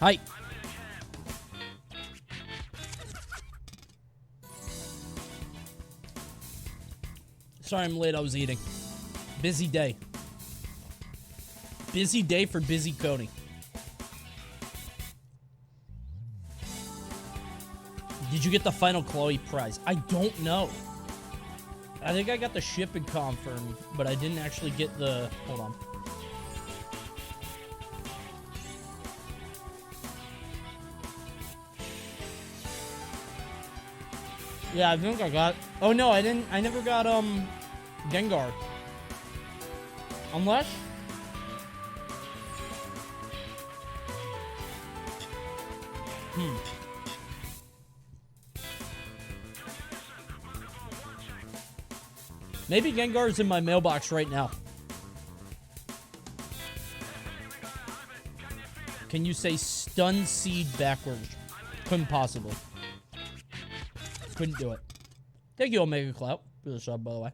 Hi. Sorry I'm late, I was eating. Busy day. Busy day for busy Coney. Did you get the final Chloe prize? I don't know. I think I got the shipping confirmed, but I didn't actually get the... Hold on. Yeah, I think I got... Oh, no, I didn't... I never got, Gengar. Unless... Maybe Gengar's in my mailbox right now. Can you say stun seed backwards? Couldn't possibly. Couldn't do it. Thank you, Omega Clout, for the sub, by the way.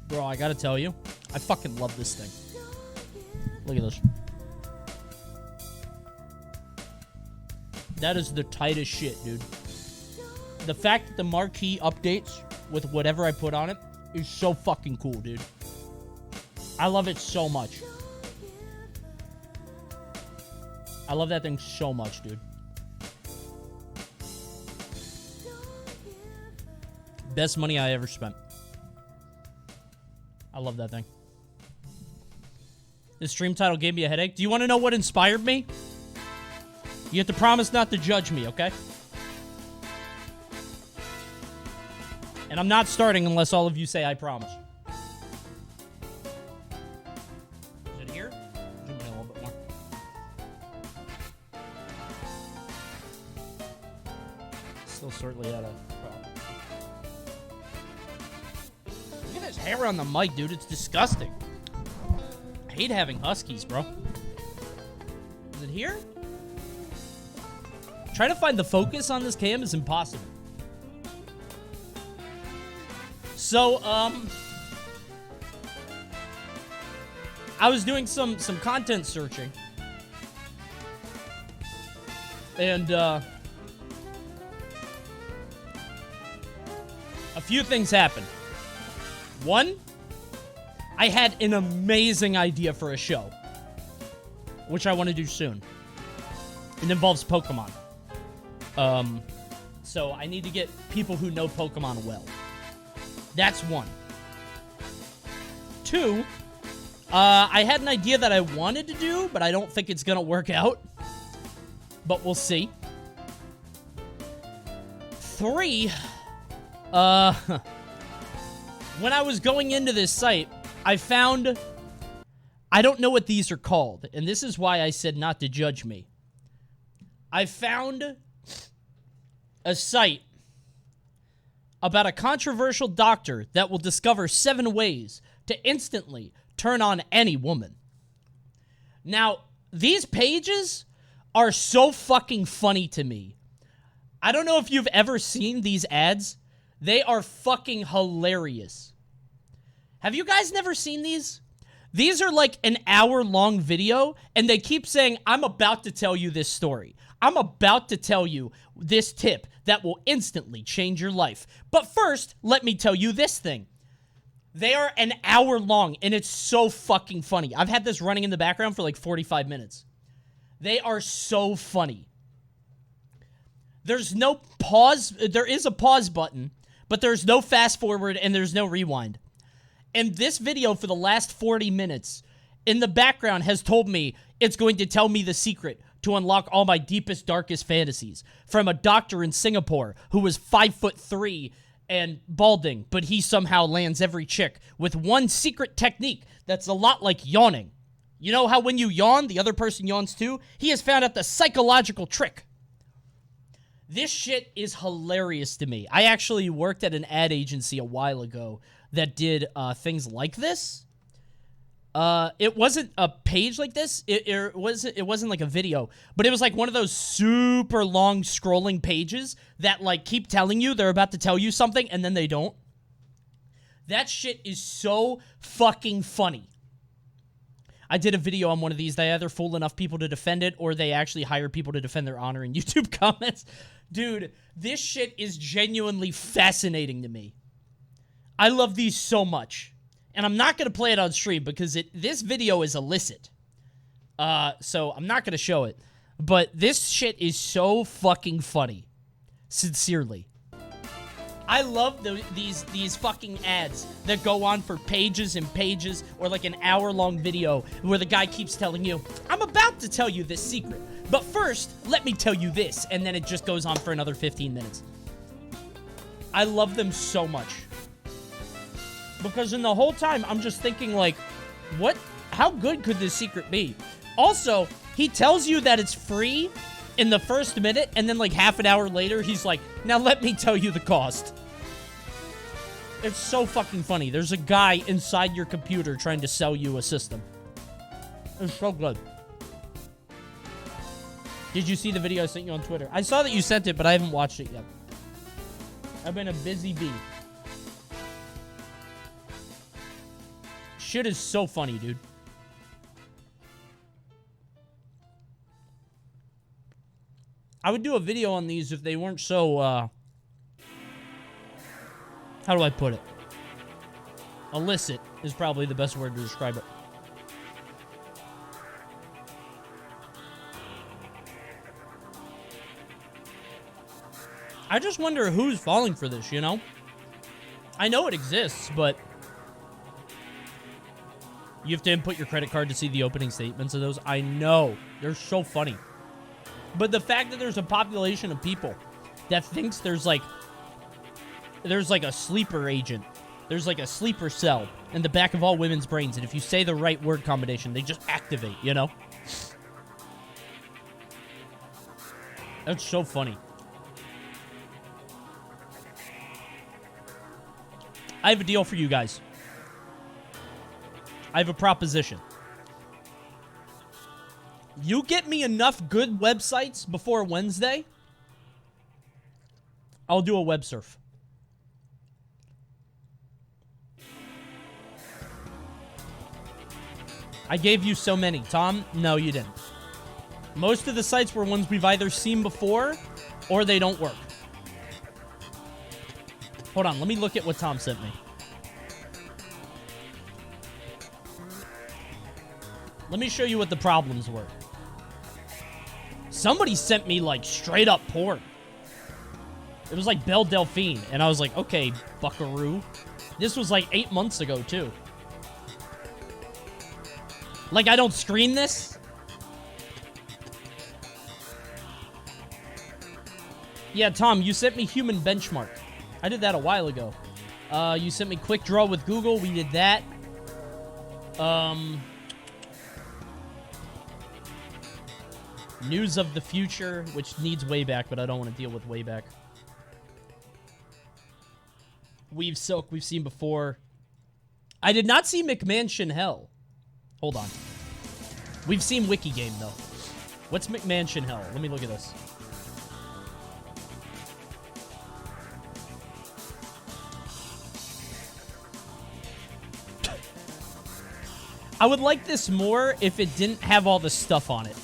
Bro, I gotta tell you, I fucking love this thing. Look at this. That is the tightest shit, dude. The fact that the marquee updates with whatever I put on it is so fucking cool, dude. I love it so much. I love that thing so much, dude. Best money I ever spent. I love that thing. This stream title gave me a headache. Do you want to know what inspired me? You have to promise not to judge me, okay? And I'm not starting unless all of you say I promise. Is it here? Zoom in a little bit more. Still certainly out of... Look at this hair on the mic, dude. It's disgusting. I hate having huskies, bro. Is it here? Trying to find the focus on this cam is impossible. So, I was doing some content searching. And, a few things happened. One, I had an amazing idea for a show, which I want to do soon. It involves Pokemon. So I need to get people who know Pokemon well. That's one. Two, I had an idea that I wanted to do, but I don't think it's gonna work out. But we'll see. Three, when I was going into this site, I found... I don't know what these are called, and this is why I said not to judge me. I found a site about a controversial doctor that will discover 7 ways to instantly turn on any woman. Now, these pages are so fucking funny to me. I don't know if you've ever seen these ads. They are fucking hilarious. Have you guys never seen these? These are like an hour-long video, and they keep saying, I'm about to tell you this story. I'm about to tell you this tip that will instantly change your life. But first, let me tell you this thing. They are an hour long, and it's so fucking funny. I've had this running in the background for like 45 minutes. They are so funny. There's no pause. There is a pause button, but there's no fast forward, and there's no rewind. And this video for the last 40 minutes in the background has told me it's going to tell me the secret to unlock all my deepest, darkest fantasies. From a doctor in Singapore who was 5'3" and balding, but he somehow lands every chick with one secret technique that's a lot like yawning. You know how when you yawn, the other person yawns too? He has found out the psychological trick. This shit is hilarious to me. I actually worked at an ad agency a while ago that did things like this. It wasn't a page like this. It wasn't like a video, but it was like one of those super long scrolling pages that like keep telling you they're about to tell you something and then they don't. That shit is so fucking funny. I did a video on one of these. They either fool enough people to defend it, or they actually hire people to defend their honor in YouTube comments. Dude, this shit is genuinely fascinating to me. I love these so much. And I'm not going to play it on stream because this video is illicit. So I'm not going to show it. But this shit is so fucking funny. Sincerely. I love these fucking ads that go on for pages and pages, or like an hour-long video where the guy keeps telling you, I'm about to tell you this secret, but first, let me tell you this, and then it just goes on for another 15 minutes. I love them so much. Because in the whole time, I'm just thinking, like, how good could this secret be? Also, he tells you that it's free in the first minute, and then like half an hour later, he's like, now let me tell you the cost. It's so fucking funny. There's a guy inside your computer trying to sell you a system. It's so good. Did you see the video I sent you on Twitter? I saw that you sent it, but I haven't watched it yet. I've been a busy bee. Shit is so funny, dude. I would do a video on these if they weren't so, how do I put it? Illicit is probably the best word to describe it. I just wonder who's falling for this, you know? I know it exists, but you have to input your credit card to see the opening statements of those. I know. They're so funny. But the fact that there's a population of people that thinks there's like a sleeper agent. There's like a sleeper cell in the back of all women's brains. And if you say the right word combination, they just activate, you know? That's so funny. I have a deal for you guys. I have a proposition. You get me enough good websites before Wednesday, I'll do a web surf. I gave you so many. Tom, no, you didn't. Most of the sites were ones we've either seen before or they don't work. Hold on, let me look at what Tom sent me. Let me show you what the problems were. Somebody sent me, like, straight up porn. It was like Belle Delphine, and I was like, okay, buckaroo. This was like 8 months ago, too. Like, I don't screen this? Yeah, Tom, you sent me Human Benchmark. I did that a while ago. You sent me Quick Draw with Google. We did that. News of the Future, which needs Wayback, but I don't want to deal with Wayback. Weave Silk, we've seen before. I did not see McMansion Hell. Hold on. We've seen Wiki Game, though. What's McMansion Hell? Let me look at this. I would like this more if it didn't have all the stuff on it.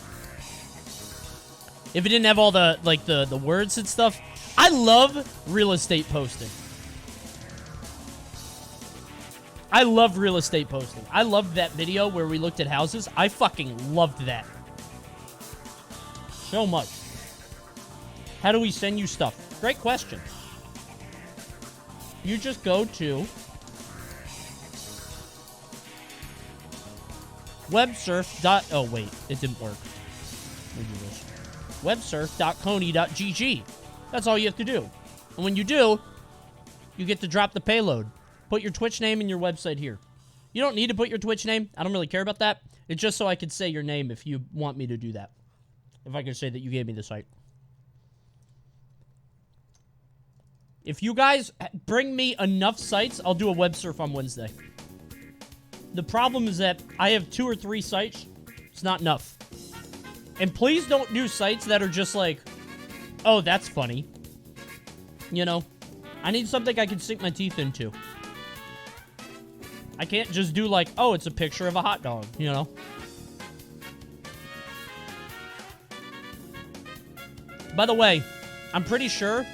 If it didn't have all the, like, the words and stuff. I love real estate posting. I love real estate posting. I loved that video where we looked at houses. I fucking loved that. So much. How do we send you stuff? Great question. You just go to websurf. Oh, wait. It didn't work. Let me do this. Websurf.coney.gg. That's all you have to do. And when you do, you get to drop the payload. Put your Twitch name and your website here. You don't need to put your Twitch name. I don't really care about that. It's just so I could say your name if you want me to do that. If I could say that you gave me the site. If you guys bring me enough sites, I'll do a web surf on Wednesday. The problem is that I have 2 or 3 sites. It's not enough. And please don't do sites that are just like, oh, that's funny. You know, I need something I can sink my teeth into. I can't just do like, oh, it's a picture of a hot dog, you know? By the way, I'm pretty sure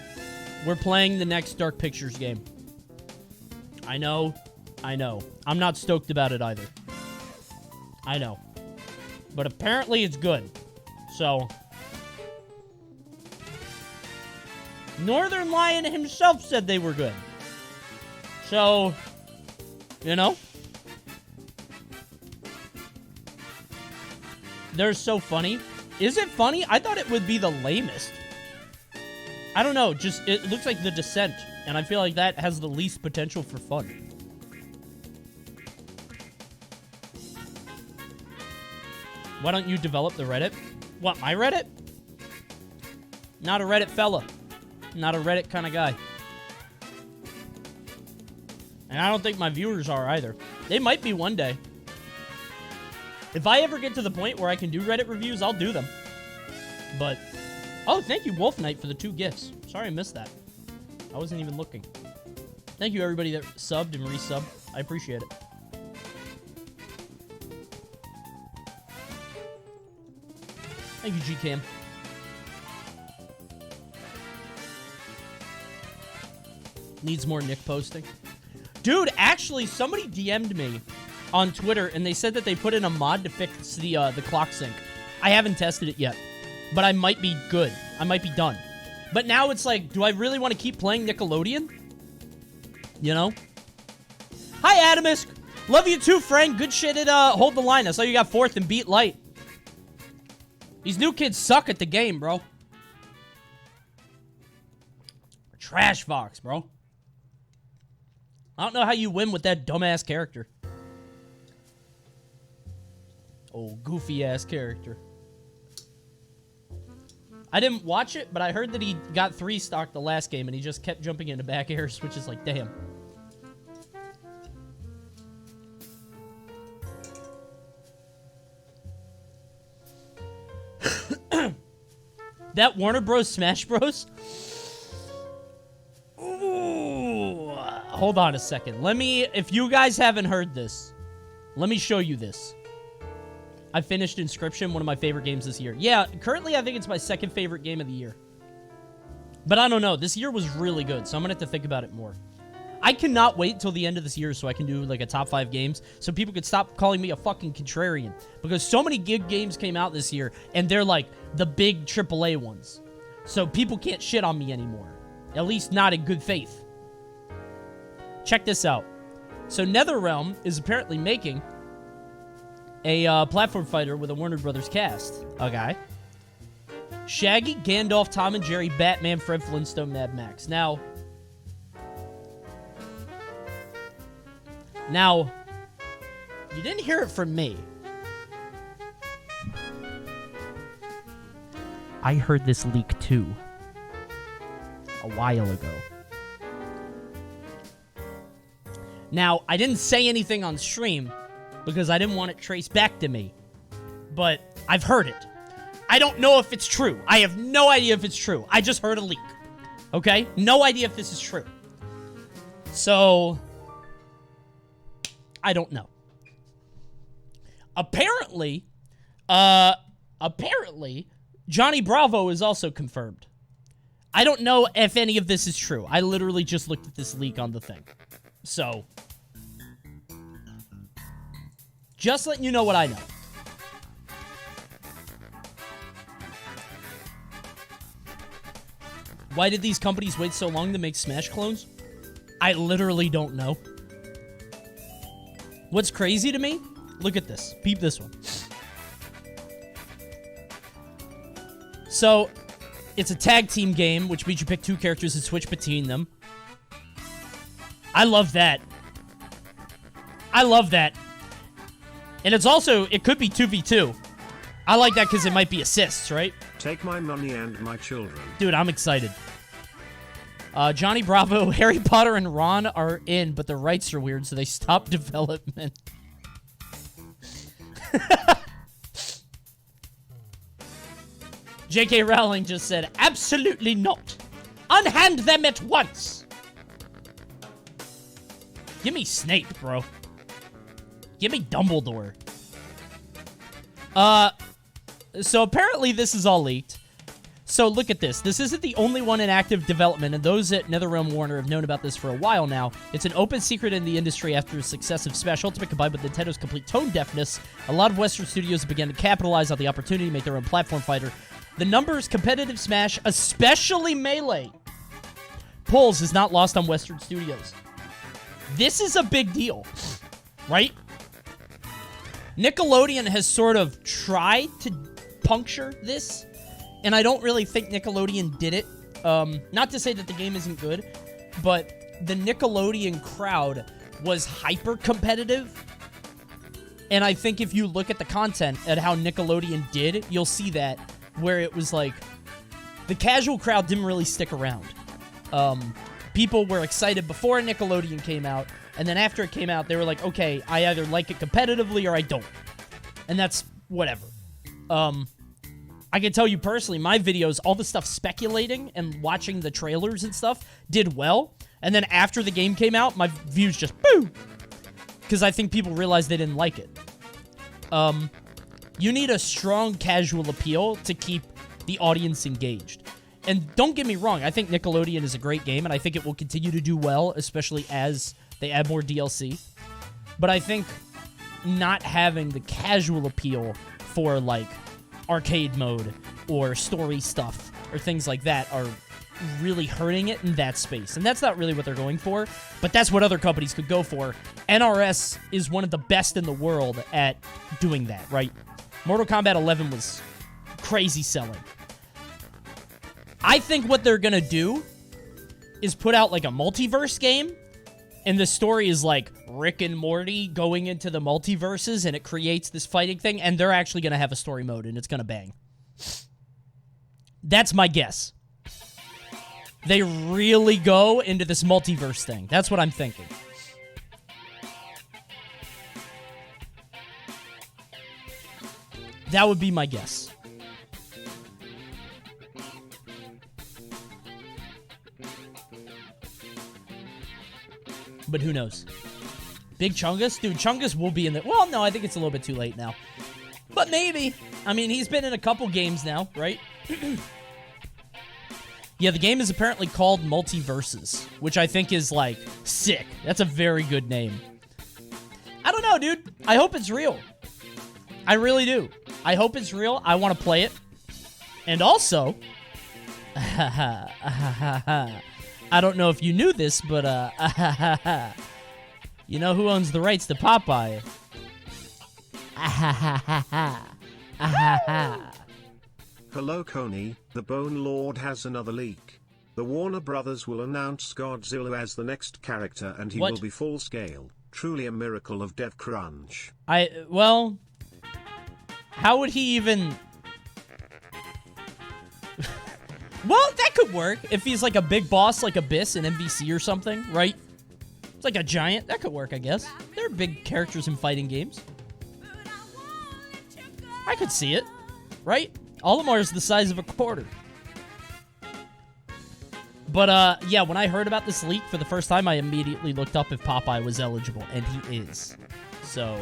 we're playing the next Dark Pictures game. I know. I'm not stoked about it either. I know. But apparently it's good. So, Northern Lion himself said they were good. So, you know? They're so funny. Is it funny? I thought it would be the lamest. I don't know. Just, it looks like The Descent. And I feel like that has the least potential for fun. Why don't you develop the Reddit? What, my Reddit? Not a Reddit fella. Not a Reddit kind of guy. And I don't think my viewers are either. They might be one day. If I ever get to the point where I can do Reddit reviews, I'll do them. But, oh, thank you, Wolf Knight, for the 2 gifts. Sorry I missed that. I wasn't even looking. Thank you, everybody that subbed and resubbed. I appreciate it. Thank you, GCam. Needs more Nick posting. Dude, actually, somebody DM'd me on Twitter, and they said that they put in a mod to fix the clock sync. I haven't tested it yet, but I might be good. I might be done. But now it's like, do I really want to keep playing Nickelodeon? You know? Hi, Adamus. Love you too, friend. Good shit at Hold the Line. I saw you got 4th and beat light. These new kids suck at the game, bro. Trash Fox, bro. I don't know how you win with that dumbass character. Oh, goofy-ass character. I didn't watch it, but I heard that he got 3-stock the last game, and he just kept jumping into back airs, which is like, damn. That Warner Bros. Smash Bros? Ooh. Hold on a second. Let me, if you guys haven't heard this, let me show you this. I finished Inscription, one of my favorite games this year. Yeah, currently I think it's my 2nd favorite game of the year. But I don't know. This year was really good, so I'm going to have to think about it more. I cannot wait till the end of this year so I can do like a top 5 games so people could stop calling me a fucking contrarian. Because so many good games came out this year, and they're like the big AAA ones. So people can't shit on me anymore. At least not in good faith. Check this out. So NetherRealm is apparently making a platform fighter with a Warner Brothers cast. Okay. Shaggy, Gandalf, Tom and Jerry, Batman, Fred Flintstone, Mad Max. Now, you didn't hear it from me. I heard this leak too. A while ago. Now, I didn't say anything on stream because I didn't want it traced back to me. But I've heard it. I don't know if it's true. I have no idea if it's true. I just heard a leak. Okay? No idea if this is true. So, I don't know. Apparently, Johnny Bravo is also confirmed. I don't know if any of this is true. I literally just looked at this leak on the thing. So, just letting you know what I know. Why did these companies wait so long to make Smash clones? I literally don't know. What's crazy to me? Look at this. Peep this one. So, it's a tag team game, which means you pick 2 characters and switch between them. I love that. I love that. And it's also, it could be 2v2. I like that because it might be assists, right? Take my money and my children. Dude, I'm excited. Johnny Bravo, Harry Potter, and Ron are in, but the rights are weird, so they stopped development. J.K. Rowling just said, absolutely not. Unhand them at once. Give me Snape, bro. Give me Dumbledore. So apparently this is all leaked. So look at this. This isn't the only one in active development, and those at NetherRealm Warner have known about this for a while now. It's an open secret in the industry after the success of Smash Ultimate combined with Nintendo's complete tone deafness. A lot of Western studios have begun to capitalize on the opportunity to make their own platform fighter. The numbers competitive Smash, especially Melee, pulls is not lost on Western studios. This is a big deal, right? Nickelodeon has sort of tried to puncture this, and I don't really think Nickelodeon did it. Not to say that the game isn't good, but the Nickelodeon crowd was hyper-competitive, and I think if you look at the content at how Nickelodeon did, you'll see that, where it was like, the casual crowd didn't really stick around. People were excited before Nickelodeon came out, and then after it came out, they were like, okay, I either like it competitively or I don't. And that's whatever. I can tell you personally, my videos, all the stuff speculating and watching the trailers and stuff did well. And then after the game came out, my views just boom. Because I think people realized they didn't like it. You need a strong casual appeal to keep the audience engaged. And don't get me wrong, I think Nickelodeon is a great game, and I think it will continue to do well, especially as they add more DLC. But I think not having the casual appeal for, like, arcade mode or story stuff or things like that are really hurting it in that space. And that's not really what they're going for, but that's what other companies could go for. NRS is one of the best in the world at doing that, right? Mortal Kombat 11 was crazy selling. I think what they're gonna do is put out like a multiverse game, and the story is like Rick and Morty going into the multiverses, and it creates this fighting thing, and they're actually gonna have a story mode, and it's gonna bang. That's my guess. They really go into this multiverse thing. That's what I'm thinking. That would be my guess. But who knows? Big Chungus? Dude, Chungus will be in the... Well, no, I think it's a little bit too late now. But maybe. I mean, he's been in a couple games now, right? Yeah, the game is apparently called Multiverses, which I think is, like, sick. That's a very good name. I don't know, dude. I hope it's real. I really do. I hope it's real. I want to play it. And also... I don't know if you knew this, but, you know who owns the rights to Popeye? Hello Coney, the Bone Lord has another leak. The Warner Brothers will announce Godzilla as the next character and he will be full scale. Truly a miracle of dev crunch. Well, how would he even... Well, that could work. If he's like a big boss like Abyss in MVC or something, right? It's like a giant. That could work, I guess. There are big characters in fighting games. I could see it, right? Olimar is the size of a quarter. But, yeah, when I heard about this leak for the first time, I immediately looked up if Popeye was eligible, and he is. So...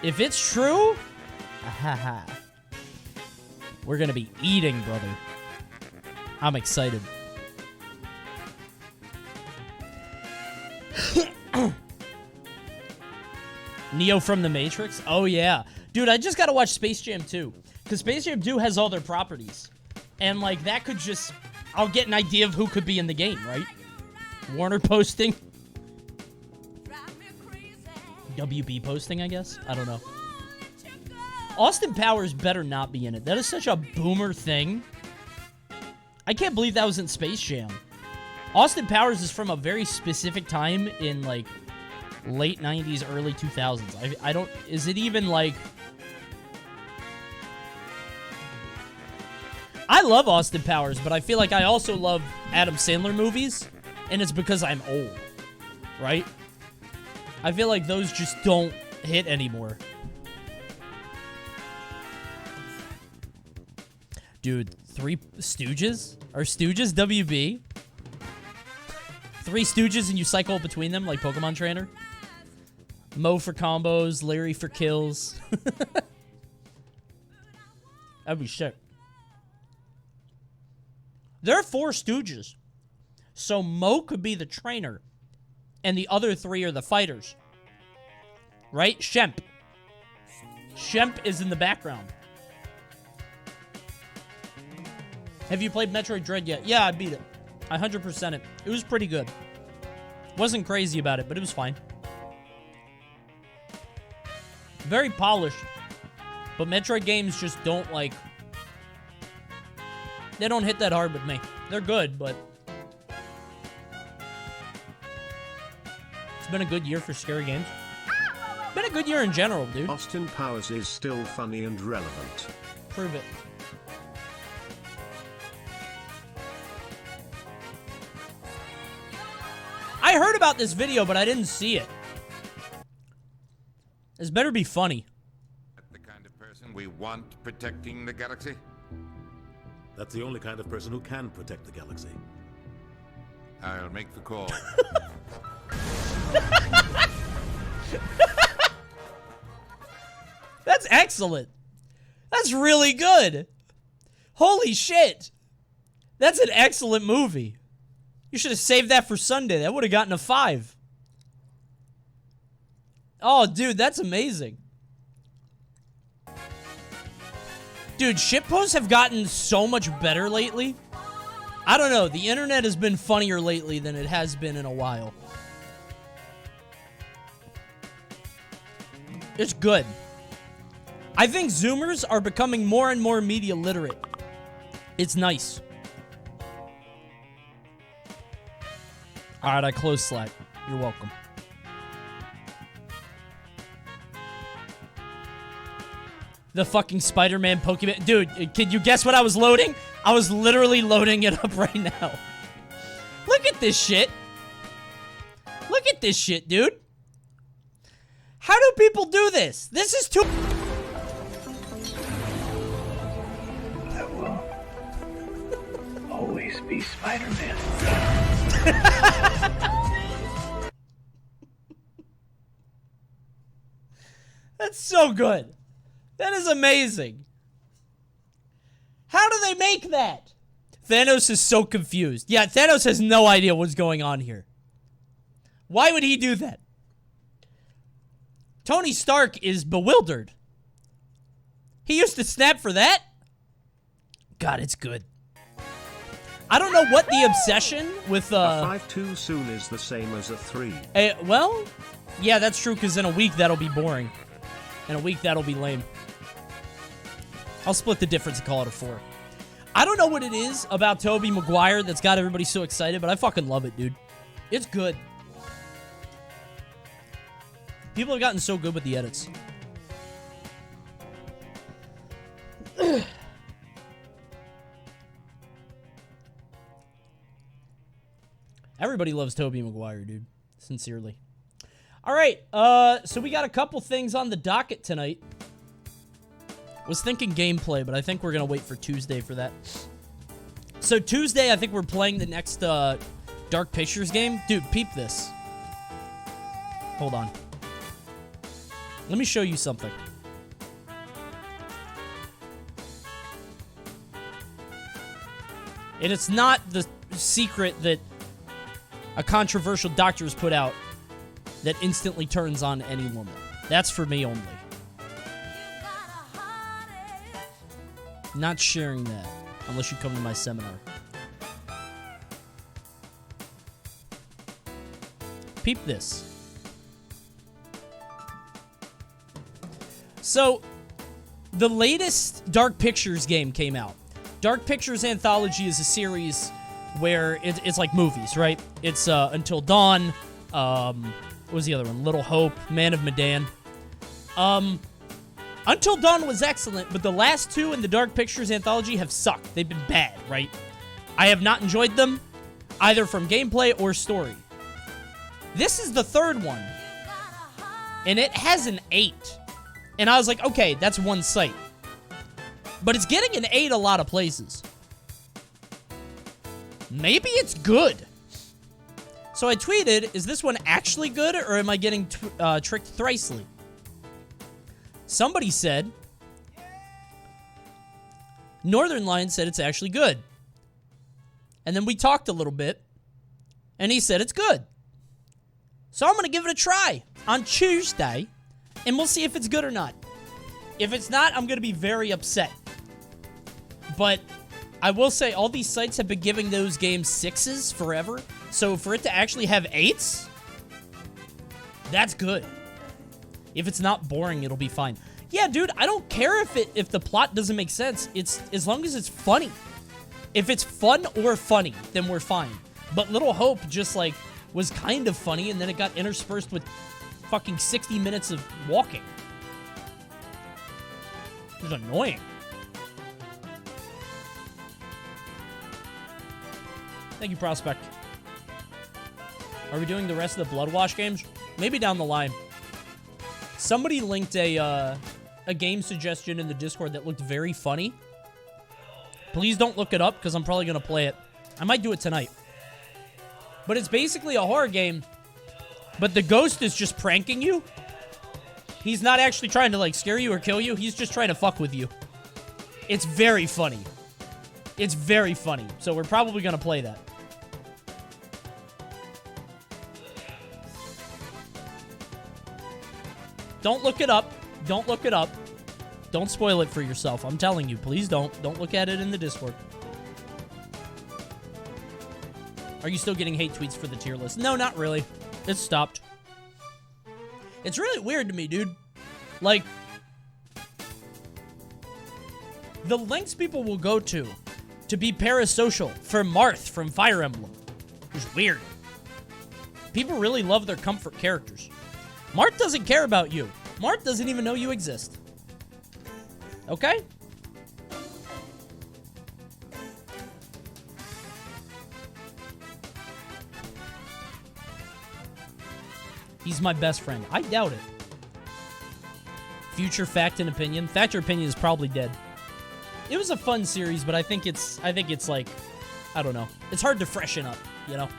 if it's true... we're gonna be eating, brother. I'm excited. Neo from the Matrix? Oh, yeah. Dude, I just gotta watch Space Jam 2. Because Space Jam 2 has all their properties. And, like, that could just... I'll get an idea of who could be in the game, right? Warner posting. WB posting, I guess? I don't know. Austin Powers better not be in it. That is such a boomer thing. I can't believe that was in Space Jam. Austin Powers is from a very specific time in, like, late 90s, early 2000s. I don't... Is it even, like... I love Austin Powers, but I feel like I also love Adam Sandler movies, and it's because I'm old, right? I feel like those just don't hit anymore. Dude, Three Stooges? Are Stooges WB? Three Stooges and you cycle between them like Pokemon Trainer. Mo for combos, Larry for kills. That'd be sick. There are 4 Stooges. So Mo could be the trainer. And the other 3 are the fighters. Right? Shemp. Shemp is in the background. Have you played Metroid Dread yet? Yeah, I beat it. I 100%ed it. It was pretty good. Wasn't crazy about it, but it was fine. Very polished. But Metroid games just don't, like... They don't hit that hard with me. They're good, but... It's been a good year for scary games. Been a good year in general, dude. Austin Powers is still funny and relevant. Prove it. I heard about this video, but I didn't see it. This better be funny. The kind of person we want protecting the galaxy? That's the only kind of person who can protect the galaxy. I'll make the call. That's excellent. That's really good. Holy shit. That's an excellent movie. You should have saved that for Sunday. That would have gotten a 5. Oh, dude, that's amazing. Dude, shitposts have gotten so much better lately. I don't know. The internet has been funnier lately than it has been in a while. It's good. I think Zoomers are becoming more and more media literate. It's nice. Alright, I closed Slack. You're welcome. The fucking Spider-Man Pokemon. Dude, can you guess what I was loading? I was literally loading it up right now. Look at this shit. Look at this shit, dude. How do people do this? This is too... I will always be Spider-Man. That's so good. That is amazing. How do they make that? Thanos is so confused. Yeah, Thanos has no idea what's going on here. Why would he do that? Tony Stark is bewildered. He used to snap for that? God, it's good. I don't know what the obsession with, A 5 too soon is the same as a 3. Well, yeah, that's true, because in a week, that'll be boring. In a week, that'll be lame. I'll split the difference and call it a 4. I don't know what it is about Tobey Maguire that's got everybody so excited, but I fucking love it, dude. It's good. People have gotten so good with the edits. Everybody loves Tobey Maguire, dude. Sincerely. All right, so we got a couple things on the docket tonight. Was thinking gameplay, but I think we're going to wait for Tuesday for that. So Tuesday, I think we're playing the next Dark Pictures game. Dude, peep this. Hold on. Let me show you something. And it's not the secret that a controversial doctor has put out that instantly turns on any woman. That's for me only. Not sharing that unless you come to my seminar. Peep this. So, the latest Dark Pictures game came out. Dark Pictures Anthology is a series where it's like movies, right? It's Until Dawn, what was the other one? Little Hope, Man of Medan. Until Dawn was excellent, but the last two in the Dark Pictures Anthology have sucked. They've been bad, right? I have not enjoyed them, either from gameplay or story. This is the third one, and it has an 8. And I was like, okay, that's one site. But it's getting an 8 a lot of places. Maybe it's good. So So I tweeted, is this one actually good, or am I getting tricked thrisely? Somebody said, Northern Lion said it's actually good. And then we talked a little bit, and he said it's good. So I'm going to give it a try on Tuesday, and we'll see if it's good or not. If it's not, I'm going to be very upset. But I will say all these sites have been giving those games 6s forever. So for it to actually have 8s, that's good. If it's not boring, it'll be fine. Yeah, dude, I don't care if the plot doesn't make sense. It's as long as it's funny. If it's fun or funny, then we're fine. But Little Hope just, like, was kind of funny, and then it got interspersed with fucking 60 minutes of walking. It was annoying. Thank you, Prospect. Are we doing the rest of the Bloodwash games? Maybe down the line. Somebody linked a game suggestion in the Discord that looked very funny. Please don't look it up, because I'm probably going to play it. I might do it tonight. But it's basically a horror game, but the ghost is just pranking you. He's not actually trying to, like, scare you or kill you. He's just trying to fuck with you. It's very funny. It's very funny. So we're probably going to play that. Don't look it up. Don't look it up. Don't spoil it for yourself. I'm telling you, please don't. Don't look at it in the Discord. Are you still getting hate tweets for the tier list? No, not really. It's stopped. It's really weird to me, dude. Like, the lengths people will go to be parasocial for Marth from Fire Emblem is weird. People really love their comfort characters. Marth doesn't care about you. Marth doesn't even know you exist. Okay? He's my best friend. I doubt it. Future Fact and Opinion. Fact or Opinion is probably dead. It was a fun series, but I think it's like, I don't know. It's hard to freshen up, you know?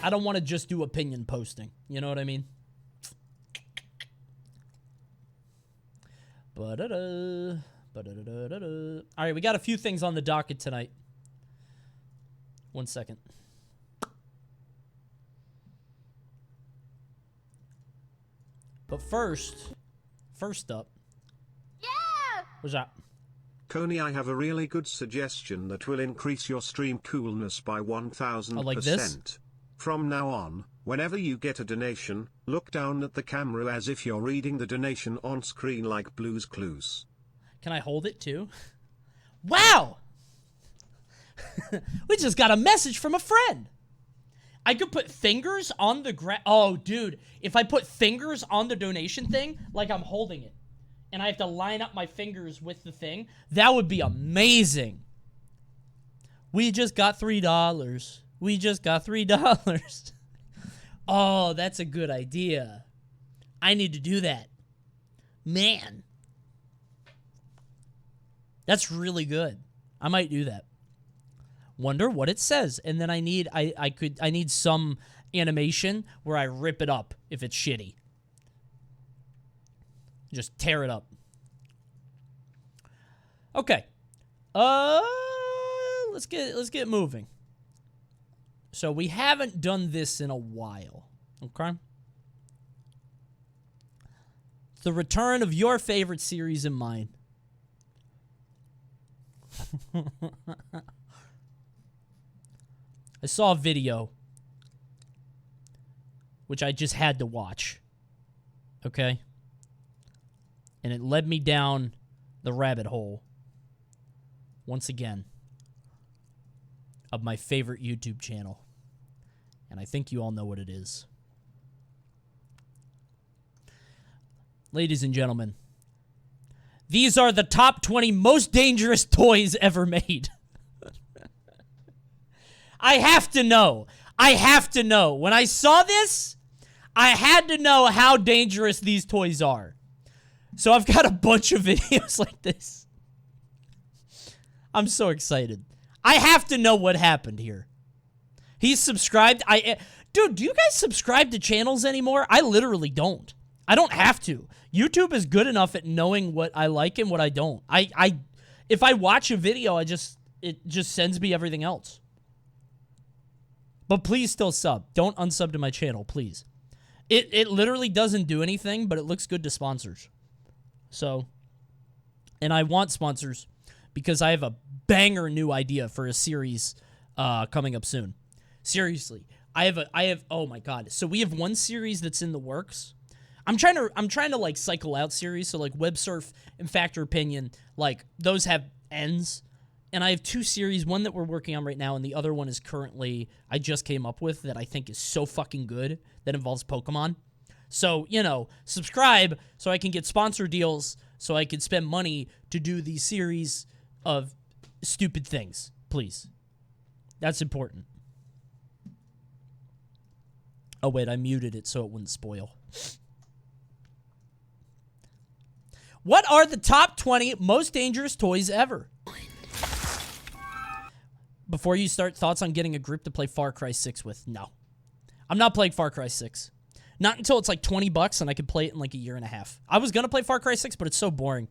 I don't want to just do opinion posting. You know what I mean? Ba-da-da. Ba-da-da-da-da-da. All right, we got a few things on the docket tonight. 1 second. But first up. Yeah! What's that? Coney, I have a really good suggestion that will increase your stream coolness by 1000%. Oh, like this? From now on, whenever you get a donation, look down at the camera as if you're reading the donation on screen like Blue's Clues. Can I hold it too? Wow! We just got a message from a friend. I could put fingers on the Oh, dude. If I put fingers on the donation thing, like I'm holding it, and I have to line up my fingers with the thing, that would be amazing. We just got $3. We just got $3. Oh, that's a good idea. I need to do that. Man. That's really good. I might do that. Wonder what it says. And then I need some animation where I rip it up if it's shitty. Just tear it up. Okay. Let's get moving. So we haven't done this in a while. Okay? It's the return of your favorite series and mine. I saw a video, which I just had to watch, okay? And it led me down the rabbit hole, once again, of my favorite YouTube channel. And I think you all know what it is. Ladies and gentlemen, these are the top 20 most dangerous toys ever made. I have to know. I have to know. When I saw this, I had to know how dangerous these toys are. So I've got a bunch of videos like this. I'm so excited. I have to know what happened here. He's subscribed. Dude, do you guys subscribe to channels anymore? I literally don't. I don't have to. YouTube is good enough at knowing what I like and what I don't. If I watch a video, it just sends me everything else. But please still sub. Don't unsub to my channel, please. It literally doesn't do anything, but it looks good to sponsors. So, and I want sponsors because I have a banger new idea for a series coming up soon. Seriously, I have oh my god. So we have one series that's in the works. I'm trying to like cycle out series, so like Web Surf and Factor Opinion, like those have ends. And I have two series, one that we're working on right now, and the other one is currently, I just came up with, that I think is so fucking good, that involves Pokemon. So, you know, subscribe so I can get sponsor deals, so I can spend money to do these series of stupid things, please. That's important. Oh, wait, I muted it so it wouldn't spoil. What are the top 20 most dangerous toys ever? Before you start, thoughts on getting a group to play Far Cry 6 with? No. I'm not playing Far Cry 6. Not until it's like $20 and I can play it in like a year and a half. I was gonna play Far Cry 6, but it's so boring.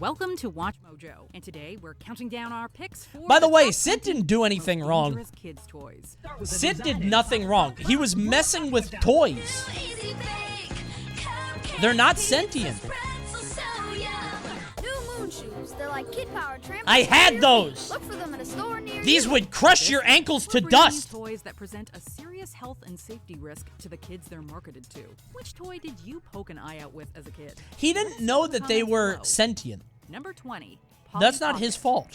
Welcome to WatchMojo, and today we're counting down our picks for By the way, Sid didn't do anything wrong. Kids toys. Sid did nothing wrong. He was messing with toys. They're not sentient. Shoes. They're like kid power trampolines. I had those. Look for them at a store near These you. would crush your ankles to We're bringing you dust. toys that present a serious health and safety risk to the kids they're marketed to. Which toy did you poke an eye out with as a kid? He didn't know that they were Comments sentient. below. Number 20. That's Polly not his Pocket. fault.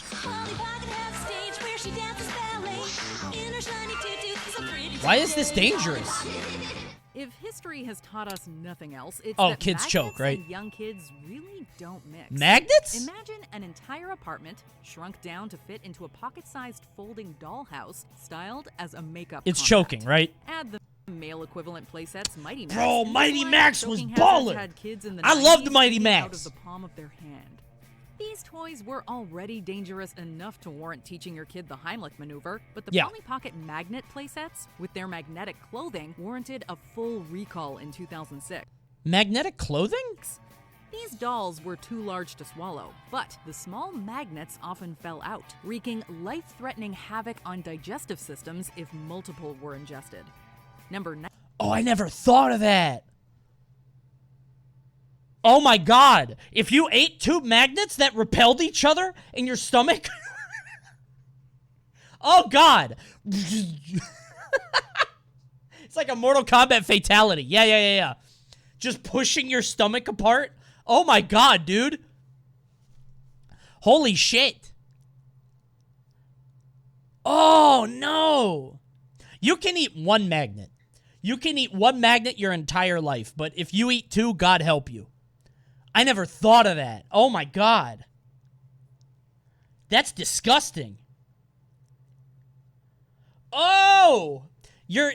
Why is this dangerous? If history has taught us nothing else, it's Oh, that kids magnets choke, right? and young kids really don't mix. Magnets? Imagine an entire apartment shrunk down to fit into a pocket-sized folding dollhouse styled as a makeup It's compact. choking, right? Add the male equivalent playsets Mighty Max. Bro, and Mighty realize Max was choking hazards baller. had kids in the I loved 90s Mighty eating Max. out of the palm of their hand. These toys were already dangerous enough to warrant teaching your kid the Heimlich maneuver, but the Yeah. Polly Pocket magnet playsets with their magnetic clothing warranted a full recall in 2006. Magnetic clothing? These dolls were too large to swallow, but the small magnets often fell out, wreaking life-threatening havoc on digestive systems if multiple were ingested. Number 9. Oh, I never thought of that. Oh my god. If you ate two magnets that repelled each other in your stomach. Oh god. It's like a Mortal Kombat fatality. Yeah. Just pushing your stomach apart. Oh my god, dude. Holy shit. Oh no. You can eat one magnet. You can eat one magnet your entire life, but if you eat two, God help you. I never thought of that. Oh my god. That's disgusting. Oh! Your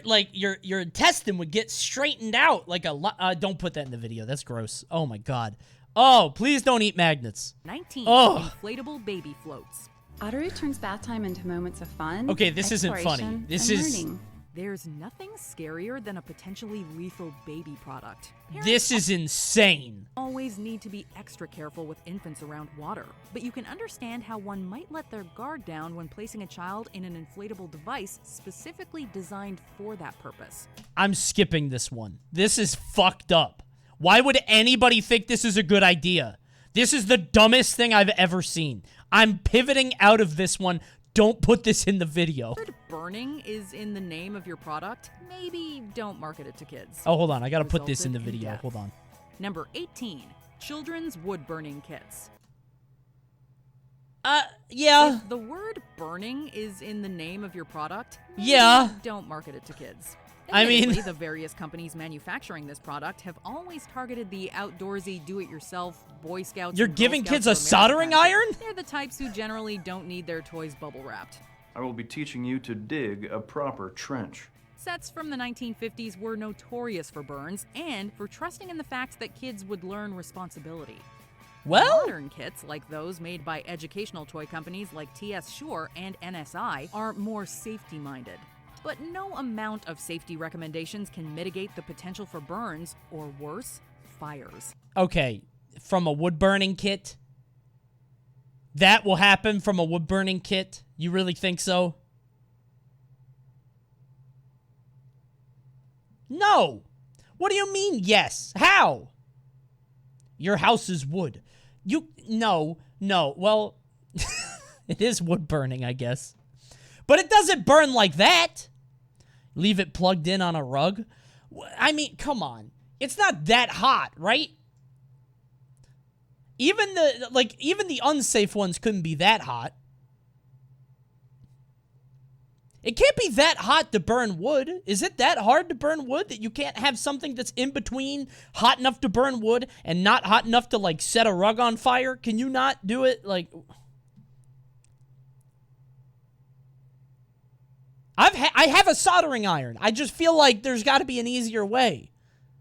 intestine would get straightened out like a don't put that in the video. That's gross. Oh my god. Oh, please don't eat magnets. 19. Oh. Inflatable baby floats. Autoroute turns bath time into moments of fun. Okay, this isn't funny. exploration, This and is learning. There's nothing scarier than a potentially lethal baby product. this is insane. Always need to be extra careful with infants around water, but you can understand how one might let their guard down when placing a child in an inflatable device specifically designed for that purpose. I'm skipping this one. This is fucked up. Why would anybody think this is a good idea? This is the dumbest thing I've ever seen. I'm pivoting out of this one. Don't put this in the video. Word burning is in the name of your product. Maybe don't market it to kids. Oh, hold on. I gotta put this in the Resulted in video. death. Hold on. Number 18. Children's wood burning kits. Yeah. If the word burning is in the name of your product, Yeah. don't market it to kids. I mean- Admittedly, the various companies manufacturing this product have always targeted the outdoorsy, do-it-yourself Boy Scouts. You're and Girl giving Scouts kids a of America soldering kind. iron? They're the types who generally don't need their toys bubble-wrapped. I will be teaching you to dig a proper trench. Sets from the 1950s were notorious for burns and for trusting in the fact that kids would learn responsibility. Well, modern kits like those made by educational toy companies like TS Shure and NSI are more safety-minded. But no amount of safety recommendations can mitigate the potential for burns, or worse, fires. okay, from a wood-burning kit? That will happen from a wood-burning kit? You really think so? No! What do you mean, yes? How? Your house is wood. No. Well, it is wood burning, I guess. But it doesn't burn like that. Leave it plugged in on a rug. I mean, come on. It's not that hot, right? Even the unsafe ones couldn't be that hot. It can't be that hot to burn wood. Is it that hard to burn wood that you can't have something that's in between hot enough to burn wood and not hot enough to, like, set a rug on fire? Can you not do it? Like, I have a soldering iron. I just feel like there's got to be an easier way,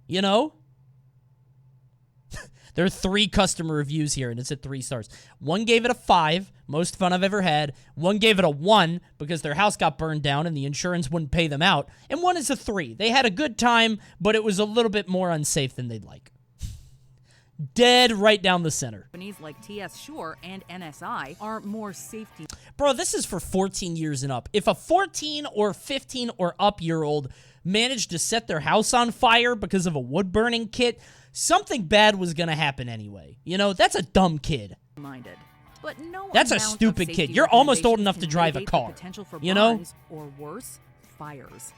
you know? There are 3 customer reviews here, and it's at 3 stars. One gave it a 5, most fun I've ever had. One gave it a 1 because their house got burned down and the insurance wouldn't pay them out. And one is a 3. They had a good time, but it was a little bit more unsafe than they'd like. Dead right down the center. Companies like TS Shure and NSI are more safety. Bro, this is for 14 years and up. If a 14 or 15 or up year old managed to set their house on fire because of a wood burning kit, something bad was going to happen anyway. You know, that's a dumb kid. Minded. But no That's a amount of stupid safety kid. You're almost old enough recommendations to drive a can mitigate the car. potential for You know? burns, or worse, fires.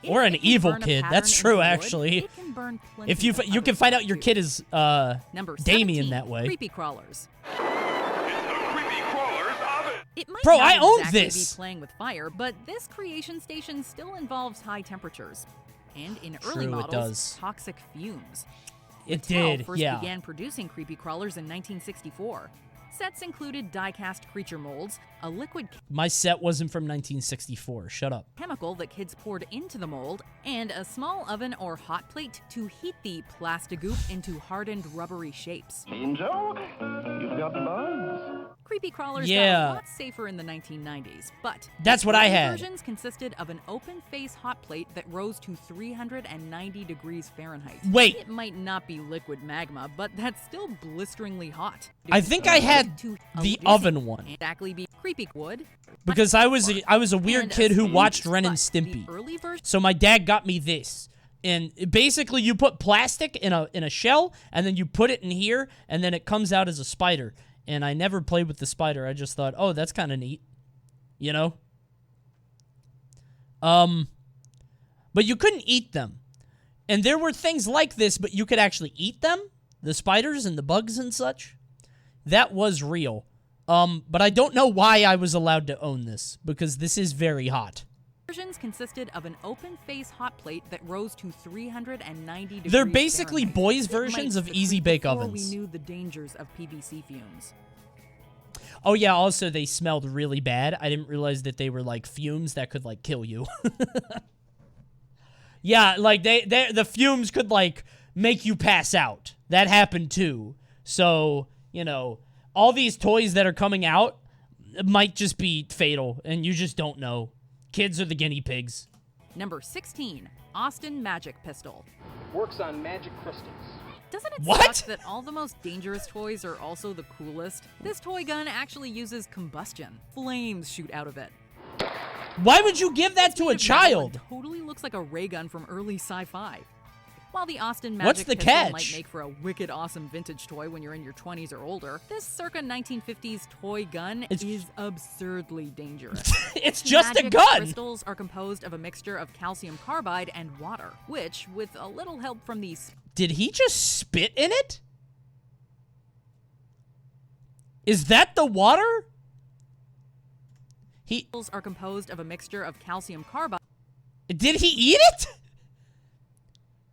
Or an If you evil burn a kid. pattern That's into true, wood, actually. it can burn plenty If you of you other can find stuff out your too. kid is Number Damien 17, that way. Creepy crawlers. It might Bro, not I own exactly this. be playing with fire, but this creation station still involves high temperatures. And in early True, it models, does. toxic fumes. It Mattel did, first yeah. began producing creepy crawlers in 1964. Sets included die-cast creature molds, a liquid My set wasn't from 1964. Shut up. chemical that kids poured into the mold, and a small oven or hot plate to heat the plastigoop into hardened rubbery shapes. Angel, you've got the bugs. Creepy crawlers Yeah. got a lot safer in the 1990s, but That's what I early had. versions consisted of an open-face hot plate that rose to 390 degrees Fahrenheit. Wait. It might not be liquid magma, but that's still blisteringly hot. I think I had To the elucidate oven one. exactly be creepy wood. Because I was a weird and kid who smooth, watched Ren and but Stimpy. The early version So my dad got me this. And basically you put plastic in a shell and then you put it in here and then it comes out as a spider. And I never played with the spider. I just thought, "Oh, that's kind of neat." You know? But you couldn't eat them. And there were things like this, but you could actually eat them, the spiders and the bugs and such. That was real. But I don't know why I was allowed to own this, because this is very hot. versions consisted of an open-face hot plate that rose to 390 degrees They're basically Fahrenheit. boys' It might versions of secrete easy bake before ovens. we knew the dangers of PVC fumes. Oh yeah, also they smelled really bad. I didn't realize that they were like fumes that could like kill you. Yeah, like the fumes could like make you pass out. That happened too. So, you know, all these toys that are coming out might just be fatal and you just don't know. Kids are the guinea pigs. Number 16, Austin Magic Pistol. Works on magic crystals. Doesn't it What? suck that all the most dangerous toys are also the coolest? This toy gun actually uses combustion. Flames shoot out of it. Why would you give that to a Made of metal and child? Totally looks like a ray gun from early sci-fi. While the Austin What's Magic the Pistol catch? might make for a wicked awesome vintage toy when you're in your 20s or older, this circa 1950s toy gun is absurdly dangerous. It's just a Magic gun. crystals are composed of a mixture of calcium carbide and water, which, with a little help from these... Did he just spit in it? Is that the water? are composed of a mixture of calcium carbide. Did he eat it?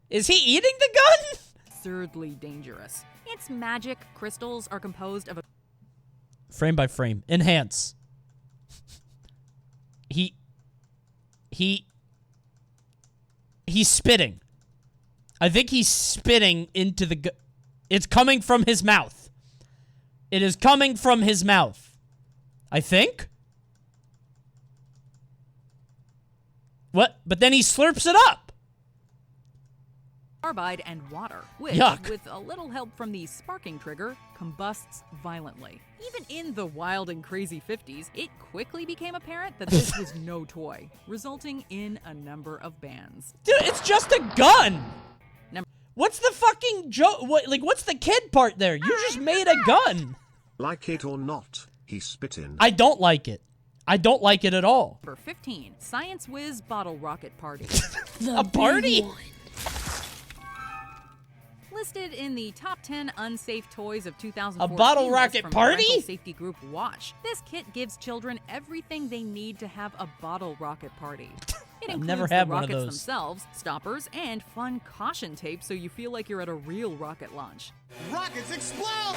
Is he eating the gun? Absurdly dangerous. Its magic crystals are composed of a... Frame by frame. Enhance. He's spitting. I think he's spitting into the gun. It's coming from his mouth. It is coming from his mouth. I think? What? But then he slurps it up. Carbide and water, which, Yuck. with a little help from the sparking trigger, combusts violently. Even in the wild and crazy 50s, it quickly became apparent that this was no toy, resulting in a number of bans. Dude, it's just a gun! What's the fucking joke? What's the kid part there? You just made a gun! Like it or not, he spit in. I don't like it. I don't like it at all. Number 15, Science Whiz Bottle Rocket Party. A party? Listed in the top 10 unsafe toys of 2014. A bottle rocket from party? parental safety group Watch. This kit gives children everything they need to have a bottle rocket party. It I've includes never had the one of rockets those. themselves, stoppers, and fun caution tape so you feel like you're at a real rocket launch. Rockets explode!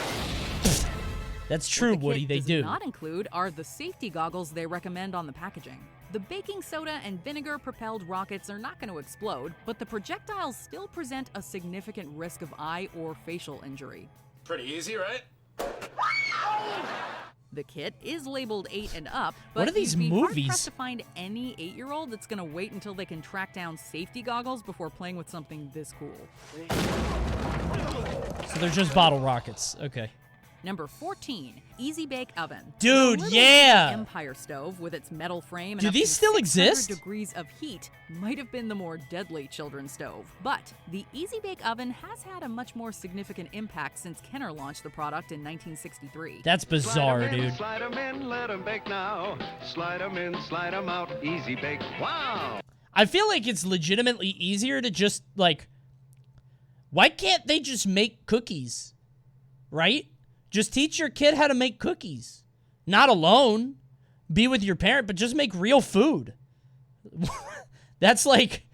That's true, Woody, they do. What does not include are the safety goggles they recommend on the packaging. The baking soda and vinegar-propelled rockets are not going to explode, but the projectiles still present a significant risk of eye or facial injury. Pretty easy, right? The kit is labeled 8 and up, but What are these you'd be movies? hard-pressed to find any 8-year-old that's going to wait until they can track down safety goggles before playing with something this cool. So they're just bottle rockets. Okay. Number 14, Easy Bake Oven. Dude, The little yeah! Empire stove with its metal frame and Do up these to still 600 exist? degrees of heat might have been the more deadly children's stove. But the Easy Bake Oven has had a much more significant impact since Kenner launched the product in 1963. That's bizarre, dude. Slide 'em in, let 'em bake now. Slide 'em in, slide 'em out. Easy bake. Wow! I feel like it's legitimately easier to just, like... Why can't they just make cookies? Right? Just teach your kid how to make cookies. Not alone. Be with your parent, but just make real food. That's like...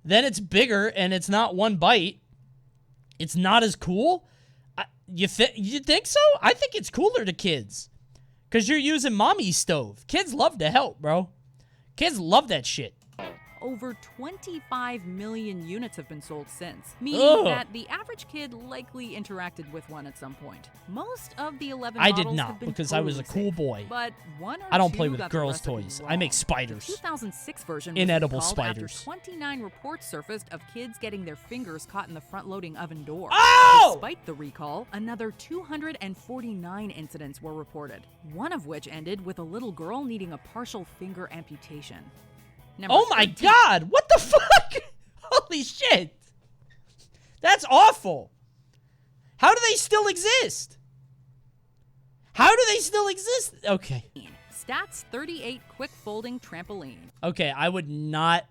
Then it's bigger, and it's not one bite. It's not as cool. You think so? I think it's cooler to kids. Because you're using mommy's stove. Kids love to help, bro. Kids love that shit. Over 25 million units have been sold since, meaning Ugh. that the average kid likely interacted with one at some point. Most of the 11 I models did have not, been because I was a totally cool safe, boy. But one or I don't two play with got the girls' recipe toys. wrong. I make spiders. The 2006 version was Inedible recalled spiders. After 29 reports surfaced of kids getting their fingers caught in the front-loading oven door. Oh! Despite the recall, another 249 incidents were reported, one of which ended with a little girl needing a partial finger amputation. Number Oh my 13. god! What the fuck? Holy shit! That's awful. How do they still exist? How do they still exist? Okay. Stats 38 quick folding trampoline. Okay, I would not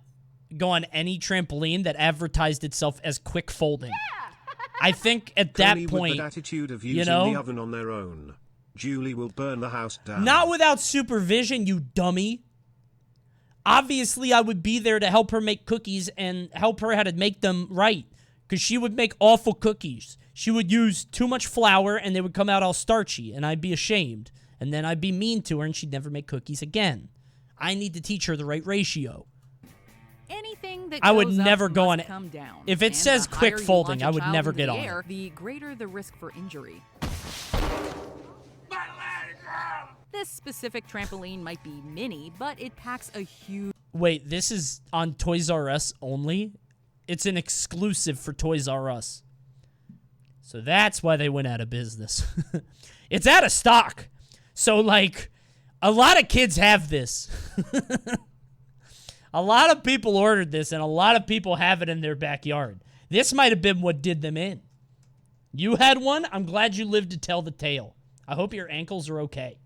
go on any trampoline that advertised itself as quick folding. I think at that Coney point, with that attitude of using you know, the oven on their own. Julie will burn the house down. not without supervision, you dummy. Obviously, I would be there to help her make cookies and help her how to make them right. Because she would make awful cookies. She would use too much flour and they would come out all starchy. And I'd be ashamed. And then I'd be mean to her and she'd never make cookies again. I need to teach her the right ratio. Anything that I would goes up never go must on it. come down. If it And says the quick higher you folding, launch a I would child never into get the on air, it. the greater the risk for injury. This specific trampoline might be mini, but it packs a huge... Wait, this is on Toys R Us only? It's an exclusive for Toys R Us. So that's why they went out of business. It's out of stock. So, like, a lot of kids have this. A lot of people ordered this, and a lot of people have it in their backyard. This might have been what did them in. You had one? I'm glad you lived to tell the tale. I hope your ankles are okay.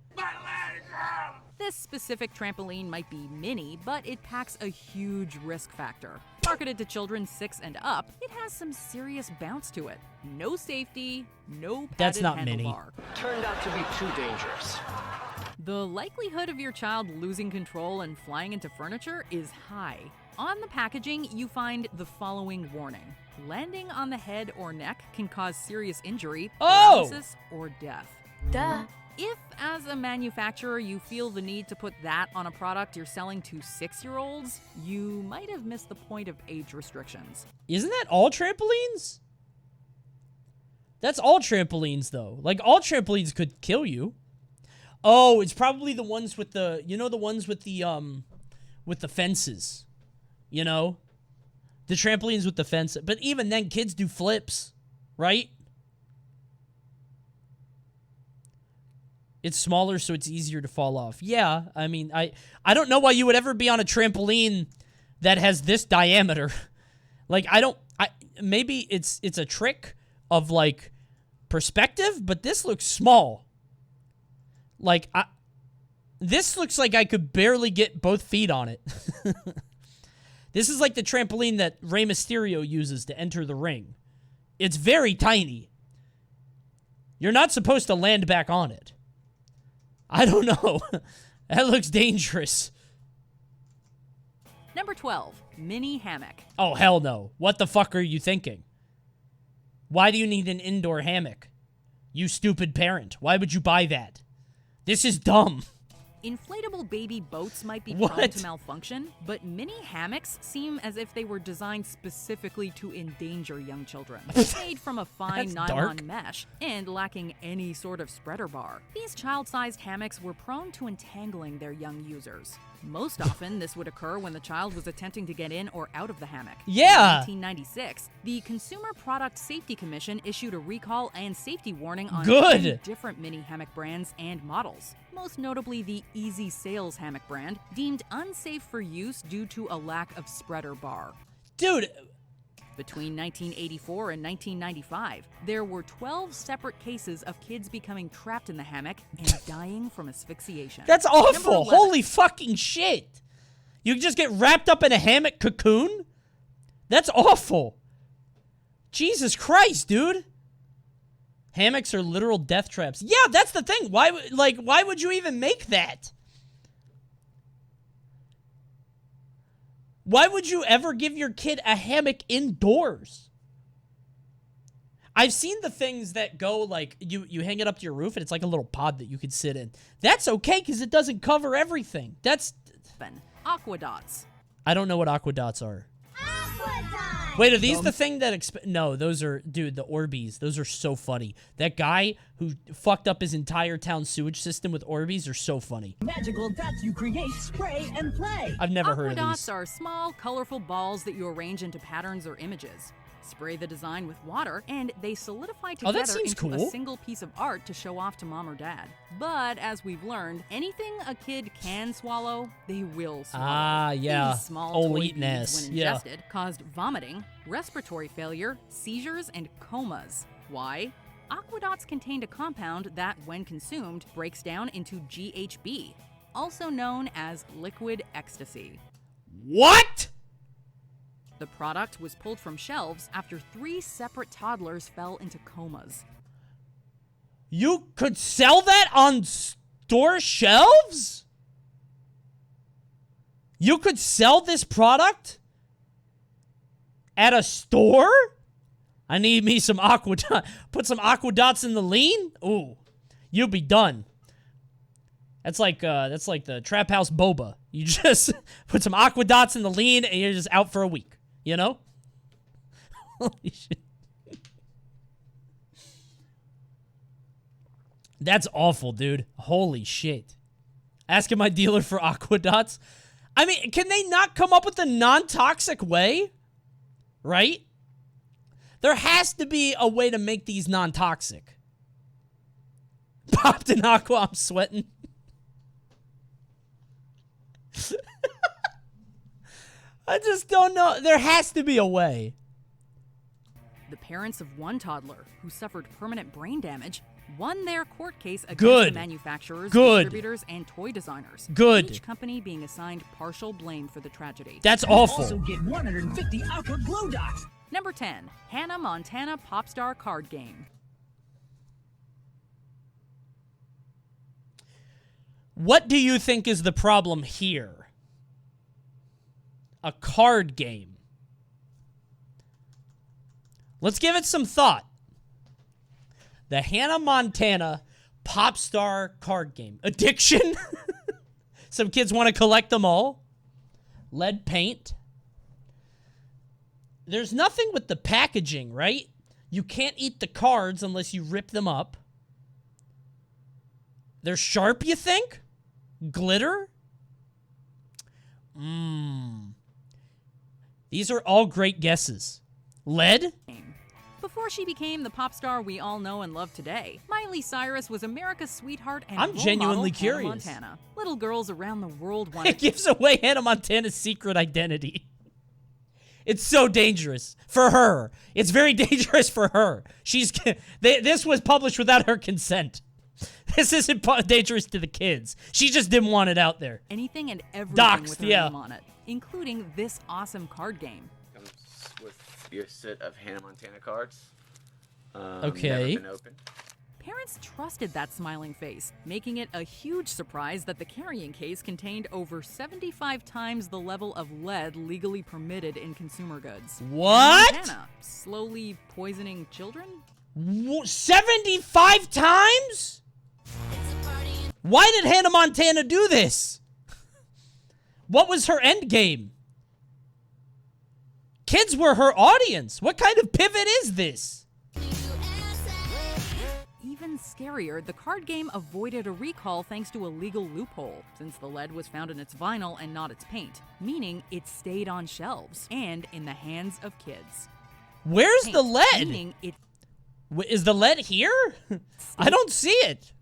This specific trampoline might be mini, but it packs a huge risk factor. Marketed to children 6 and up, it has some serious bounce to it. No safety, no padded That's not mini. handlebar. Turned out to be too dangerous. The likelihood of your child losing control and flying into furniture is high. On the packaging, you find the following warning. Landing on the head or neck can cause serious injury, paralysis, or death. Duh. If, as a manufacturer, you feel the need to put that on a product you're selling to 6-year-olds, you might have missed the point of age restrictions. Isn't that all trampolines? That's all trampolines, though. Like, all trampolines could kill you. Oh, it's probably the ones with the... You know, the ones with the fences. You know? The trampolines with the fence. But even then, kids do flips. Right? It's smaller, so it's easier to fall off. Yeah, I mean, I don't know why you would ever be on a trampoline that has this diameter. Like, maybe it's a trick of, like, perspective, but this looks small. Like, this looks like I could barely get both feet on it. This is like the trampoline that Rey Mysterio uses to enter the ring. It's very tiny. You're not supposed to land back on it. I don't know. That looks dangerous. Number 12, mini hammock. Oh, hell no. What the fuck are you thinking? Why do you need an indoor hammock? You stupid parent. Why would you buy that? This is dumb. Inflatable baby boats might be prone to malfunction, but mini hammocks seem as if they were designed specifically to endanger young children. Made from a fine nylon mesh and lacking any sort of spreader bar, these child-sized hammocks were prone to entangling their young users. Most often, this would occur when the child was attempting to get in or out of the hammock. Yeah! In 1996, the Consumer Product Safety Commission issued a recall and safety warning on 10 different mini hammock brands and models. Most notably the Easy Sales hammock brand, deemed unsafe for use due to a lack of spreader bar. Dude! Between 1984 and 1995, there were 12 separate cases of kids becoming trapped in the hammock and dying from asphyxiation. That's awful! Holy fucking shit! You just get wrapped up in a hammock cocoon? That's awful! Jesus Christ, dude! Hammocks are literal death traps. Yeah, that's the thing. Why would you even make that? Why would you ever give your kid a hammock indoors? I've seen the things that go, like, you hang it up to your roof and it's like a little pod that you could sit in. That's okay because it doesn't cover everything. That's... Aquadots. I don't know what aquadots are. Wait, are these the thing that... No, those are... Dude, the Orbeez. Those are so funny. That guy who fucked up his entire town sewage system with Orbeez are so funny. Magical dots you create, spray, and play. I've never heard of these. Aquadots are small, colorful balls that you arrange into patterns or images. Spray the design with water, and they solidify together into a single piece of art to show off to mom or dad. But as we've learned, anything a kid can swallow, they will swallow. Ah, yeah. These small toy eating beads, ass. when ingested, caused vomiting, respiratory failure, seizures, and comas. Why? Aquadots contained a compound that, when consumed, breaks down into GHB, also known as liquid ecstasy. What?! The product was pulled from shelves after 3 separate toddlers fell into comas. You could sell that on store shelves? You could sell this product at a store? I need me some aquadots. Put some aquadots in the lean? Ooh, you'll be done. That's like the Trap House Boba. You just put some aquadots in the lean and you're just out for a week. You know? Holy shit. That's awful, dude. Holy shit. Asking my dealer for aquadots. I mean, can they not come up with a non-toxic way? Right? There has to be a way to make these non-toxic. Popped an aqua, I'm sweating. I just don't know. There has to be a way. The parents of one toddler who suffered permanent brain damage won their court case against the manufacturers, distributors, and toy designers. Each company being assigned partial blame for the tragedy. That's awful. Also get 150 aqua glow dots. Number 10, Hannah Montana Popstar Card Game. What do you think is the problem here? A card game. Let's give it some thought. The Hannah Montana Popstar Card Game. Addiction? Some kids want to collect them all. Lead paint. There's nothing with the packaging, right? You can't eat the cards unless you rip them up. They're sharp, you think? Glitter? These are all great guesses. Lead? Before she became the pop star we all know and love today, Miley Cyrus was America's sweetheart and I'm role genuinely model, curious. Hannah Montana. Little girls around the world wanted... It gives away Hannah Montana's secret identity. It's so dangerous for her. It's very dangerous for her. This was published without her consent. This isn't dangerous to the kids. She just didn't want it out there. Anything and everything Doxed, with her yeah. name on it, including this awesome card game. Comes with your set of Hannah Montana cards. Okay. Never been opened. Parents trusted that smiling face, making it a huge surprise that the carrying case contained over 75 times the level of lead legally permitted in consumer goods. What? Montana, slowly poisoning children? 75 times? Why did Hannah Montana do this? What was her end game? Kids were her audience. What kind of pivot is this? Even scarier, the card game avoided a recall thanks to a legal loophole, since the lead was found in its vinyl and not its paint, meaning it stayed on shelves and in the hands of kids. Where's Paint, the lead? meaning it Is the lead here? I don't see it.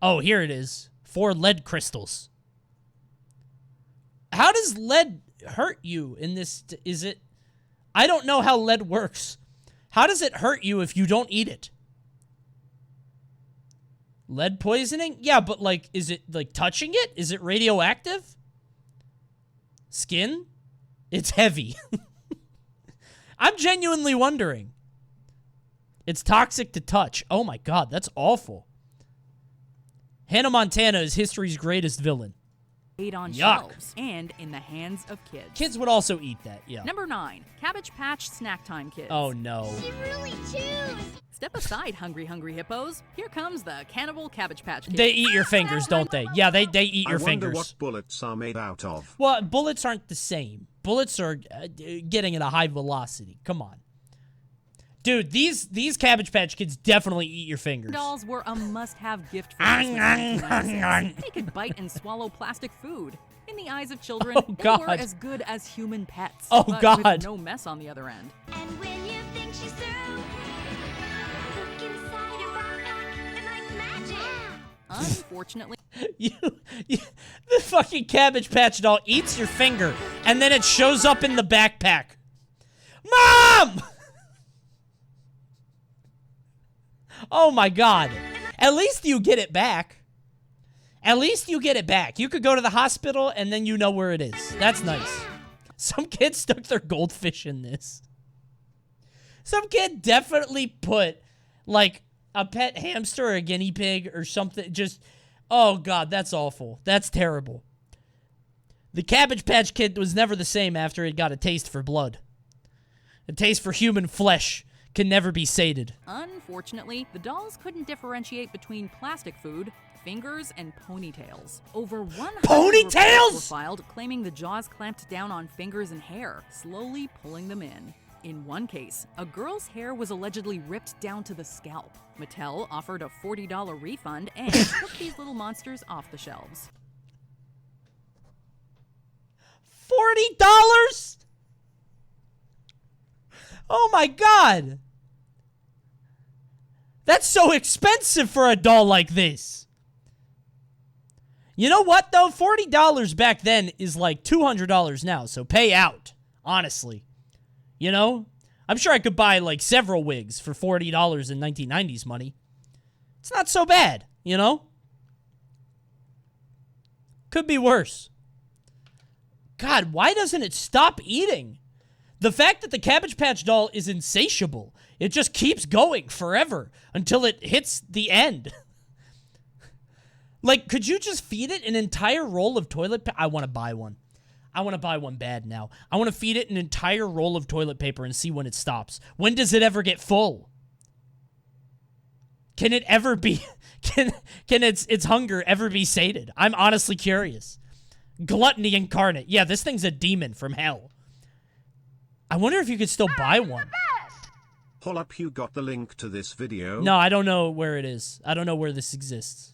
Oh, here it is. 4 lead crystals. How does lead hurt you in this? Is it? I don't know how lead works. How does it hurt you if you don't eat it? Lead poisoning? Yeah, but like, is it like touching it? Is it radioactive? Skin? It's heavy. I'm genuinely wondering. It's toxic to touch. Oh my god, that's awful. Hannah Montana is history's greatest villain. Stayed on Yuck. shelves and in the hands of kids. Kids would also eat that, yeah. Number 9, Cabbage Patch Snack Time Kids. Oh no. She really chews. Step aside, hungry hippos. Here comes the cannibal Cabbage Patch Kids. They eat your fingers, don't they? Yeah, they eat your I wonder fingers. what bullets are made out of. Well, bullets aren't the same. Bullets are getting at a high velocity. Come on. Dude, these Cabbage Patch Kids definitely eat your fingers. Dolls were a must-have gift for Christmas in 1996. They could bite and swallow plastic food. In the eyes of children, Oh, they God. were as good as human pets. Oh, but God. with no mess on the other end. And when you think she's through, look inside her backpack and like magic. Unfortunately, the fucking Cabbage Patch doll eats your finger, and then it shows up in the backpack. Mom! Oh my god. At least you get it back. At least you get it back. You could go to the hospital and then you know where it is. That's nice. Some kid stuck their goldfish in this. Some kid definitely put, like, a pet hamster or a guinea pig or something. Just, oh god, that's awful. That's terrible. The Cabbage Patch Kid was never the same after it got a taste for blood. A taste for human flesh can never be sated. Unfortunately, the dolls couldn't differentiate between plastic food, fingers, and ponytails. Over 100 Ponytails? reports were filed claiming the jaws clamped down on fingers and hair, slowly pulling them in. In one case, a girl's hair was allegedly ripped down to the scalp. Mattel offered a $40 refund and took these little monsters off the shelves. $40? Oh my god! That's so expensive for a doll like this. You know what, though? $40 back then is like $200 now, so pay out. Honestly. You know? I'm sure I could buy like several wigs for $40 in 1990s money. It's not so bad, you know? Could be worse. God, why doesn't it stop eating? The fact that the Cabbage Patch doll is insatiable. It just keeps going forever until it hits the end. Like, could you just feed it an entire roll of toilet paper? I want to buy one. I want to buy one bad now. I want to feed it an entire roll of toilet paper and see when it stops. When does it ever get full? Can it ever be... Can its hunger ever be sated? I'm honestly curious. Gluttony incarnate. Yeah, this thing's a demon from hell. I wonder if you could still buy one. Hollop, you got the link to this video? No, I don't know where it is. I don't know where this exists.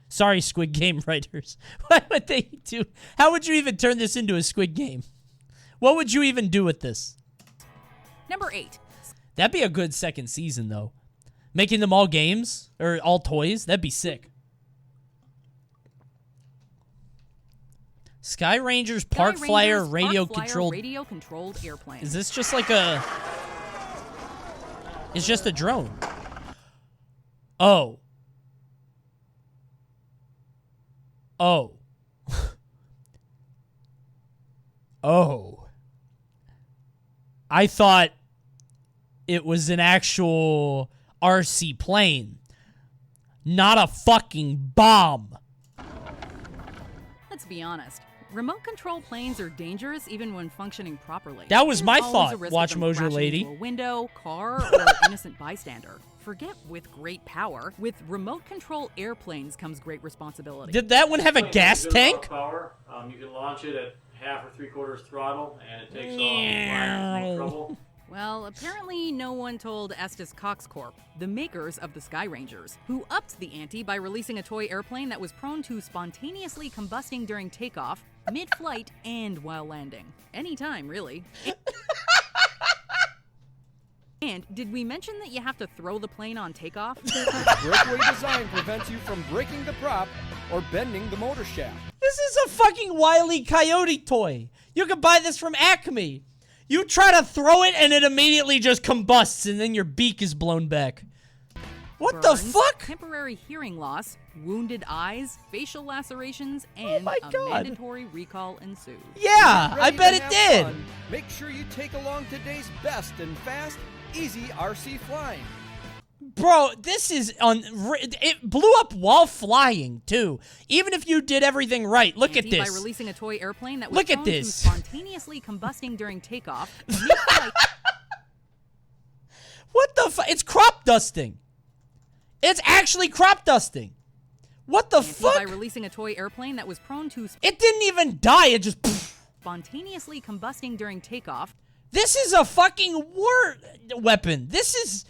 Sorry, Squid Game writers. What would they do? How would you even turn this into a Squid Game? What would you even do with this? Number 8. That'd be a good second season, though. Making them all games or all toys. That'd be sick. Sky Rangers Park Flyer radio controlled airplane. Is this just like a... It's just a drone. Oh. Oh. Oh. I thought it was an actual RC plane, not a fucking bomb. Let's be honest. Remote control planes are dangerous even when functioning properly. That was my There's always thought, a risk Watch of them Mojo crashing lady. into a window, car, or innocent bystander. Forget with great power. With remote control airplanes comes great responsibility. Did that one have a gas tank? Power. You can launch it at 1/2 or 3/4 throttle, and it takes off. No trouble. Well, apparently no one told Estes Cox Corp, the makers of the Sky Rangers, who upped the ante by releasing a toy airplane that was prone to spontaneously combusting during takeoff, mid-flight, and while landing. Anytime, really. And did we mention that you have to throw the plane on takeoff? Breakaway design prevents you from breaking the prop or bending the motor shaft. This is a fucking Wile E. Coyote toy. You can buy this from Acme. You try to throw it and it immediately just combusts and then your beak is blown back. What Burns, the fuck? Temporary hearing loss, wounded eyes, facial lacerations, and a mandatory recall ensued. Yeah, I bet it did. Fun, make sure you take along today's best and fast, easy RC flying. Bro, this is it blew up while flying too. Even if you did everything right, look at this. By releasing a toy airplane that was look at prone this. to spontaneously combusting during takeoff. Mid-flight. What the fuck? It's crop dusting. It's actually crop dusting. What the fuck? By releasing a toy airplane that was prone to... It didn't even die. It just... spontaneously combusting during takeoff. This is a fucking war weapon. This is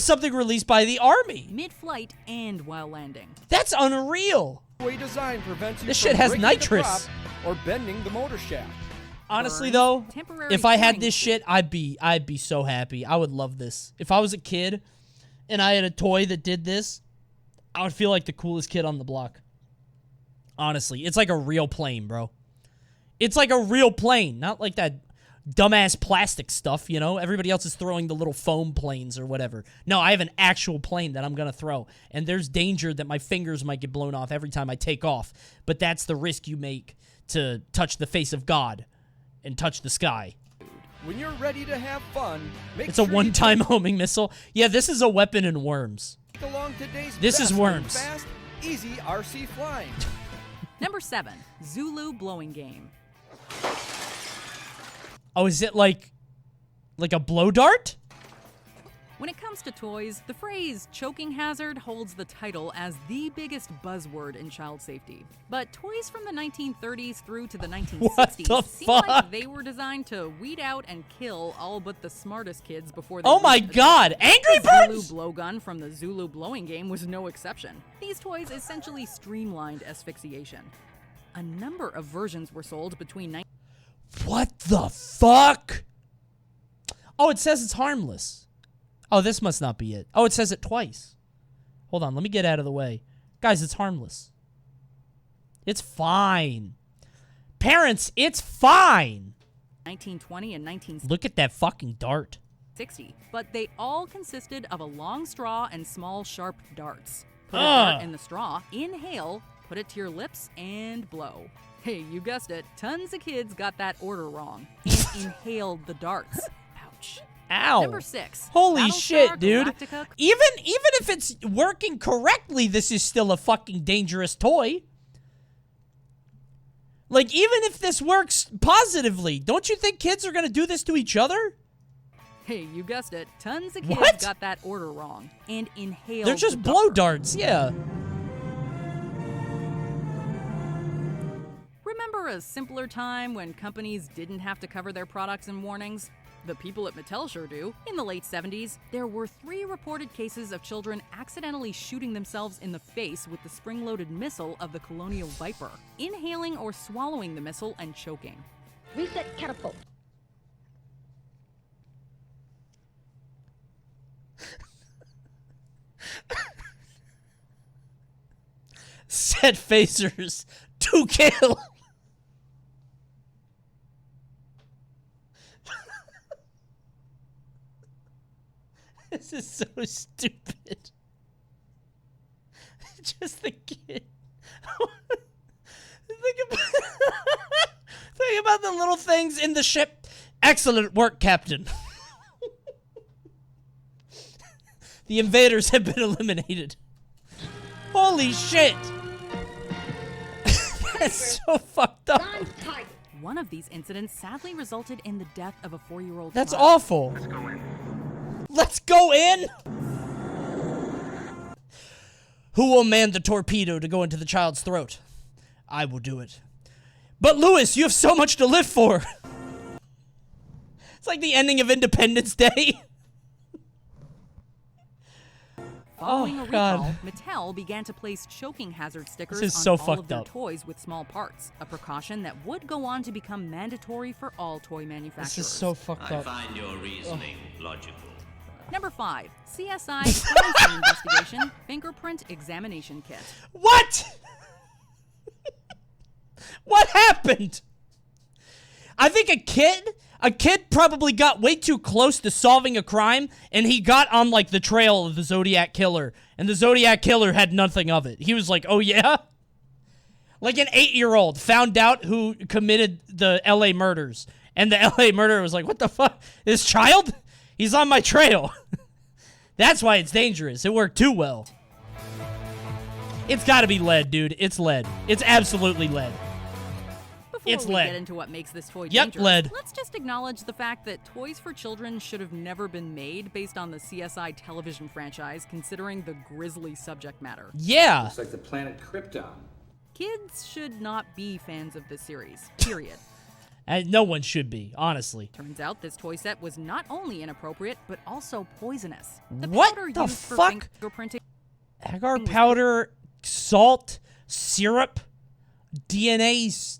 something released by the Army. Mid-flight and while landing. That's unreal. Way design prevents you this from shit has breaking nitrous. the prop or bending the motor shaft. Honestly though, if I had this shit, I'd be so happy. I would love this. If I was a kid and I had a toy that did this, I would feel like the coolest kid on the block. Honestly, it's like a real plane, bro. It's like a real plane, not like that dumbass plastic stuff, you know? Everybody else is throwing the little foam planes or whatever. No, I have an actual plane that I'm gonna throw, and there's danger that my fingers might get blown off every time I take off, but that's the risk you make to touch the face of God and touch the sky. When you're ready to have fun, it's a one-time homing missile. Yeah, this is a weapon in Worms. Along today's this is Worms. Fast, easy RC flying. Number 7, Zulu blowing game. Oh, is it like a blow dart? When it comes to toys, the phrase choking hazard holds the title as the biggest buzzword in child safety. But toys from the 1930s through to the 1960s seem like they were designed to weed out and kill all but the smartest kids before they Oh my god, Angry Birds! The Zulu blowgun from the Zulu blowing game was no exception. These toys essentially streamlined asphyxiation. A number of versions were sold between What the fuck? Oh, it says it's harmless. Oh, this must not be it. Oh, it says it twice. Hold on, let me get out of the way. Guys, it's harmless. It's fine. Parents, it's fine. 1920 and 1960. Look at that fucking dart. But they all consisted of a long straw and small sharp darts. Put a dart in the straw, inhale, put it to your lips, and blow. Hey, you guessed it. Tons of kids got that order wrong and inhaled the darts. Ouch. Ow. Number 6. Holy Battlestar shit, dude. Galactica. Even if it's working correctly, this is still a fucking dangerous toy. Like, even if this works positively, don't you think kids are going to do this to each other? Hey, you guessed it. Tons of kids got that order wrong and inhaled They're just blow darts, yeah. Remember Remember a simpler time when companies didn't have to cover their products in warnings? The people at Mattel sure do. In the late 70s, there were 3 reported cases of children accidentally shooting themselves in the face with the spring-loaded missile of the Colonial Viper, inhaling or swallowing the missile and choking. Reset catapult. Set phasers to kill. This is so stupid. Just the kid. Think about the little things in the ship. Excellent work, Captain. The invaders have been eliminated. Holy shit. That's so fucked up. One of these incidents sadly resulted in the death of a 4-year-old That's child. awful. Let's go in. Who will man the torpedo to go into the child's throat? I will do it. But Lewis, you have so much to live for. It's like the ending of Independence Day. Following a God. recall, Mattel began to place choking hazard stickers This is on so all fucked of their up. toys with small parts, a precaution that would go on to become mandatory for all toy manufacturers. This is so fucked up. find your reasoning logical. Number 5, CSI crime scene investigation fingerprint examination kit. What? What happened? I think a kid probably got way too close to solving a crime, and he got on, like, the trail of the Zodiac Killer, and the Zodiac Killer had nothing of it. He was like, oh, yeah? Like an 8-year-old found out who committed the L.A. murders, and the L.A. murderer was like, what the fuck? This child? He's on my trail. That's why it's dangerous. It worked too well. It's gotta be lead, dude. It's lead. It's absolutely lead. Before It's we lead. get into what makes this toy Yep, dangerous, lead. let's just acknowledge the fact that toys for children should have never been made based on the CSI television franchise, considering the grisly subject matter. Yeah. Looks like the planet Krypton. Kids should not be fans of this series, period. And no one should be, honestly. Turns out this toy set was not only inappropriate, but also poisonous. The What powder the used for fuck? fingerprinting Agar powder, salt, syrup, DNA.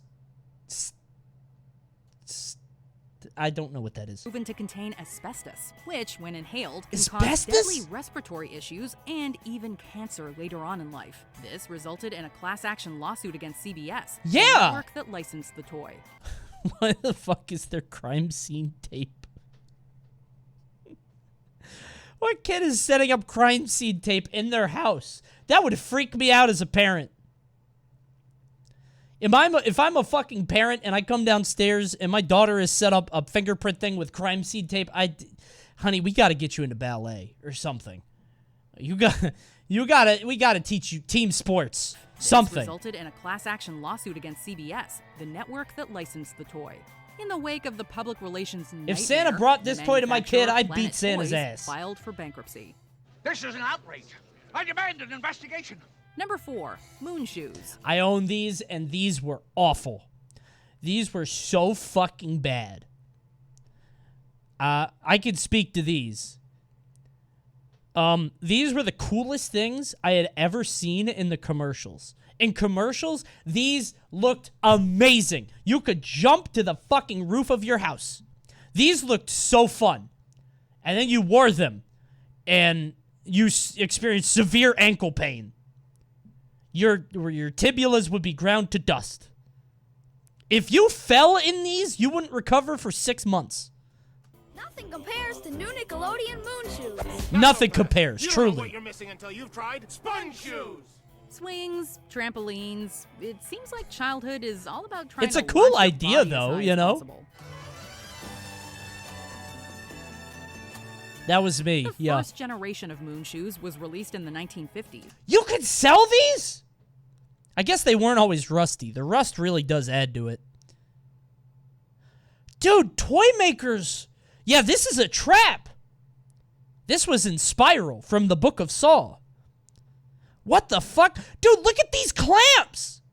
I don't know what that is. proven to contain asbestos, which, when inhaled, can Asbestos? cause deadly respiratory issues and even cancer later on in life. This resulted in a class action lawsuit against CBS, the Yeah! network that licensed the toy. Why the fuck is there crime scene tape? What kid is setting up crime scene tape in their house? That would freak me out as a parent. If I'm a fucking parent and I come downstairs and my daughter has set up a fingerprint thing with crime scene tape, honey, we got to get you into ballet or something. We got to teach you team sports. Something. This resulted in a class action lawsuit against CBS, the network that licensed the toy. In the wake of the public relations nightmare, If Santa brought this the toy to my kid, manufacturer, I'd Planet beat Santa's Toys, ass. filed for bankruptcy. This is an outrage. I demand an investigation. Number 4, moon shoes. I own these, and these were awful. These were so fucking bad. I could speak to these. These were the coolest things I had ever seen in the commercials. In commercials, these looked amazing. You could jump to the fucking roof of your house. These looked so fun. And then you wore them, and you experienced severe ankle pain. Your tibulas would be ground to dust. If you fell in these, you wouldn't recover for 6 months. Nothing compares to new Nickelodeon moon shoes. Nothing compares, You don't know truly. what you're missing until you've tried sponge shoes. Swings, trampolines. It seems like childhood is all about trying It's to a cool launch your idea, body as though, high you as know? possible. That was me, The yeah. first generation of moon shoes was released in the 1950s. You could sell these? I guess they weren't always rusty. The rust really does add to it. Dude, toy makers. Yeah, this is a trap. This was in Spiral from the Book of Saw. What the fuck? Dude, look at these clamps.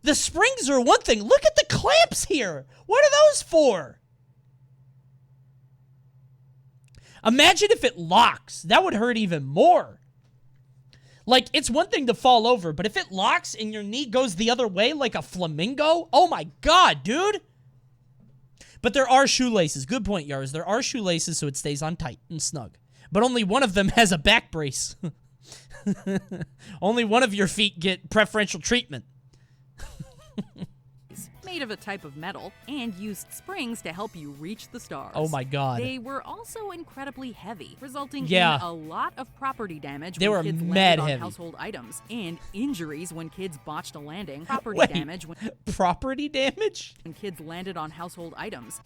The springs are one thing. Look at the clamps here. What are those for? Imagine if it locks. That would hurt even more. Like, it's one thing to fall over, but if it locks and your knee goes the other way like a flamingo, oh my god, dude. But there are shoelaces. Good point, Yars. There are shoelaces so it stays on tight and snug. But only one of them has a back brace. Only one of your feet get preferential treatment. Made of a type of metal and used springs to help you reach the stars. Oh my god. They were also incredibly heavy, resulting in a lot of property damage they when were kids mad landed on heavy. household items, and injuries when kids botched a landing. Wait, Damage when property damage? When kids landed on household items.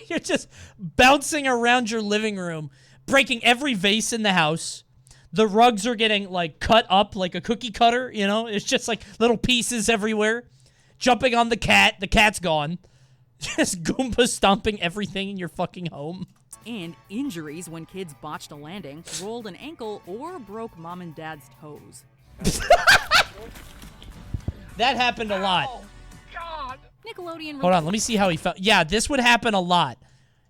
You're just bouncing around your living room, breaking every vase in the house. The rugs are getting, like, cut up like a cookie cutter, you know? It's just, like, little pieces everywhere. Jumping on the cat. The cat's gone. Just Goomba stomping everything in your fucking home. And injuries when kids botched a landing, rolled an ankle, or broke mom and dad's toes. That happened a lot. Nickelodeon. Hold on, let me see how he felt. Yeah, this would happen a lot.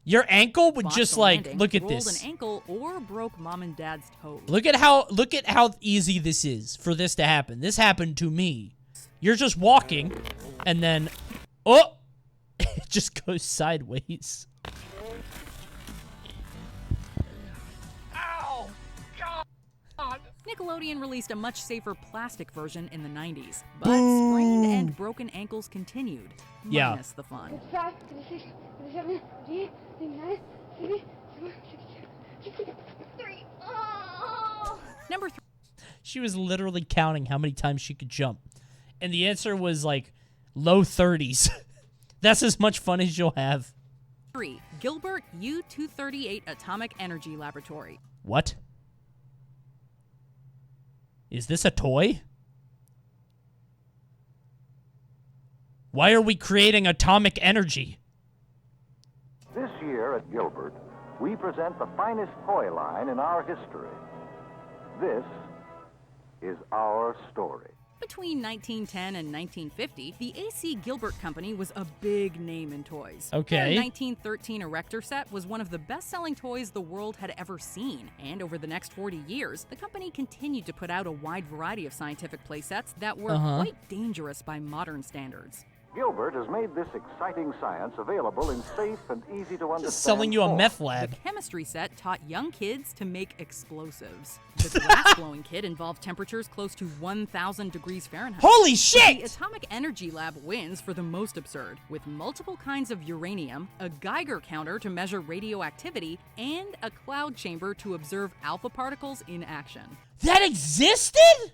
Your ankle would just, like, landing, look at rolled this. An ankle or broke mom and dad's toes. Look at how easy this is for this to happen. This happened to me. You're just walking, and then, oh, it just goes sideways. Ow! God! Nickelodeon released a much safer plastic version in the 90s, but sprained and broken ankles continued, minus the fun. Number 3. She was literally counting how many times she could jump. And the answer was, like, low 30s. That's as much fun as you'll have. 3. Gilbert U-238 Atomic Energy Laboratory. What? Is this a toy? Why are we creating atomic energy? This year at Gilbert, we present the finest toy line in our history. This is our story. Between 1910 and 1950, the A.C. Gilbert Company was a big name in toys. Okay. Their 1913 Erector set was one of the best-selling toys the world had ever seen. And over the next 40 years, the company continued to put out a wide variety of scientific playsets that were quite dangerous by modern standards. Gilbert has made this exciting science available in safe and easy to understand. Just selling you a meth lab. The chemistry set taught young kids to make explosives. The glass-blowing kit involved temperatures close to 1,000 degrees Fahrenheit. Holy shit! The Atomic Energy Lab wins for the most absurd, with multiple kinds of uranium, a Geiger counter to measure radioactivity, and a cloud chamber to observe alpha particles in action. That existed?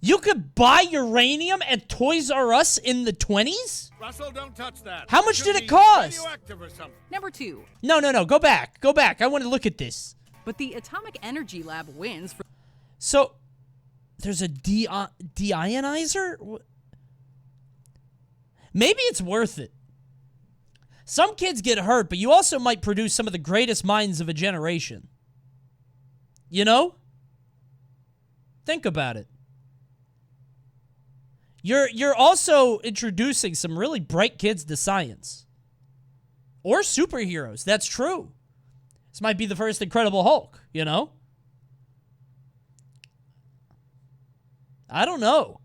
You could buy uranium at Toys R Us in the 20s? Russell, don't touch that. How much did it cost? Radioactive or something. Number 2. No. Go back. Go back. I want to look at this. But the Atomic Energy Lab wins for... So, there's a deionizer? Maybe it's worth it. Some kids get hurt, but you also might produce some of the greatest minds of a generation. You know? Think about it. You're also introducing some really bright kids to science. Or superheroes. That's true. This might be the first Incredible Hulk, you know? I don't know.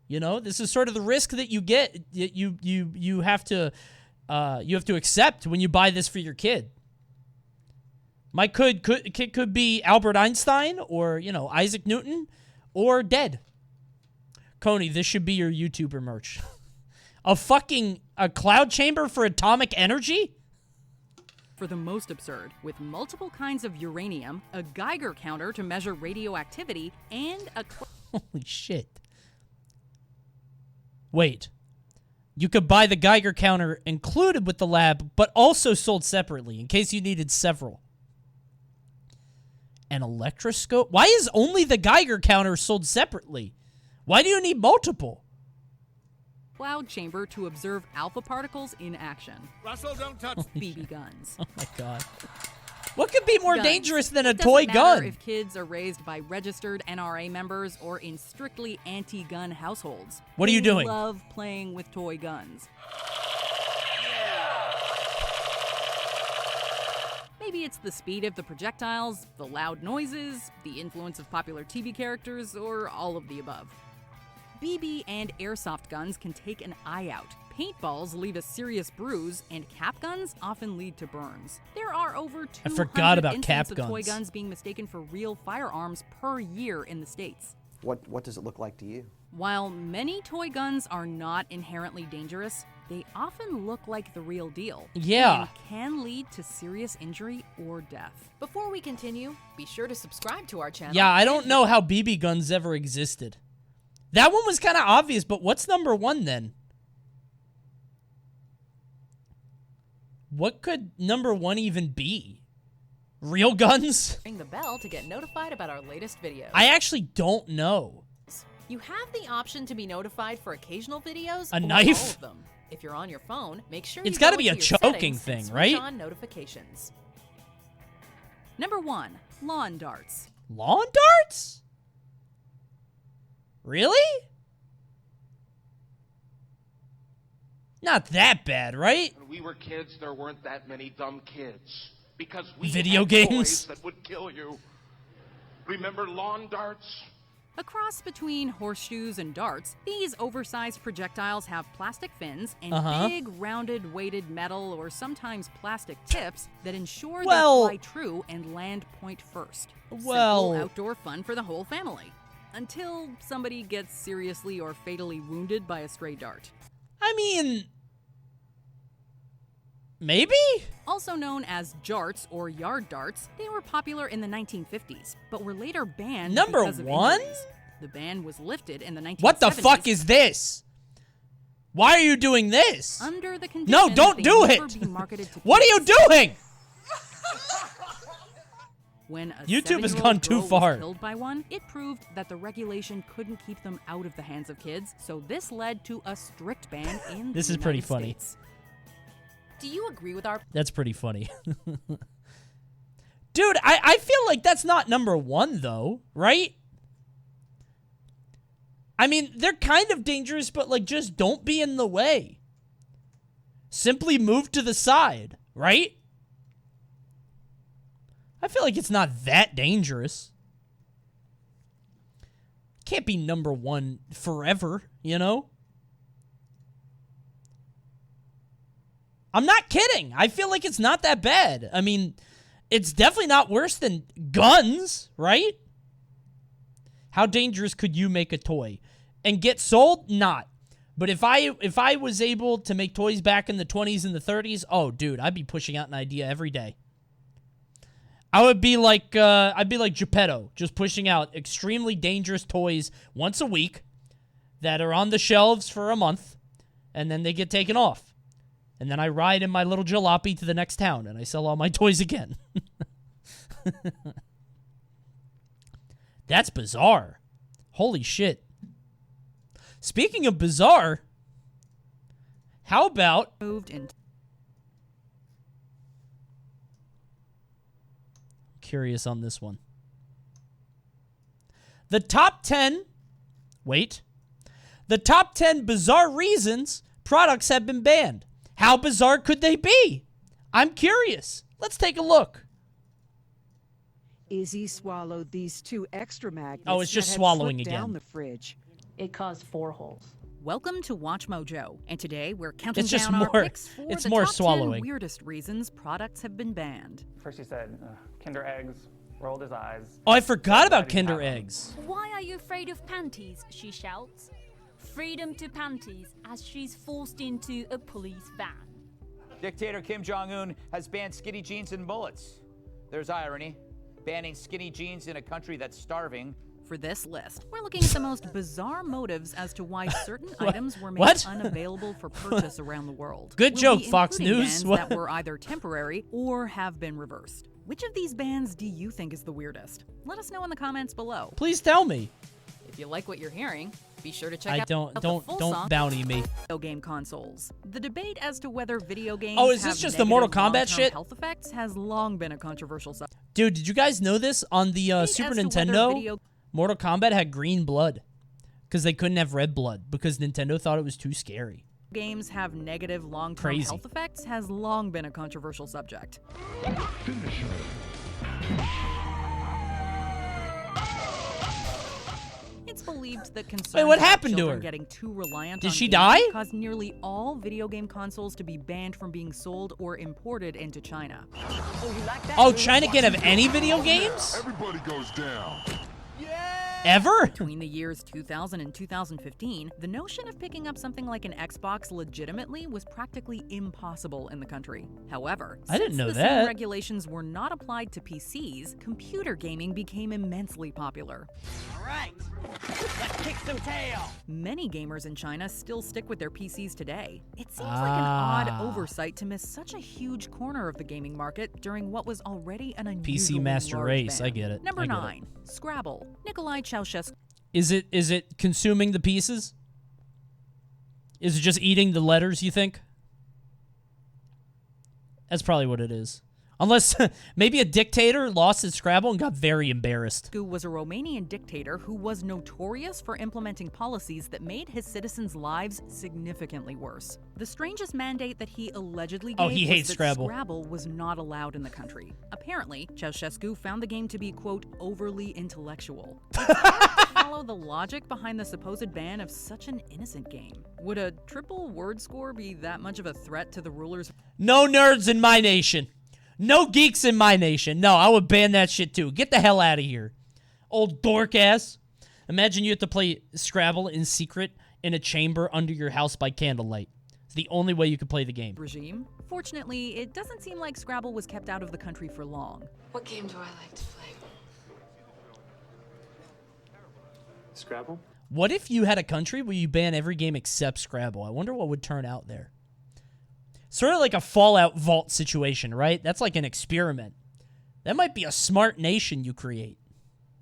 You know, this is sort of the risk that you get. You have to accept when you buy this for your kid. My kid could be Albert Einstein or, you know, Isaac Newton or dead. Coney, this should be your YouTuber merch. A cloud chamber for atomic energy? For the most absurd, with multiple kinds of uranium, a Geiger counter to measure radioactivity, and a... Holy shit. Wait. You could buy the Geiger counter included with the lab, but also sold separately, in case you needed several. An electroscope? Why is only the Geiger counter sold separately? Why do you need multiple? Cloud chamber to observe alpha particles in action. Russell, don't touch... BB guns. Oh my god. What could be more Guns. dangerous than a It toy doesn't matter gun? if kids are raised by registered NRA members or in strictly anti-gun households. What are you They doing? love playing with toy guns. Maybe it's the speed of the projectiles, the loud noises, the influence of popular TV characters, or all of the above. BB and airsoft guns can take an eye out. Paintballs leave a serious bruise, and cap guns often lead to burns. There are over 200 forgot about cap incidents of toy guns. guns being mistaken for real firearms per year in the States. What does it look like to you? While many toy guns are not inherently dangerous, they often look like the real deal. Yeah. And can lead to serious injury or death. Before we continue, be sure to subscribe to our channel. Yeah, I don't know how BB guns ever existed. That one was kind of obvious, but what's number one then? What could number one even be? Real guns? Ring the bell to get notified about our latest videos. I actually don't know. You have the option to be notified for occasional videos A or knife? all of them. If you're on your phone, make sure It's you gotta go be a into your choking settings thing, and switch right? on notifications. Number 1, lawn darts. Lawn darts? Really? Not that bad, right? When we were kids, there weren't that many dumb kids. Because we Video had games? toys that would kill you. Remember lawn darts? A cross between horseshoes and darts, these oversized projectiles have plastic fins and big, rounded, weighted metal or sometimes plastic tips that ensure they fly true and land point first. Simple outdoor fun for the whole family. Until somebody gets seriously or fatally wounded by a stray dart. I mean, maybe? Also known as jarts or yard darts, they were popular in the 1950s, but were later banned Number because of one? injuries. The ban was lifted in the 1970s. What the fuck is this? Why are you doing this? Under the condition No, don't they do never it! be marketed to What are you kids. doing? When a YouTube has 7-year-old gone too girl far. was killed by one, it proved that the regulation couldn't keep them out of the hands of kids, so this led to a strict ban in This the is pretty United funny. States. Do you agree with our... That's pretty funny. Dude, I feel like that's not number one, though, right? I mean, they're kind of dangerous, but, like, just don't be in the way. Simply move to the side, right? I feel like it's not that dangerous. Can't be number one forever, you know? I'm not kidding. I feel like it's not that bad. I mean, it's definitely not worse than guns, right? How dangerous could you make a toy? And get sold? Not. But if I was able to make toys back in the 20s and the 30s, oh, dude, I'd be pushing out an idea every day. I would be like, Geppetto, just pushing out extremely dangerous toys once a week that are on the shelves for a month, and then they get taken off. And then I ride in my little jalopy to the next town, and I sell all my toys again. That's bizarre. Holy shit. Speaking of bizarre, how about... Curious on this one. The top 10... Wait. The top 10 bizarre reasons products have been banned. How bizarre could they be? I'm curious. Let's take a look. Izzy swallowed these 2 extra magnets. Oh, it's just that had swallowing slipped down again. the fridge. It caused 4 holes. Welcome to WatchMojo, and today we're counting It's just down our more- picks for it's the more top 10 swallowing. weirdest reasons products have been banned. First he said, Kinder Eggs, rolled his eyes. Oh, I forgot about Kinder Eggs. Why are you afraid of panties? She shouts. Freedom to panties as she's forced into a police van. Dictator Kim Jong-un has banned skinny jeans and bullets. There's irony. Banning skinny jeans in a country that's starving. For this list, we're looking at the most bizarre motives as to why certain items were made What? unavailable for purchase around the world. Good We'll joke, be Fox including News. bans What? that were either temporary or have been reversed. Which of these bans do you think is the weirdest? Let us know in the comments below. Please tell me. If you like what you're hearing, Be sure to check out don't the full song bounty me. Video game consoles. The debate as to whether video games Oh, is this have just the Mortal negative Kombat long-term shit? health effects has long been a controversial subject. Dude, did you guys know this? On the Super as to whether Nintendo, video- Mortal Kombat had green blood because they couldn't have red blood because Nintendo thought it was too scary. Games have negative long-term Crazy. health effects has long been a controversial subject. It's believed that concerns Wait, what about happened to children her? Getting too reliant Did on she games die? caused nearly all video game consoles to be banned from being sold or imported into China. Oh, China can't have any video games? Everybody goes down. Ever? Between the years 2000 and 2015, the notion of picking up something like an Xbox legitimately was practically impossible in the country. However, I didn't know since the that. same regulations were not applied to PCs, computer gaming became immensely popular. All right, let's kick some tail. Many gamers in China still stick with their PCs today. It seems like an odd oversight to miss such a huge corner of the gaming market during what was already an unusually PC Master large Race, ban. I get it. Number I get it. 9, Scrabble. Nikolai Ceausescu. Is it consuming the pieces? Is it just eating the letters, you think? That's probably what it is. Unless maybe a dictator lost his Scrabble and got very embarrassed. Ceausescu was a Romanian dictator who was notorious for implementing policies that made his citizens' lives significantly worse. The strangest mandate that he allegedly gave he was hates that Scrabble. Scrabble was not allowed in the country. Apparently, Ceausescu found the game to be, quote, overly intellectual. It's hard to follow the logic behind the supposed ban of such an innocent game. Would a triple word score be that much of a threat to the rulers? No nerds in my nation. No geeks in my nation. No, I would ban that shit too. Get the hell out of here. Old dork ass. Imagine you have to play Scrabble in secret in a chamber under your house by candlelight. It's the only way you can play the game. Regime. Fortunately, it doesn't seem like Scrabble was kept out of the country for long. What game do I like to play? Scrabble? What if you had a country where you ban every game except Scrabble? I wonder what would turn out there. Sort of like a Fallout Vault situation, right? That's like an experiment. That might be a smart nation you create.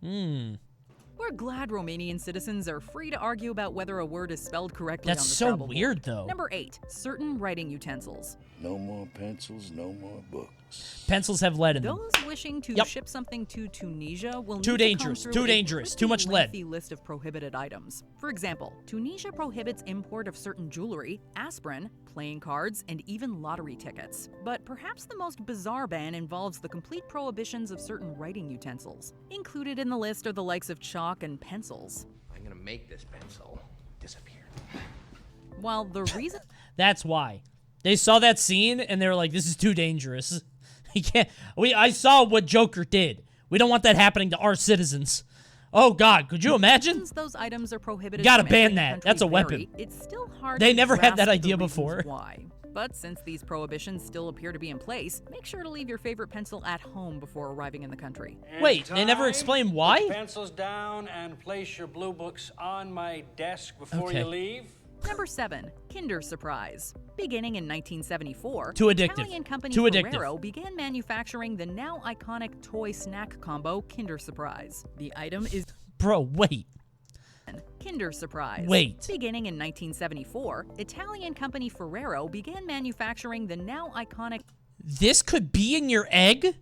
We're glad Romanian citizens are free to argue about whether a word is spelled correctly That's on the so Scrabble weird, board. though. Number 8, certain writing utensils. No more pencils, no more books. Pencils have lead in them. Those wishing to ship something to Tunisia will Too need to dangerous, come too through dangerous, a too much pretty lead. lengthy list of prohibited items. For example, Tunisia prohibits import of certain jewelry, aspirin, playing cards, and even lottery tickets. But perhaps the most bizarre ban involves the complete prohibitions of certain writing utensils. Included in the list are the likes of chalk and pencils. I'm gonna make this pencil disappear. While the reason That's why. They saw that scene and they were like, this is too dangerous. He can't. I saw what Joker did. We don't want that happening to our citizens. Oh God, could you imagine? Since those items are prohibited Gotta from ban entering the that. country That's a vary, weapon. It's still hard They to never had that grasp the idea reasons before. Why? But since these prohibitions still appear to be in place, make sure to leave your favorite pencil at home before arriving in the country. Wait, they never explain why? Put pencils down and place your blue books on my desk before Okay. you leave. Number 7, Kinder Surprise. Beginning in 1974, Too addictive. Italian company Too addictive. Ferrero began manufacturing the now iconic toy snack combo Kinder Surprise. The item is Bro, wait. Kinder Surprise. Wait. Beginning in 1974, Italian company Ferrero began manufacturing the now iconic This could be in your egg?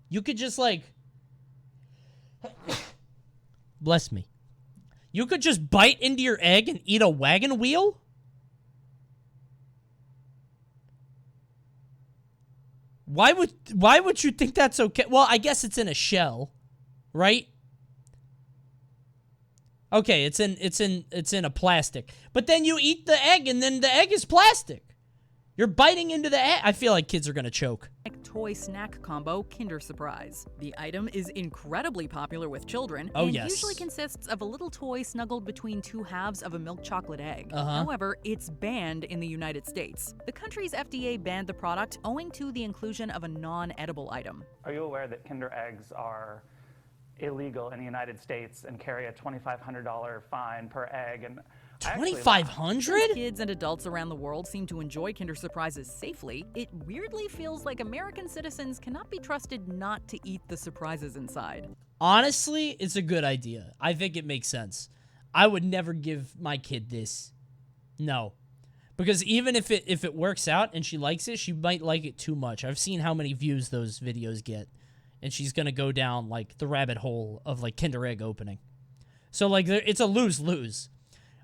You could just like... Bless me. You could just bite into your egg and eat a wagon wheel? Why would you think that's okay? Well, I guess it's in a shell, right? Okay, it's in a plastic. But then you eat the egg and then the egg is plastic. You're biting into the egg. I feel like kids are going to choke. toy snack combo Kinder Surprise. The item is incredibly popular with children Oh, and yes. usually consists of a little toy snuggled between two halves of a milk chocolate egg. Uh-huh. However, it's banned in the United States. The country's FDA banned the product owing to the inclusion of a non-edible item. Are you aware that Kinder eggs are illegal in the United States and carry a $2,500 fine per egg? And $2,500? Since kids and adults around the world seem to enjoy Kinder Surprises safely, it weirdly feels like American citizens cannot be trusted not to eat the surprises inside. Honestly, it's a good idea. I think it makes sense. I would never give my kid this. No. Because even if it works out and she likes it, she might like it too much. I've seen how many views those videos get. And she's going to go down, like, the rabbit hole of, like, Kinder Egg opening. So, like, it's a lose-lose.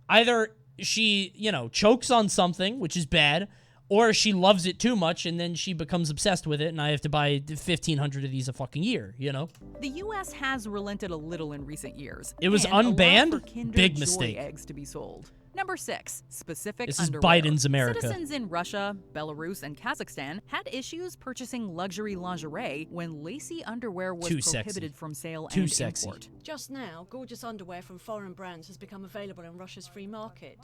Either she, you know, chokes on something, which is bad, or she loves it too much, and then she becomes obsessed with it, and I have to buy 1,500 of these a fucking year, you know? The U.S. has relented a little in recent years. It was and unbanned? allowed for Kinder Big Joy mistake. eggs to be sold. Number 6, specific This is underwear. Biden's America. Citizens in Russia, Belarus, and Kazakhstan had issues purchasing luxury lingerie when lacy underwear was Too sexy. prohibited from sale Too and sexy. import. Just now, gorgeous underwear from foreign brands has become available in Russia's free market.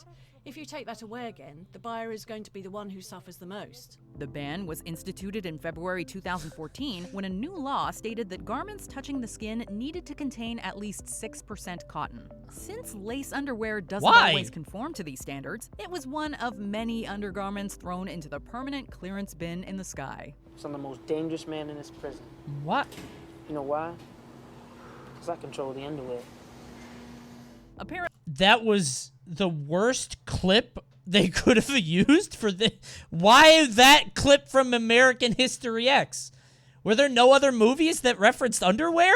If you take that away again, the buyer is going to be the one who suffers the most. The ban was instituted in February 2014 when a new law stated that garments touching the skin needed to contain at least 6% cotton. Since lace underwear doesn't Why? always conform to these standards, it was one of many undergarments thrown into the permanent clearance bin in the sky. I'm the most dangerous man in this prison. What? You know why? Because I control the underwear. Apparently, That was the worst clip they could have used for the... Why that clip from American History X? Were there no other movies that referenced underwear?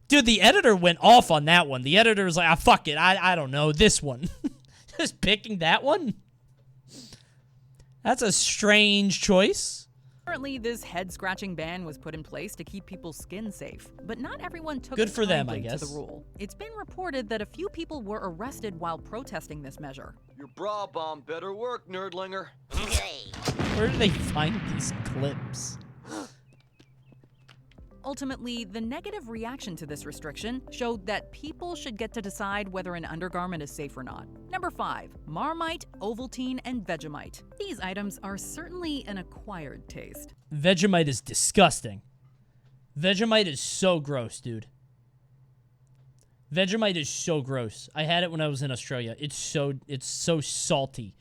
Dude, the editor went off on that one. The editor was like, fuck it, I don't know, this one. Just picking that one? That's a strange choice. Apparently, this head-scratching ban was put in place to keep people's skin safe, but not everyone took Good it for them, I kindly guess. to the rule. It's been reported that a few people were arrested while protesting this measure. Your bra bomb better work, nerdlinger. Where do they find these clips? Ultimately, the negative reaction to this restriction showed that people should get to decide whether an undergarment is safe or not. Number 5, Marmite, Ovaltine, and Vegemite. These items are certainly an acquired taste. Vegemite is disgusting. Vegemite is so gross, dude. Vegemite is so gross. I had it when I was in Australia. It's so salty.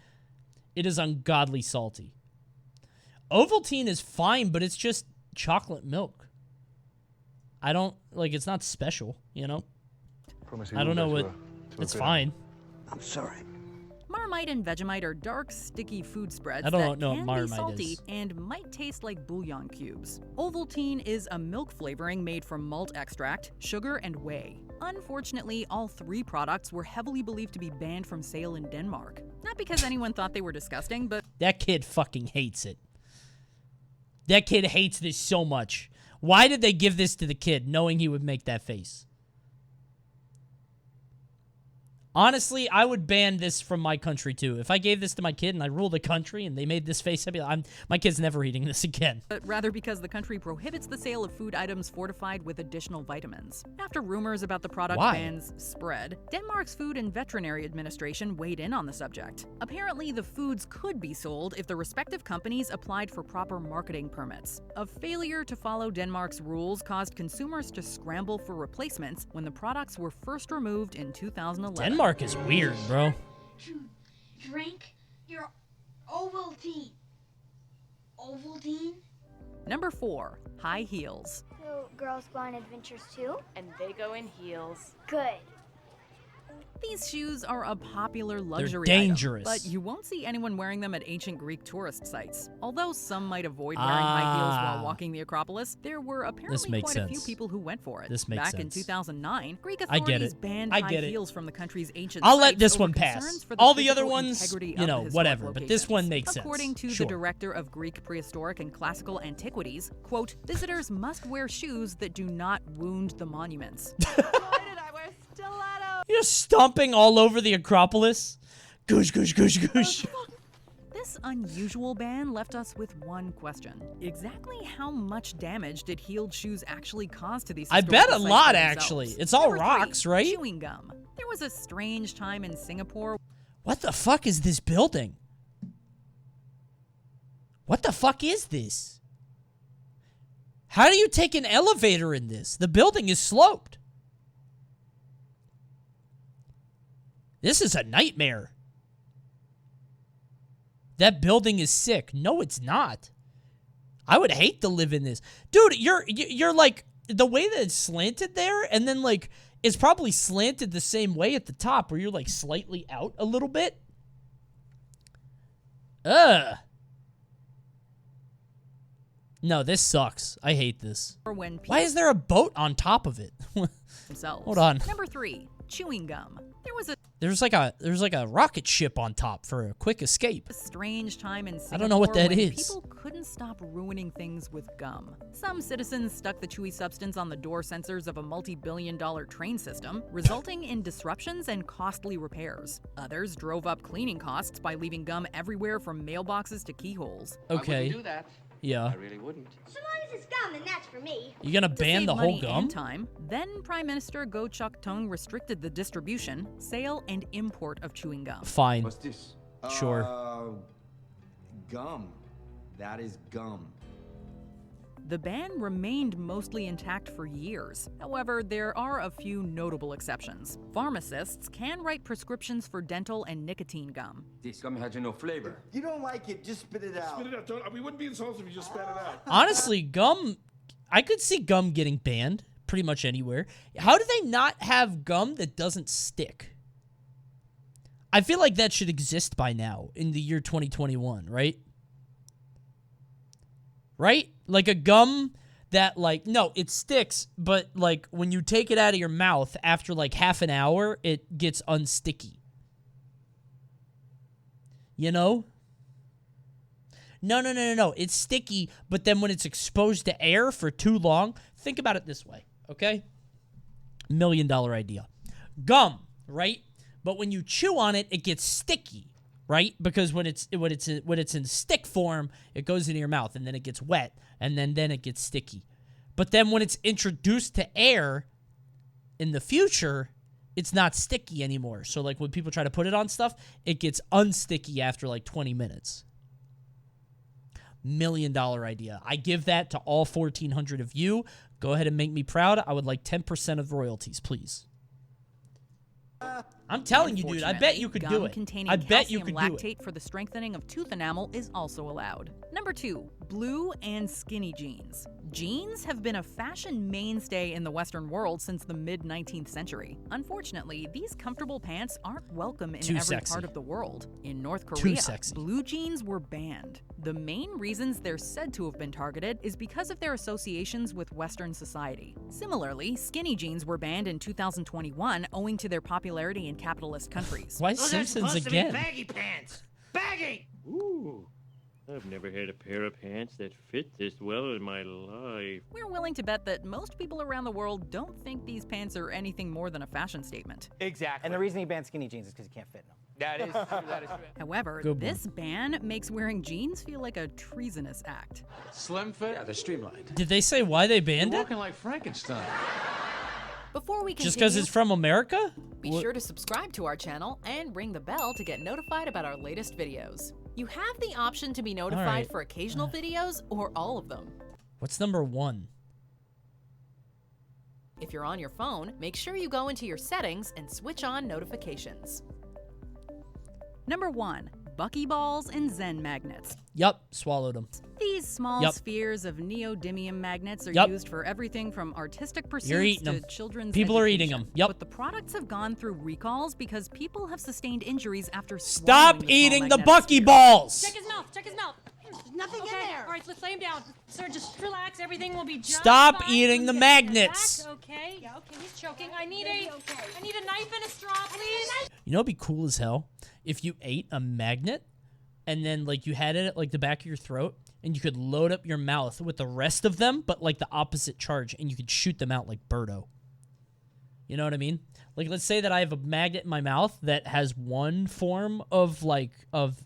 It is ungodly salty. Ovaltine is fine, but it's just chocolate milk. I don't, like, it's not special, you know? I don't know what, it's fine. I'm sorry. Marmite and Vegemite are dark, sticky food spreads I don't know what can Marmite be salty is. and might taste like bouillon cubes. Ovaltine is a milk flavoring made from malt extract, sugar, and whey. Unfortunately, all 3 products were heavily believed to be banned from sale in Denmark. Not because anyone thought they were disgusting, but... That kid fucking hates it. That kid hates this so much. Why did they give this to the kid, knowing he would make that face? Honestly, I would ban this from my country, too. If I gave this to my kid and I ruled the country and they made this face, I'd be like, my kid's never eating this again. But rather because the country prohibits the sale of food items fortified with additional vitamins. After rumors about the product bans spread, Denmark's Food and Veterinary Administration weighed in on the subject. Apparently, the foods could be sold if the respective companies applied for proper marketing permits. A failure to follow Denmark's rules caused consumers to scramble for replacements when the products were first removed in 2011. Denmark is weird, bro. Drink your Ovaltine. Ovaltine? Number 4, high heels. So girls go on adventures too? And they go in heels. Good. These shoes are a popular luxury dangerous. item, but you won't see anyone wearing them at ancient Greek tourist sites. Although some might avoid wearing high heels while walking the Acropolis, there were apparently quite a few people who went for it. This makes Back sense. in 2009, Greek I get authorities it. banned I high get it. heels from the country's ancient I'll let sites this over one pass. concerns for All the physical other ones, integrity you of the know, historic whatever. But this locations. one makes sense. According to Sure. the director of Greek prehistoric and classical antiquities, quote, visitors must wear shoes that do not wound the monuments. You're stomping all over the Acropolis. Goosh, goosh, goosh, goosh. This unusual ban left us with one question. Exactly how much damage did heeled shoes actually cause to these I bet a historical sites lot, by actually. themselves? It's all Number 3, rocks, right? Chewing gum. There was a strange time in Singapore. What the fuck is this building? What the fuck is this? How do you take an elevator in this? The building is sloped. This is a nightmare. That building is sick. No, it's not. I would hate to live in this. Dude, you're like, the way that it's slanted there, and then, like, it's probably slanted the same way at the top, where you're, like, slightly out a little bit. Ugh. No, this sucks. I hate this. Why is there a boat on top of it? Hold on. Number 3, chewing gum. There's like a rocket ship on top for a quick escape. A strange time in Singapore I don't know what that when is. People couldn't stop ruining things with gum. Some citizens stuck the chewy substance on the door sensors of a multi-billion-dollar train system, resulting in disruptions and costly repairs. Others drove up cleaning costs by leaving gum everywhere from mailboxes to keyholes. Okay. I wouldn't do that. Yeah. I really wouldn't. So long as it's gum, then that's for me. You gonna ban the whole money gum? and time, then Prime Minister Goh Chok Tong restricted the distribution, sale, and import of chewing gum. Fine. What's this? Sure. Gum. That is gum. The ban remained mostly intact for years. However, there are a few notable exceptions. Pharmacists can write prescriptions for dental and nicotine gum. This gum has no flavor. You don't like it, just spit it out. Spit it out. We wouldn't be insulted if you just spat it out. Honestly, gum, I could see gum getting banned pretty much anywhere. How do they not have gum that doesn't stick? I feel like that should exist by now in the year 2021, right? Right? Like a gum that, like, no, it sticks, but, like, when you take it out of your mouth after, like, half an hour, it gets unsticky. You know? No. It's sticky, but then when it's exposed to air for too long, think about it this way, okay? $1 million idea. Gum, right? But when you chew on it, it gets sticky, right? Because when it's in stick form, it goes into your mouth, and then it gets wet, and then it gets sticky. But then when it's introduced to air in the future, it's not sticky anymore. So, like, when people try to put it on stuff, it gets unsticky after, like, 20 minutes. $1 million idea. I give that to all 1,400 of you. Go ahead and make me proud. I would like 10% of royalties, please. I'm telling you, dude, I bet you could do it. I bet you could do it. Lactate for the strengthening of tooth enamel is also allowed. Number 2, blue and skinny jeans. Jeans have been a fashion mainstay in the Western world since the mid-19th century. Unfortunately, these comfortable pants aren't welcome in every part of the world. In North Korea, blue jeans were banned. The main reasons they're said to have been targeted is because of their associations with Western society. Similarly, skinny jeans were banned in 2021 owing to their popularity in capitalist countries. Why Simpsons again? Baggy pants. Baggy. Ooh. I've never had a pair of pants that fit this well in my life. We're willing to bet that most people around the world don't think these pants are anything more than a fashion statement. Exactly. And the reason he banned skinny jeans is because you can't fit in them. That is true. That is true. However, this ban makes wearing jeans feel like a treasonous act. Slim fit? Yeah, they're streamlined. Did they say why they banned You're it? walking like Frankenstein. Before we continue, Just because it's from America? Be sure to subscribe to our channel and ring the bell to get notified about our latest videos. You have the option to be notified for occasional videos or all of them. What's number 1? If you're on your phone, make sure you go into your settings and switch on notifications. Number 1, buckyballs and Zen magnets. Yup, swallowed them. These small spheres of neodymium magnets are used for everything from artistic pursuits to children's People are education. eating them. Yep. But the products have gone through recalls because people have sustained injuries after Stop swallowing eating the magnetic sphere. buckyballs! Check his mouth. Check his mouth. There's nothing in there. All right, let's lay him down. Sir, just relax. Everything will be just Stop fine. eating the Let's magnets. relax. Okay. Yeah. Okay. He's choking. I need a knife and a straw, please. You know what'd be cool as hell? If you ate a magnet and then, like, you had it at, like, the back of your throat and you could load up your mouth with the rest of them, but, like, the opposite charge, and you could shoot them out like Birdo. You know what I mean? Like, let's say that I have a magnet in my mouth that has one form of, like, of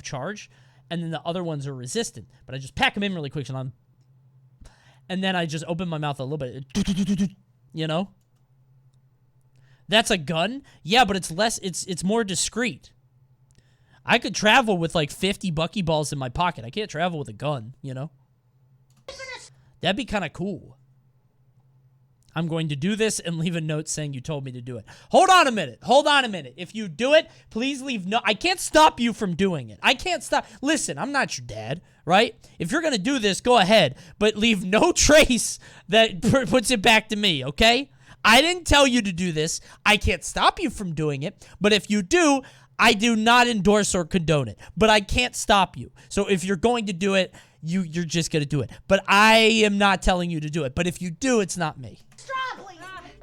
charge, and then the other ones are resistant. But I just pack them in really quick, and then I just open my mouth a little bit. You know? That's a gun? Yeah, but it's less, it's more discreet. I could travel with like 50 buckyballs in my pocket. I can't travel with a gun, you know? That'd be kind of cool. I'm going to do this and leave a note saying you told me to do it. Hold on a minute. Hold on a minute. If you do it, please leave no... I can't stop you from doing it. I can't stop... Listen, I'm not your dad, right? If you're going to do this, go ahead. But leave no trace that puts it back to me, okay? I didn't tell you to do this. I can't stop you from doing it. But if you do, I do not endorse or condone it. But I can't stop you. So if you're going to do it, you're just going to do it. But I am not telling you to do it. But if you do, it's not me.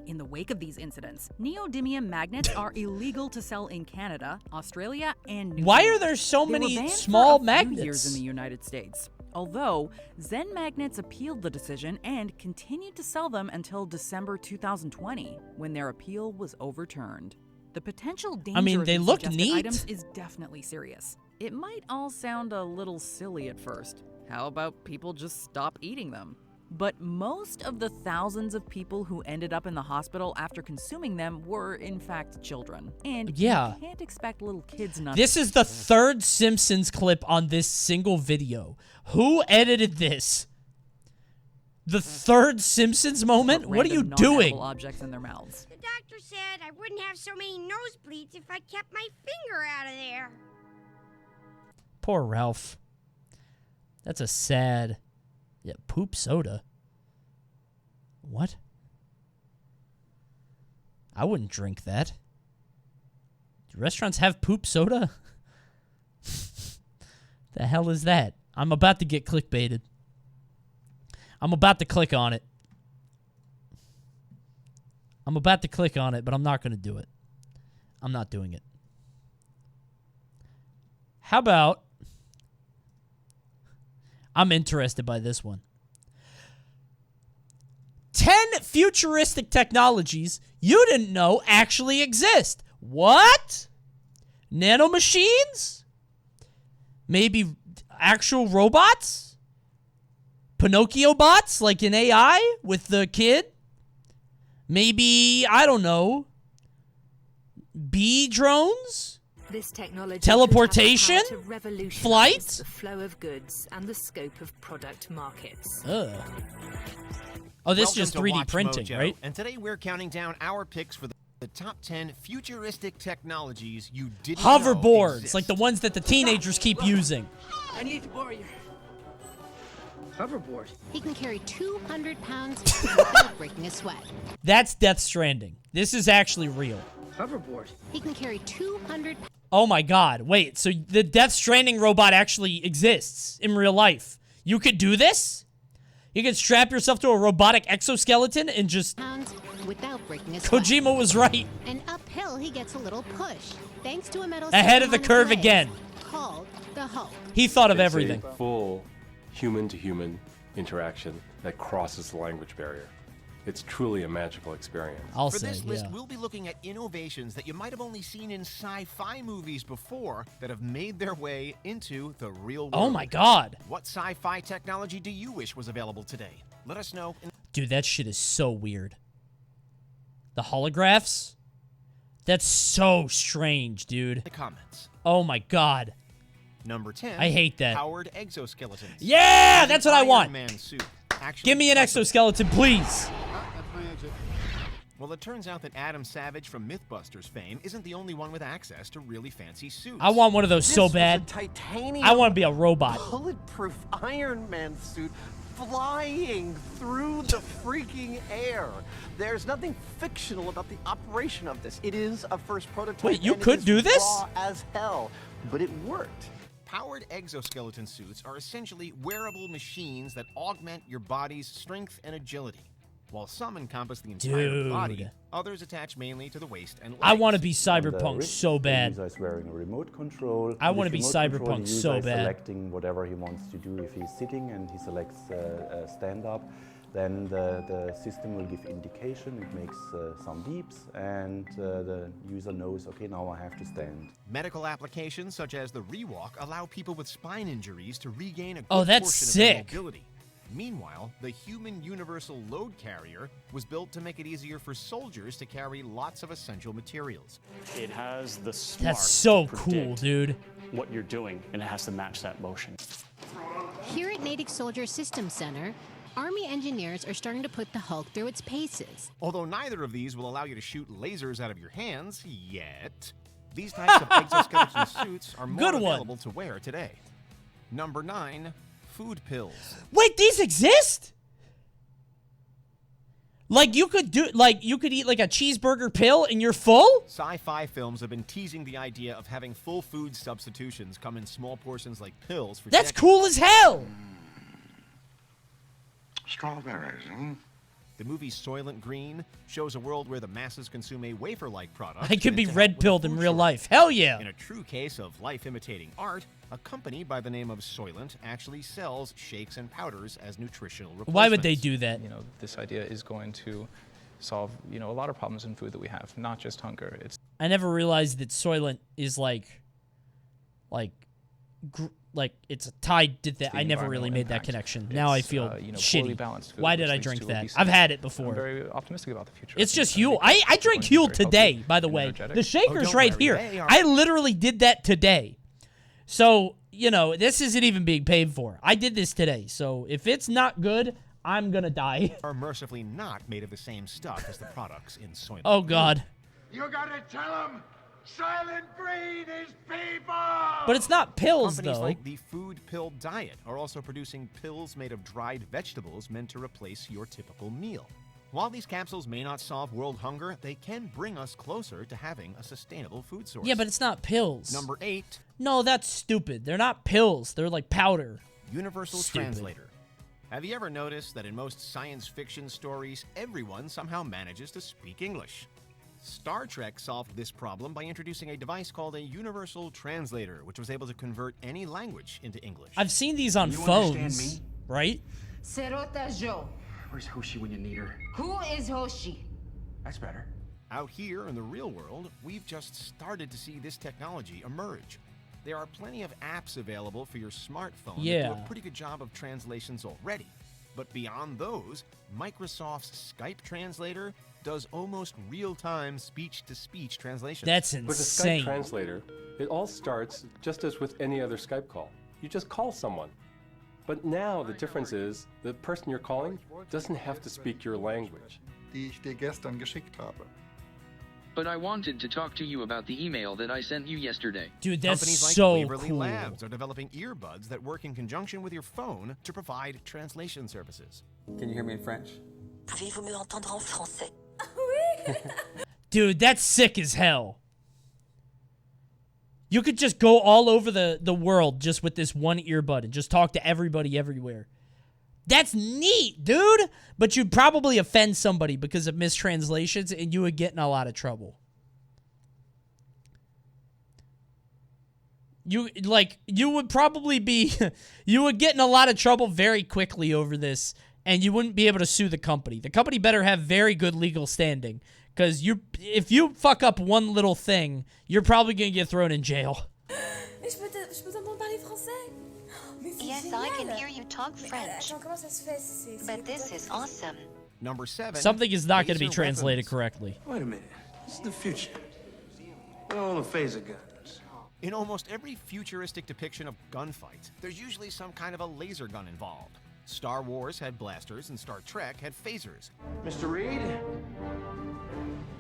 In the wake of these incidents, neodymium magnets are illegal to sell in Canada, Australia, and New Why Zealand. are there so They were many banned small for a few magnets? years in the United States. Although, Zen Magnets appealed the decision and continued to sell them until December 2020, when their appeal was overturned. The potential danger of they these look suggested neat. items is definitely serious. It might all sound a little silly at first. How about people just stop eating them? But most of the thousands of people who ended up in the hospital after consuming them were, in fact, children. And Yeah. you can't expect little kids not This is the third Simpsons clip on this single video. Who edited this? The third Simpsons moment? What are you doing? Objects in their mouths. The doctor said I wouldn't have so many nosebleeds if I kept my finger out of there. Poor Ralph. That's a sad... Yeah, poop soda. What? I wouldn't drink that. Do restaurants have poop soda? The hell is that? I'm about to get clickbaited. I'm about to click on it. I'm about to click on it, but I'm not going to do it. I'm not doing it. How about... I'm interested by this one. 10 futuristic technologies you didn't know actually exist. What? Nanomachines? Maybe actual robots? Pinocchio bots, like in AI with the kid? Maybe, I don't know, bee drones? This technology Teleportation? could have the power to revolutionize Flight? the flow of goods and the scope of product markets. Ugh. Oh, this is just 3D printing, WatchMojo, right? And today we're counting down our picks for the top 10 futuristic technologies you didn't Hoverboards, know exist. like the ones that the teenagers keep using. I need to borrow your hoverboard. He can carry 200 pounds without breaking a sweat. That's Death Stranding. This is actually real. Hoverboard. He can carry 200 Oh my god, wait, so the Death Stranding robot actually exists in real life. You could do this? You could strap yourself to a robotic exoskeleton and just... pounds without breaking a sweat. Kojima was right. And uphill he gets a little push, thanks to a metal Ahead of the system on curve his again. legs, called the Hulk. He thought of It's everything. a full human-to-human interaction that crosses the language barrier. It's truly a magical experience. For this list, we'll be looking at innovations that you might have only seen in sci-fi movies before that have made their way into the real world. Oh my god. What sci-fi technology do you wish was available today? Let us know. Dude, that shit is so weird. The holographs? That's so strange, dude. The comments. Oh my god. Number 10. I hate that. Powered exoskeletons. Yeah, that's what I want. Iron Man suit. Actually Give me an exoskeleton, please. Well, it turns out that Adam Savage from Mythbusters fame isn't the only one with access to really fancy suits. I want one of those so bad. Titanium I want to be a robot. bulletproof Iron Man suit flying through the freaking air. There's nothing fictional about the operation of this. It is a first prototype. Wait, you and could it is do this? raw as hell, but it worked. Powered exoskeleton suits are essentially wearable machines that augment your body's strength and agility. While some encompass the entire body, others attach mainly to the waist and legs. I want to be Cyberpunk so bad. The user is wearing a remote control. I want to be With remote control, Cyberpunk the user so is bad. Selecting whatever he wants to do. If he's sitting and he selects stand up, then the system will give indication. It makes some beeps, and the user knows, okay, now I have to stand. Medical applications such as the rewalk allow people with spine injuries to regain a good Oh, that's portion sick. of their mobility. Meanwhile, the human universal load carrier was built to make it easier for soldiers to carry lots of essential materials. It has the smart That's so to cool, predict dude. what you're doing, and it has to match that motion. Here at Natick Soldier Systems Center, Army engineers are starting to put the Hulk through its paces. Although neither of these will allow you to shoot lasers out of your hands yet, these types of exoskeleton suits are more available to wear today. Number 9, food pills. Wait, these exist? Like you could eat like a cheeseburger pill and you're full? Sci-fi films have been teasing the idea of having full food substitutions come in small portions like pills for That's decades. cool as hell. Strawberries, huh? The movie Soylent Green shows a world where the masses consume a wafer-like product. I could be meant to help red-pilled with in food real shortage. life. Hell yeah. In a true case of life-imitating art, a company by the name of Soylent actually sells shakes and powders as nutritional replacements. Why would they do that? You know, this idea is going to solve, you know, a lot of problems in food that we have, not just hunger. It's I never realized that Soylent is like it's tied to that. I never really made that connection. Now I feel shitty. Why did I drink that? I've had it before. I'm very optimistic about the future. It's just Huel. I drank Huel today, by the way. The shaker's right here. I literally did that today. So, you know, this isn't even being paid for. I did this today. So if it's not good, I'm going to die. Are mercifully not made of the same stuff as the products in Soylent. Oh, God. You gotta tell them Silent Green is people! But it's not pills, Companies though. like the Food Pill Diet are also producing pills made of dried vegetables meant to replace your typical meal. While these capsules may not solve world hunger, they can bring us closer to having a sustainable food source. Yeah, but it's not pills. Number 8. No, that's stupid. They're not pills. They're like powder. Universal Stupid. Translator. Have you ever noticed that in most science fiction stories, everyone somehow manages to speak English? Star Trek solved this problem by introducing a device called a Universal Translator, which was able to convert any language into English. I've seen these on You phones, understand me? right? Serota Joe. Where's Hoshi when you need her? Who is Hoshi? That's better. Out here in the real world, we've just started to see this technology emerge. There are plenty of apps available for your smartphone that do Yeah. a pretty good job of translations already. But beyond those, Microsoft's Skype translator does almost real-time speech-to-speech translation. That's With a insane. Skype translator, it all starts just as with any other Skype call. You just call someone. But now the difference is the person you're calling doesn't have to speak your language. Die ich dir gestern geschickt habe. But I wanted to talk to you about the email that I sent you yesterday. Dude, that's Companies like so Waverly cool. Labs are developing earbuds that work in conjunction with your phone to provide translation services. Can you hear me in French? Pouvez-vous me entendre en français? Dude, that's sick as hell. You could just go all over the world just with this one earbud and just talk to everybody everywhere. That's neat, dude. But you'd probably offend somebody because of mistranslations and you would get in a lot of trouble. You would probably be, you would get in a lot of trouble very quickly over this and you wouldn't be able to sue the company. The company better have very good legal standing because if you fuck up one little thing, you're probably going to get thrown in jail. Je peux t'entendre parler français? Yes, I can hear you talk French. But this is awesome. Number 7. Something is not going to be laser translated weapons. correctly. Wait a minute. This is the future. We're all the phaser guns. In almost every futuristic depiction of gunfights, there's usually some kind of a laser gun involved. Star Wars had blasters and Star Trek had phasers. Mr. Reed,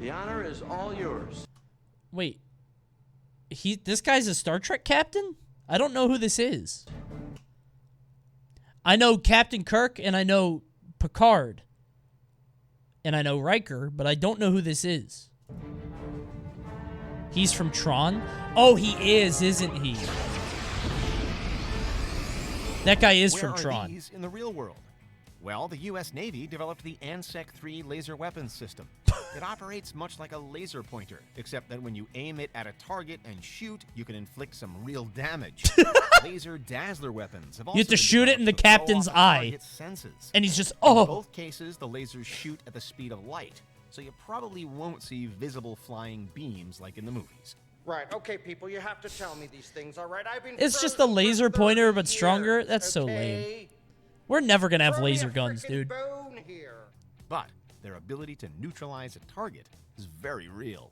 the honor is all yours. Wait. This guy's a Star Trek captain? I don't know who this is. I know Captain Kirk and I know Picard. And I know Riker, but I don't know who this is. He's from Tron? Oh, he is, isn't he? That guy is from Where Tron. are these in the real world? Well, the U.S. Navy developed the ANSEC-3 laser weapons system. It operates much like a laser pointer, except that when you aim it at a target and shoot, you can inflict some real damage. Laser dazzler weapons have also You have to been shoot it in the developed to throw captain's off the eye. target's senses. And he's just, In oh. both cases, the lasers shoot at the speed of light, so you probably won't see visible flying beams like in the movies. Right, okay, people, you have to tell me these things, all right? I've been It's just a laser pointer, but stronger? That's so lame. We're never going to have laser guns, dude. But their ability to neutralize a target is very real.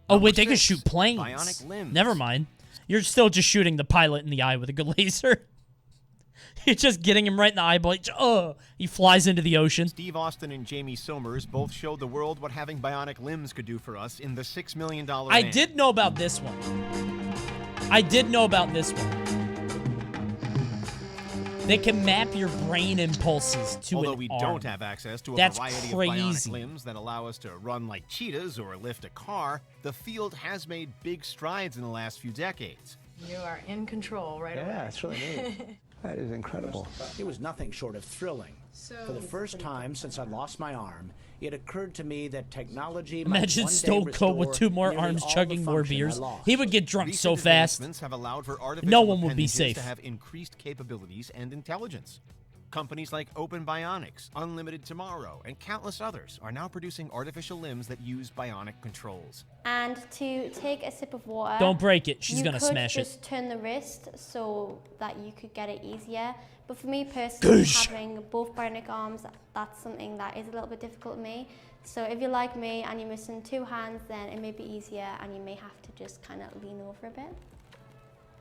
Oh, wait, they Number can 6, shoot planes. bionic limbs. Never mind. You're still just shooting the pilot in the eye with a good laser. You're just getting him right in the eyeball. He flies into the ocean. Steve Austin and Jamie Somers both showed the world what having bionic limbs could do for us in the $6 million I did know about this one. They can map your brain impulses to Although an we arm. don't have access to a That's variety crazy. of bionic limbs that allow us to run like cheetahs or lift a car, the field has made big strides in the last few decades. You are in control right away. Yeah, it's really neat. That is incredible. It was nothing short of thrilling. For the first time since I lost my arm, it occurred to me that technology might Imagine one day Stone Cold with 2 more restore arms nearly chugging all more the function I beers. lost. He would get drunk so Recent fast. advancements have allowed for artificial No one would be appendages safe. to have increased capabilities and intelligence. Companies like Open Bionics, Unlimited Tomorrow, and countless others are now producing artificial limbs that use bionic controls. And to take a sip of water, Don't break it. She's gonna smash You it. could just turn the wrist so that you could get it easier. But for me personally, Goosh. having both bionic arms, that's something that is a little bit difficult to me. So if you're like me and you're missing 2 hands, then it may be easier and you may have to just kind of lean over a bit.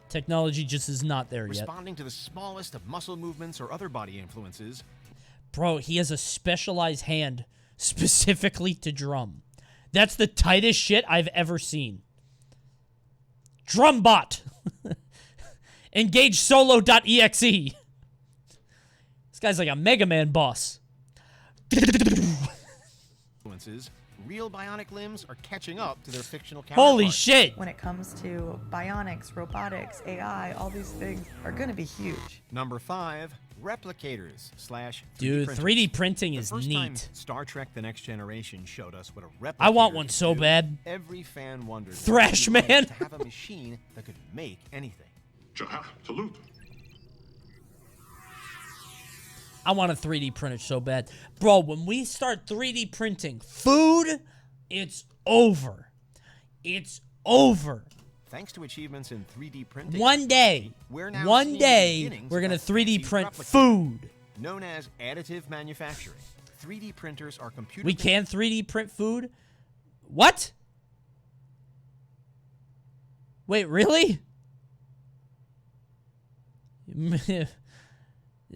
Technology just is not there yet. Responding to the smallest of muscle movements or other body influences. Bro, he has a specialized hand specifically to drum. That's the tightest shit I've ever seen. Drumbot. Engage solo.exe. This guy's like a Mega Man boss. Influences. Real bionic limbs are catching up to their fictional Holy counterparts. shit. When it comes to bionics, robotics, AI, all these things are going to be huge. Number 5, replicators / Dude, 3D printing The is first time neat. Star Trek: The Next Generation showed us what a replicator I want one could so do. bad. Every fan wondered what Thrash it would be Man. like to have a machine that could make anything. Salute. I want a 3D printer so bad. Bro, when we start 3D printing food, it's over. It's over. Thanks to achievements in 3D printing, One day, we're now one seeing the day, beginnings we're of going to a 3D fancy print replicator. food. Known as additive manufacturing, 3D printers are computer. We can 3D print food? What? Wait, really?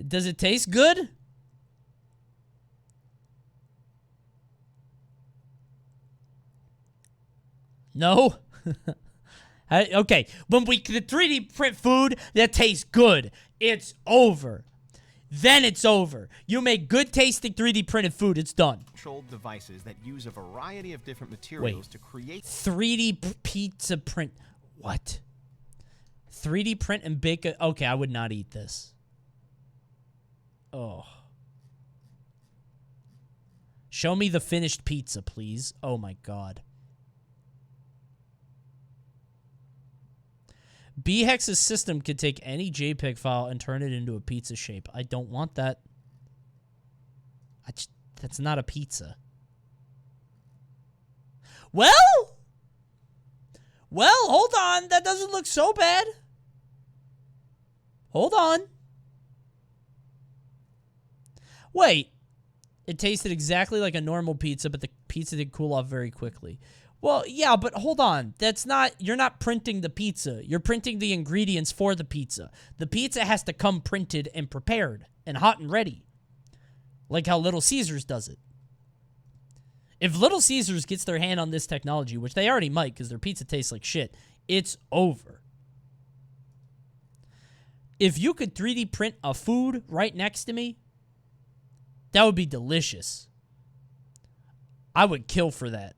Does it taste good? No? Okay, when we can 3D print food that tastes good, it's over. Then it's over. You make good tasting 3D printed food, it's done. Controlled devices that use a variety of different materials to create 3D pizza print. What? 3D print and bake a... Okay, I would not eat this. Oh. Show me the finished pizza, please. Oh my god. BHEX's system could take any JPEG file and turn it into a pizza shape. I don't want that. That's not a pizza. Well, hold on. That doesn't look so bad. Hold on. Wait. It tasted exactly like a normal pizza, but the pizza did cool off very quickly. Well, yeah, but hold on. That's not... You're not printing the pizza. You're printing the ingredients for the pizza. The pizza has to come printed and prepared and hot and ready. Like how Little Caesars does it. If Little Caesars gets their hand on this technology, which they already might because their pizza tastes like shit, it's over. If you could 3D print a food right next to me, that would be delicious. I would kill for that.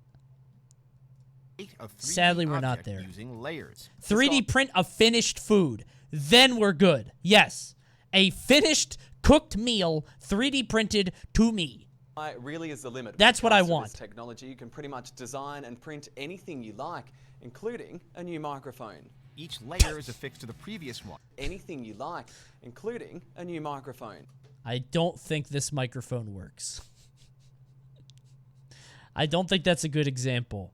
Sadly, we're not there. Using layers. 3D print a finished food. Then we're good. Yes. A finished, cooked meal 3D printed to me. Really is the limit. That's what I Thanks to want. this technology, you can pretty much design and print anything you like, including a new microphone. Each layer is affixed to the previous one. Anything you like, including a new microphone. I don't think this microphone works. I don't think that's a good example.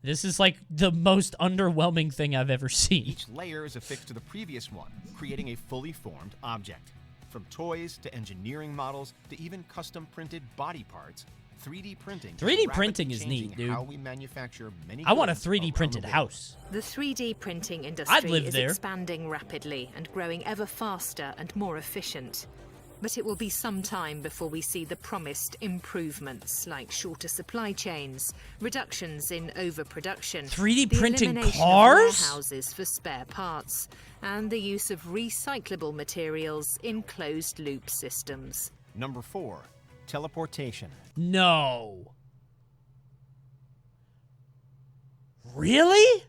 This is like the most underwhelming thing I've ever seen. Each layer is affixed to the previous one, creating a fully formed object. From toys to engineering models to even custom printed body parts, 3D printing. 3D printing is neat, dude. How we manufacture many I want a goods 3D around printed the world. house. The 3D printing I'd industry live is there. expanding rapidly and growing ever faster and more efficient. But it will be some time before we see the promised improvements like shorter supply chains, reductions in overproduction, 3D the printing elimination cars? of warehouses for spare parts, and the use of recyclable materials in closed-loop systems. Number 4, teleportation. No. Really?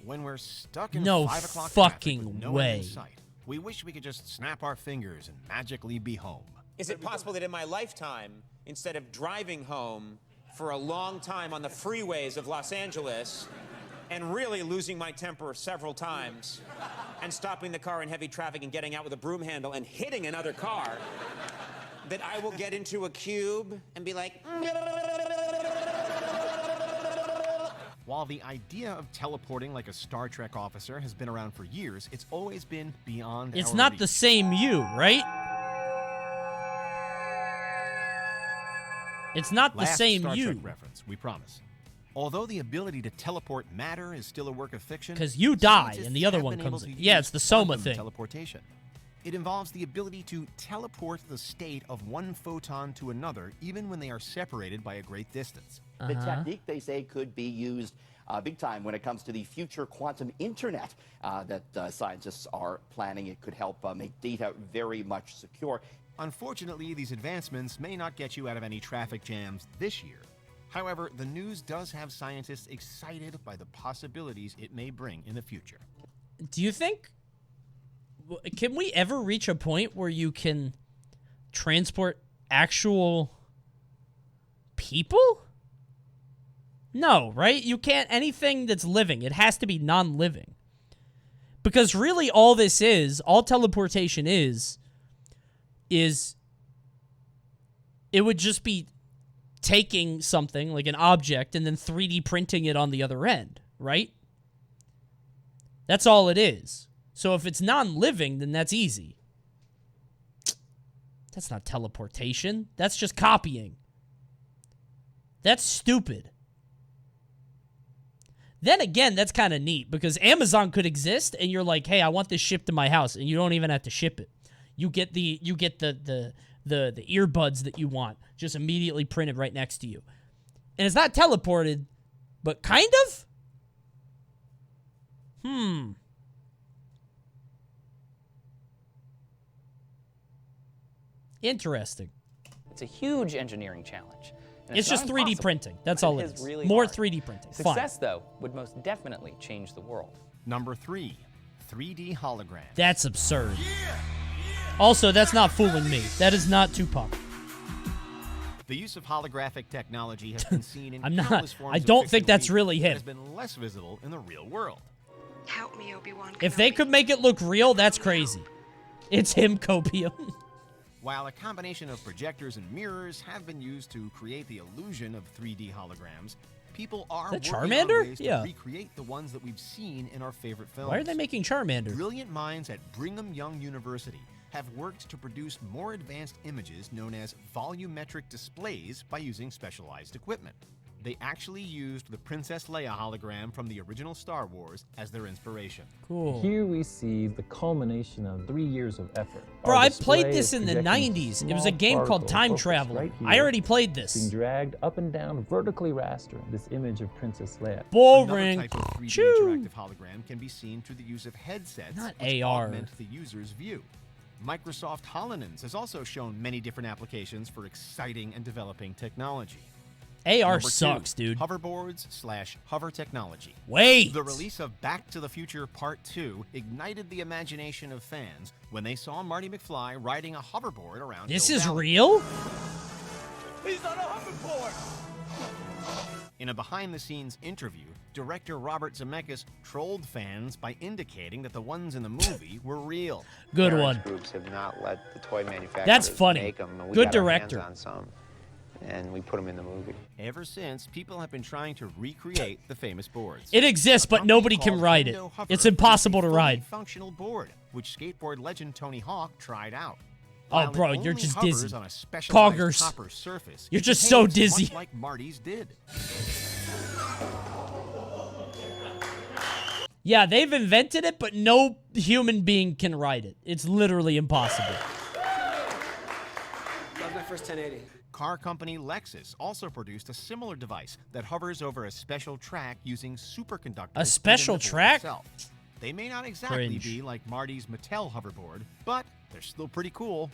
When we're stuck in No 5 o'clock fucking traffic with no way. end in sight, we wish we could just snap our fingers and magically be home. Is it possible that in my lifetime, instead of driving home for a long time on the freeways of Los Angeles and really losing my temper several times and stopping the car in heavy traffic and getting out with a broom handle and hitting another car, that I will get into a cube and be like... While the idea of teleporting like a Star Trek officer has been around for years, it's always been beyond It's our not reach. the same you, right? It's not the Last same Star you. Trek reference, we promise. Although the ability to teleport matter is still a work of fiction, 'Cause you die scientists and the other have one been able comes to in. Yeah, use it's the Soma quantum thing. Teleportation. It involves the ability to teleport the state of one photon to another, even when they are separated by a great distance. The technique, they say, could be used big time when it comes to the future quantum internet that scientists are planning. It could help make data very much secure. Unfortunately, these advancements may not get you out of any traffic jams this year. However, the news does have scientists excited by the possibilities it may bring in the future. Do you think... Can we ever reach a point where you can transport actual people? No, right? You can't. Anything that's living, it has to be non-living. Because really all this is, all teleportation is it would just be taking something, like an object, and then 3D printing it on the other end, right? That's all it is. So if it's non-living, then that's easy. That's not teleportation. That's just copying. That's stupid. Then again, that's kind of neat because Amazon could exist and you're like, "Hey, I want this shipped to my house," and you don't even have to ship it. You get the earbuds that you want just immediately printed right next to you. And it's not teleported, but kind of? Interesting. It's a huge engineering challenge. And It's just not 3D impossible, printing. That's but all it is is. really More hard. 3D printing. Success, though, would most definitely change the world. Number 3, 3D holograms. That's absurd. Also, that's not fooling me. That is not Tupac. The use of holographic technology has been seen in I'm not. countless forms I of don't fiction think that's media really that him. has been less visible in the real world. Help me, Obi-Wan. If they could make it look real, that's crazy. It's him, Copium. While a combination of projectors and mirrors have been used to create the illusion of 3D holograms, people are Is that working Charmander? on ways Yeah. to recreate the ones that we've seen in our favorite films. Why are they making Charmander? Brilliant minds at Brigham Young University have worked to produce more advanced images known as volumetric displays by using specialized equipment. They actually used the Princess Leia hologram from the original Star Wars as their inspiration. Cool. Here we see the culmination of 3 years of effort. Bro, Our I display played this is in the projecting 90s. It was a small game called particles Time focused Traveler. right I here, already played this. being dragged up and down, vertically rastering this image of Princess Leia. Boring. Another type of 3D Choo. interactive hologram can be seen through the use of headsets Not which AR. augment the user's view. Microsoft HoloLens has also shown many different applications for exciting and developing technology. AR Number 2, sucks, dude. Hoverboards/hover technology. Wait. The release of Back to the Future Part 2 ignited the imagination of fans when they saw Marty McFly riding a hoverboard around This Hill is Valley. real? He's on a hoverboard! In a behind-the-scenes interview, director Robert Zemeckis trolled fans by indicating that the ones in the movie were real. Good one. Groups have not let the toy manufacturers That's funny. make them, and we Good got our hands director. on some. and we put them in the movie. Ever since, people have been trying to recreate the famous boards. It exists, but nobody can ride it. It's impossible to ride. Functional board, which skateboard legend Tony Hawk tried out. Oh, bro, you're just dizzy. On a specialized Coggers. copper surface, You're just so dizzy. much like Marty's did. Yeah, they've invented it, but no human being can ride it. It's literally impossible. That was my first 1080. Car company Lexus also produced a similar device that hovers over a special track using superconductors. A special track? Itself. They may not exactly be like Marty's Mattel hoverboard, but they're still pretty cool.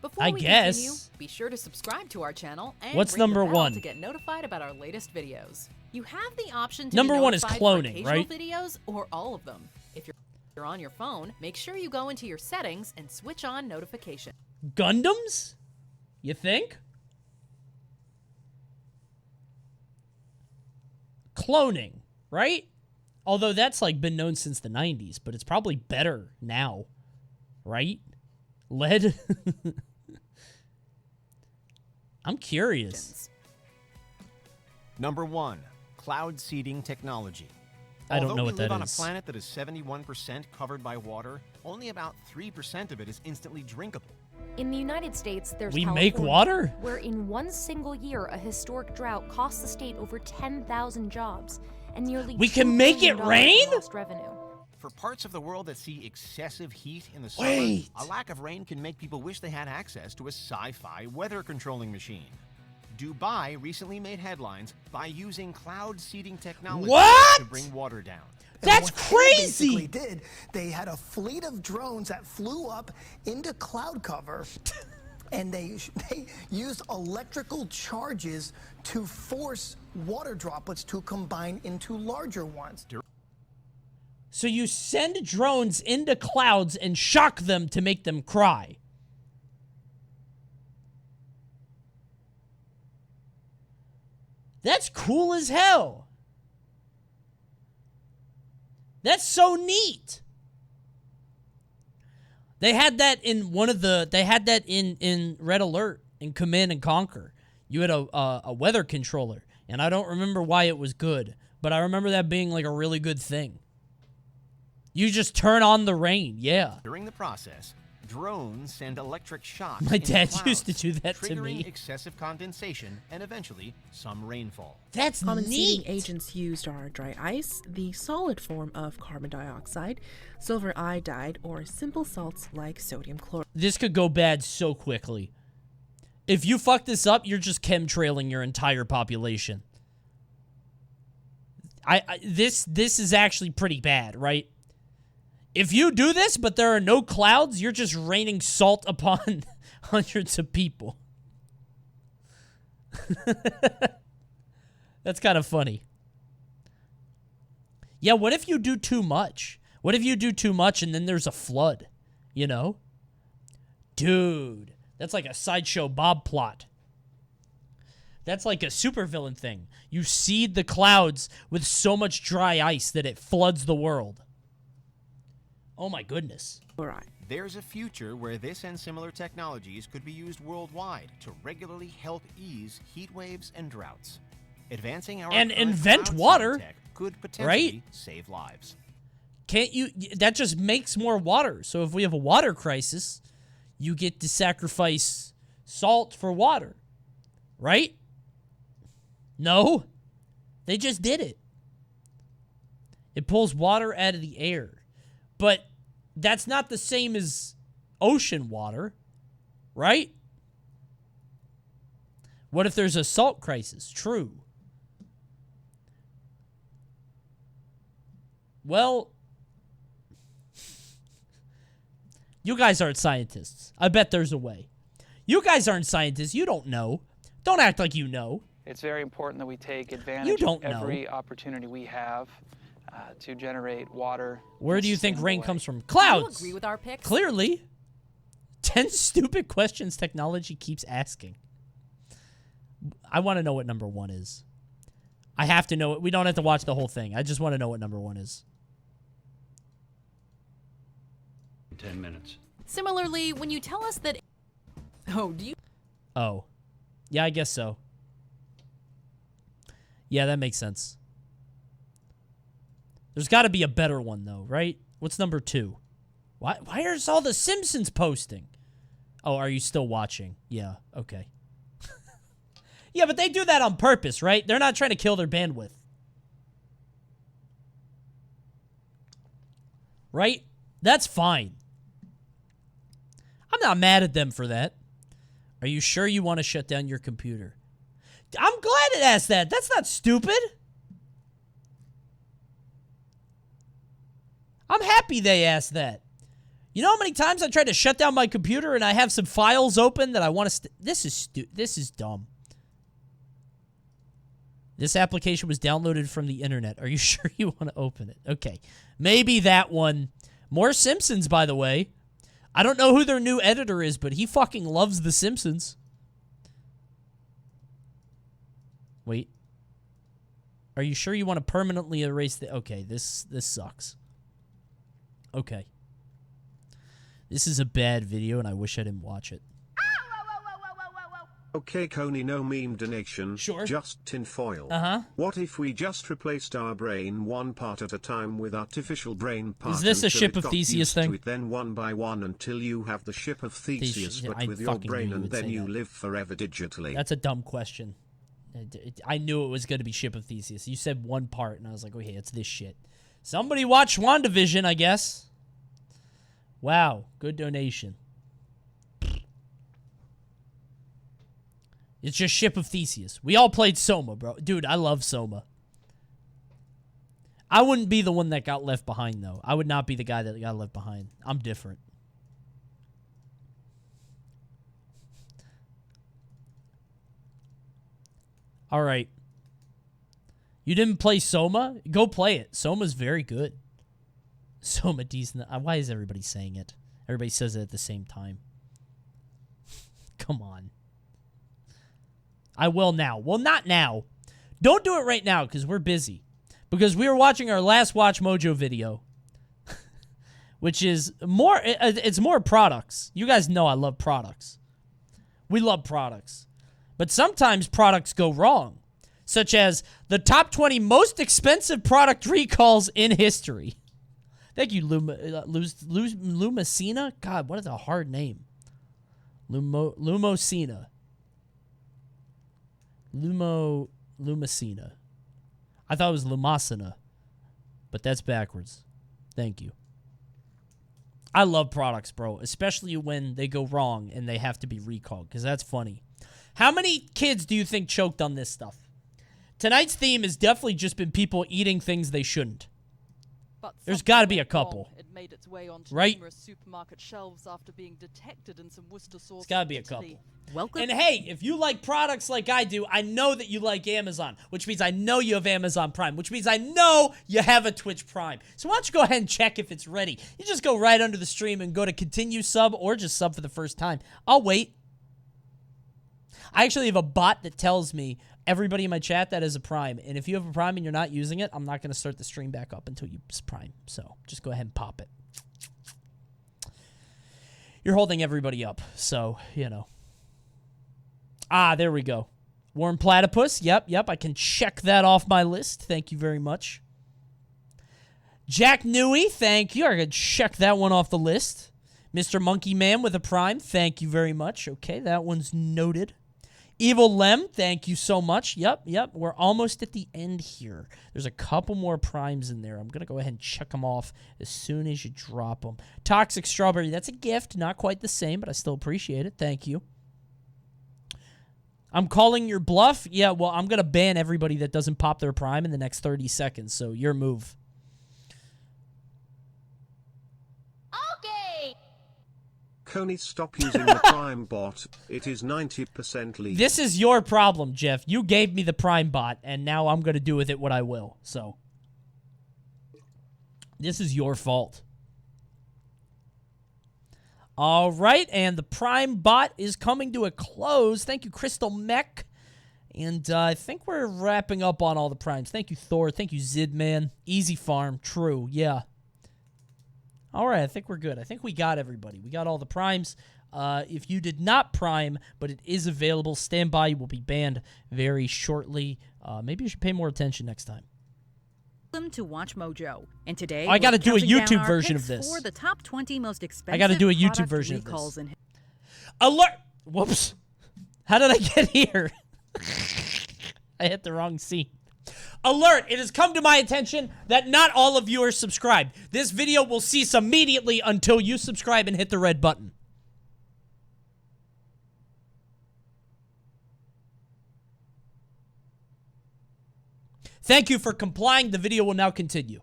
Before we continue, be sure to subscribe to our channel and What's ring the number bell one? to get notified about our latest videos. You have the option to Number be one is notified cloning, for right? occasional videos or all of them. If you're on your phone, make sure you go into your settings and switch on notification. Gundams? You think? Cloning, right? Although that's like been known since the 90s, but it's probably better now, right? Lead? I'm curious. Number 1, cloud seeding technology. I don't know what that Although we live on a is. planet that is 71% covered by water, only about 3% of it is instantly drinkable. In the United States, there's We make California, water? where in one single year, a historic drought cost the state over 10,000 jobs and nearly We $2 can make it billion in rain? lost revenue. For parts of the world that see excessive heat in the summer, Wait. a lack of rain can make people wish they had access to a sci-fi weather controlling machine. Dubai recently made headlines by using cloud seeding technology What? to bring water down. That's They crazy! basically did. They had a fleet of drones that flew up into cloud cover, and they used electrical charges to force water droplets to combine into larger ones. So you send drones into clouds and shock them to make them cry. That's cool as hell. That's so neat. They had that in in Red Alert in Command and Conquer. You had a weather controller, and I don't remember why it was good, but I remember that being like a really good thing. You just turn on the rain, yeah. During the process, drones send electric shocks. My into dad clouds, used to do that to triggering me. excessive condensation and eventually some rainfall. That's Common seeding neat. agents used are dry ice, the solid form of carbon dioxide, silver iodide, or simple salts like sodium chloride. This could go bad so quickly. If you fuck this up, you're just chemtrailing your entire population. This is actually pretty bad, right? If you do this, but there are no clouds, you're just raining salt upon hundreds of people. That's kind of funny. Yeah, what if you do too much? What if you do too much and then there's a flood? You know? Dude, that's like a Sideshow Bob plot. That's like a supervillain thing. You seed the clouds with so much dry ice that it floods the world. Oh my goodness. All right. There's a future where this and similar technologies could be used worldwide to regularly help ease heat waves and droughts. Advancing our And current invent cloud water, seeding tech could potentially right? save lives. Can't you? That just makes more water. So if we have a water crisis, you get to sacrifice salt for water. Right? No? They just did it. It pulls water out of the air. But that's not the same as ocean water, right? What if there's a salt crisis? True. Well, you guys aren't scientists. I bet there's a way. You guys aren't scientists. You don't know. Don't act like you know. It's very important that we take advantage don't of know. every opportunity we have to generate water. Where do you think rain comes from? Clouds. Do you agree with our picks? Clearly. 10 stupid questions technology keeps asking. I want to know what number 1 is. I have to know it. We don't have to watch the whole thing. I just want to know what number 1 is. 10 minutes. Similarly, when you tell us that... Oh, do you... Oh. Yeah, I guess so. Yeah, that makes sense. There's got to be a better one, though, right? What's number 2? Why is all the Simpsons posting? Oh, are you still watching? Yeah, okay. Yeah, but they do that on purpose, right? They're not trying to kill their bandwidth. Right? That's fine. I'm not mad at them for that. Are you sure you want to shut down your computer? I'm glad it asked that. That's not stupid. I'm happy they asked that. You know how many times I tried to shut down my computer and I have some files open that I want to... This is dumb. This application was downloaded from the internet. Are you sure you want to open it? Okay. Maybe that one. More Simpsons, by the way. I don't know who their new editor is, but he fucking loves The Simpsons. Wait. Are you sure you want to permanently erase the... Okay, this sucks. Okay. This is a bad video, and I wish I didn't watch it. Okay, Coney, no meme donation. Sure. Just tinfoil. Uh-huh. What if we just replaced our brain one part at a time with artificial brain parts? Is this a until Ship it of got Theseus used to thing? it, then one by one until you have the Ship of Theseus, but I with your fucking brain, knew you and would then say you that. live forever digitally. That's a dumb question. I knew it was going to be Ship of Theseus. You said one part, and I was like, okay, it's this shit. Somebody watch WandaVision, I guess. Wow, good donation. It's just Ship of Theseus. We all played Soma, bro. Dude, I love Soma. I wouldn't be the one that got left behind, though. I would not be the guy that got left behind. I'm different. All right. You didn't play Soma? Go play it. Soma's very good. Soma decent. Why is everybody saying it? Everybody says it at the same time. Come on. I will now. Well, not now. Don't do it right now because we're busy. Because we were watching our last WatchMojo video. Which is more... It's more products. You guys know I love products. We love products. But sometimes products go wrong. Such as the top 20 most expensive product recalls in history. Thank you, Lumacina. God, what is a hard name? Lumocina. Lumacina. I thought it was Lumacina. But that's backwards. Thank you. I love products, bro. Especially when they go wrong and they have to be recalled. Because that's funny. How many kids do you think choked on this stuff? Tonight's theme has definitely just been people eating things they shouldn't. But there's got to be a couple. It made its way onto right? numerous supermarket shelves after being detected in some Worcester sauce. It's got to be a couple. Welcome. And hey, if you like products like I do, I know that you like Amazon, which means I know you have Amazon Prime, which means I know you have a Twitch Prime. So why don't you go ahead and check if it's ready. You just go right under the stream and go to continue sub or just sub for the first time. I'll wait. I actually have a bot that tells me everybody in my chat that is a Prime. And if you have a Prime and you're not using it, I'm not going to start the stream back up until you Prime. So just go ahead and pop it. You're holding everybody up. So, you know. Ah, there we go. Warm Platypus. Yep. I can check that off my list. Thank you very much. Jack Newey. Thank you. I can check that one off the list. Mr. Monkey Man with a Prime. Thank you very much. Okay, that one's noted. Evil Lem, thank you so much. Yep. We're almost at the end here. There's a couple more primes in there. I'm going to go ahead and check them off as soon as you drop them. Toxic Strawberry, that's a gift. Not quite the same, but I still appreciate it. Thank you. I'm calling your bluff. Yeah, well, I'm going to ban everybody that doesn't pop their prime in the next 30 seconds, so your move. Coney, stop using the Prime bot. It is 90% legal. This is your problem, Jeff. You gave me the Prime bot, and now I'm going to do with it what I will. So, this is your fault. All right, and the Prime bot is coming to a close. Thank you, Crystal Mech. And I think we're wrapping up on all the primes. Thank you, Thor. Thank you, Zidman. Easy Farm. True. Yeah. All right, I think we're good. I think we got everybody. We got all the primes. If you did not Prime, but it is available, stand by. You will be banned very shortly. Maybe you should pay more attention next time. Welcome to WatchMojo, and today I got to do a YouTube down our version picks of this. for the top 20 most expensive I got to do a YouTube product version of recalls this. in Alert! Whoops. How did I get here? I hit the wrong scene. Alert! It has come to my attention that not all of you are subscribed. This video will cease immediately until you subscribe and hit the red button. Thank you for complying. The video will now continue.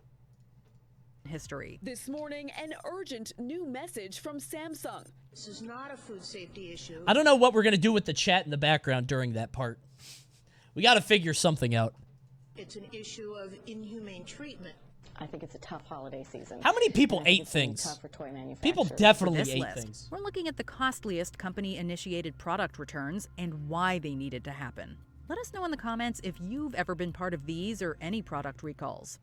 history. This morning, an urgent new message from Samsung. This is not a food safety issue. I don't know what we're going to do with the chat in the background during that part. We got to figure something out. It's an issue of inhumane treatment. I think it's a tough holiday season. How many people ate things? People definitely ate things. We're looking at the costliest company-initiated product returns and why they needed to happen. Let us know in the comments if you've ever been part of these or any product recalls.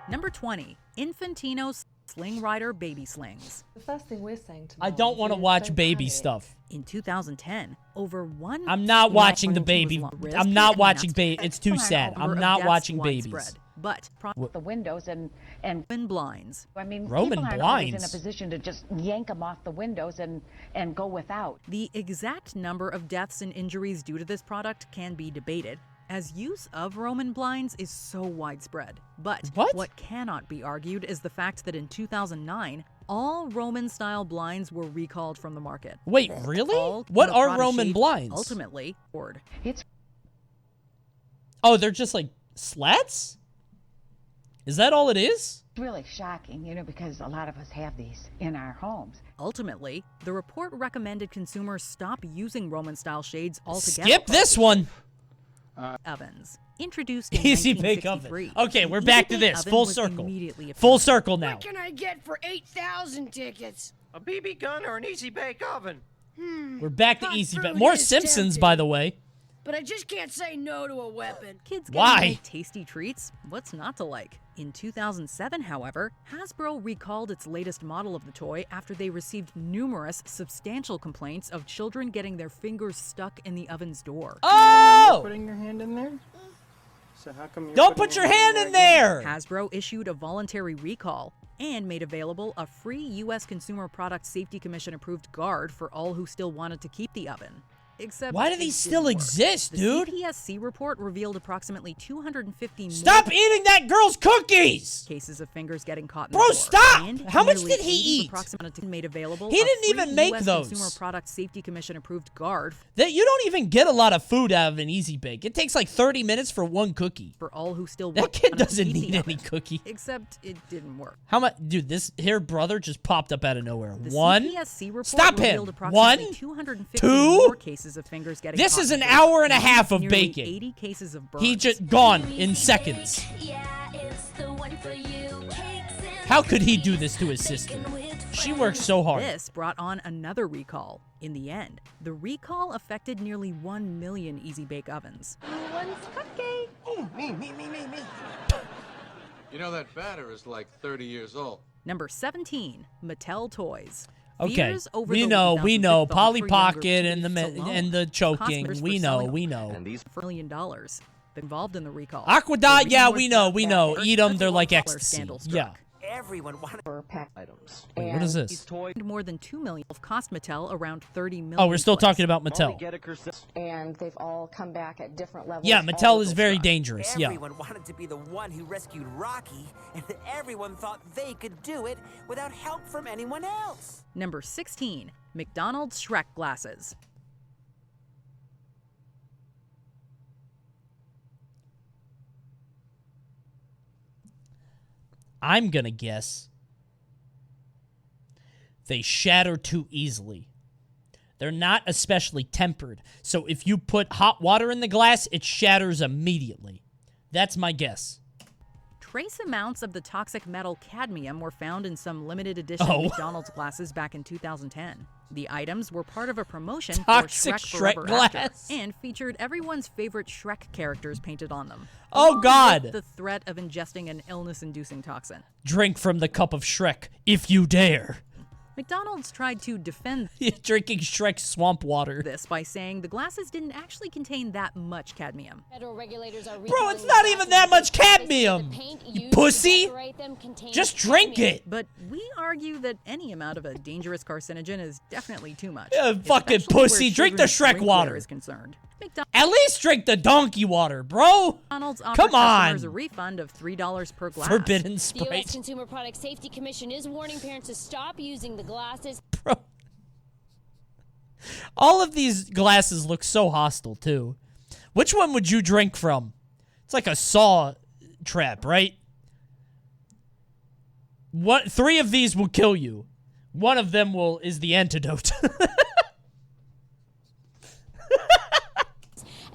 Number 20, Infantino's Sling Rider Baby Slings. The first thing we're saying to I don't want to watch baby stuff. In 2010, over 1 I'm not watching the baby. I'm not watching baby. It's too sad. I'm not watching babies. But the windows and Roman blinds. I mean, Roman people aren't always in a blinds. position to just yank them off the windows and go without. The exact number of deaths and injuries due to this product can be debated, as use of Roman blinds is so widespread. But what cannot be argued is the fact that in 2009, all Roman-style blinds were recalled from the market. Wait, really? All What the are product Roman shade blinds? Ultimately, board. Oh, they're just like slats? Is that all it is? It's really shocking, you know, because a lot of us have these in our homes. Ultimately, the report recommended consumers stop using Roman-style shades altogether. Skip this one. Ovens. Introduced in Easy bake oven. 1963, Okay, we're the back to Easy Bake this. Oven Full was circle. immediately Full appealing. circle now. What can I get for 8,000 tickets? A BB gun or an easy bake oven? We're back to Hot Easy fruit Bake. More is Simpsons, tempting, by the way. But I just can't say no to a weapon. Kids Why? getting tasty treats? What's not to like? In 2007, however, Hasbro recalled its latest model of the toy after they received numerous substantial complaints of children getting their fingers stuck in the oven's door. Oh! Putting your hand in there? So how come you're Don't putting put your hand in there! Hasbro issued a voluntary recall and made available a free U.S. Consumer Product Safety Commission approved guard for all who still wanted to keep the oven. Except Why do it these didn't still work. exist, the dude? CPSC report revealed approximately 250 Stop eating that girl's cookies! cases of fingers getting caught in Bro, the door. stop! And How much nearly did he 80 eat? approximately made available He a didn't even free make US those. Consumer Product Safety Commission approved guard That you don't even get a lot of food out of an Easy Bake. It takes like 30 minutes for one cookie. for all who still That wanted kid to doesn't keep the need oven. any cookie. Except it didn't work. How much? Dude, this here brother just popped up out of nowhere. The One. CPSC report Stop revealed him. approximately One. 250 Two. more cases of fingers getting This caught is in an the door. hour and a half of Nearly baking. 80 cases of burns. He just gone in seconds. How could he do this to his sister? She works so hard. This brought on another recall. In the end, the recall affected nearly 1 million Easy Bake ovens. One's cupcake. Oh, me. You know that batter is like 30 years old. Number 17, Mattel Toys. Okay, Fears over we the know, rebound Polly for younger Pocket and kids alone. and the choking. Cosmeters We were know, selling we know. And these $1 million involved in the recall. Aquadot, The yeah, reason we was know, that we know. Eat them, they're like color ecstasy. scandal Yeah. struck. Everyone wanted pack items. Wait, what is this? More than 2 million of cost Mattel around 30 million. Oh, we're still plus. talking about Mattel. And they've all come back at different levels. Yeah, Mattel is very dangerous. Yeah. Everyone wanted to be the one who rescued Rocky, and everyone thought they could do it without help from anyone else. Number 16, McDonald's Shrek glasses. I'm gonna guess they shatter too easily. They're not especially tempered. So if you put hot water in the glass, it shatters immediately. That's my guess. Trace amounts of the toxic metal cadmium were found in some limited edition McDonald's glasses back in 2010. The items were part of a promotion Toxic for Shrek Forever glass. After, and featured everyone's favorite Shrek characters painted on them. Oh, along God. with the threat of ingesting an illness-inducing toxin. Drink from the cup of Shrek, if you dare. McDonald's tried to defend drinking Shrek's swamp water. This by saying the glasses didn't actually contain that much cadmium. Federal regulators are Bro, it's not even that much cadmium, you pussy. Just drink it. But we argue that any amount of a dangerous carcinogen is definitely too much. Yeah, fucking pussy. Drink the Shrek water. Is concerned. At least drink the donkey water, bro. McDonald's offered Come on. customers a refund of $3 per glass. Forbidden The Sprite. U.S. Consumer Product Safety Commission is warning parents to stop using the glasses. Bro. All of these glasses look so hostile, too. Which one would you drink from? It's like a saw trap, right? What? 3 of these will kill you. One of them is the antidote.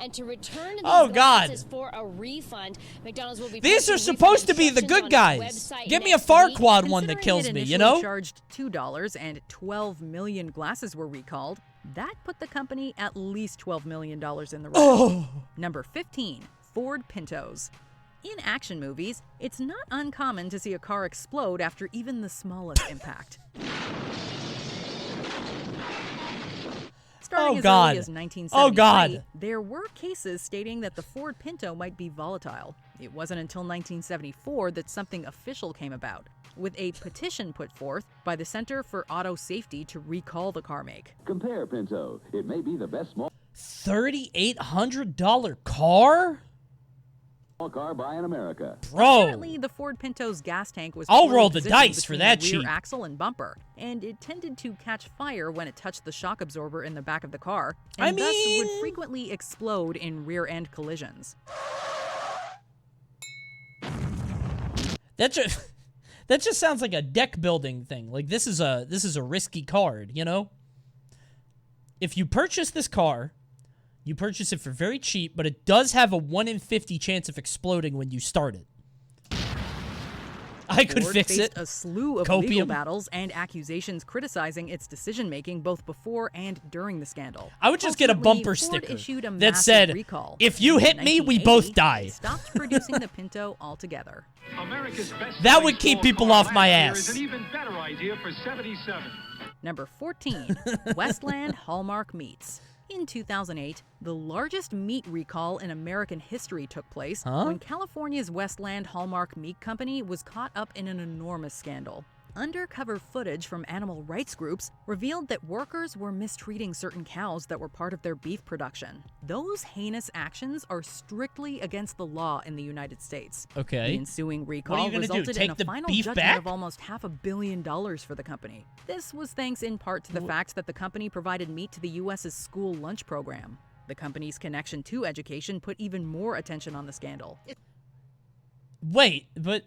And to return these glasses for a refund, McDonald's will be. These are supposed to be the good guys. Give me a Farquad one that kills me, you know? Charged $2 and 12 million glasses were recalled. That put the company at least $12 million in the red. Oh. Number 15, Ford Pintos. In action movies, it's not uncommon to see a car explode after even the smallest impact. Starting as early as 1973, there were cases stating that the Ford Pinto might be volatile. It wasn't until 1974 that something official came about, with a petition put forth by the Center for Auto Safety to recall the car make. Compare Pinto. It may be the best small $3,800 car? car buy in America. Bro. Apparently, the Ford Pinto's gas tank was I'll roll the positioned dice for between that the rear cheap. axle and bumper, and it tended to catch fire when it touched the shock absorber in the back of the car, and thus would frequently explode in rear-end collisions. That just sounds like a deck building thing. Like this is a risky card, you know? If you purchase this car, you purchase it for very cheap, but it does have a 1 in 50 chance of exploding when you start it. I could Ford fix faced it. a slew of legal battles and accusations criticizing its decision-making both before and during the scandal. I would just get a bumper Ford sticker issued a that massive said, recall. if you In hit me, we both 1980, die. they stopped producing the Pinto altogether. That would keep people off my ass. An even better idea for 77. Number 14, Westland Hallmark Meats. In 2008, the largest meat recall in American history took place when California's Westland Hallmark Meat Company was caught up in an enormous scandal. Undercover footage from animal rights groups revealed that workers were mistreating certain cows that were part of their beef production. Those heinous actions are strictly against the law in the United States. Okay. The ensuing recall What are you gonna resulted do? in Take a the final beef judgment back? of almost $500 million for the company. This was thanks in part to the fact that the company provided meat to the U.S.'s school lunch program. The company's connection to education put even more attention on the scandal. Wait, but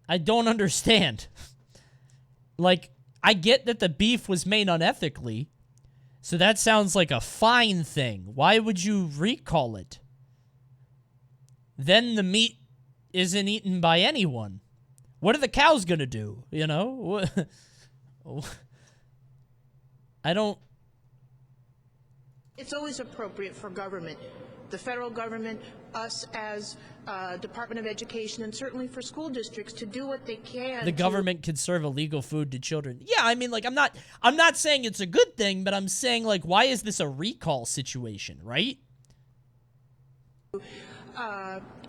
I don't understand. Like, I get that the beef was made unethically, so that sounds like a fine thing. Why would you recall it? Then the meat isn't eaten by anyone. What are the cows gonna do, you know? I don't... It's always appropriate for government, the federal government, us as Department of Education, and certainly for school districts to do what they can. The government can serve illegal food to children. Yeah, I mean, like, I'm not saying it's a good thing, but I'm saying, like, why is this a recall situation, right?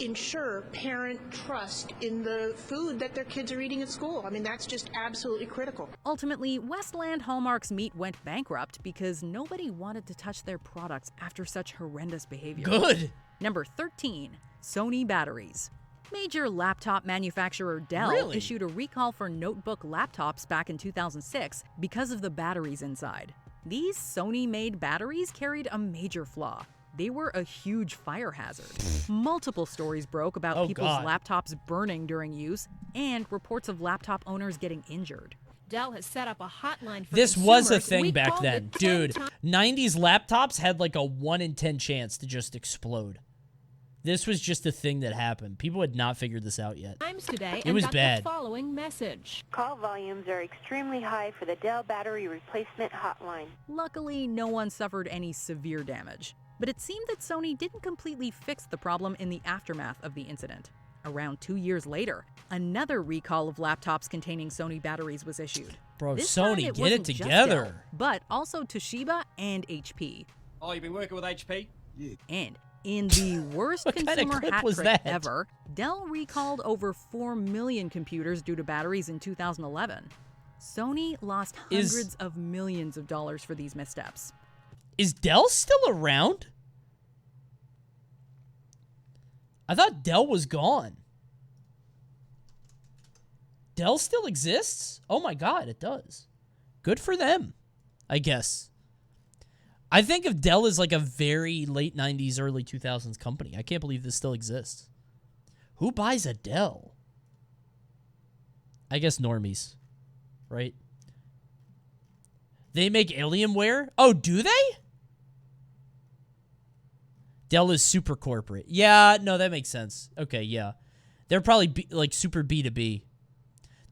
Ensure parent trust in the food that their kids are eating at school. I mean, that's just absolutely critical. Ultimately, Westland Hallmark's meat went bankrupt because nobody wanted to touch their products after such horrendous behavior. Good. Number 13, Sony batteries. Major laptop manufacturer Dell issued a recall for notebook laptops back in 2006 because of the batteries inside. These Sony-made batteries carried a major flaw. They were a huge fire hazard. Multiple stories broke about people's laptops burning during use and reports of laptop owners getting injured. Dell has set up a hotline for This was a consumers. thing We back called then. it Dude, 10 90s laptops had like a 1 in 10 chance to just explode. This was just a thing that happened. People had not figured this out yet. times today It and was got bad. the following message. Call volumes are extremely high for the Dell battery replacement hotline. Luckily, no one suffered any severe damage. But it seemed that Sony didn't completely fix the problem in the aftermath of the incident. Around 2 years later, another recall of laptops containing Sony batteries was issued. Bro, This time Sony, it get it wasn't just together. Dell, but also Toshiba and HP. Oh, you've been working with HP? Yeah. And in the worst What kind of consumer clip hat was trick that? ever, Dell recalled over 4 million computers due to batteries in 2011. Sony lost hundreds of millions of dollars for these missteps. Is Dell still around? I thought Dell was gone. Dell still exists? Oh my god, it does. Good for them, I guess. I think of Dell as like a very late 90s, early 2000s company. I can't believe this still exists. Who buys a Dell? I guess normies, right? They make Alienware? Oh, do they? Dell is super corporate. Yeah, no, that makes sense. Okay, yeah. They're probably like super B2B.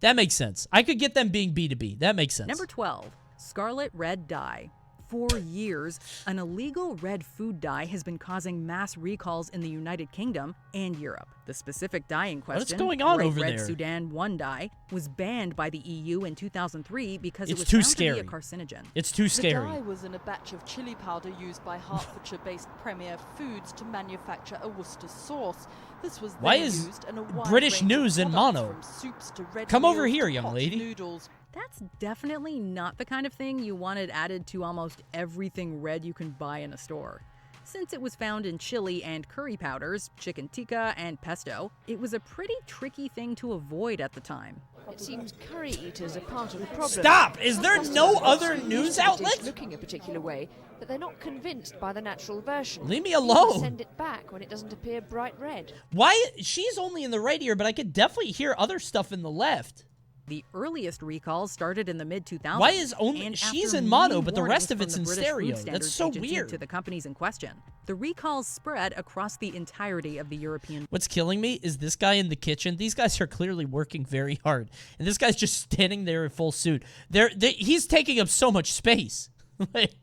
That makes sense. I could get them being B2B. That makes sense. Number 12, Scarlet Red Dye. For years, an illegal red food dye has been causing mass recalls in the United Kingdom and Europe. The specific dye in question, what's going on bright over red there? Sudan 1 dye, was banned by the EU in 2003 because It's it was too found scary. to be a carcinogen. It's too scary. The dye was in a batch of chili powder used by Hertfordshire-based Premier Foods to manufacture a Worcester sauce. This was Why then is used in a wide British range of news in products, mono? from soups to red Come over meals here, to young hot lady. Noodles. That's definitely not the kind of thing you wanted added to almost everything red you can buy in a store. Since it was found in chili and curry powders, chicken tikka, and pesto, it was a pretty tricky thing to avoid at the time. It seems curry eaters are part of the problem. Stop! Is there Some no customers other are news used to the dish outlet? looking a particular way, but they're not convinced by the natural version. Leave me People alone. Send it back when it doesn't appear bright red. Why? She's only in the right ear, but I could definitely hear other stuff in the left. The earliest recalls started in the mid-2000s. Why is only and she's after in mono, many but the rest of warnings it's from in the British stereo? Food That's Standards so Agency weird. to the companies in question. The recalls spread across the entirety of the European. What's killing me is this guy in the kitchen. These guys are clearly working very hard, and this guy's just standing there in full suit. He's taking up so much space. Like,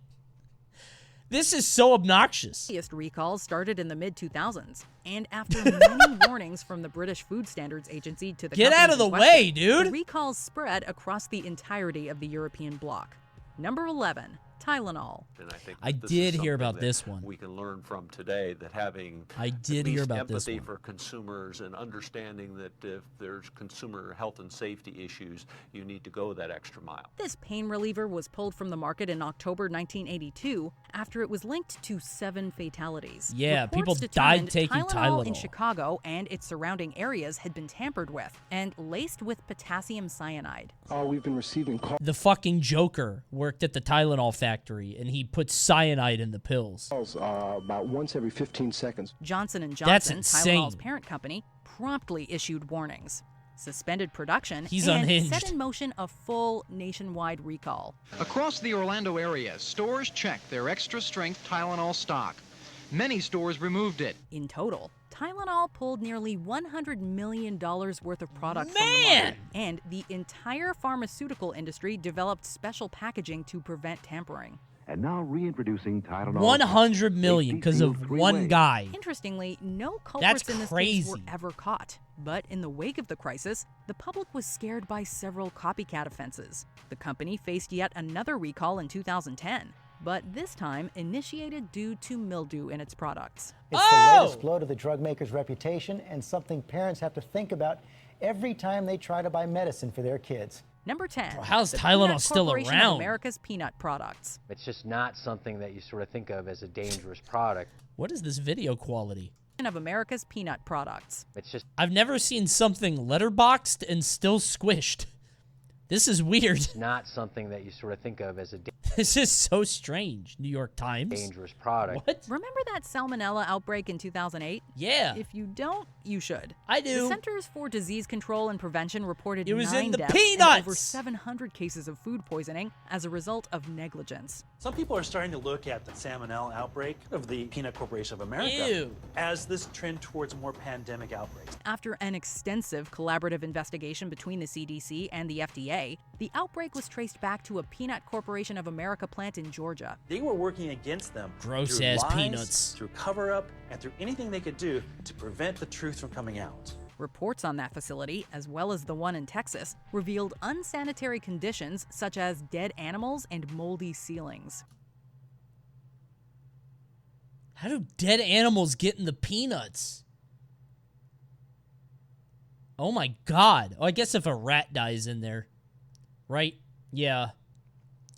this is so obnoxious. The earliest recalls started in the mid-2000s, and after many warnings from the British Food Standards Agency to the Get out of companies the in way, question, dude. the recalls spread across the entirety of the European bloc. Number 11, Tylenol. And I think I this did is hear about something that this one. We can learn from today that having I did at hear least about this empathy one. for consumers and understanding that if there's consumer health and safety issues, you need to go that extra mile. This pain reliever was pulled from the market in October 1982 after it was linked to 7 fatalities. Yeah, Reports people determined died taking Tylenol. in Chicago and its surrounding areas had been tampered with and laced with potassium cyanide. Oh, we've been receiving calls. The fucking Joker worked at the Tylenol factory, and he put cyanide in the pills. About once every 15 seconds. Johnson & That's Johnson, insane. Tylenol's parent company, promptly issued warnings, suspended production, He's and unhinged. set in motion a full nationwide recall. Across the Orlando area, stores checked their extra-strength Tylenol stock. Many stores removed it. In total, Tylenol pulled nearly $100 million worth of product from the market, and the entire pharmaceutical industry developed special packaging to prevent tampering. And now reintroducing Tylenol. 100 million because of one guy. Interestingly, no culprits That's in this crazy. case were ever caught. But in the wake of the crisis, the public was scared by several copycat offenses. The company faced yet another recall in 2010, but this time initiated due to mildew in its products. It's the latest blow to the drug maker's reputation and something parents have to think about every time they try to buy medicine for their kids. Number 10. Bro, how's the Tylenol Peanut still Corporation of around? America's peanut products. It's just not something that you sort of think of as a dangerous product. What is this video quality? Of America's peanut products. It's just I've never seen something letterboxed and still squished. This is weird. not something that you sort of think of as a This is so strange. New York Times. dangerous product. What? Remember that salmonella outbreak in 2008? Yeah. If you don't, you should. I do. The Centers for Disease Control and Prevention reported It was 9 in the deaths peanuts! and over 700 cases of food poisoning as a result of negligence. Some people are starting to look at the salmonella outbreak of the Peanut Corporation of America Ew. as this trend towards more pandemic outbreaks. After an extensive collaborative investigation between the CDC and the FDA, the outbreak was traced back to a Peanut Corporation of America plant in Georgia. They were working against them Gross through ass lies, peanuts. through cover-up, and through anything they could do to prevent the truth from coming out. Reports on that facility, as well as the one in Texas, revealed unsanitary conditions such as dead animals and moldy ceilings. How do dead animals get in the peanuts? Oh my god. Oh, I guess if a rat dies in there. Right? Yeah.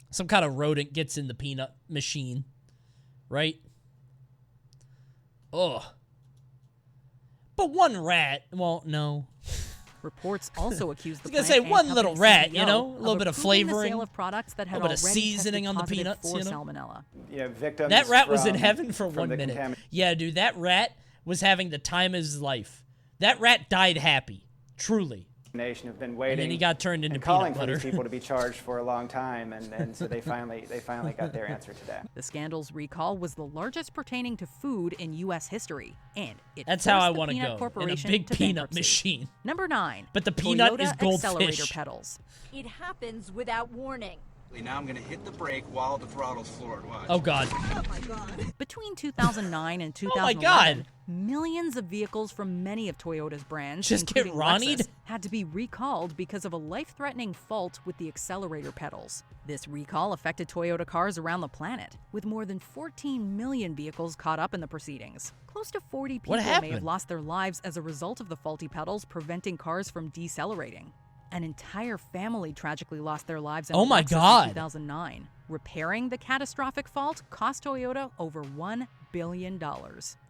Some kind of rodent gets in the peanut machine. Right? Ugh. But one rat, well, no. Reports also accused the I was gonna say one little rat, you know, a little bit of flavoring, the sale of products that had a little bit of seasoning on the peanuts, for you know. Salmonella. Yeah, victims. That rat was in heaven for from 1 the minute. Yeah, dude, that rat was having the time of his life. That rat died happy, truly. Nation have been waiting, and then he got turned into and calling peanut butter. for these people to be charged for a long time, and so they finally got their answer today. The scandal's recall was the largest pertaining to food in U.S. history, and that's how I want to go, in a big peanut machine. Number 9. But the peanut Toyota is goldfish. Accelerator pedals. It happens without warning. Now I'm going to hit the brake while the throttle's floored. Watch. Oh, God. Oh, my God. Between 2009 and 2011, oh my God. Millions of vehicles from many of Toyota's brands, just get Lexus, had to be recalled because of a life-threatening fault with the accelerator pedals. This recall affected Toyota cars around the planet, with more than 14 million vehicles caught up in the proceedings. Close to 40 people may have lost their lives as a result of the faulty pedals preventing cars from decelerating. An entire family tragically lost their lives in oh my God. in 2009. Repairing the catastrophic fault cost Toyota over $1 billion.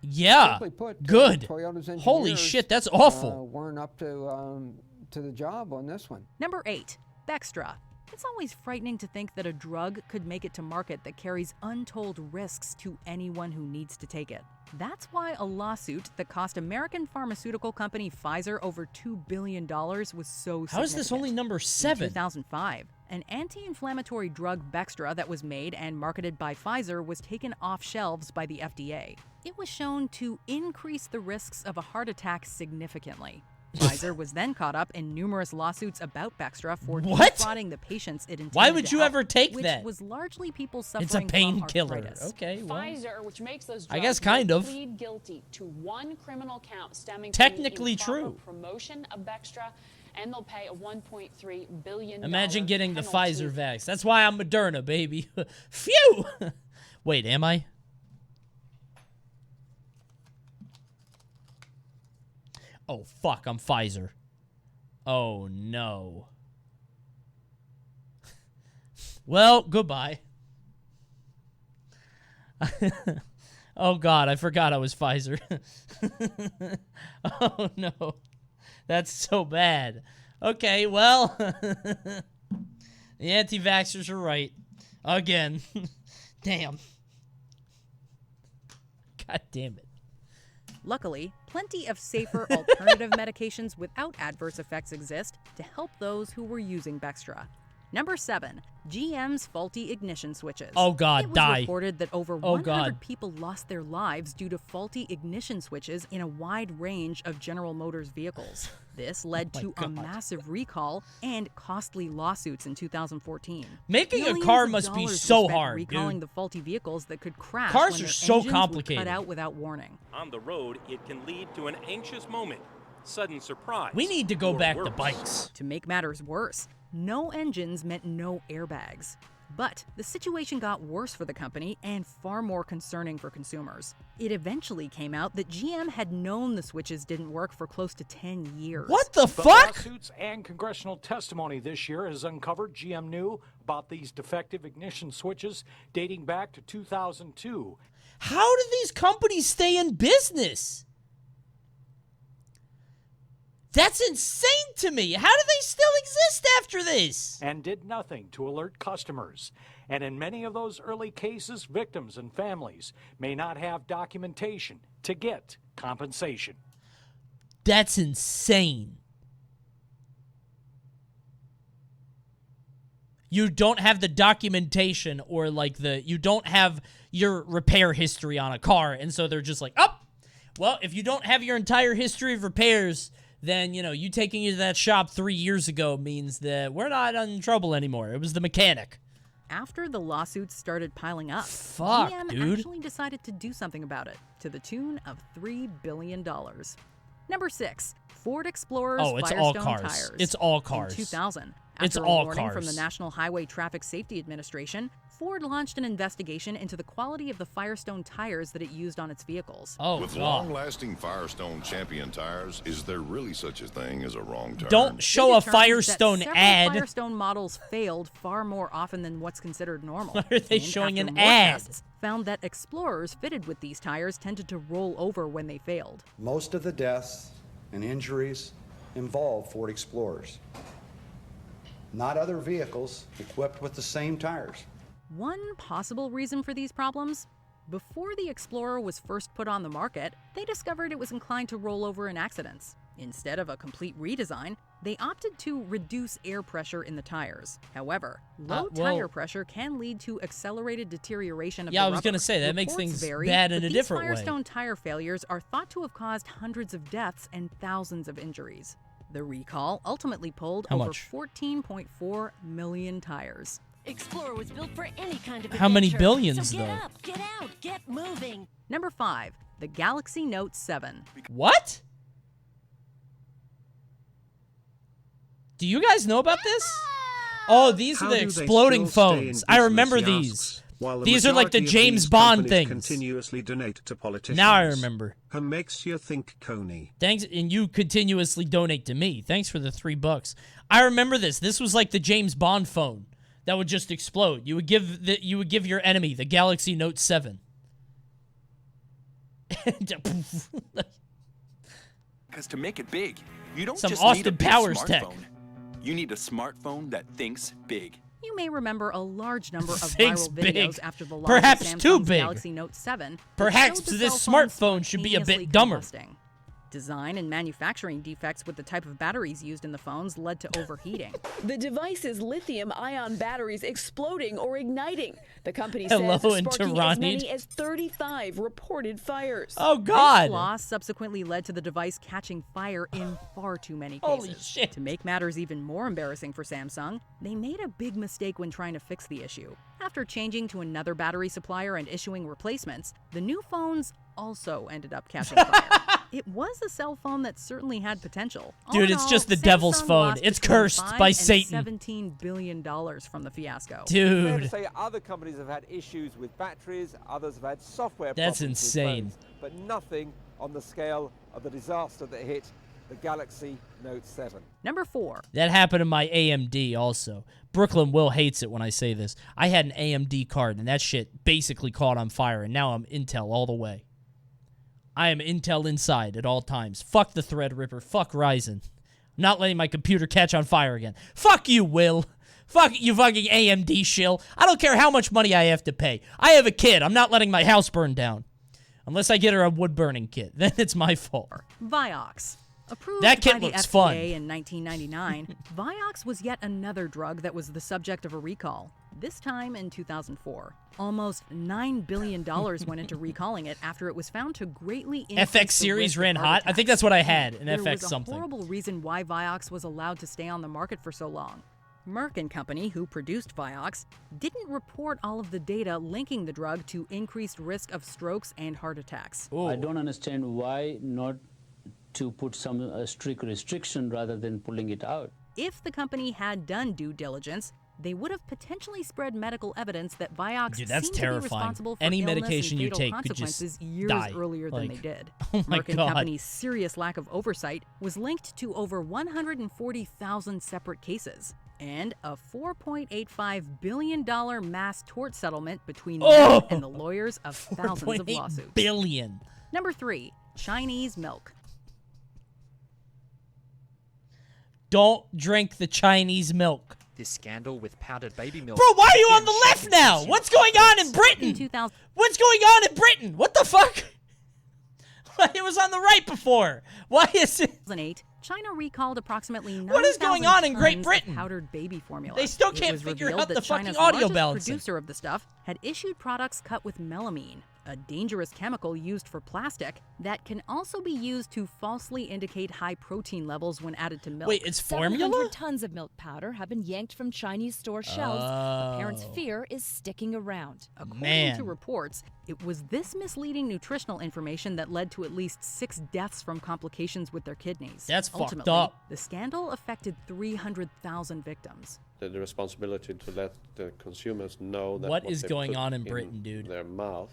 Yeah, put, good. Toyota's engineers, holy shit, that's awful. Weren't up to the job on this one. Number 8, Bextra. It's always frightening to think that a drug could make it to market that carries untold risks to anyone who needs to take it. That's why a lawsuit that cost American pharmaceutical company Pfizer over $2 billion was so significant. How is this only number 7? In 2005, an anti-inflammatory drug Bextra that was made and marketed by Pfizer was taken off shelves by the FDA. It was shown to increase the risks of a heart attack significantly. Pfizer was then caught up in numerous lawsuits about Bextra for defrauding the patients it intended Why would to you help, ever take which that? was largely people suffering it's a painkiller. from arthritis. Okay, well, Pfizer, which makes those drugs, I guess kind of plead guilty to one criminal count stemming technically from the true promotion of Bextra, and they'll pay a $1.3 billion. Imagine getting penalty. the Pfizer vax. That's why I'm Moderna, baby. Phew. Wait, am I? Oh fuck, I'm Pfizer. Oh, no. Well, goodbye. Oh, God, I forgot I was Pfizer. Oh, no. That's so bad. Okay, well. The anti-vaxxers are right. Again. Damn. God damn it. Luckily, plenty of safer alternative medications without adverse effects exist to help those who were using Bextra. Number 7, GM's faulty ignition switches. Oh God, it was die. reported that over 100 people lost their lives due to faulty ignition switches in a wide range of General Motors vehicles. This led to a massive recall and costly lawsuits in 2014. Making Millions a car of must be dollars so were spent hard, recalling dude. the faulty vehicles that could crash Cars when are their so engines complicated. would cut out without warning. On the road, it can lead to an anxious moment, sudden surprise. We need to go back worse. to bikes. To make matters worse, no engines meant no airbags. But the situation got worse for the company and far more concerning for consumers. It eventually came out that GM had known the switches didn't work for close to 10 years. What the fuck? Lawsuits and congressional testimony this year has uncovered GM knew about these defective ignition switches dating back to 2002. How do these companies stay in business? That's insane to me. How do they still exist after this? And did nothing to alert customers. And in many of those early cases, victims and families may not have documentation to get compensation. That's insane. You don't have the documentation or like you don't have your repair history on a car, and so they're just like, oh, well, if you don't have your entire history of repairs, then, you know, you taking it to that shop 3 years ago means that we're not in trouble anymore. It was the mechanic. After the lawsuits started piling up, Fuck, GM dude. actually decided to do something about it, to the tune of $3 billion. Number 6. Ford Explorer's Oh, it's Firestone all cars. tires. It's all cars. In 2000, It's after all a warning cars. from the National Highway Traffic Safety Administration, Ford launched an investigation into the quality of the Firestone tires that it used on its vehicles. Oh, With long-lasting Firestone Champion tires, is there really such a thing as a wrong turn? Don't show a Firestone several ad. Firestone models failed far more often than what's considered normal. Why are they And showing after an more ad? tests, found that Explorers fitted with these tires tended to roll over when they failed. Most of the deaths and injuries involve Ford Explorers, not other vehicles equipped with the same tires. One possible reason for these problems? Before the Explorer was first put on the market, they discovered it was inclined to roll over in accidents. Instead of a complete redesign, they opted to reduce air pressure in the tires. However, low tire pressure can lead to accelerated deterioration of the Yeah, rubber. I was going to say, that makes Reports things vary, bad in but a these different way. Firestone tire failures are thought to have caused hundreds of deaths and thousands of injuries. The recall ultimately pulled How over much? 14.4 million tires. Explorer was built for any kind of How many adventure. billions, so get though? up, get out, get moving. Number 5, the Galaxy Note 7. What? Do you guys know about this? Oh, these are the exploding phones. I remember these. These are like the James Bond things. Continuously donate to politicians. Now I remember. Who makes you think, Coney? Thanks, and you continuously donate to me. Thanks for the $3. I remember this. This was like the James Bond phone that would just explode. You would give your enemy the Galaxy Note 7. Because to make it big, you don't Some just Austin need a big Powers tech. smartphone. You need a smartphone that thinks big. You may remember a large number of Thinks viral videos big. after the launch Perhaps of too Samsung's big. Galaxy Note 7. that Perhaps showed the this cell phone smartphone should be a spontaneously bit dumber. combusting. Design and manufacturing defects with the type of batteries used in the phones led to overheating. The device's lithium-ion batteries exploding or igniting. The company Hello, says and sparking as Tirani. many as 35 reported fires. Oh, God. This flaw subsequently led to the device catching fire in far too many cases. Holy shit. To make matters even more embarrassing for Samsung, they made a big mistake when trying to fix the issue. After changing to another battery supplier and issuing replacements, the new phones also ended up catching fire. It was a cell phone that certainly had potential. All Dude, in it's all, just the Samsung devil's phone. lost It's between cursed $5 by and Satan. $17 billion from the fiasco. Dude. Fair to say other companies have had issues with batteries, others have had software That's problems with insane. phones, but nothing on the scale of the disaster that hit the Galaxy Note 7. Number 4. That happened to my AMD also. Brooklyn Will hates it when I say this. I had an AMD card, and that shit basically caught on fire, and now I'm Intel all the way. I am Intel inside at all times. Fuck the Threadripper. Fuck Ryzen. I'm not letting my computer catch on fire again. Fuck you, Will. Fuck you fucking AMD shill. I don't care how much money I have to pay. I have a kid. I'm not letting my house burn down. Unless I get her a wood-burning kit. Then it's my fault. Vioxx. Approved That kit by the looks FDA fun. in 1999, Vioxx was yet another drug that was the subject of a recall, this time in 2004. Almost $9 billion went into recalling it after it was found to greatly increase FX the series risk of ran heart hot? I think that's what I had, an There FX was a something. horrible reason why Vioxx was allowed to stay on the market for so long. Merck & Company, who produced Vioxx, didn't report all of the data linking the drug to increased risk of strokes and heart attacks. I don't understand why not to put some strict restriction rather than pulling it out. If the company had done due diligence, they would have potentially spread medical evidence that Vioxx Dude, that's seemed to be terrifying. responsible for Any illness medication and you fatal take could just consequences years die. earlier than Like, they did. oh my Merck & God. Company's serious lack of oversight was linked to over 140,000 separate cases and a $4.85 billion mass tort settlement between them and the lawyers of thousands of $4.8 lawsuits. billion. Number 3, Chinese milk. Don't drink the Chinese milk. This scandal with powdered baby milk. Bro, why are you on the left now? What's going on in Britain? What's going on in Britain? What the fuck? It was on the right before. Why is it? 2008, China recalled approximately 9,000 What is going on in Great tons of Britain? powdered baby formula. They still It can't was figure revealed out that the fucking China's audio largest balancing. producer of the stuff had issued products cut with melamine, a dangerous chemical used for plastic that can also be used to falsely indicate high protein levels when added to milk. Wait, it's formula? 700 tons of milk powder have been yanked from Chinese store shelves. The parents' fear is sticking around. According to reports, it was this misleading nutritional information that led to at least 6 deaths from complications with their kidneys. That's Ultimately, fucked up. The scandal affected 300,000 victims. The responsibility to let the consumers know that what is they going put on in Britain, dude? Their mouth.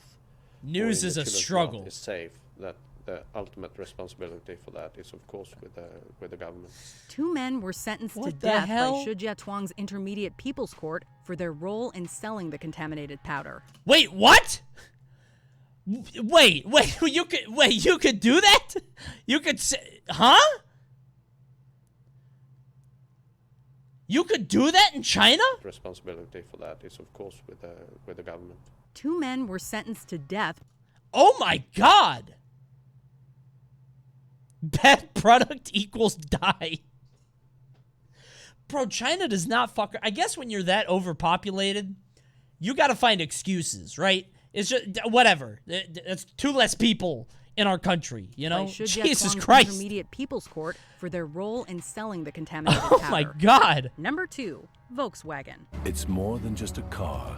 News or in is the a children's struggle. mouth is safe. That the ultimate responsibility for that is, of course, with the government. 2 men were sentenced to What the death hell? by Shijiazhuang's Intermediate People's Court for their role in selling the contaminated powder. Wait, what? Wait, you could do that? You could say, huh? You could do that in China? The responsibility for that is, of course, with the government. 2 men were sentenced to death. Oh my god! Bad product equals die. Bro, China does not fuck. I guess when you're that overpopulated, you gotta find excuses, right? It's just, whatever. It's 2 less people in our country, you know? Jesus Christ. Intermediate People's Court for their role in selling the contaminated powder. Oh my god. Number 2, Volkswagen. It's more than just a car.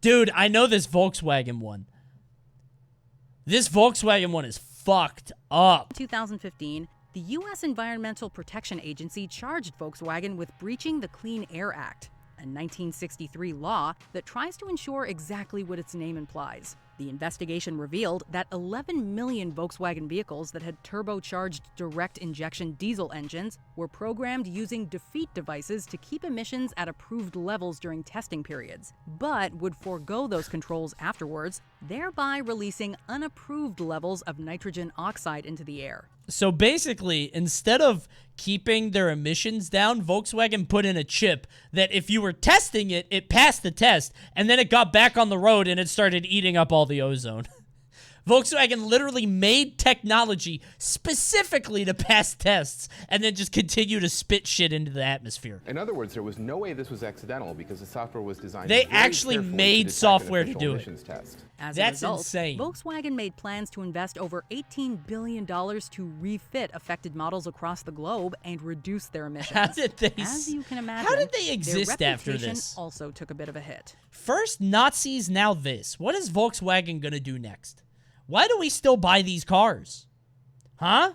Dude, I know this Volkswagen one. This Volkswagen one is fucked up. In 2015, the U.S. Environmental Protection Agency charged Volkswagen with breaching the Clean Air Act, a 1963 law that tries to ensure exactly what its name implies. The investigation revealed that 11 million Volkswagen vehicles that had turbocharged direct injection diesel engines were programmed using defeat devices to keep emissions at approved levels during testing periods, but would forego those controls afterwards, thereby releasing unapproved levels of nitrogen oxide into the air. So basically, instead of keeping their emissions down, Volkswagen put in a chip that if you were testing it, it passed the test, and then it got back on the road and it started eating up all the ozone. Volkswagen literally made technology specifically to pass tests and then just continue to spit shit into the atmosphere. In other words, there was no way this was accidental because the software was designed They very actually carefully made to detect software an to official do it. emissions test. As That's a result, insane. Volkswagen made plans to invest over $18 billion to refit affected models across the globe and reduce their emissions. How did they? As you can imagine, How did they exist their after reputation this? also took a bit of a hit. First Nazis, now this. What is Volkswagen gonna do next? Why do we still buy these cars? Huh?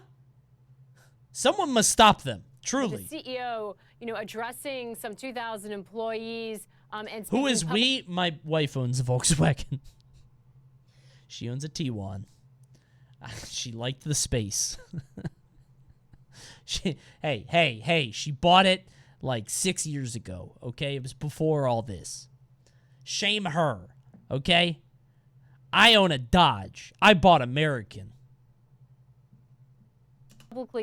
Someone must stop them. Truly. The CEO, addressing some 2,000 employees. And Who is we? My wife owns a Volkswagen. She owns a T1. She liked the space. Hey, she bought it like 6 years ago, okay? It was before all this. Shame her, okay? I own a Dodge. I bought American.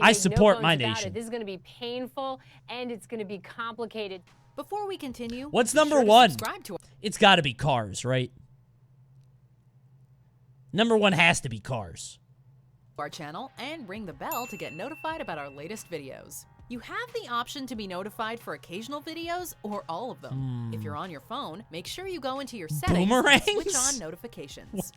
I support my nation. This is going to be painful and it's going to be complicated. Before we continue, what's be number sure to 1? subscribe to It's got to be cars, right? Number 1 has to be cars. our channel and ring the bell to get notified about our latest videos. You have the option to be notified for occasional videos or all of them. If you're on your phone, make sure you go into your settings Boomerangs? and switch on notifications.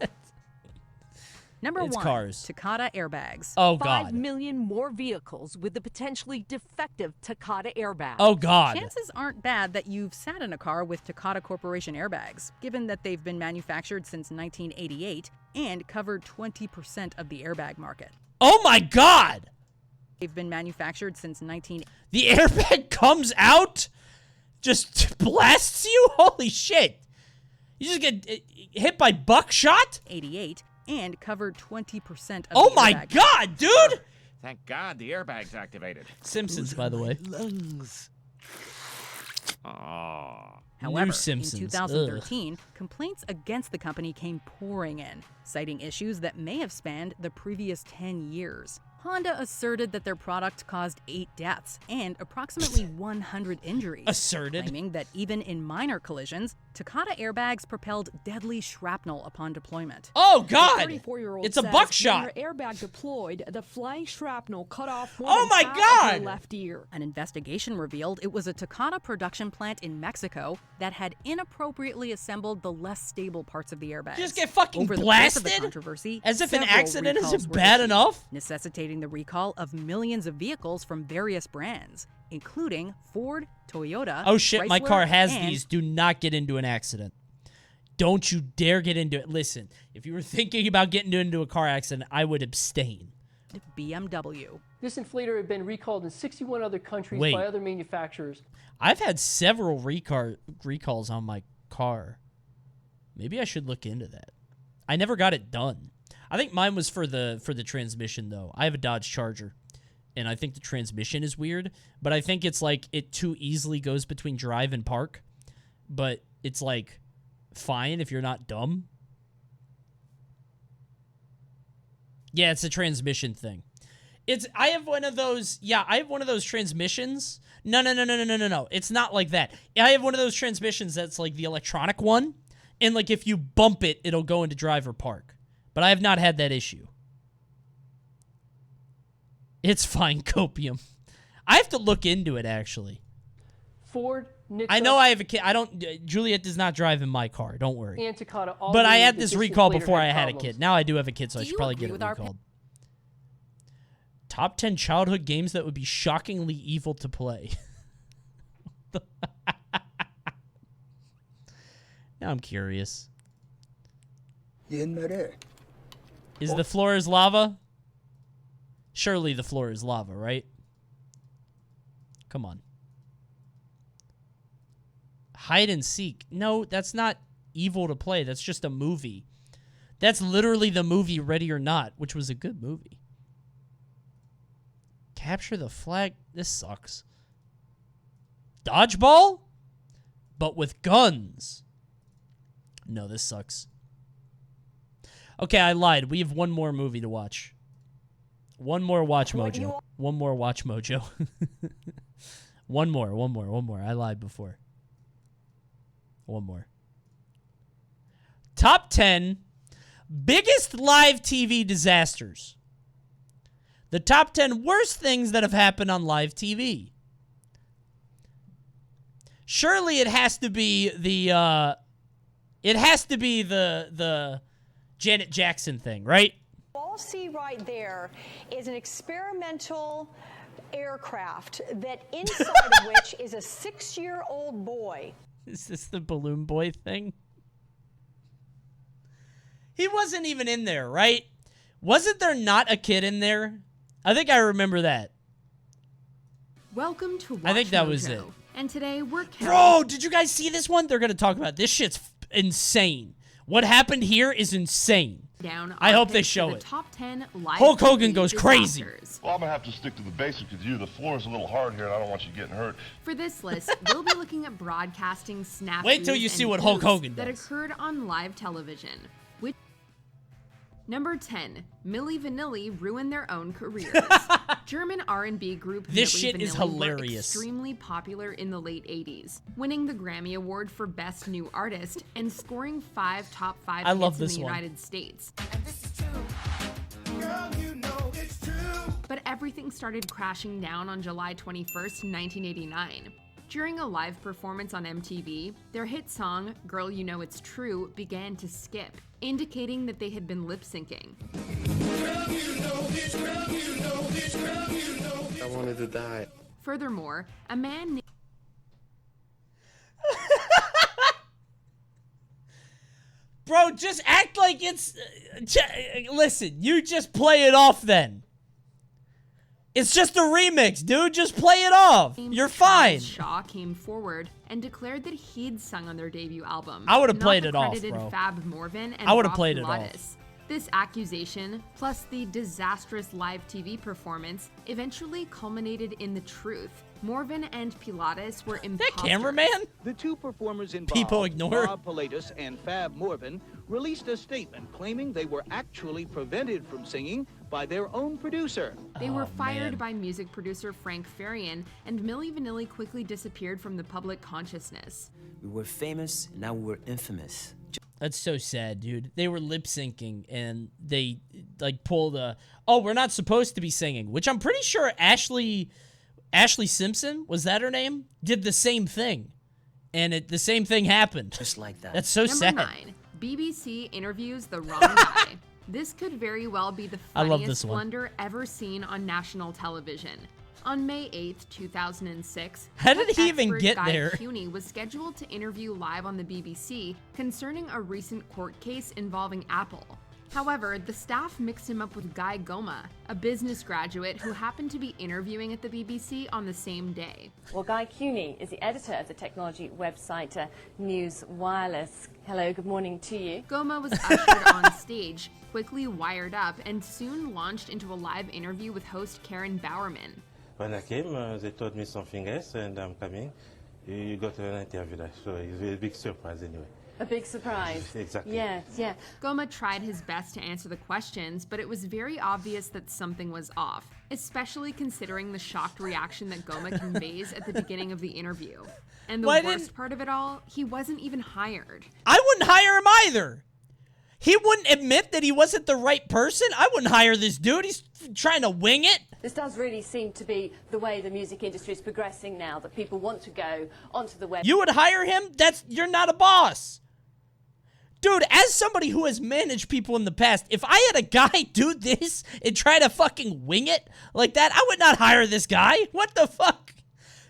Number It's 1, cars. Takata airbags. Oh, 5 God. million more vehicles with the potentially defective Takata airbag. Oh, God. Chances aren't bad that you've sat in a car with Takata Corporation airbags, given that they've been manufactured since 1988 and covered 20% of the airbag market. Oh, my God. They've been manufactured since 19... The airbag comes out, just blasts you? Holy shit. You just get hit by buckshot? 88 and covered 20% of Oh the my airbag God, dude! Thank God the airbag's activated. Simpsons, by the way. Lungs. Oh. However, New Simpsons. in 2013, complaints against the company came pouring in, citing issues that may have spanned the previous 10 years. Honda asserted that their product caused 8 deaths and approximately 100 injuries. Asserted? Claiming that even in minor collisions, Takata airbags propelled deadly shrapnel upon deployment. Oh, God! The 34-year-old It's a says buckshot! When her airbag deployed, the flying shrapnel cut off more Oh than my half God! of her left ear. An investigation revealed it was a Takata production plant in Mexico that had inappropriately assembled the less stable parts of the airbags. Just get fucking Over blasted? The course of the controversy, As if an several accident isn't recalls were bad issued, enough? necessitating the recall of millions of vehicles from various brands, including Ford, Toyota, Oh shit, my Chrysler, car has and these. Do not get into an accident. Don't you dare get into it. Listen, if you were thinking about getting into a car accident, I would abstain. BMW. This inflator had been recalled in 61 other countries Wait. by other manufacturers. I've had several recalls on my car. Maybe I should look into that. I never got it done. I think mine was for the transmission, though. I have a Dodge Charger, and I think the transmission is weird, but I think it's like it too easily goes between drive and park, but it's like fine if you're not dumb. Yeah, it's a transmission thing. I have one of those transmissions. No. It's not like that. I have one of those transmissions that's like the electronic one, and like if you bump it, it'll go into drive or park. But I have not had that issue. It's fine, copium. I have to look into it, actually. Ford, Nissan, I know I have a kid. Juliet does not drive in my car. Don't worry. and Takata all But I agreed had that this recall inflator before I had a problems. kid. Now I do have a kid, so I Do should you probably agree get it with our recalled. Top 10 childhood games that would be shockingly evil to play. Now I'm curious. Is the floor is lava? Surely the floor is lava, right? Come on. Hide and seek. No, that's not evil to play. That's just a movie. That's literally the movie Ready or Not, which was a good movie. Capture the flag. This sucks. Dodgeball? But with guns. No, this sucks. Okay, I lied. We have one more movie to watch. One more WatchMojo. One more WatchMojo. One more. I lied before. One more. Top 10 biggest live TV disasters. The top 10 worst things that have happened on live TV. Surely it has to be the Janet Jackson thing, right? All see right there is an experimental aircraft that inside of which is a 6-year-old boy. Is this the balloon boy thing? He wasn't even in there, right? Wasn't there not a kid in there? I think I remember that. Welcome to WatchMojo. I think that was it. And today we're Bro, did you guys see this one? They're going to talk about it. This shit's insane. What happened here is insane. Down I our hope they picks show for the it. Top 10 live Hulk Hogan TV goes crazy. disasters. Well, I'm going to have to stick to the basics with you. The floor is a little hard here, and I don't want you getting hurt. For this list, we'll be looking at broadcasting snafus Wait till you see and what Hulk goofs Hogan that does. occurred on live television. Number 10, Milli Vanilli ruined their own careers. German R&B group This Milli shit is Vanilli were hilarious. extremely popular in the late 80s, winning the Grammy Award for Best New Artist and scoring 5 top 5 I hits love in this the one. United States. But everything started crashing down on July 21st, 1989. During a live performance on MTV, their hit song, Girl You Know It's True, began to skip, indicating that they had been lip-syncing. I wanted to die. Furthermore, a man named Bro, just act like it's... listen, you just play it off then. It's just a remix, dude. Just play it off. You're fine. Shaw came forward and declared that he'd sung on their debut album. I would've not played the it off, credited bro. Fab Morvan and I would've Rob played it Pilates. off. This accusation, plus the disastrous live TV performance, eventually culminated in the truth. Morvan and Pilates were imposters. cameraman? The two performers involved, People ignore. Rob Pilates and Fab Morvan, released a statement claiming they were actually prevented from singing by their own producer. They were fired by music producer Frank Farian, and Milli Vanilli quickly disappeared from the public consciousness. We were famous, now we're infamous. That's so sad, dude. They were lip syncing and they like pulled a, oh, we're not supposed to be singing, which I'm pretty sure Ashley Simpson, was that her name? Did the same thing. And the same thing happened. Just like that. That's so sad. Number 9. BBC interviews the wrong guy. This could very well be the funniest blunder ever seen on national television. On May 8th, 2006, how did he even get there? Coney was scheduled to interview live on the BBC concerning a recent court case involving Apple. However, the staff mixed him up with Guy Goma, a business graduate who happened to be interviewing at the BBC on the same day. Well, Guy Coney is the editor of the technology website News Wireless. Hello, good morning to you. Goma was ushered on stage, quickly wired up, and soon launched into a live interview with host Karen Bowerman. When I came, they told me something else, and I'm coming. You got an interview, so it's a big surprise anyway. A big surprise. Exactly. Yes, yeah. Goma tried his best to answer the questions, but it was very obvious that something was off, especially considering the shocked reaction that Goma conveys at the beginning of the interview. And the worst part of it all, he wasn't even hired. I wouldn't hire him either. He wouldn't admit that he wasn't the right person. I wouldn't hire this dude. He's trying to wing it. This does really seem to be the way the music industry is progressing now, that people want to go onto the web. You would hire him? You're not a boss. Dude, as somebody who has managed people in the past, if I had a guy do this and try to fucking wing it like that, I would not hire this guy. What the fuck?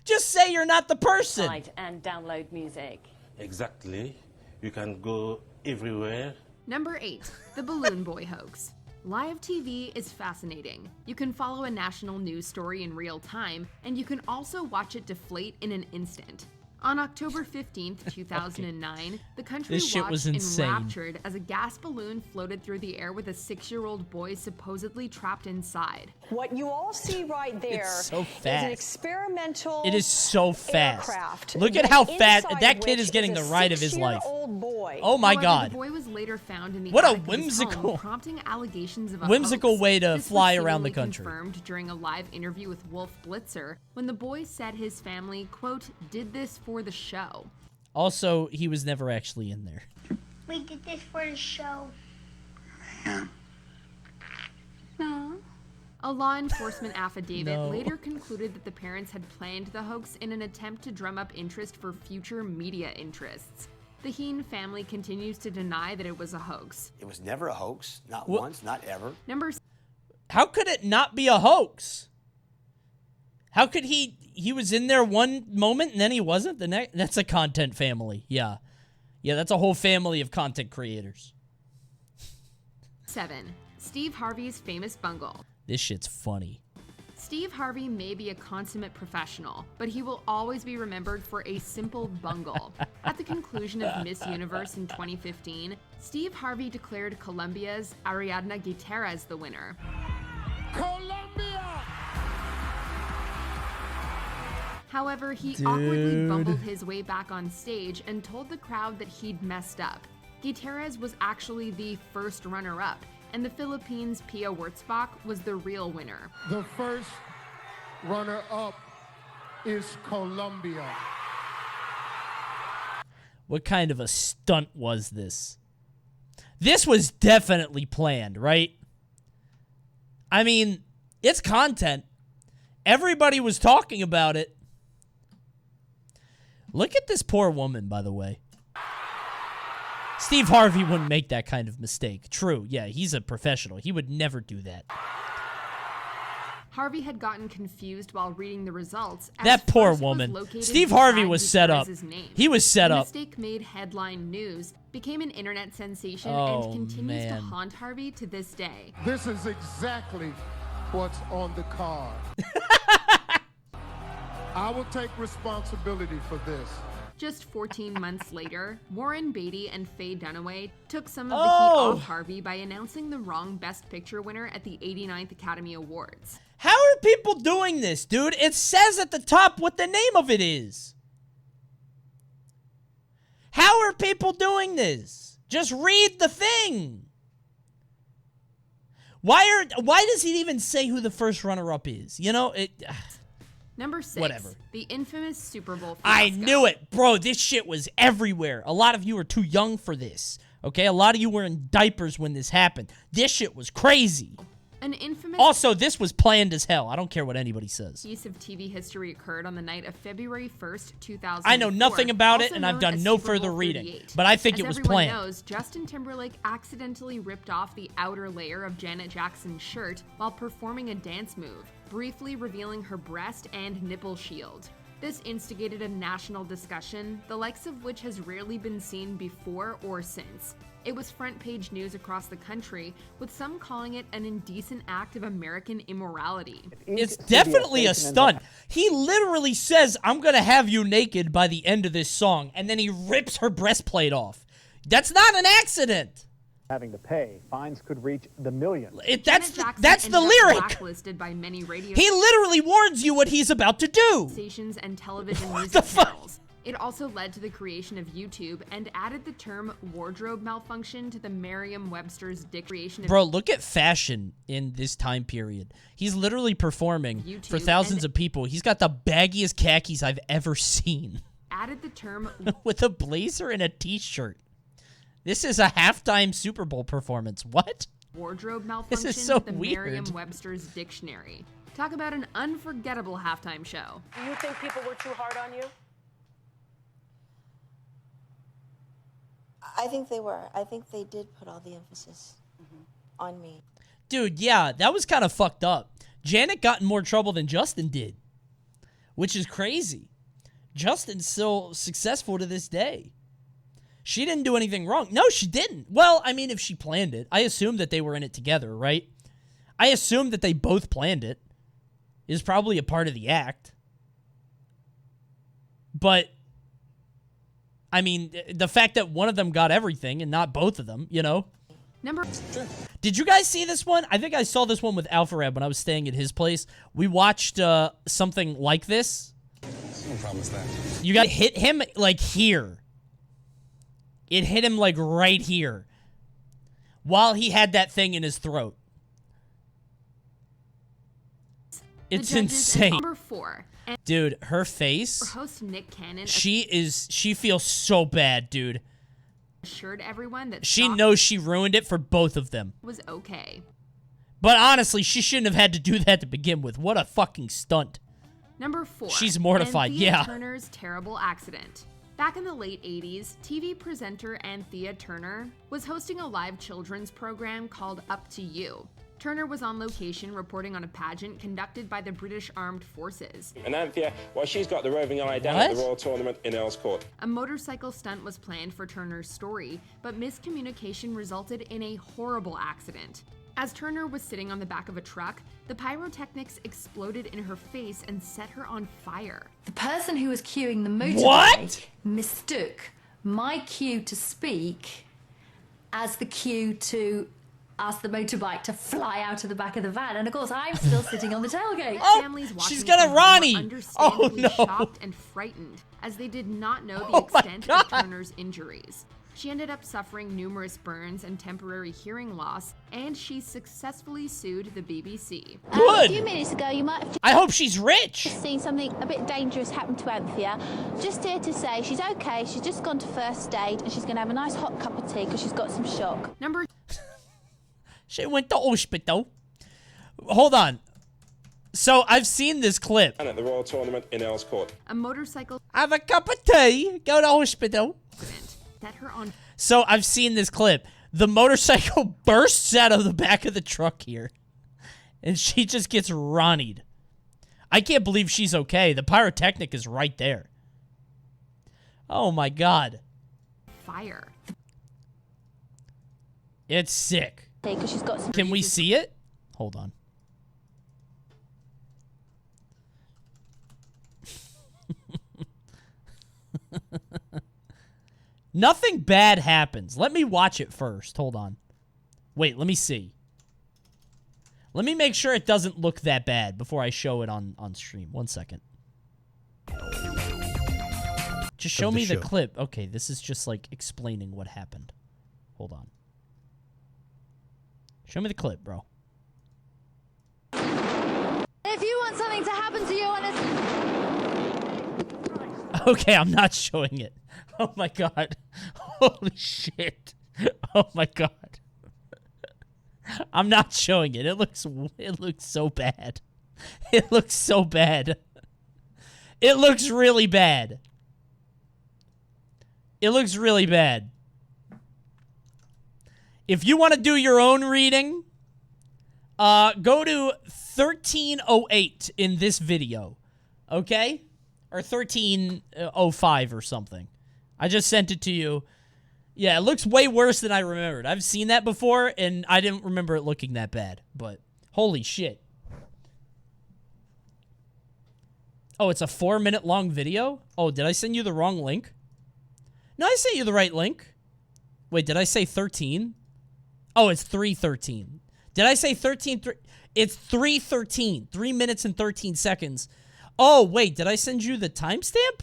Just say you're not the person. And download music. Exactly. You can go everywhere. Number 8, the Balloon Boy hoax. Live TV is fascinating. You can follow a national news story in real time, and you can also watch it deflate in an instant. On October 15th, 2009, the country watched enraptured as a gas balloon floated through the air with a 6-year-old boy supposedly trapped inside. What you all see right there is an experimental It is so fast. aircraft. Look at how fast that kid is getting the ride of his life. Boy. Oh my However, God. The boy was later found in the what a attic of his whimsical, home, prompting allegations of a whimsical hoax. way to This fly was around the seemingly country. Confirmed during a live interview with Wolf Blitzer when the boy said his family, quote, did this for the show. Also, he was never actually in there. We did this for the show. A law enforcement affidavit later concluded that the parents had planned the hoax in an attempt to drum up interest for future media interests. The Heen family continues to deny that it was a hoax. It was never a hoax. Not once, not ever. How could it not be a hoax? How could he was in there one moment and then he wasn't the next? That's a content family. Yeah. Yeah, that's a whole family of content creators. 7. Steve Harvey's famous bungle. This shit's funny. Steve Harvey may be a consummate professional, but he will always be remembered for a simple bungle. At the conclusion of Miss Universe in 2015, Steve Harvey declared Colombia's Ariadna Gutierrez the winner. However, he awkwardly bumbled his way back on stage and told the crowd that he'd messed up. Gutierrez was actually the first runner-up, and the Philippines' Pia Wurtzbach was the real winner. The first runner-up is Colombia. What kind of a stunt was this? This was definitely planned, right? I mean, it's content. Everybody was talking about it. Look at this poor woman, by the way. Steve Harvey wouldn't make that kind of mistake. True, yeah, he's a professional. He would never do that. Harvey had gotten confused while reading the results. That poor woman. Steve Harvey was set up. He was set up. The mistake made headline news, became an internet sensation, and continues to haunt Harvey to this day. This is exactly what's on the card. I will take responsibility for this. Just 14 months later, Warren Beatty and Faye Dunaway took some of the heat off Harvey by announcing the wrong Best Picture winner at the 89th Academy Awards. How are people doing this, dude? It says at the top what the name of it is. How are people doing this? Just read the thing. Why does he even say who the first runner-up is? You know, Number 6. Whatever. The infamous Super Bowl fiasco. I knew it. Bro, this shit was everywhere. A lot of you are too young for this. Okay? A lot of you were in diapers when this happened. This shit was crazy. An infamous... Also, this was planned as hell. I don't care what anybody says. piece of TV history occurred on the night of February 1st, 2004. I know nothing about it, and I've done no further reading. But I think it was planned. As everyone knows, Justin Timberlake accidentally ripped off the outer layer of Janet Jackson's shirt while performing a dance move, briefly revealing her breast and nipple shield. This instigated a national discussion, the likes of which has rarely been seen before or since. It was front-page news across the country, with some calling it an indecent act of American immorality. It's definitely a stunt. He literally says, I'm gonna have you naked by the end of this song, and then he rips her breastplate off. That's not an accident. Having to pay, fines could reach the millions. That's the lyric. Blacklisted by many radio he literally warns you what he's about to do. Stations and television music channels. It also led to the creation of YouTube and added the term wardrobe malfunction to the Merriam-Webster's dictionary. Bro, look at fashion in this time period. He's literally performing for thousands of people. He's got the baggiest khakis I've ever seen. Added the term with a blazer and a t-shirt. This is a halftime Super Bowl performance. What? Wardrobe malfunction this is so to the weird. Merriam-Webster's dictionary. Talk about an unforgettable halftime show. Do you think people were too hard on you? I think they were. I think they did put all the emphasis on me. Dude, yeah, that was kind of fucked up. Janet got in more trouble than Justin did, which is crazy. Justin's still successful to this day. She didn't do anything wrong. No, she didn't. Well, I mean, if she planned it. I assume that they were in it together, right? I assume that they both planned it. It was probably a part of the act. But I mean, the fact that one of them got everything and not both of them, you know? Did you guys see this one? I think I saw this one with Alpharad when I was staying at his place. We watched something like this. No problem with that. You got to hit him like here. It hit him like right here. While he had that thing in his throat. It's insane. Number 4. Dude, her face. Host Nick Cannon. She feels so bad, dude. Assured everyone that she knows she ruined it for both of them. Was okay. But honestly, she shouldn't have had to do that to begin with. What a fucking stunt. Number 4. She's mortified, Thea yeah. Turner's terrible accident. Back in the late 80s, TV presenter Thea Turner was hosting a live children's program called Up to You. Turner was on location reporting on a pageant conducted by the British Armed Forces. And Anthea, well, she's got the roving eye down at the Royal Tournament in Earls Court. A motorcycle stunt was planned for Turner's story, but miscommunication resulted in a horrible accident. As Turner was sitting on the back of a truck, the pyrotechnics exploded in her face and set her on fire. The person who was queuing the motorbike mistook my cue to speak as the cue to ask the motorbike to fly out of the back of the van, and of course I'm still sitting on the tailgate. She's got a Ronnie! Oh no! Shocked and frightened, as they did not know the extent of Turner's injuries. She ended up suffering numerous burns and temporary hearing loss, and she successfully sued the BBC. Good! A few minutes ago, you might have I hope she's rich! seen something a bit dangerous happen to Anthea. Just here to say she's okay, she's just gone to first aid, and she's going to have a nice hot cup of tea because she's got some shock. She went to hospital. Hold on. So, I've seen this clip. And at the Royal Tournament in Earls Court. A motorcycle... Have a cup of tea, go to hospital. Set her on... So, I've seen this clip. The motorcycle bursts out of the back of the truck here. And she just gets Ronnied. I can't believe she's okay. The pyrotechnic is right there. Oh my god. Fire. It's sick. She's got some Can we see it? Hold on. Nothing bad happens. Let me watch it first. Hold on. Wait, let me see. Let me make sure it doesn't look that bad before I show it on stream. 1 second. Just show me the clip. Okay, this is just like explaining what happened. Hold on. Show me the clip, bro. If you want want something to happen to you on this... Okay, I'm not showing it. Oh my god. Holy shit. Oh my god. I'm not showing it. It looks so bad. It looks so bad. It looks really bad. It looks really bad. If you want to do your own reading, go to 1308 in this video. Okay? Or 1305 or something. I just sent it to you. Yeah, it looks way worse than I remembered. I've seen that before, and I didn't remember it looking that bad. But, holy shit. Oh, it's a 4-minute long video? Oh, did I send you the wrong link? No, I sent you the right link. Wait, did I say 13? Oh, it's 3:13. Did I say 13? It's 3:13. 3 minutes and 13 seconds. Oh, wait, did I send you the timestamp?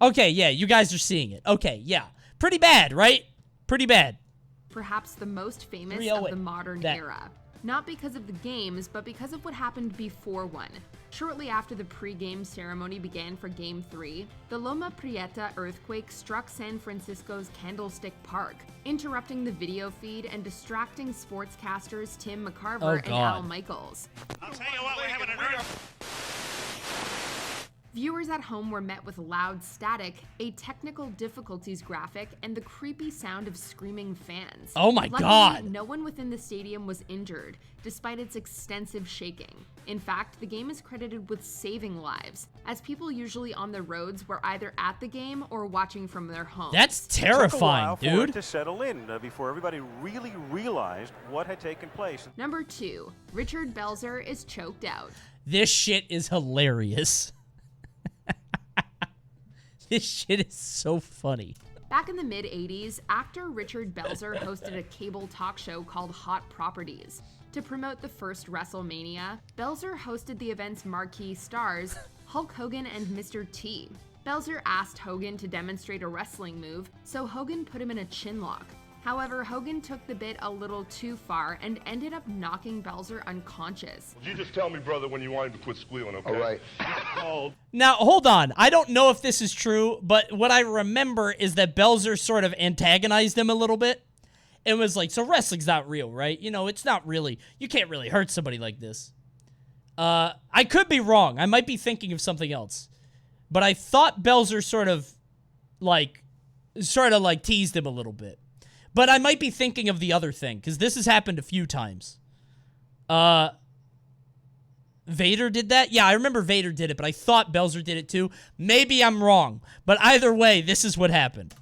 Okay, yeah, you guys are seeing it. Okay, yeah. Pretty bad, right? Pretty bad. Perhaps the most famous of the modern era. Not because of the games, but because of what happened before one. Shortly after the pre-game ceremony began for Game 3, the Loma Prieta earthquake struck San Francisco's Candlestick Park, interrupting the video feed and distracting sportscasters Tim McCarver and Al Michaels. I'll tell you what, we're having an Viewers at home were met with loud static, a technical difficulties graphic, and the creepy sound of screaming fans. Oh my God! No one within the stadium was injured, despite its extensive shaking. In fact, the game is credited with saving lives, as people usually on the roads were either at the game or watching from their homes. That's terrifying, it took a while for dude. it to settle in before everybody really realized what had taken place. Number 2, Richard Belzer is choked out. This shit is hilarious. This shit is so funny. Back in the mid-'80s, actor Richard Belzer hosted a cable talk show called Hot Properties. To promote the first WrestleMania, Belzer hosted the event's marquee stars, Hulk Hogan and Mr. T. Belzer asked Hogan to demonstrate a wrestling move, so Hogan put him in a chinlock. However, Hogan took the bit a little too far and ended up knocking Belzer unconscious. You just tell me, brother, when you want him to quit squealing, okay? All right. Now, hold on. I don't know if this is true, but what I remember is that Belzer sort of antagonized him a little bit. It was like, so wrestling's not real, right? You know, it's not really, you can't really hurt somebody like this. I could be wrong. I might be thinking of something else. But I thought Belzer sort of teased him a little bit. But I might be thinking of the other thing, because this has happened a few times. Vader did that? Yeah, I remember Vader did it, but I thought Belzer did it too. Maybe I'm wrong. But either way, this is what happened.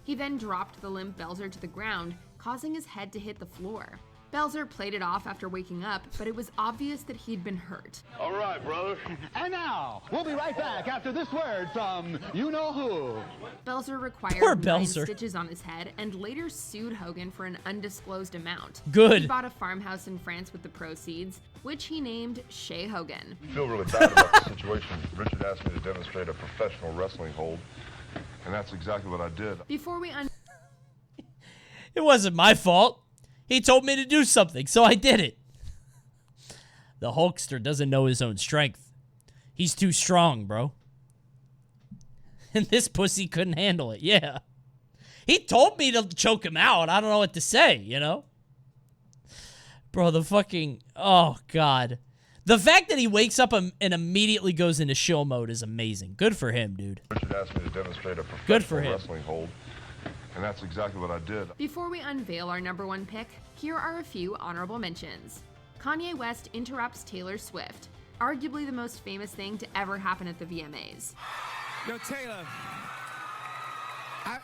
He then dropped the limp Belzer to the ground, causing his head to hit the floor. Belzer played it off after waking up, but it was obvious that he'd been hurt. All right, brother. And now, we'll be right back after this word from you-know-who. Belzer required Poor 9 Belzer. stitches on his head and later sued Hogan for an undisclosed amount. Good. He bought a farmhouse in France with the proceeds, which he named Shea Hogan. I feel really bad about the situation. Richard asked me to demonstrate a professional wrestling hold, and that's exactly what I did. Before we It wasn't my fault. He told me to do something, so I did it. The Hulkster doesn't know his own strength. He's too strong, bro. And this pussy couldn't handle it, yeah. He told me to choke him out. I don't know what to say, you know? Bro, the fucking... Oh, God. The fact that he wakes up and immediately goes into show mode is amazing. Good for him, dude. Richard asked me to demonstrate a Good for professional him. wrestling hold, and that's exactly what I did. Before we unveil our number 1 pick, here are a few honorable mentions. Kanye West interrupts Taylor Swift, arguably the most famous thing to ever happen at the VMAs. Yo, Taylor,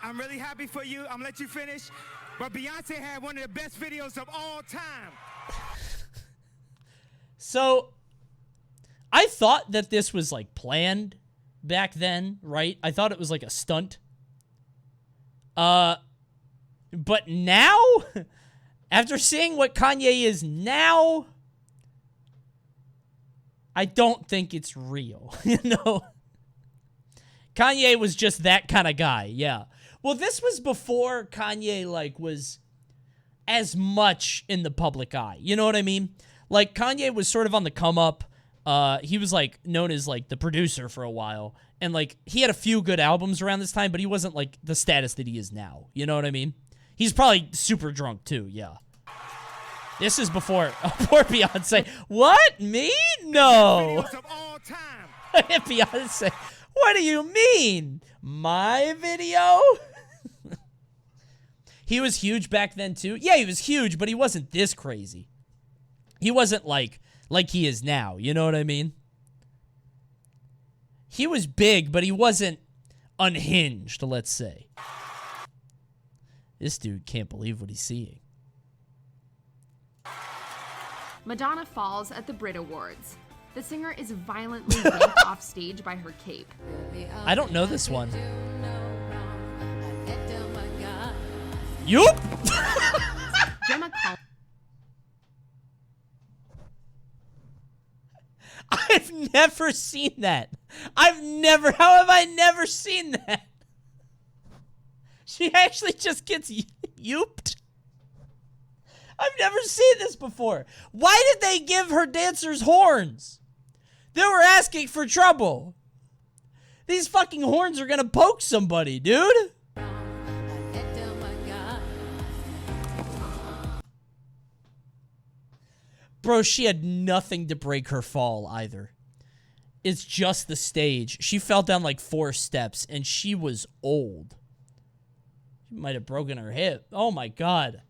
I'm really happy for you. I'm gonna let you finish, but Beyonce had one of the best videos of all time. So, I thought that this was, like, planned back then, right? I thought it was, like, a stunt. But now, after seeing what Kanye is now, I don't think it's real, you know? Kanye was just that kind of guy, yeah. Well, this was before Kanye, like, was as much in the public eye. You know what I mean? Like, Kanye was sort of on the come up. He was, like, known as, like, the producer for a while. And, like, he had a few good albums around this time, but he wasn't, like, the status that he is now. You know what I mean? He's probably super drunk, too, yeah. This is before... poor Beyonce. What? Me? No. Beyonce. What do you mean? My video? He was huge back then, too. Yeah, he was huge, but he wasn't this crazy. He wasn't, like he is now. You know what I mean? He was big, but he wasn't unhinged, let's say. This dude can't believe what he's seeing. Madonna falls at the Brit Awards. The singer is violently yanked off stage by her cape. I don't know this one. Yup! Gemma Collins. I've never seen that. How have I never seen that? She actually just gets yooped. I've never seen this before. Why did they give her dancers horns? They were asking for trouble. These fucking horns are gonna poke somebody, dude. Bro, she had nothing to break her fall either. It's just the stage. She fell down like 4 steps, and she was old. She might have broken her hip. Oh my god.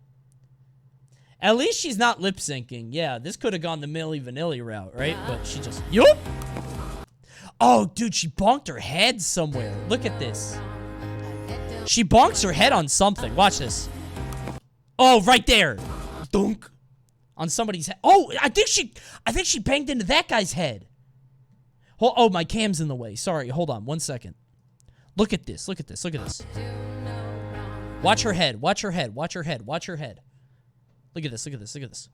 At least she's not lip syncing. Yeah, this could have gone the Milli Vanilli route, right? But she just... Yup! Oh, dude, she bonked her head somewhere. Look at this. She bonks her head on something. Watch this. Oh, right there. Dunk. On somebody's head. Oh, I think she banged into that guy's head. Oh, my cam's in the way. Sorry, hold on 1 second. Look at this. Look at this. Look at this. Watch her head. Watch her head. Watch her head. Watch her head. Look at this. Look at this. Look at this.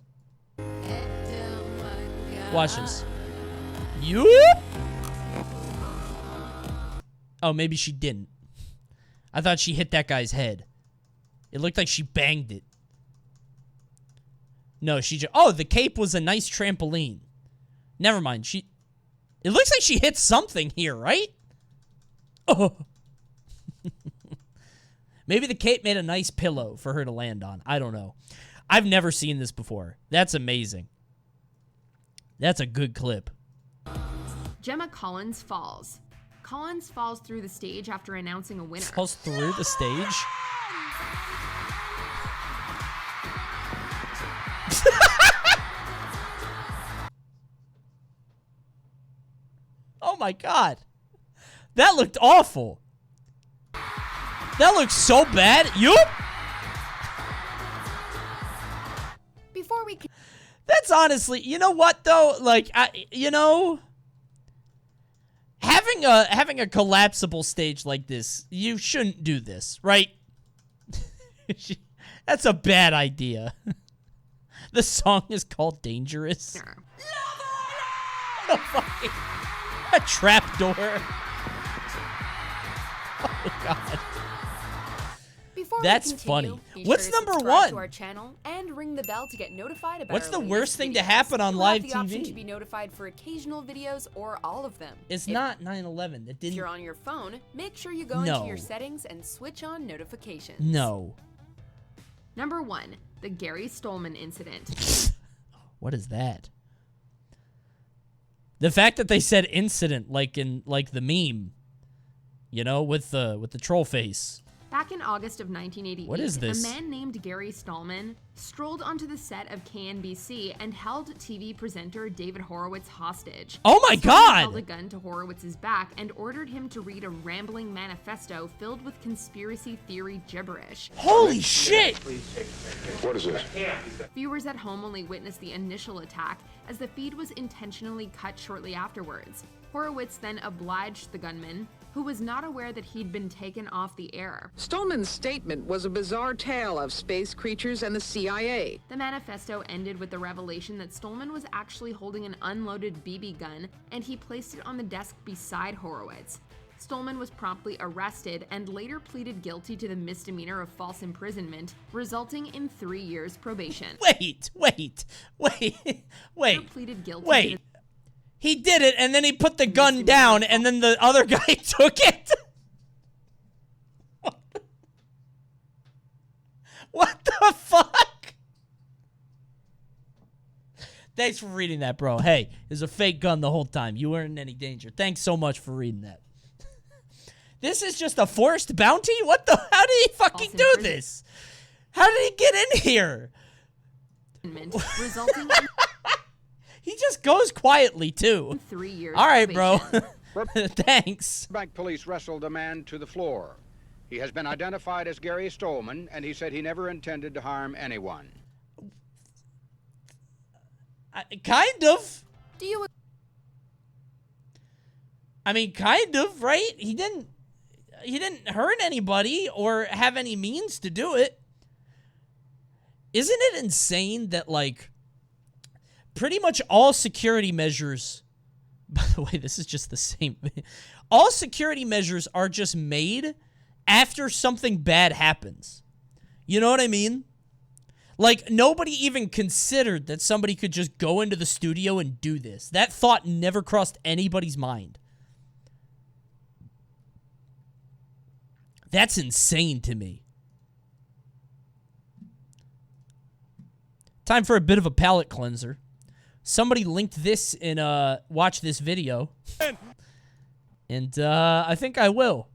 Watch this. You? Oh, maybe she didn't. I thought she hit that guy's head. It looked like she banged it. No, she just... Oh, the cape was a nice trampoline. Never mind. It looks like she hit something here, right? Oh. Maybe the cape made a nice pillow for her to land on. I don't know. I've never seen this before. That's amazing. That's a good clip. Gemma Collins falls. Collins falls through the stage after announcing a winner. Falls through the stage? Oh my god. That looked awful. That looked so bad. Yup. Before we... That's honestly... You know what, though? Like, you know... Having a collapsible stage like this, you shouldn't do this, right? That's a bad idea. The song is called Dangerous. A trap door. Oh god. That's funny. What's number 1? To our channel and ring the bell to get notified about What's the worst thing to happen on live TV? The option to be notified for occasional videos or all of them. It's not 9/11. It didn't. If you're on your phone, make sure you go into your settings and switch on notifications. No. Number 1, the Gary Stolman incident. What is that? The fact that they said incident like in the meme, you know, with the troll face. Back in August of 1988, what is this? A man named Gary Stallman strolled onto the set of KNBC and held TV presenter David Horowitz hostage. Oh my God! He held a gun to Horowitz's back and ordered him to read a rambling manifesto filled with conspiracy theory gibberish. Holy shit! What is this? Viewers at home only witnessed the initial attack, as the feed was intentionally cut shortly afterwards. Horowitz then obliged the gunman, who was not aware that he'd been taken off the air. Stolman's statement was a bizarre tale of space creatures and the CIA. The manifesto ended with the revelation that Stolman was actually holding an unloaded BB gun, and he placed it on the desk beside Horowitz. Stolman was promptly arrested and later pleaded guilty to the misdemeanor of false imprisonment, resulting in 3 years probation. Wait. Pleaded guilty. He did it, and then he put the gun down, and then the other guy took it? What the fuck? Thanks for reading that, bro. Hey, it was a fake gun the whole time. You weren't in any danger. Thanks so much for reading that. This is just a forced bounty? What the? How did he fucking do this? How did he get in here? Resulting in he just goes quietly, too. 3 years all right, bro. probation. Thanks. Bank police wrestled the man to the floor. He has been identified as Gary Stolman, and he said he never intended to harm anyone. Kind of. Do you? I mean, kind of, right? He didn't hurt anybody or have any means to do it. Isn't it insane that, like, pretty much all security measures, by the way, this is just the same thing. All security measures are just made after something bad happens. You know what I mean? Like, nobody even considered that somebody could just go into the studio and do this. That thought never crossed anybody's mind. That's insane to me. Time for a bit of a palate cleanser. Somebody linked this in watch this video. And I think I will.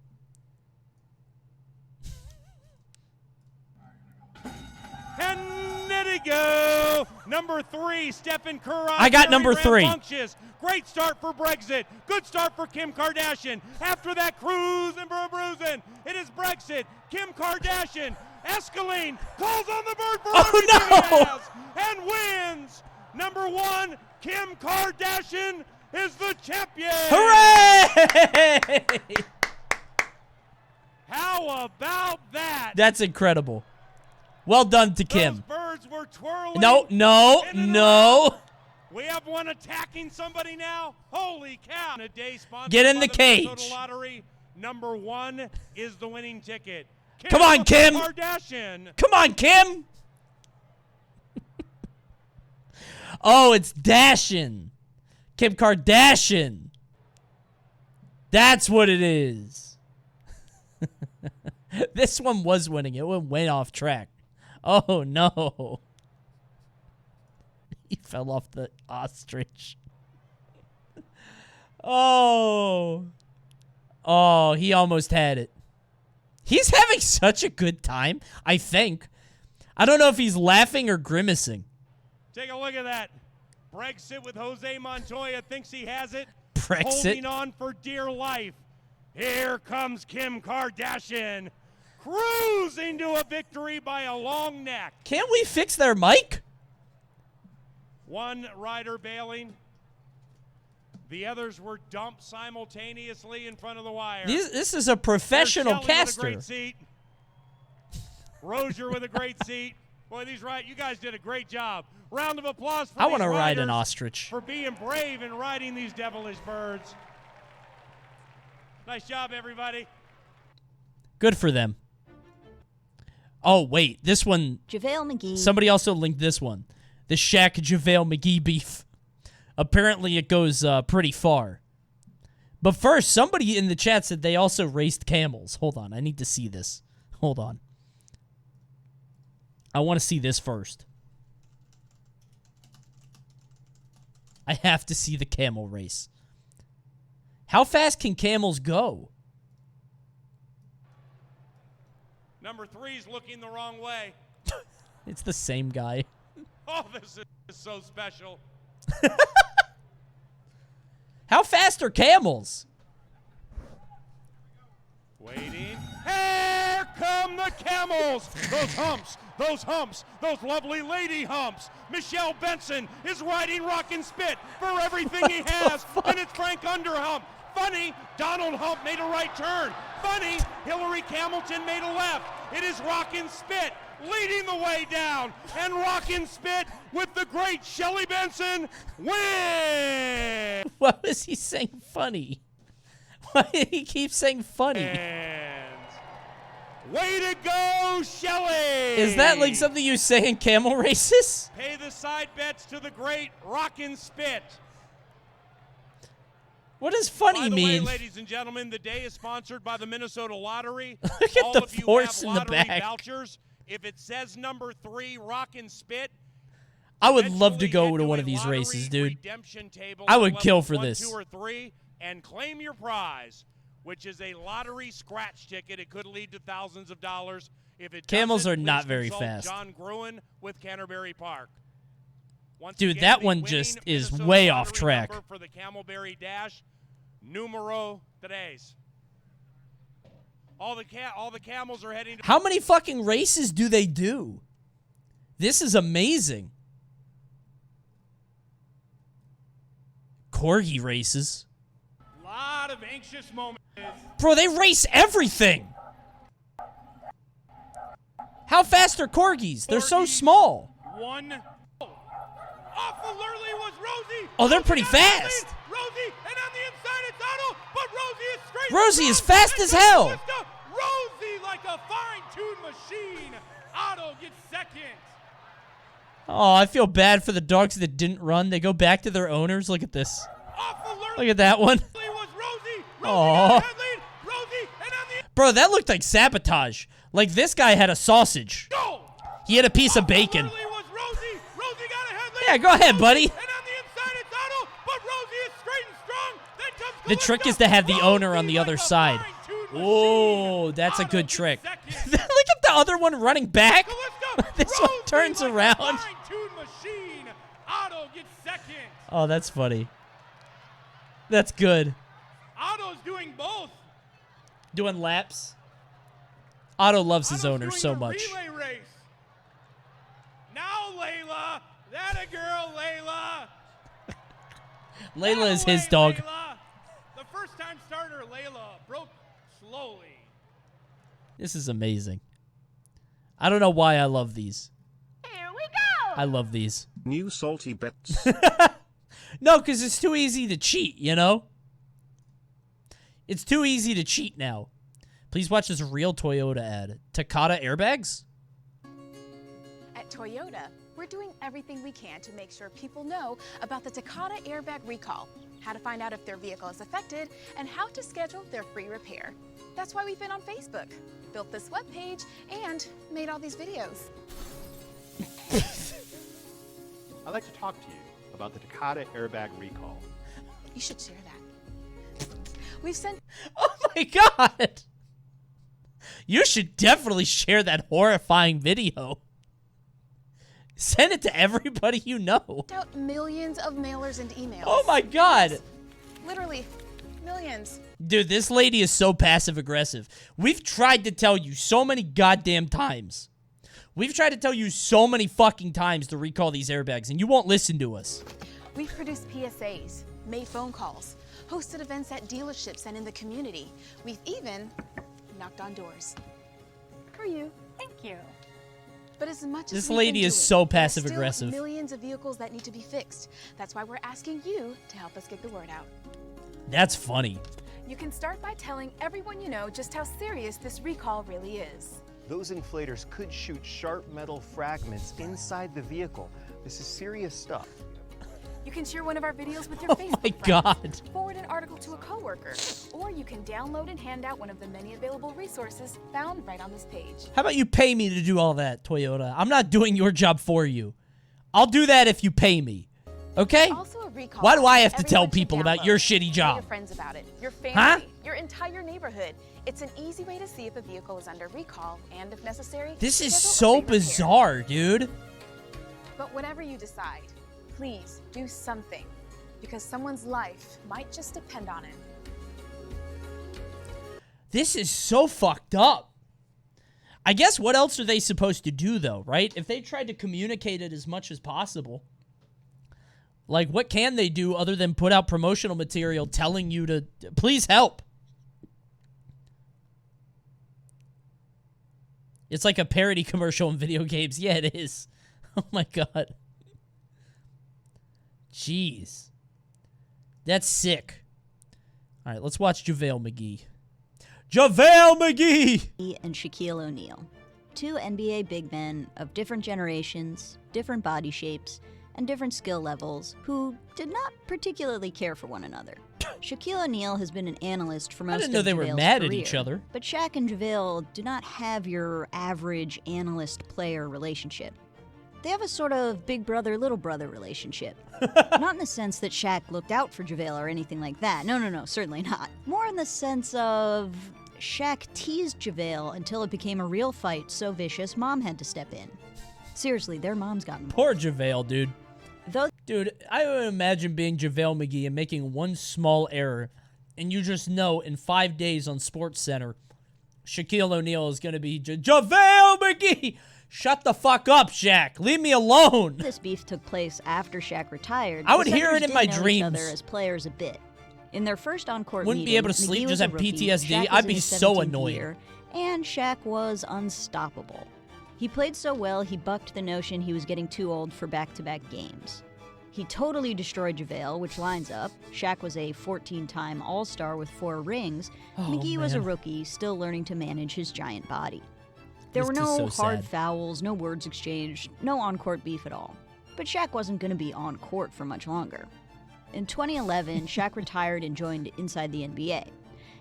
And there they go. Number 3, Stephen Curry. I got number 3. Great start for Brexit. Good start for Kim Kardashian. After that, cruising for a bruising. It is Brexit. Kim Kardashian. Escalade calls on the bird for everything he has and wins. Number 1, Kim Kardashian is the champion. Hooray! How about that? That's incredible. Well done to Kim. Those birds were twirling. No. We have one attacking somebody now. Holy cow. A day sponsored Get in by the cage. Minnesota Lottery. Number 1 is the winning ticket. Come on, Kim. Kardashian. Come on, Kim. Oh, it's Dashin. Kim Kardashian. That's what it is. This one was winning. It went way off track. Oh, no. He fell off the ostrich. Oh. Oh, he almost had it. He's having such a good time, I think. I don't know if he's laughing or grimacing. Take a look at that. Brexit with Jose Montoya thinks he has it. Brexit. Holding on for dear life. Here comes Kim Kardashian. Cruising to a victory by a long neck. Can't we fix their mic? One rider bailing. The others were dumped simultaneously in front of the wire. This is a professional caster. With a great seat. Rozier with a great seat. Boy, you guys did a great job. Round of applause for I want to ride riders an ostrich. for being brave and riding these devilish birds. Nice job, everybody. Good for them. Oh, wait. This one. JaVale McGee. Somebody also linked this one. The Shaq JaVale McGee beef. Apparently it goes pretty far. But first, somebody in the chat said they also raced camels. Hold on. I need to see this. Hold on. I want to see this first. I have to see the camel race. How fast can camels go? Number 3's looking the wrong way. It's the same guy. Oh, this is so special. How fast are camels? Waiting. Here come the camels. Those humps, those lovely lady humps. Michelle Benson is riding Rock and Spit for everything he has, and it's Frank Underhump. Funny, Donald Hump made a right turn. Funny, Hillary Hamilton made a left. It is Rock and Spit leading the way down, and Rock and Spit with the great Shelley Benson win. What was he saying funny? Why did he keep saying funny? And way to go, Shelley! Is that like something you say in camel races? Pay the side bets to the great Rockin' Spit. What does funny By the mean? way, ladies and gentlemen, the day is sponsored by the Minnesota Lottery. Look at All the of you force have in the lottery back. vouchers. If it says number 3, Rockin' Spit, I would love to go head to to one a of these lottery races, dude. redemption table I on would kill levels for 1, this. 2, or 3 and claim your prize, which is a lottery scratch ticket. It could lead to thousands of dollars. If it Camels doesn't, are not please very consult fast. John Gruen with Canterbury Park. Once Dude, again, that the one winning just is Minnesota way off lottery track. number for the Camelberry Dash, numero 3. All the camels are heading to How many fucking races do they do? This is amazing. Corgi races. lot of anxious moments. Bro, they race everything. How fast are corgis? They're so small. One. Off alert was Rosie. Oh, they're pretty fast. Rosie, and on the inside it's Otto, but Rosie is straight. Rosie is fast as hell. Rosie like a fine-tuned machine. Otto gets second. Oh, I feel bad for the dogs that didn't run. They go back to their owners. Look at this. Look at that one. Oh. Bro, that looked like sabotage. Like this guy had a sausage. He had a piece of bacon. Yeah, go ahead, buddy. The trick is to have the owner on the other side. Oh, that's a good trick. Look at the other one running back. This one turns around. Oh, that's funny. That's good. Otto's doing both. Doing laps. Otto loves his owner so much. Relay race. Now Layla, that a girl, Layla. Layla is his dog. Layla. The first time starter, Layla, broke slowly. This is amazing. I don't know why I love these. Here we go. I love these. New salty bets. No, because it's too easy to cheat, you know? It's too easy to cheat now. Please watch this real Toyota ad. Takata airbags? At Toyota, we're doing everything we can to make sure people know about the Takata airbag recall, how to find out if their vehicle is affected, and how to schedule their free repair. That's why we've been on Facebook, built this webpage, and made all these videos. I'd like to talk to you about the Takata airbag recall. You should share that. We've sent... Oh my god! You should definitely share that horrifying video. Send it to everybody you know. out millions of mailers and emails. Oh my god! Literally, millions. Dude, this lady is so passive-aggressive. We've tried to tell you so many goddamn times. We've tried to tell you so many fucking times to recall these airbags, and you won't listen to us. We've produced PSAs, made phone calls, hosted events at dealerships and in the community. We've even knocked on doors. For you. Thank you. But as much as This we've lady been is doing, so there are passive-aggressive. still millions of vehicles that need to be fixed. That's why we're asking you to help us get the word out. That's funny. You can start by telling everyone you know just how serious this recall really is. Those inflators could shoot sharp metal fragments inside the vehicle. This is serious stuff. You can share one of our videos with your Facebook my friends, God. forward an article to a coworker, or you can download and hand out one of the many available resources found right on this page. How about you pay me to do all that, Toyota? I'm not doing your job for you. I'll do that if you pay me. Okay? Also a recall Why do I have to everyone tell should people about download. your shitty Tell job? your friends about it, your family, Huh? your entire neighborhood. It's an easy way to see if a vehicle is under recall and, if necessary, This is schedule a so free repair. bizarre, dude. But whatever you decide, please do something, because someone's life might just depend on it. This is so fucked up. I guess what else are they supposed to do, though, right? If they tried to communicate it as much as possible, like, what can they do other than put out promotional material telling you to please help? It's like a parody commercial in video games. Yeah, it is. Oh my god. Jeez. That's sick. All right, let's watch JaVale McGee. JaVale McGee! And Shaquille O'Neal. Two NBA big men of different generations, different body shapes, and different skill levels who did not particularly care for one another. Shaquille O'Neal has been an analyst for most of I didn't know they were mad at each other. But Shaq and JaVale do not have your average analyst-player relationship. They have a sort of big brother, little brother relationship. Not in the sense that Shaq looked out for JaVale or anything like that. No, certainly not. More in the sense of Shaq teased JaVale until it became a real fight so vicious Mom had to step in. Seriously, their moms got involved. Poor JaVale, dude. Dude, I would imagine being JaVale McGee and making one small error, and you just know in 5 days on SportsCenter, Shaquille O'Neal is going to be JaVale McGee! Shut the fuck up, Shaq. Leave me alone. This beef took place after Shaq retired. I would hear it in my know dreams. Each other as players a bit. In their first on-court Wouldn't meeting, be able to sleep, McGee just was a have rookie, PTSD. Shaq was I'd in be his so 17th annoyed. year, and Shaq was unstoppable. He played so well, he bucked the notion he was getting too old for back-to-back games. He totally destroyed JaVale, which lines up. Shaq was a 14-time All-Star with 4 rings. McGee was a rookie, still learning to manage his giant body. There were no hard fouls, no words exchanged, no on-court beef at all. But Shaq wasn't going to be on court for much longer. In 2011, Shaq retired and joined Inside the NBA.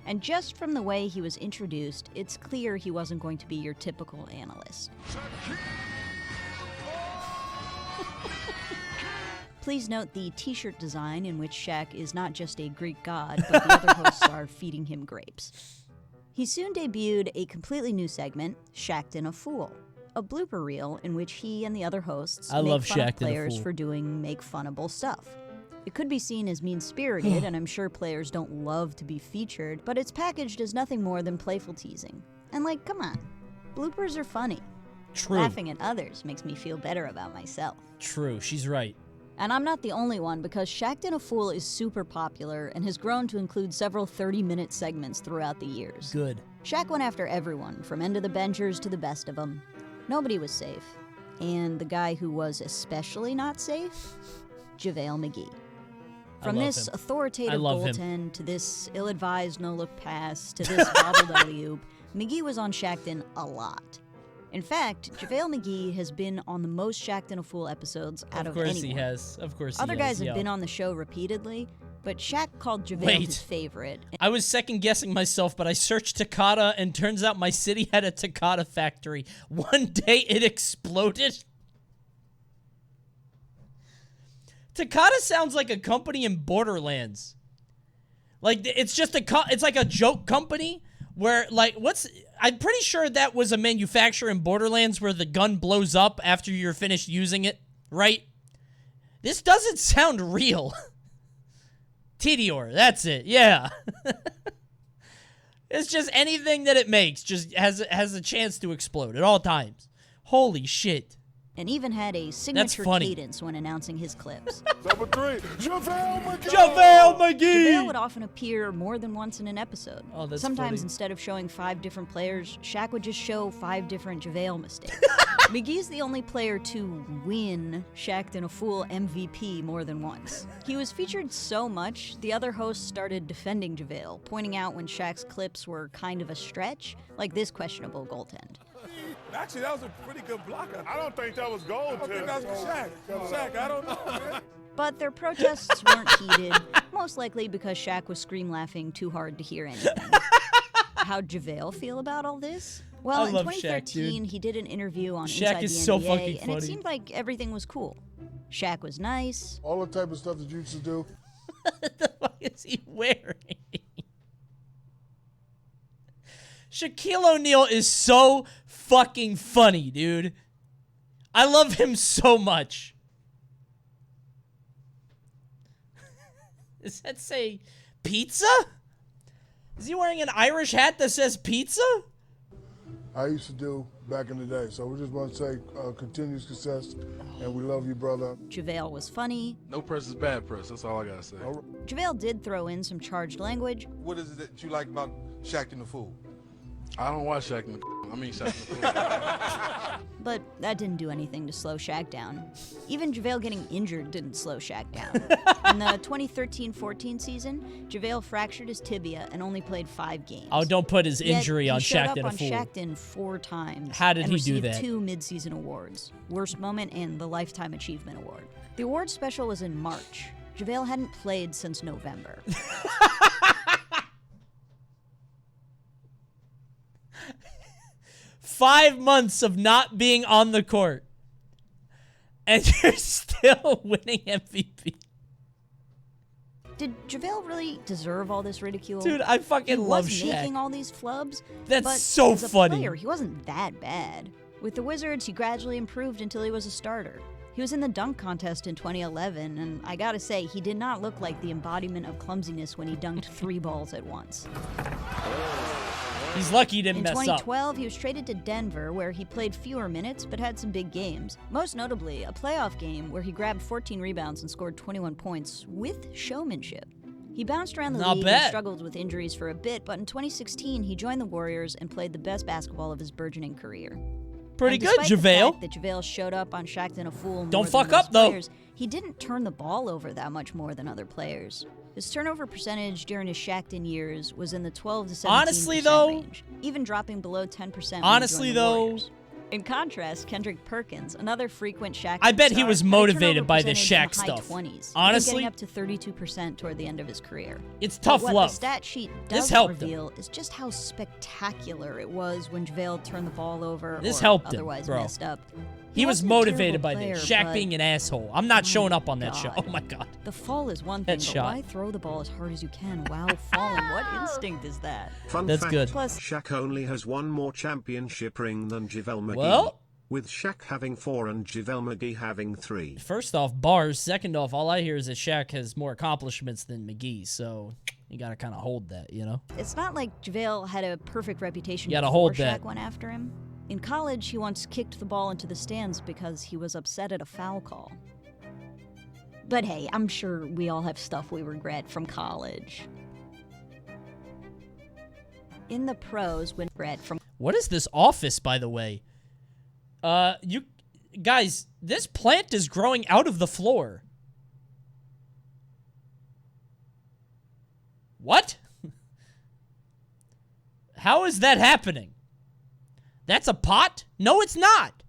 And just from the way he was introduced, it's clear he wasn't going to be your typical analyst. Please note the t-shirt design in which Shaq is not just a Greek god, but the other hosts are feeding him grapes. He soon debuted a completely new segment, Shaq'd a Fool, a blooper reel in which he and the other hosts make fun of players for doing make-funnable stuff. It could be seen as mean-spirited, and I'm sure players don't love to be featured, but it's packaged as nothing more than playful teasing. And like, come on, bloopers are funny. True. Laughing at others makes me feel better about myself. True, she's right. And I'm not the only one, because Shaq'd a Fool is super popular and has grown to include several 30-minute segments throughout the years. Good. Shaq went after everyone, from end of the benchers to the best of them. Nobody was safe. And the guy who was especially not safe? JaVale McGee. From this authoritative goaltend to this ill-advised no-look pass to this bobbled alley-oop, McGee was on Shaq'd a lot. In fact, JaVale McGee has been on the most Shaq'd a Fool episodes out of anyone. Of course he has. Of course he has. Other guys have been on the show repeatedly, but Shaq called JaVale his favorite. I was second-guessing myself, but I searched Takata, and turns out my city had a Takata factory. One day it exploded. Takata sounds like a company in Borderlands. Like, it's just it's like a joke company where, like, I'm pretty sure that was a manufacturer in Borderlands where the gun blows up after you're finished using it, right? This doesn't sound real. Tedior, that's it, yeah. It's just anything that it makes just has a chance to explode at all times. Holy shit. And even had a signature cadence when announcing his clips. Number 3, JaVale McGee! JaVale McGee! JaVale would often appear more than once in an episode. Oh, that's Sometimes funny. Instead of showing 5 different players, Shaq would just show 5 different JaVale mistakes. McGee's the only player to win Shaq'd a Fool MVP more than once. He was featured so much, the other hosts started defending JaVale, pointing out when Shaq's clips were kind of a stretch, like this questionable goaltend. Actually, that was a pretty good block. I don't think that was goal. I don't think that was Shaq. Shaq, I don't know, man. But their protests weren't heated, most likely because Shaq was scream-laughing too hard to hear anything. How'd JaVale feel about all this? Well, in 2013, he did an interview on Inside the NBA, and it seemed like everything was cool. Shaq was nice. All the type of stuff that you used to do. What the fuck is he wearing? Shaquille O'Neal is so fucking funny, dude. I love him so much. Does that say pizza? Is he wearing an Irish hat that says pizza? I used to do back in the day. So we just want to say continued success, and we love you, brother. JaVale was funny. No press is bad press. That's all I gotta say. JaVale did throw in some charged language. What is it that you like about Shaq'd a Fool? I don't watch Shaq. I mean Shaq. but that didn't do anything to slow Shaq down. Even JaVale getting injured didn't slow Shaq down. In the 2013-14 season, JaVale fractured his tibia and only played 5 games. Oh, don't put his injury Yet on he showed Shaqtin' up a on fool. Shaqtin' 4 times. How did and he do received that? 2 mid-season awards, Worst Moment and the Lifetime Achievement Award. The award special was in March. JaVale hadn't played since November. 5 months of not being on the court. And you're still winning MVP. Did JaVale really deserve all this ridicule? Dude, I fucking love He Shaq. was making all these flubs. That's but so as a funny. Player, he wasn't that bad. With the Wizards, he gradually improved until he was a starter. He was in the dunk contest in 2011, and I gotta say, he did not look like the embodiment of clumsiness when he dunked 3 balls at once. He's lucky he didn't In mess up. 2012, he was traded to Denver, where he played fewer minutes but had some big games. Most notably, a playoff game where he grabbed 14 rebounds and scored 21 points with showmanship. He bounced around the Not league bad. and struggled with injuries for a bit, but in 2016, he joined the Warriors and played the best basketball of his burgeoning career. Pretty And good, despite the JaVale. fact that JaVale showed up on Shaqtin' a fool more Don't than fuck most up, though. players, he didn't turn the ball over that much more than other players. His turnover percentage during his Shaqtin' years was in the 12 to 17% Honestly, though- range, even dropping below 10% when Honestly, he joined the though- Warriors. In contrast, Kendrick Perkins, another frequent Shaq. I bet he star, was had a motivated turnover by the percentage in Shaq the high stuff. 20s, Honestly- even getting up to 32% toward the end of his career. It's But tough what love. the stat sheet This doesn't helped him. reveal is just how spectacular it was when JaVale turned the ball over This or helped him, otherwise bro. messed up. He was wasn't a motivated terrible by player, this. Shaq but being an asshole. I'm not showing up on that show. God. Oh my god. The fall is one thing, That but shot. why throw the ball as hard as you can while falling? What instinct is that? Fun That's fact, good. Plus- Shaq only has 1 more championship ring than JaVale McGee. Well- with Shaq having 4 and JaVale McGee having 3. First off, bars. Second off, all I hear is that Shaq has more accomplishments than McGee, so you gotta kind of hold that, you know? It's not like JaVale had a perfect reputation You gotta before hold Shaq that. went after him. In college, he once kicked the ball into the stands because he was upset at a foul call. But hey, I'm sure we all have stuff we regret from college. In the pros, when regret from What is this office, by the way? You guys, this plant is growing out of the floor. What? How is that happening? That's a pot? No, it's not.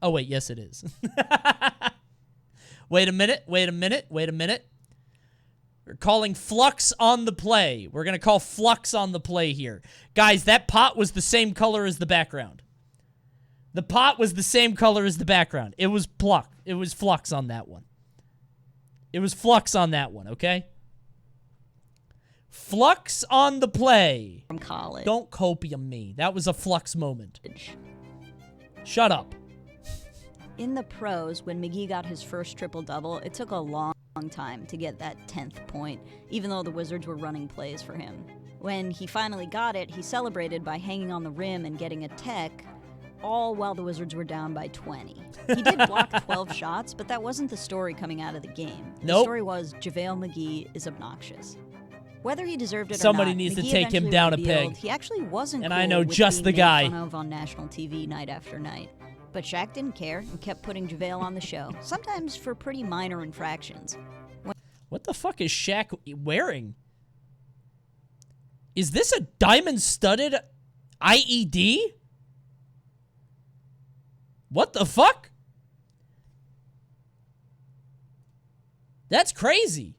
Oh, wait, yes, it is. Wait a minute, wait a minute, wait a minute. We're calling flux on the play. We're going to call flux on the play here. Guys, that pot was the same color as the background. The pot was the same color as the background. It was It was flux on that one. It was flux on that one, okay? Flux on the play. From college. Don't copium me. That was a flux moment. Shut up. In the pros, when McGee got his first triple-double, it took a long time to get that 10th point, even though the Wizards were running plays for him. When he finally got it, he celebrated by hanging on the rim and getting a tech, all while the Wizards were down by 20. He did block 12 shots, but that wasn't the story coming out of the game. The Nope. story was JaVale McGee is obnoxious. Whether he deserved it Somebody or not, needs to McGee take him eventually down a revealed peg. He actually wasn't And cool I know with just being the guy. made fun of on national TV night after night. But Shaq didn't care and kept putting JaVale on the show, sometimes for pretty minor infractions. What the fuck is Shaq wearing? Is this a diamond-studded IED? What the fuck? That's crazy.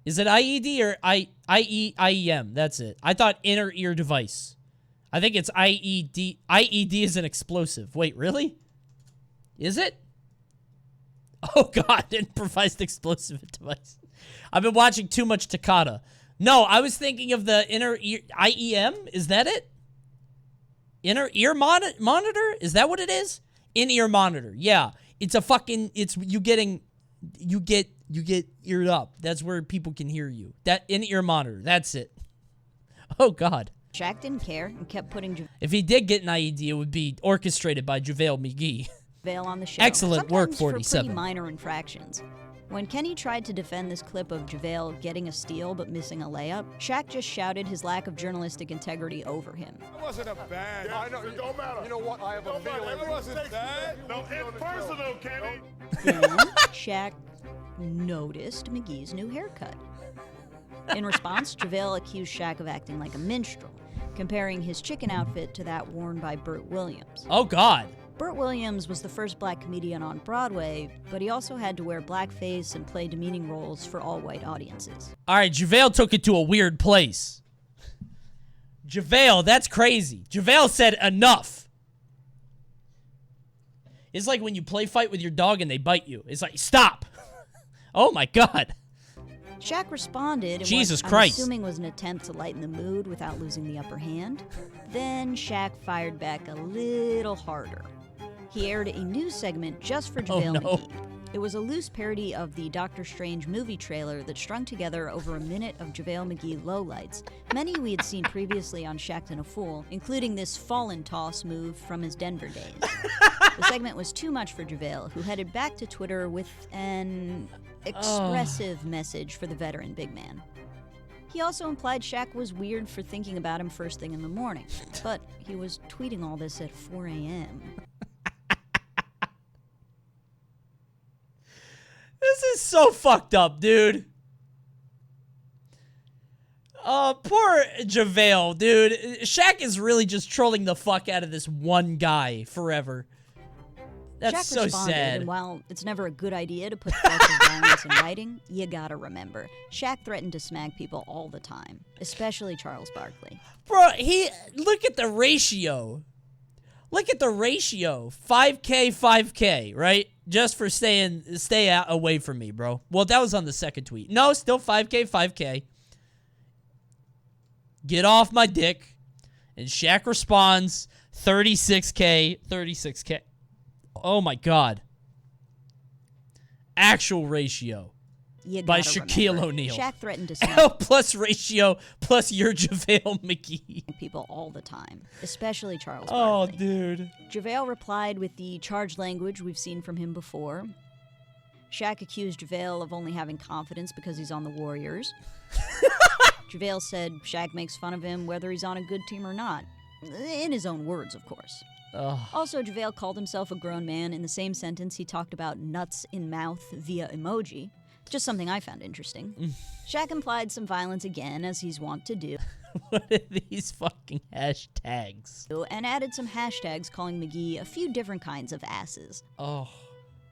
Is it IED or IEM? That's it. I thought inner ear device. I think it's IED. IED is an explosive. Wait, really? Is it? Oh, God. Improvised explosive device. I've been watching too much Takata. No, I was thinking of the inner ear... IEM? Is that it? Inner ear monitor? Is that what it is? In-ear monitor. Yeah. It's a fucking... It's... You get eared up. That's where people can hear you. That in-ear monitor. That's it. Oh, God. Shaq didn't care and kept putting If he did get an IED, it would be orchestrated by JaVale McGee. JaVale on the show. Excellent work, sometimes for 47. pretty minor infractions. When Kenny tried to defend this clip of JaVale getting a steal but missing a layup, Shaq just shouted his lack of journalistic integrity over him. It wasn't a bad. I know. It don't matter. You know what? I have a feeling. It wasn't bad. No, it's personal, Kenny. Then Shaq noticed McGee's new haircut. In response, JaVale accused Shaq of acting like a minstrel, comparing his chicken outfit to that worn by Burt Williams. Oh, God. Burt Williams was the first black comedian on Broadway, but he also had to wear blackface and play demeaning roles for all-white audiences. All right, JaVale took it to a weird place. JaVale, that's crazy. JaVale said enough. It's like when you play fight with your dog and they bite you. It's like, stop. Oh, my God. Shaq responded in Jesus what Christ. I'm assuming was an attempt to lighten the mood without losing the upper hand. Then Shaq fired back a little harder. He aired a news segment just for JaVale McGee. It was a loose parody of the Doctor Strange movie trailer that strung together over a minute of JaVale McGee lowlights, many we had seen previously on Shaqtin' a Fool, including this fallen toss move from his Denver days. The segment was too much for JaVale, who headed back to Twitter with an expressive message for the veteran big man. He also implied Shaq was weird for thinking about him first thing in the morning, but he was tweeting all this at 4 a.m. This is so fucked up, dude. Poor JaVale, dude. Shaq is really just trolling the fuck out of this one guy forever. That's Shaq so responded, sad. And while it's never a good idea to put threats of violence in writing, you gotta remember, Shaq threatened to smack people all the time, especially Charles Barkley. Bro, look at the ratio. Look at the ratio. 5K, 5K, right? Just for stay out away from me, bro. Well, that was on the second tweet. No, still 5K, 5K. Get off my dick. And Shaq responds, 36K, 36K. Oh, my God. Actual ratio. By Shaquille O'Neal. Shaq threatened to smack L plus ratio plus your JaVale McGee. People all the time, especially Charles Oh, Barkley. dude. JaVale replied with the charged language we've seen from him before. Shaq accused JaVale of only having confidence because he's on the Warriors. JaVale said Shaq makes fun of him whether he's on a good team or not. In his own words, of course. Ugh. Also, JaVale called himself a grown man. In the same sentence, he talked about nuts in mouth via emoji. Just something I found interesting. Shaq implied some violence again, as he's wont to do. What are these fucking hashtags? And added some hashtags calling McGee a few different kinds of asses. Oh.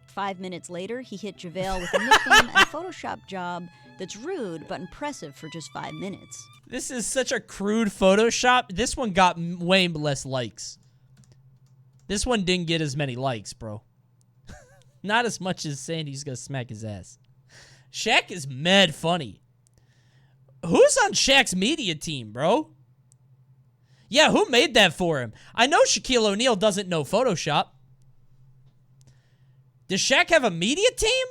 5 minutes later, he hit JaVale with a nickname and a Photoshop job that's rude but impressive for just 5 minutes. This is such a crude Photoshop. This one got way less likes. This one didn't get as many likes, bro. Not as much as saying he's gonna smack his ass. Shaq is mad funny. Who's on Shaq's media team, bro? Yeah, who made that for him? I know Shaquille O'Neal doesn't know Photoshop. Does Shaq have a media team?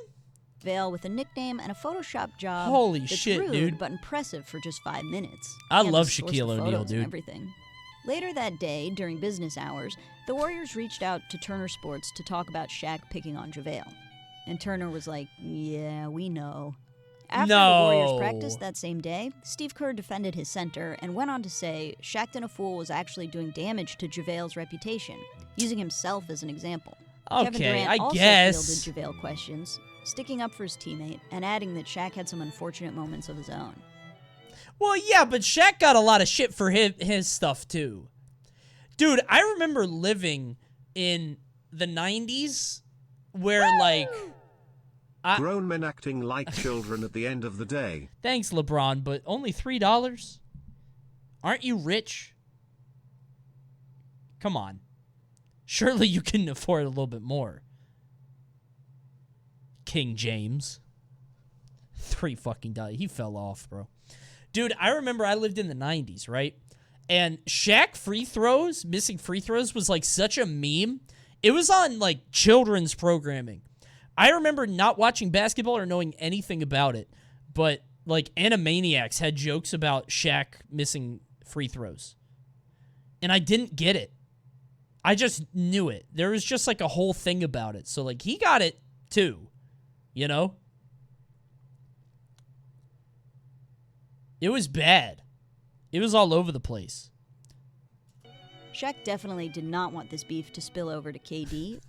JaVale with a nickname and a Photoshop job. Holy that's shit, rude, dude. But impressive for just 5 minutes. I He had love to source Shaquille the O'Neal, photos and dude. Everything. Later that day, during business hours, the Warriors reached out to Turner Sports to talk about Shaq picking on JaVale. And Turner was like, yeah, we know. After the Warriors practiced that same day, Steve Kerr defended his center and went on to say Shaqtin' a Fool was actually doing damage to JaVale's reputation, using himself as an example. Kevin Okay, Durant I also guess. fielded JaVale questions, sticking up for his teammate and adding that Shaq had some unfortunate moments of his own. Well, yeah, but Shaq got a lot of shit for his stuff, too. Dude, I remember living in the 90s where, like... Grown men acting like children at the end of the day. Thanks, LeBron, but only $3? Aren't you rich? Come on. Surely you can afford a little bit more. King James. $3 He fell off, bro. Dude, I remember I lived in the 90s, right? And Shaq missing free throws was like such a meme. It was on like children's programming. I remember not watching basketball or knowing anything about it, but like Animaniacs had jokes about Shaq missing free throws. And I didn't get it. I just knew it. There was just like a whole thing about it. So like he got it too, you know? It was bad. It was all over the place. Shaq definitely did not want this beef to spill over to KD.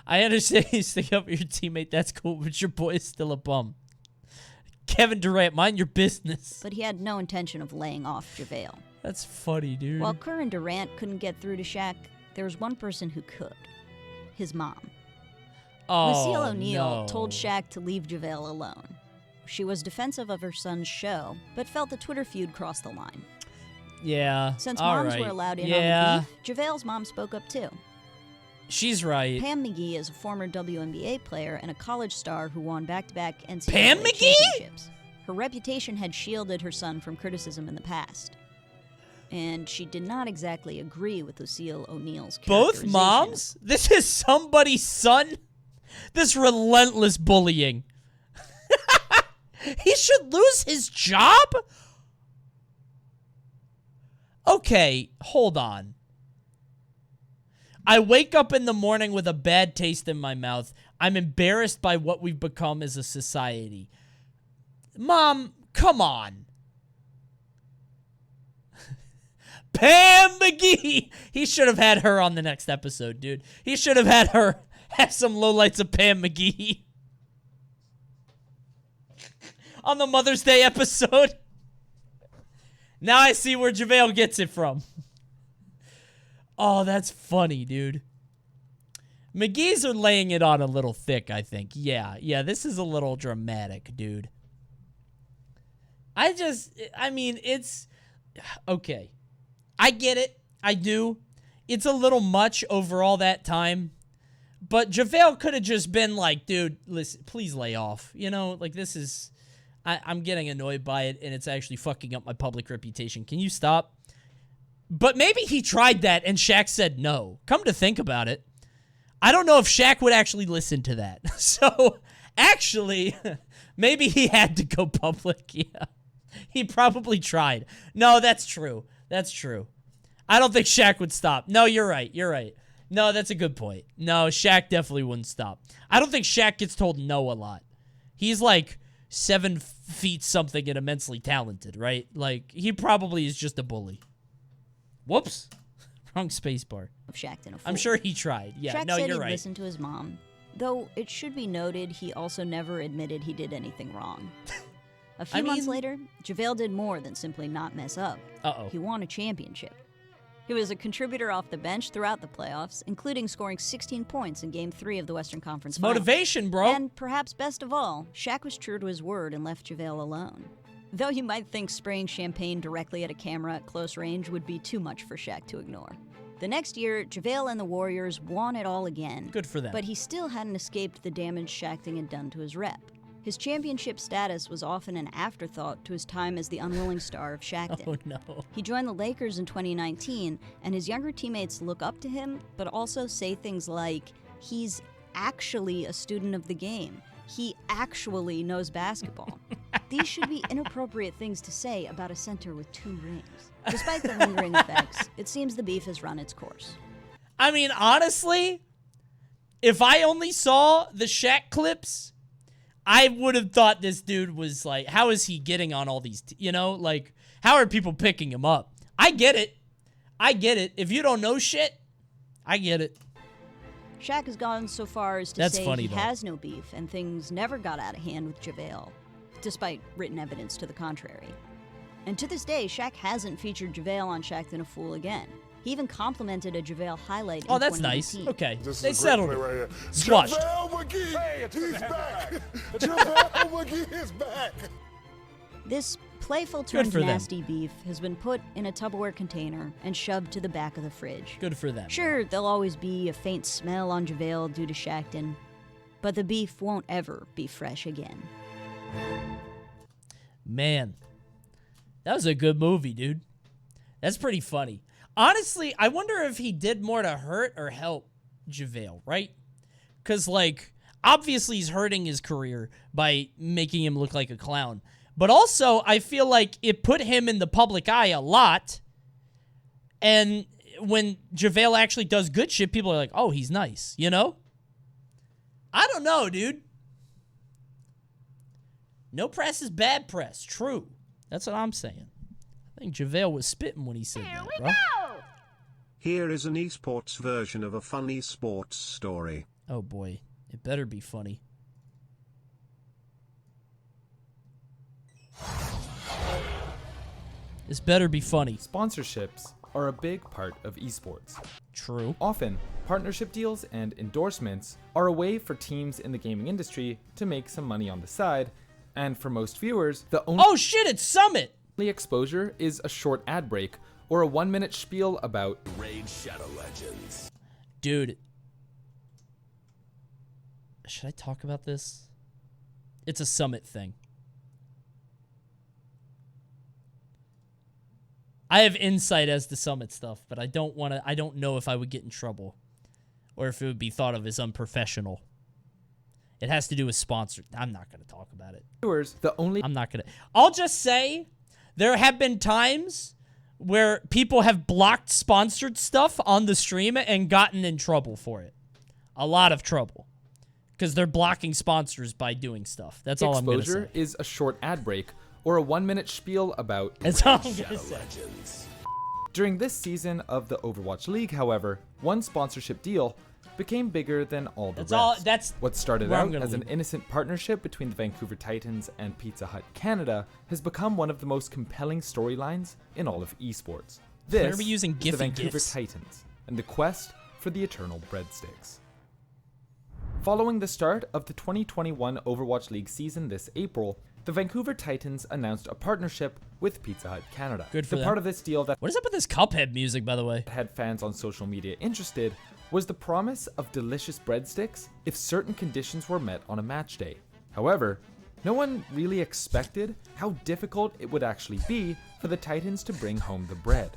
I understand you stick up for your teammate. That's cool, but your boy is still a bum. Kevin Durant, mind your business. But he had no intention of laying off JaVale. That's funny, dude. While Kerr and Durant couldn't get through to Shaq, there was one person who could. His mom. Lucille O'Neal told Shaq to leave JaVale alone. She was defensive of her son's show, but felt the Twitter feud crossed the line. Yeah. Since all moms right. were allowed in yeah. on the beef, JaVale's mom spoke up too. She's right. Pam McGee is a former WNBA player and a college star who won back-to-back NCAA Pam McGee? championships. Her reputation had shielded her son from criticism in the past. And she did not exactly agree with Lucille O'Neal's Both characterization. moms? This is somebody's son? This relentless bullying. He should lose his job? Okay, hold on. I wake up in the morning with a bad taste in my mouth. I'm embarrassed by what we've become as a society. Mom, come on. Pam McGee! He should have had her on the next episode, dude. He should have had her have some lowlights of Pam McGee. On the Mother's Day episode. Now I see where JaVale gets it from. Oh, that's funny, dude. McGee's are laying it on a little thick, I think. Yeah, this is a little dramatic, dude. I mean, it's... Okay. I get it. I do. It's a little much over all that time. But JaVale could have just been like, dude, listen, please lay off. You know, like this is... I'm getting annoyed by it, and it's actually fucking up my public reputation. Can you stop? But maybe he tried that, and Shaq said no. Come to think about it, I don't know if Shaq would actually listen to that. So, actually, maybe he had to go public. Yeah, he probably tried. No, that's true. That's true. I don't think Shaq would stop. No, you're right. You're right. No, that's a good point. No, Shaq definitely wouldn't stop. I don't think Shaq gets told no a lot. He's like 7 feet something and immensely talented, right? Like, he probably is just a bully. Whoops. Wrong space bar. Shaq in a fool. I'm sure he tried. Yeah, Shaq no, said you're he'd right. listened to his mom, though it should be noted he also never admitted he did anything wrong. A few months later, JaVale did more than simply not mess up. Uh-oh. He won a championship. He was a contributor off the bench throughout the playoffs, including scoring 16 points in Game 3 of the Western Conference Finals. Motivation, bro. And perhaps best of all, Shaq was true to his word and left JaVale alone. Though you might think spraying champagne directly at a camera at close range would be too much for Shaq to ignore. The next year, JaVale and the Warriors won it all again. Good for them. But he still hadn't escaped the damage Shaqting had done to his rep. His championship status was often an afterthought to his time as the unwilling star of Shaqtin'. Oh, no. He joined the Lakers in 2019, and his younger teammates look up to him, but also say things like, he's actually a student of the game. He actually knows basketball. These should be inappropriate things to say about a center with 2 rings. Despite the lingering effects, it seems the beef has run its course. I mean, honestly, if I only saw the Shaq clips, I would have thought this dude was like, how is he getting on all these, like, how are people picking him up? I get it. I get it. If you don't know shit, I get it. Shaq has gone so far as to say he has no beef and things never got out of hand with JaVale, despite written evidence to the contrary. And to this day, Shaq hasn't featured JaVale on Shaqtin' a Fool again. He even complimented a JaVale highlight in that's nice. 2018. Okay. This They is a settled great it. play right here. Squashed. JaVale McGee, he's back. JaVale McGee is back. This playful Good turned for them. nasty beef has been put in a Tupperware container and shoved to the back of the fridge. Good for them. Sure, there'll always be a faint smell on JaVale due to Shaqtin', but the beef won't ever be fresh again. Man, that was a good movie, dude. That's pretty funny. Honestly, I wonder if he did more to hurt or help JaVale, right? Because, like, obviously he's hurting his career by making him look like a clown. But also, I feel like it put him in the public eye a lot. And when JaVale actually does good shit, people are like, oh, he's nice, I don't know, dude. No press is bad press. True. That's what I'm saying. I think JaVale was spitting when he said that, bro. Here is an esports version of a funny sports story. Oh boy, it better be funny. This better be funny. Sponsorships are a big part of esports. True. Often, partnership deals and endorsements are a way for teams in the gaming industry to make some money on the side, and for most viewers, the only Oh shit, it's Summit! exposure is a short ad break or a 1-minute spiel about Raid Shadow Legends. Dude. Should I talk about this? It's a Summit thing. I have insight as to Summit stuff, but I don't know if I would get in trouble or if it would be thought of as unprofessional. It has to do with sponsors. I'm not going to talk about it. I'm not going to. I'll just say there have been times where people have blocked sponsored stuff on the stream and gotten in trouble for it. A lot of trouble. Because they're blocking sponsors by doing stuff. That's all I'm going to say. Exposure is a short ad break or a 1-minute spiel about That's all I'm going to say. During this season of the Overwatch League, however, one sponsorship deal became bigger than all the rest. That's what started where I'm out gonna as an leave. innocent partnership between the Vancouver Titans and Pizza Hut Canada has become one of the most compelling storylines in all of esports. This Better be using is the Giphy Vancouver gifs. Titans and the quest for the eternal breadsticks. Following the start of the 2021 Overwatch League season this April, the Vancouver Titans announced a partnership with Pizza Hut Canada. Good for the them. part of this deal that What is up with this Cuphead music, by the way? had fans on social media interested was the promise of delicious breadsticks if certain conditions were met on a match day. However, no one really expected how difficult it would actually be for the Titans to bring home the bread.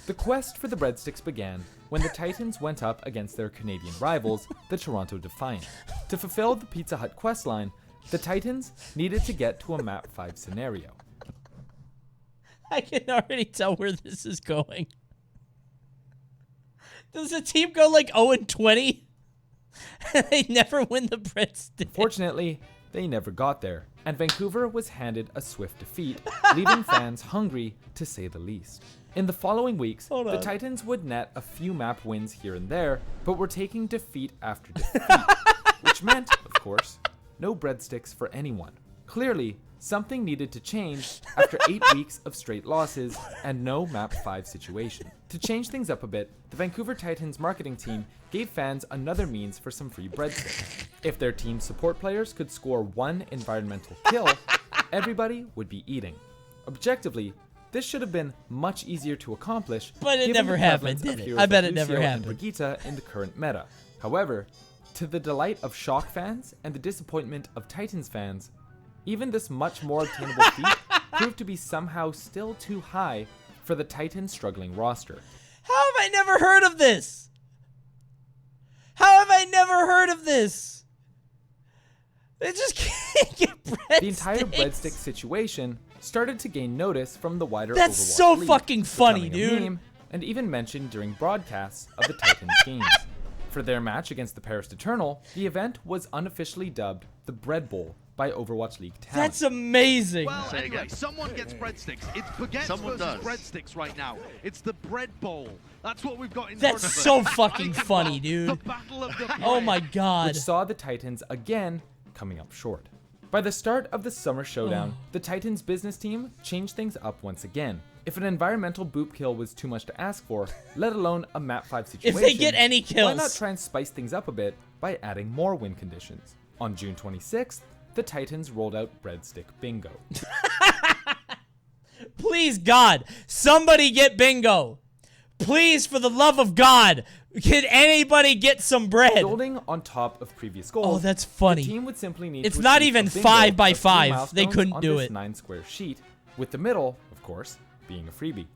The quest for the breadsticks began when the Titans went up against their Canadian rivals, the Toronto Defiant. To fulfill the Pizza Hut questline, the Titans needed to get to a map 5 scenario. I can already tell where this is going. Does the team go like 0-20? They never win the breadstick. Fortunately, they never got there, and Vancouver was handed a swift defeat, leaving fans hungry to say the least. In the following weeks, the Titans would net a few map wins here and there, but were taking defeat after defeat, which meant, of course, no breadsticks for anyone. Clearly, something needed to change after 8 weeks of straight losses and no map 5 situation. To change things up a bit, the Vancouver Titans marketing team gave fans another means for some free breadsticks. If their team's support players could score 1 environmental kill, everybody would be eating. Objectively, this should have been much easier to accomplish, But it given never the happened, prevalence did of it? heroes I bet like it never Lucio and happened. Brigitte in the current meta. However, to the delight of Shock fans and the disappointment of Titans fans, even this much more obtainable feat proved to be somehow still too high for the Titans' struggling roster. How have I never heard of this? How have I never heard of this? They just can't get breadsticks. The entire breadstick situation started to gain notice from the wider That's Overwatch so League, fucking funny, becoming a dude. meme, and even mentioned during broadcasts of the Titans games. For their match against the Paris Eternal, the event was unofficially dubbed the Bread Bowl by Overwatch League talent. That's amazing. Well, anyway, someone gets breadsticks. It's baguettes versus breadsticks right now. It's the bread bowl. That's what we've got in front of That's us. so fucking funny, dude. The battle of the Oh my bread. god. Which saw the Titans again coming up short. By the start of the Summer Showdown, the Titans business team changed things up once again. If an environmental boop kill was too much to ask for, let alone a map 5 situation, they get any why kills? not try and spice things up a bit by adding more win conditions? On June 26th, the Titans rolled out Breadstick Bingo. Please, God, somebody get bingo. Please, for the love of God, can anybody get some bread? Building on top of previous goals, Oh, that's funny. the team would simply need It's to not achieve even a bingo 5 by of 5. They milestones couldn't on do this it. 9-square sheet, with the middle, of course, being a freebie.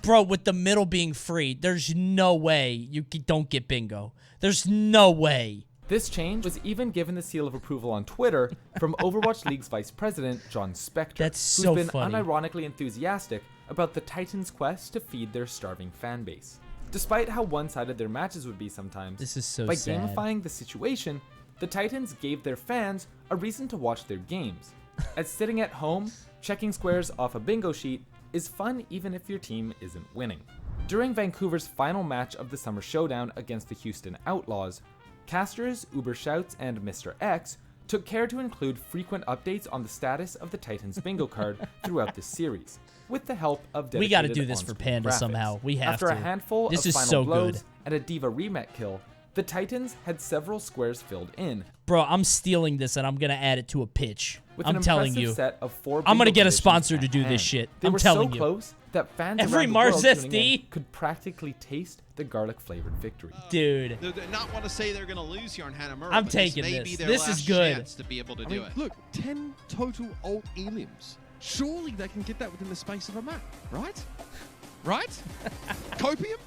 Bro, with the middle being free, there's no way you don't get bingo. There's no way. This change was even given the seal of approval on Twitter from Overwatch League's vice president, John Spector, That's who's so been funny. unironically enthusiastic about the Titans' quest to feed their starving fan base. Despite how one-sided their matches would be sometimes, This is so by sad. gamifying the situation, the Titans gave their fans a reason to watch their games. as sitting at home, checking squares off a bingo sheet is fun even if your team isn't winning. During Vancouver's final match of the Summer Showdown against the Houston Outlaws, casters Ubershouts and Mr. X took care to include frequent updates on the status of the Titans bingo card throughout the series, with the help of dedicated We got to do this for on-screen Panda graphics. somehow. We have After to. a handful This of is final so blows good. and a Diva remet kill, the Titans had several squares filled in. Bro, I'm stealing this and I'm going to add it to a pitch. With I'm an telling impressive you. set of 4 I'm going to bingo get a conditions sponsor to at do this hand. shit. They I'm were telling so you. close that fans Every around the world Mars tuning in SD could practically taste the garlic-flavored victory. Dude. They not want to say they're going to lose here on Hanamura. I'm but taking this. May this. Be their This last is good. Chance to be able to I do mean, it. look, 10 total alt elims. Surely they can get that within the space of a map, right? Right? Copium?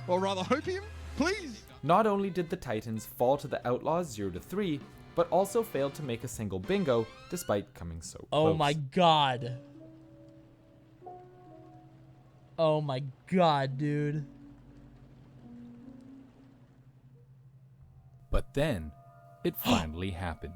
Or rather, hopium? Please? Not only did the Titans fall to the Outlaws 0-3, but also failed to make a single bingo despite coming so close. Oh my god. Oh my god, dude. But then, it finally happened.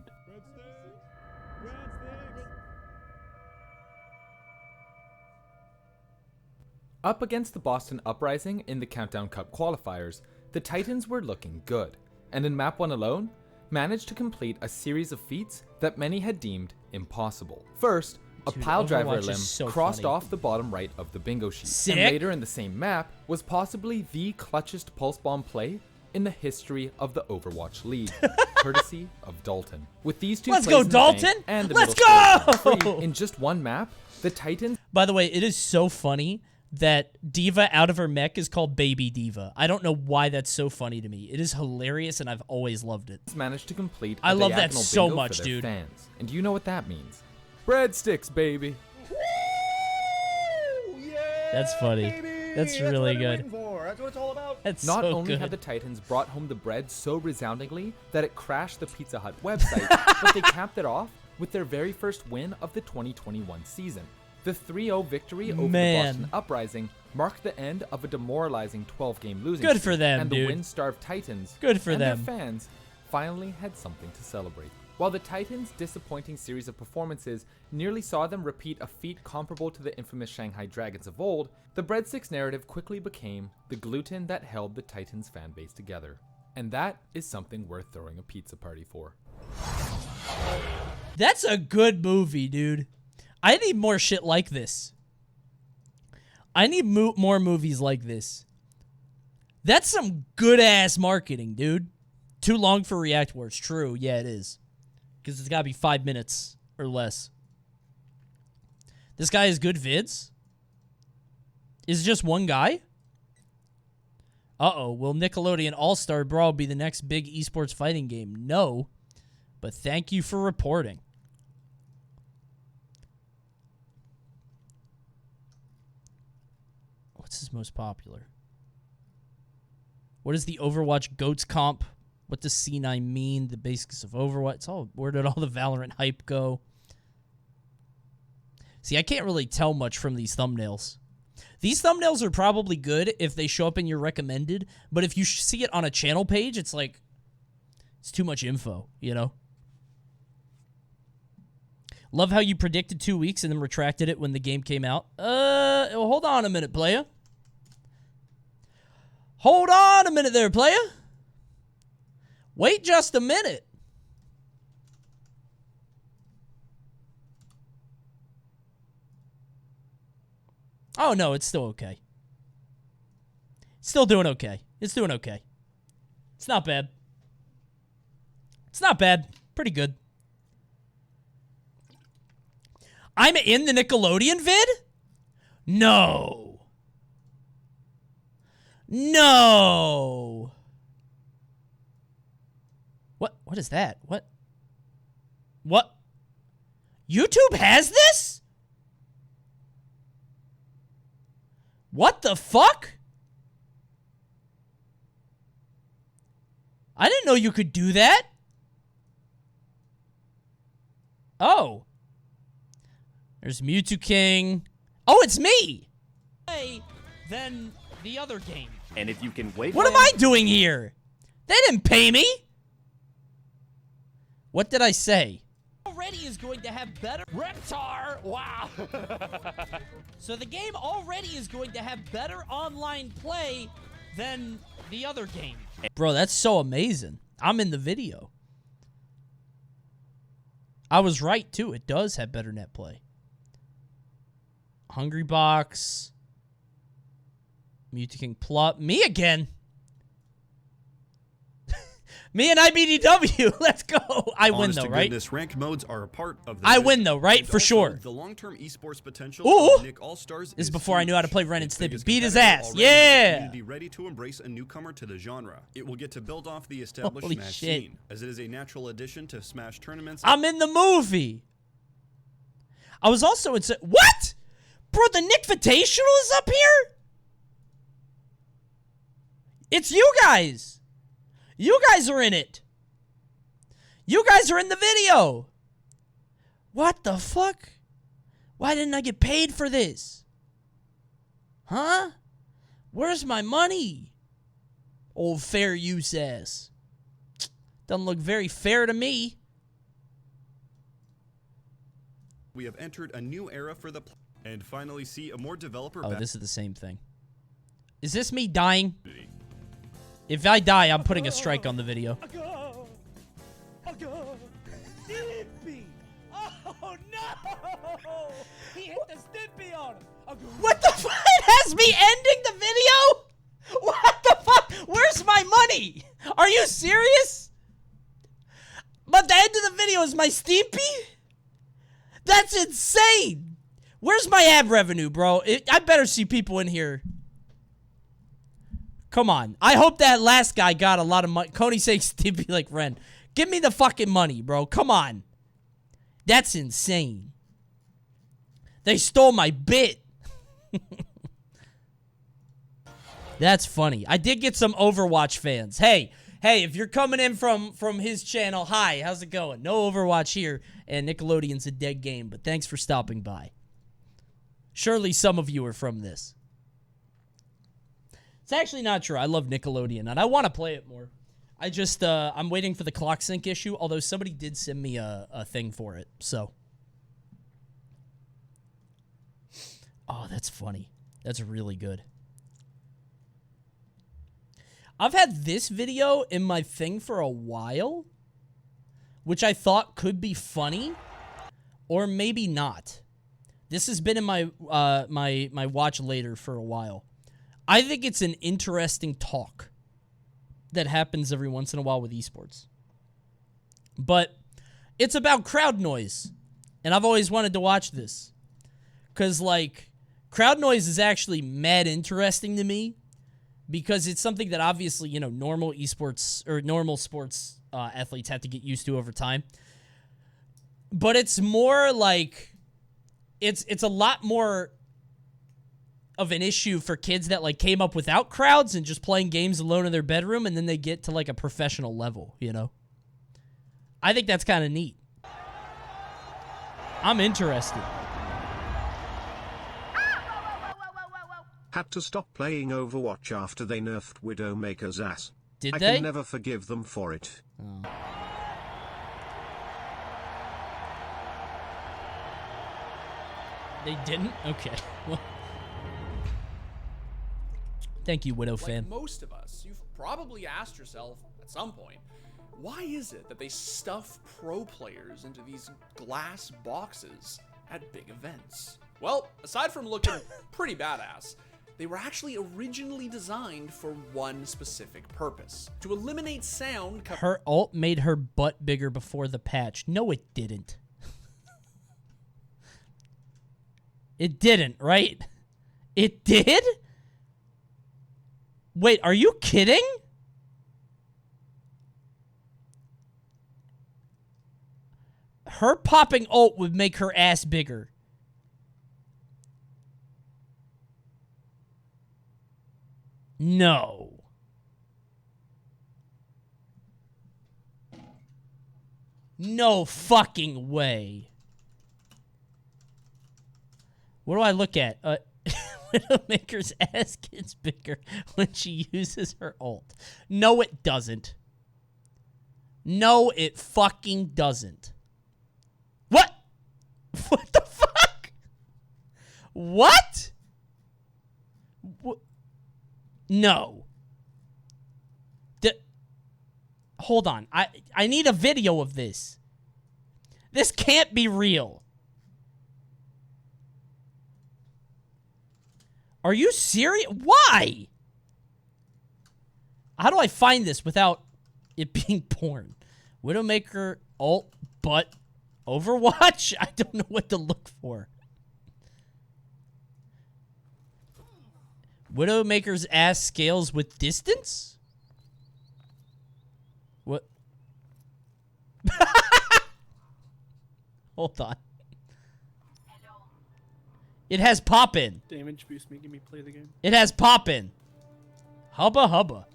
Up against the Boston Uprising in the Countdown Cup qualifiers, the Titans were looking good, and in Map 1 alone, managed to complete a series of feats that many had deemed impossible. First, a Dude, pile driver Overwatch is limb so crossed funny. off the bottom right of the bingo sheet. Sick. And later in the same map was possibly the clutchest pulse bomb play in the history of the Overwatch League, courtesy of Dalton. With these two Let's plays go, in the Dalton! bank and the Let's middle score go! free in just one map, the Titans. By the way, it is so funny that Diva out of her mech is called Baby Diva. I don't know why that's so funny to me. It is hilarious, and I've always loved it. Managed to complete I a love that diagonal so bingo much, for their dude. fans. And do you know what that means? Breadsticks, baby. That's funny. That's really good. That's what it's all about. That's Not so only good. had the Titans brought home the bread so resoundingly that it crashed the Pizza Hut website, but they capped it off with their very first win of the 2021 season. The 3-0 victory over the Boston Uprising marked the end of a demoralizing 12-game losing Good streak, for them, and dude. the win-starved Titans Good for and them. their fans finally had something to celebrate. While the Titans' disappointing series of performances nearly saw them repeat a feat comparable to the infamous Shanghai Dragons of old, the breadsticks narrative quickly became the gluten that held the Titans fan base together. And that is something worth throwing a pizza party for. That's a good movie, dude. I need more shit like this. I need more movies like this. That's some good-ass marketing, dude. Too long for React Wars. True. Yeah, it is. Because it's got to be 5 minutes or less. This guy has good vids? Is it just one guy? Uh-oh. Will Nickelodeon All-Star Brawl be the next big esports fighting game? No. But thank you for reporting. What's his most popular? What is the Overwatch GOATS comp? What does C9 mean? The basics of Overwatch. Where did all the Valorant hype go? See, I can't really tell much from these thumbnails. These thumbnails are probably good if they show up in your recommended, but if you see it on a channel page, it's like, it's too much info, you know? Love how you predicted 2 weeks and then retracted it when the game came out. Hold on a minute, playa. Hold on a minute there, playa. Wait just a minute. Oh, no, it's still okay. Still doing okay. It's doing okay. It's not bad. It's not bad. Pretty good. I'm in the Nickelodeon vid? No. No. What is that? What? YouTube has this? What the fuck? I didn't know you could do that. Oh. There's Mewtwo King. Oh, it's me. Then the other game. And if you can wait. What am I doing here? They didn't pay me. What did I say? already is going to have better... Reptar! Wow! So the game already is going to have better online play than the other game. Bro, that's so amazing. I'm in the video. I was right, too. It does have better net play. Hungry Box. Mutaking Plot. Me again. Me and IBDW. Let's go. I win, though, right? Goodness, ranked modes are a part of the I win, though, right? For sure. The long-term esports potential Ooh! of Nick All-Stars This is before I knew how to play Ren and Its biggest Stimpy. Beat his competitor ass. already has a Yeah! community ready to embrace a newcomer to the genre. It will get to build off the established Holy Smash shit. scene, as it is a natural addition to Smash tournaments. I'm in the movie. I was also in... What? Bro, the Nick Invitational is up here? It's you guys. You guys are in it. You guys are in the video. What the fuck? Why didn't I get paid for this? Huh? Where's my money? Old fair use ass. Doesn't look very fair to me. We have entered a new era for the and finally see a more developer. Oh, this is the same thing. Is this me dying? If I die, I'm putting a strike on the video. Stimpy! Oh no! He hit the Stimpy on him. What the fuck? It has me ending the video? What the fuck? Where's my money? Are you serious? But the end of the video is my Stimpy? That's insane. Where's my ad revenue, bro? I better see people in here. Come on. I hope that last guy got a lot of money. Coney saying Stimpy like Ren. Give me the fucking money, bro. Come on. That's insane. They stole my bit. That's funny. I did get some Overwatch fans. Hey, if you're coming in from his channel, hi, how's it going? No Overwatch here, and Nickelodeon's a dead game, but thanks for stopping by. Surely some of you are from this. It's actually not true. I love Nickelodeon, and I want to play it more. I just, I'm waiting for the clock sync issue, although somebody did send me a thing for it, so. Oh, that's funny. That's really good. I've had this video in my thing for a while, which I thought could be funny, or maybe not. This has been in my my watch later for a while. I think it's an interesting talk that happens every once in a while with esports. But it's about crowd noise, and I've always wanted to watch this. Because, like, crowd noise is actually mad interesting to me, because it's something that obviously, you know, normal esports or normal sports athletes have to get used to over time. But it's more like, it's a lot more of an issue for kids that, like, came up without crowds and just playing games alone in their bedroom, and then they get to, like, a professional level, you know? I think that's kind of neat. I'm interested. Had to stop playing Overwatch after they nerfed Widowmaker's ass. Did I they? can never forgive them for it. Oh. They didn't? Okay. Well, thank you, Widow fan. Like most of us, you've probably asked yourself at some point, why is it that they stuff pro players into these glass boxes at big events? Well, aside from looking pretty badass, they were actually originally designed for one specific purpose: to eliminate sound. Her ult made her butt bigger before the patch. No, it didn't. It didn't, right? It did? Wait, are you kidding? Her popping ult would make her ass bigger. No. No fucking way. What do I look at? Widowmaker's ass gets bigger when she uses her ult. No, it doesn't. No, it fucking doesn't. What? No. Hold on. I need a video of this. This can't be real. Are you serious? Why? How do I find this without it being porn? Widowmaker, alt, but Overwatch? I don't know what to look for. Widowmaker's ass scales with distance? What? Hold on. It has pop-in. Damage boost making me play the game. It has pop-in. Hubba hubba.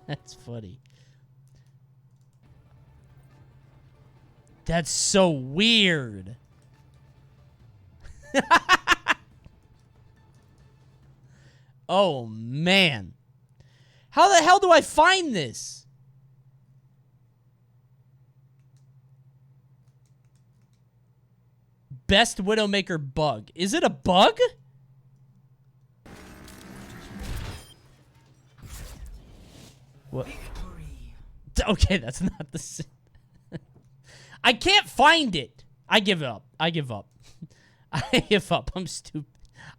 That's funny. That's so weird. Oh, man. How the hell do I find this? Best Widowmaker bug. Is it a bug? What? Okay, that's not the same. I can't find it. I give up. I give up. I give up. I'm stupid.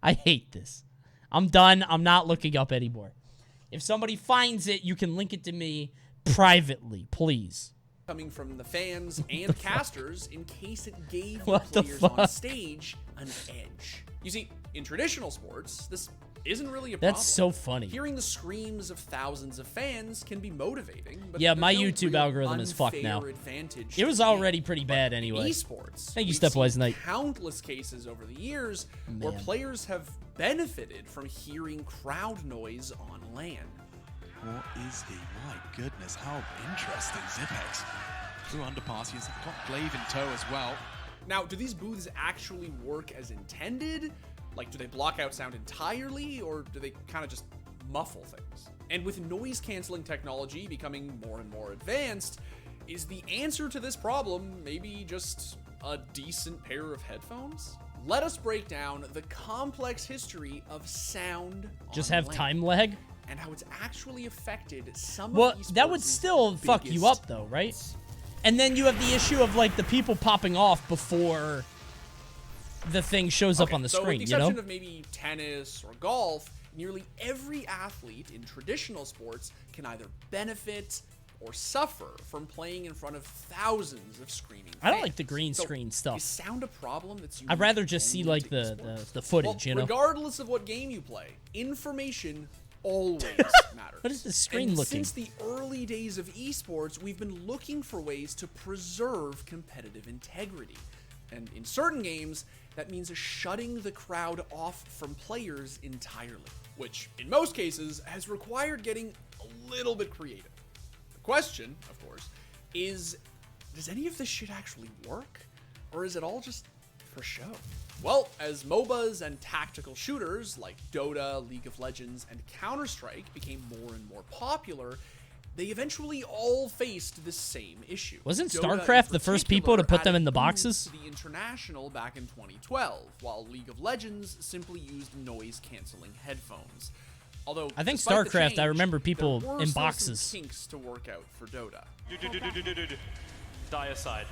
I hate this. I'm done. I'm not looking up anymore. If somebody finds it, you can link it to me privately, please. Coming from the fans and casters in case it gave the What the players on fuck? stage an edge. You see, in traditional sports, this isn't really a problem. That's so funny. Hearing the screams of thousands of fans can be motivating, but Yeah, there's my no YouTube real algorithm is fucked now. unfair advantage It was to the game. already pretty bad anyway. Esports. Thank you, we've Stepwise seen Knight. countless cases over the years where Man. players have benefited from hearing crowd noise on LAN. What is he? My goodness, how interesting. Zipex through underpass. He's got Glaive in tow as well. Now, do these booths actually work as intended? Like, do they block out sound entirely, or do they kind of just muffle things? And with noise-canceling technology becoming more and more advanced, is the answer to this problem maybe just a decent pair of headphones? Let us break down the complex history of sound Just on have LAN, time lag? and how it's actually affected some Well, of that would esports' still fuck you biggest up, though, right? And then you have the issue of, like, the people popping off before the thing shows up on the so screen, with you the know? exception of maybe tennis or golf, nearly every athlete in traditional sports can either benefit or suffer from playing in front of thousands of screaming fans. I don't like the green So, screen stuff. Is sound a problem that's I'd rather just see, like, the footage, well, you know? regardless of what game you play, information always matters. What is this screen And looking? Since the early days of esports, we've been looking for ways to preserve competitive integrity. And in certain games, that means shutting the crowd off from players entirely, which in most cases has required getting a little bit creative. The question, of course, is does any of this shit actually work? Or is it all just for show? Well, as MOBAs and tactical shooters like Dota, League of Legends, and Counter-Strike became more and more popular, they eventually all faced the same issue. Wasn't Dota, StarCraft in the first people to put them particular, in the added boxes? to the International back in 2012, while League of Legends simply used noise-canceling headphones. Although, I think despite the StarCraft, I change, remember people there were in still some boxes. kinks to work out for Dota. Die aside.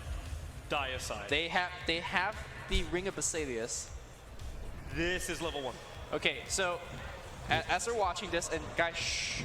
Die aside. They have the Ring of Basilius. This is level 1. Okay, so as they're watching this, and guys, shh.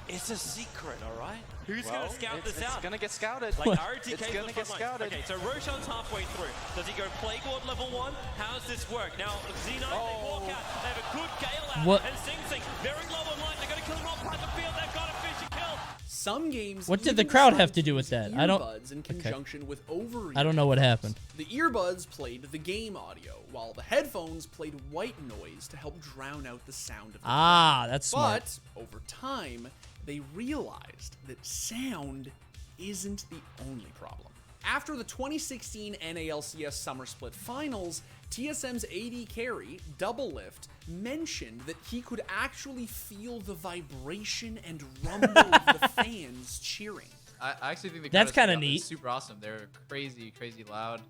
It's a secret, all right? Who's Well, going to scout this out? It's gonna get scouted. Like RTK It's gonna get scouted. Okay, so Roshan's halfway through. Does he go Plagueworld level 1? How does this work? Now, Z9, they walk out. They have a good Gale out. What? And Sing Sing, very low on life. They're going to kill him off by the field. They've got a fish and kill. Some games. What did the even crowd tried have to to do with use that? I don't. earbuds in Okay. conjunction with over-ear I don't know what happened. The earbuds played the game audio, while the headphones played white noise to help drown out the sound of the Ah, crowd. that's smart. But over time, they realized that sound isn't the only problem. After the 2016 NALCS Summer Split Finals, TSM's AD carry, Double Lift, mentioned that he could actually feel the vibration and rumble of the fans cheering. I actually think the That's crowd kinda is neat. super awesome. They're crazy, crazy loud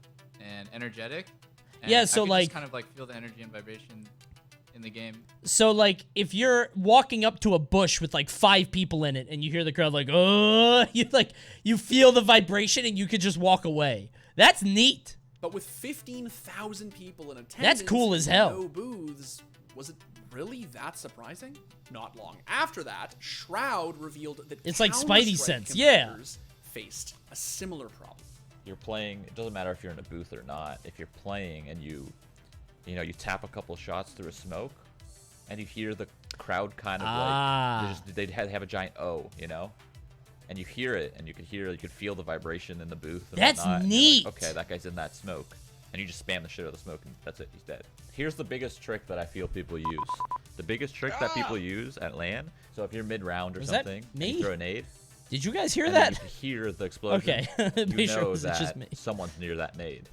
and energetic. And Yeah, I so could like just kind of like feel the energy and vibration in the game. So, like, if you're walking up to a bush with, like, 5 people in it and you hear the crowd, like, oh, you feel the vibration and you could just walk away. That's neat. But with 15,000 people in attendance, That's cool as hell. No booths, was it really that surprising? Not long after that, Shroud revealed that It's like Spidey sense, competitors faced a similar problem. You're playing, it doesn't matter if you're in a booth or not. If you're playing and you tap a couple shots through a smoke, and you hear the crowd kind of like they'd have a giant O, and you hear it, and you could feel the vibration in the booth. And That's whatnot, and neat. like, okay, that guy's in that smoke, and you just spam the shit out of the smoke, and that's it. He's dead. Here's the biggest trick that I feel people use. The biggest trick that people use at LAN. So if you're mid round or Was something, that me? you throw a nade. Did you guys hear and that? Then you hear the explosion. Okay. You Sure know was that just me. someone's near that nade.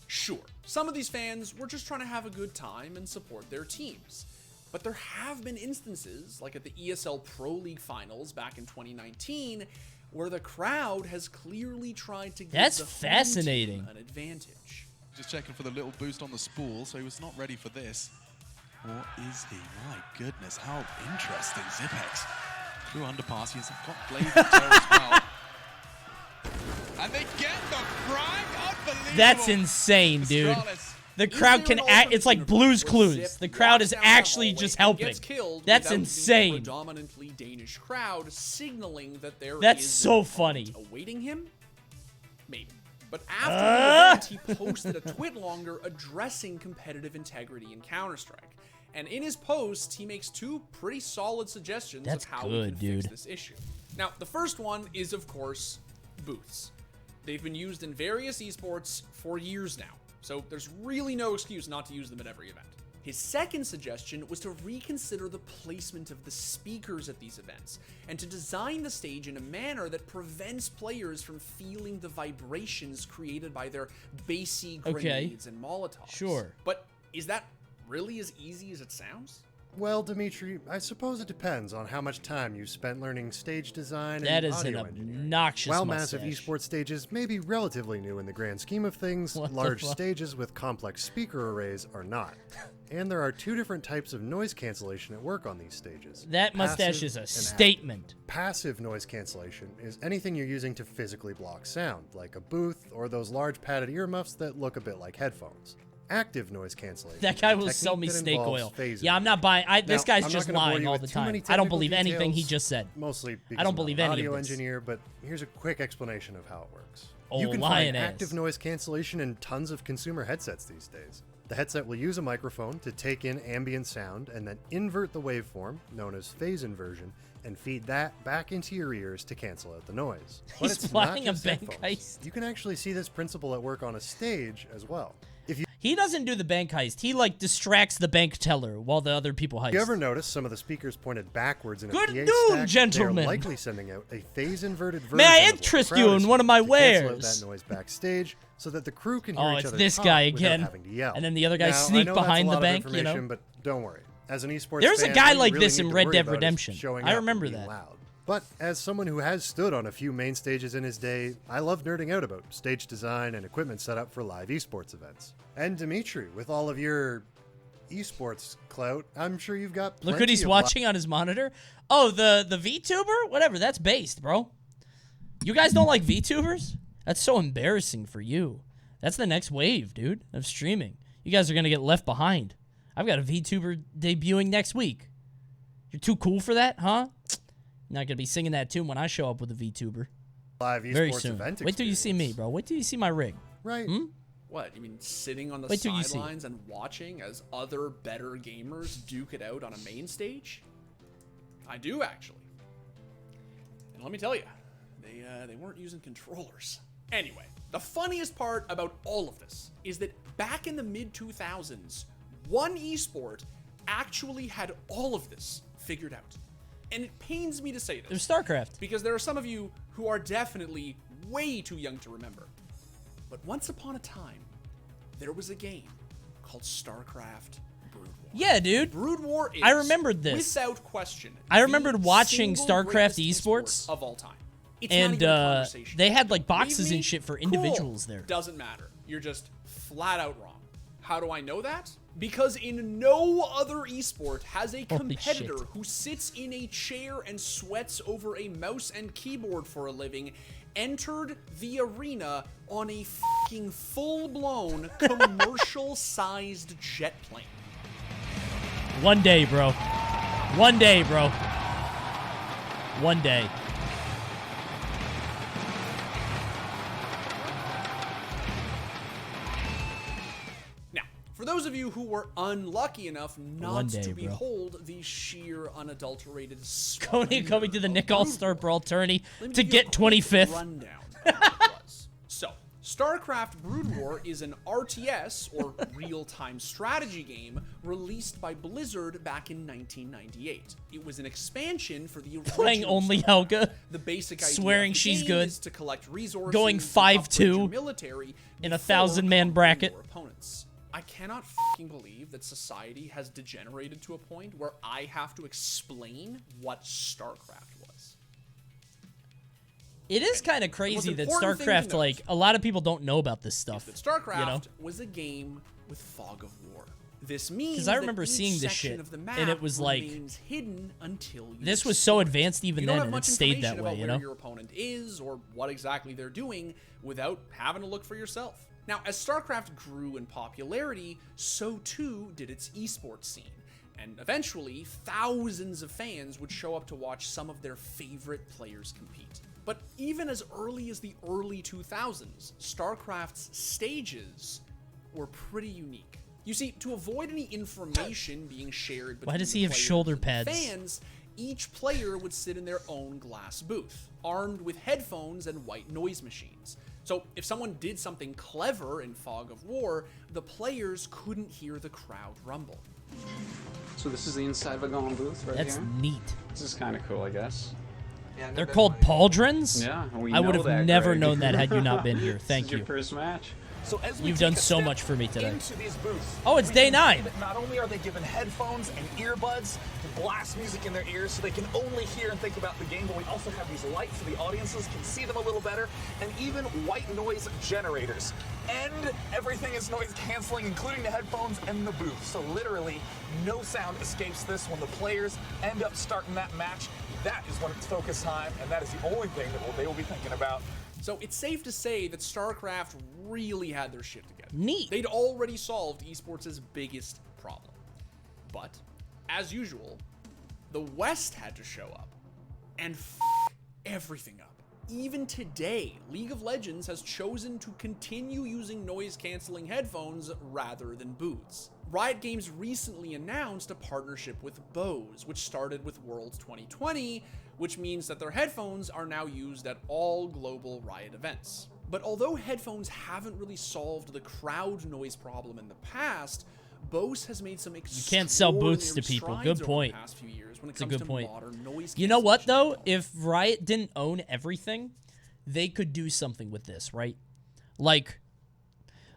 Sure, some of these fans were just trying to have a good time and support their teams. But there have been instances, like at the ESL Pro League Finals back in 2019, where the crowd has clearly tried to give That's the home fascinating. team an advantage. Just checking for the little boost on the spool, so he was not ready for this. Or is he? My goodness, how interesting. Zipex through underpass. He's got Glaive and Toe as well. And they get the frag. Unbelievable. That's insane, dude. Astralis. The crowd can act. It's like Blue's Clues. The crowd is actually just helping. That's insane. Predominantly Danish crowd signaling that there That's is so an funny. opponent awaiting him. Maybe. But after the event, he posted a tweet longer addressing competitive integrity in Counter-Strike. And in his post, he makes 2 pretty solid suggestions That's of how good, we can dude. fix this issue. Now, the first one is, of course, booths. They've been used in various esports for years now, so there's really no excuse not to use them at every event. His second suggestion was to reconsider the placement of the speakers at these events, and to design the stage in a manner that prevents players from feeling the vibrations created by their basey grenades and Molotovs. Sure. But is that really as easy as it sounds? Well, Dimitri, I suppose it depends on how much time you've spent learning stage design That and is an audio engineering. obnoxious While mustache. massive esports stages may be relatively new in the grand scheme of things, What the large fuck? stages with complex speaker arrays are not. And there are 2 different types of noise cancellation at work on these stages. That mustache Passive is a and statement. active. Passive noise cancellation is anything you're using to physically block sound, like a booth or those large padded earmuffs that look a bit like headphones. Active noise cancellation. That guy is a will sell me technique that snake involves oil. phase Yeah, I'm not buying. This Now, guy's I'm not just gonna bore lying you all with the too many time. I don't technical believe anything he details, just said. Mostly because I don't I'm believe an any audio of this. engineer, but here's a quick explanation of how it works. Oh, You can lion find ass. active noise cancellation in tons of consumer headsets these days. The headset will use a microphone to take in ambient sound and then invert the waveform, known as phase inversion, and feed that back into your ears to cancel out the noise. But He's it's not flying a just bank headphones. heist. You can actually see this principle at work on a stage as well. If you He doesn't do the bank heist. He, like, distracts the bank teller while the other people heist. You ever notice some of the speakers pointed backwards in a Good PA noon, stack? gentlemen. They're likely sending out a phase-inverted version May I of what the interest crowd you is in one of my to cancel out wares? that noise backstage so that the crew can hear Oh, each it's other this talk guy without again. having to yell. And then the other guy Now, sneak I know that's behind a the lot of bank, you know? information, but don't worry. As an esports There's a fan, guy all you like really this need in to Red worry Dead about is Redemption. showing I up and remember being that. loud. But as someone who has stood on a few main stages in his day, I love nerding out about stage design and equipment setup for live esports events. And Dimitri, with all of your esports clout, I'm sure you've got plenty Look what he's of watching on his monitor. Oh, the VTuber? Whatever, that's based, bro. You guys don't like VTubers? That's so embarrassing for you. That's the next wave, dude, of streaming. You guys are going to get left behind. I've got a VTuber debuting next week. You're too cool for that, huh? You're not going to be singing that tune when I show up with a VTuber. live Very esports soon. event Wait till you see me, bro. Wait till you see my rig. Right. What, you mean sitting on the Wait till you see. sidelines and watching as other better gamers duke it out on a main stage? I do, actually. And let me tell you, they weren't using controllers. Anyway, the funniest part about all of this is that back in the mid-2000s, one esport actually had all of this figured out. And it pains me to say this. There's StarCraft. Because there are some of you who are definitely way too young to remember. But once upon a time, there was a game called StarCraft Brood War. Yeah, dude. Brood War is, I remembered this. without question, I remembered the watching single StarCraft greatest esports of all time. It's not and even a conversation. they had like boxes Believe me, and shit for cool. individuals there. Doesn't matter. You're just flat out wrong. How do I know that? Because in no other esport has a Holy competitor shit. who sits in a chair and sweats over a mouse and keyboard for a living entered the arena on a fucking full-blown commercial-sized jet plane. One day, bro. One day, bro. One day. Now, for those of you who were unlucky enough not day, to bro. behold the sheer, unadulterated Coney coming to the Nick All-Star Brawl tourney Let me to give you a get quick 25th. rundown of what it was. So, StarCraft Brood War is an RTS, or real-time strategy game, released by Blizzard back in 1998. It was an expansion for the original Playing only StarCraft. Helga. The basic idea Swearing of the she's game good. is to collect resources, Going and upgrade your 5'2" military in a before 1,000-man bracket. your opponents. I cannot fucking believe that society has degenerated to a point where I have to explain what StarCraft was. It is kind of crazy that important thing to StarCraft, note like, a lot of people don't know about this stuff. That StarCraft you know? was a game with fog of war. This means Because I that remember each seeing this section shit, of the map and it was like, remains hidden until you this was so explore it. advanced even You don't then, have and it much stayed that information way, about you where know? your opponent is or what exactly they're doing without having to look for yourself. Now, as StarCraft grew in popularity, so too did its esports scene. And eventually, thousands of fans would show up to watch some of their favorite players compete. But even as early as the early 2000s, StarCraft's stages were pretty unique. You see, to avoid any information being shared between Why does he have players shoulder and pads? fans, each player would sit in their own glass booth, armed with headphones and white noise machines. So if someone did something clever in Fog of War, the players couldn't hear the crowd rumble. So this is the inside of a Golem booth right That's here? neat. This is kind of cool, I guess. Yeah, They're called pauldrons? Yeah, we I would know have that, never Greg. known that had you not been here. Thank This is you. your first match. So as we You've take done a so step much for me today. into these booths, Oh, it's we day can 9. see that not only are they given headphones and earbuds to blast music in their ears so they can only hear and think about the game, but we also have these lights so the audiences can see them a little better, and even white noise generators. And everything is noise canceling, including the headphones and the booth. So literally, no sound escapes this when the players end up starting that match. That is when it's focus time, and that is the only thing that they will be thinking about. So it's safe to say that StarCraft really had their shit together. Neat. They'd already solved esports' biggest problem. But, as usual, the West had to show up and f everything up. Even today, League of Legends has chosen to continue using noise-canceling headphones rather than booths. Riot Games recently announced a partnership with Bose, which started with Worlds 2020, which means that their headphones are now used at all global Riot events. But although headphones haven't really solved the crowd noise problem in the past, Bose has made some You can't sell booths to extraordinary people. strides Good over the point. past few years when it It's a comes good to point. modern noise You know what, cancellation. though? If Riot didn't own everything, they could do something with this, right? Like,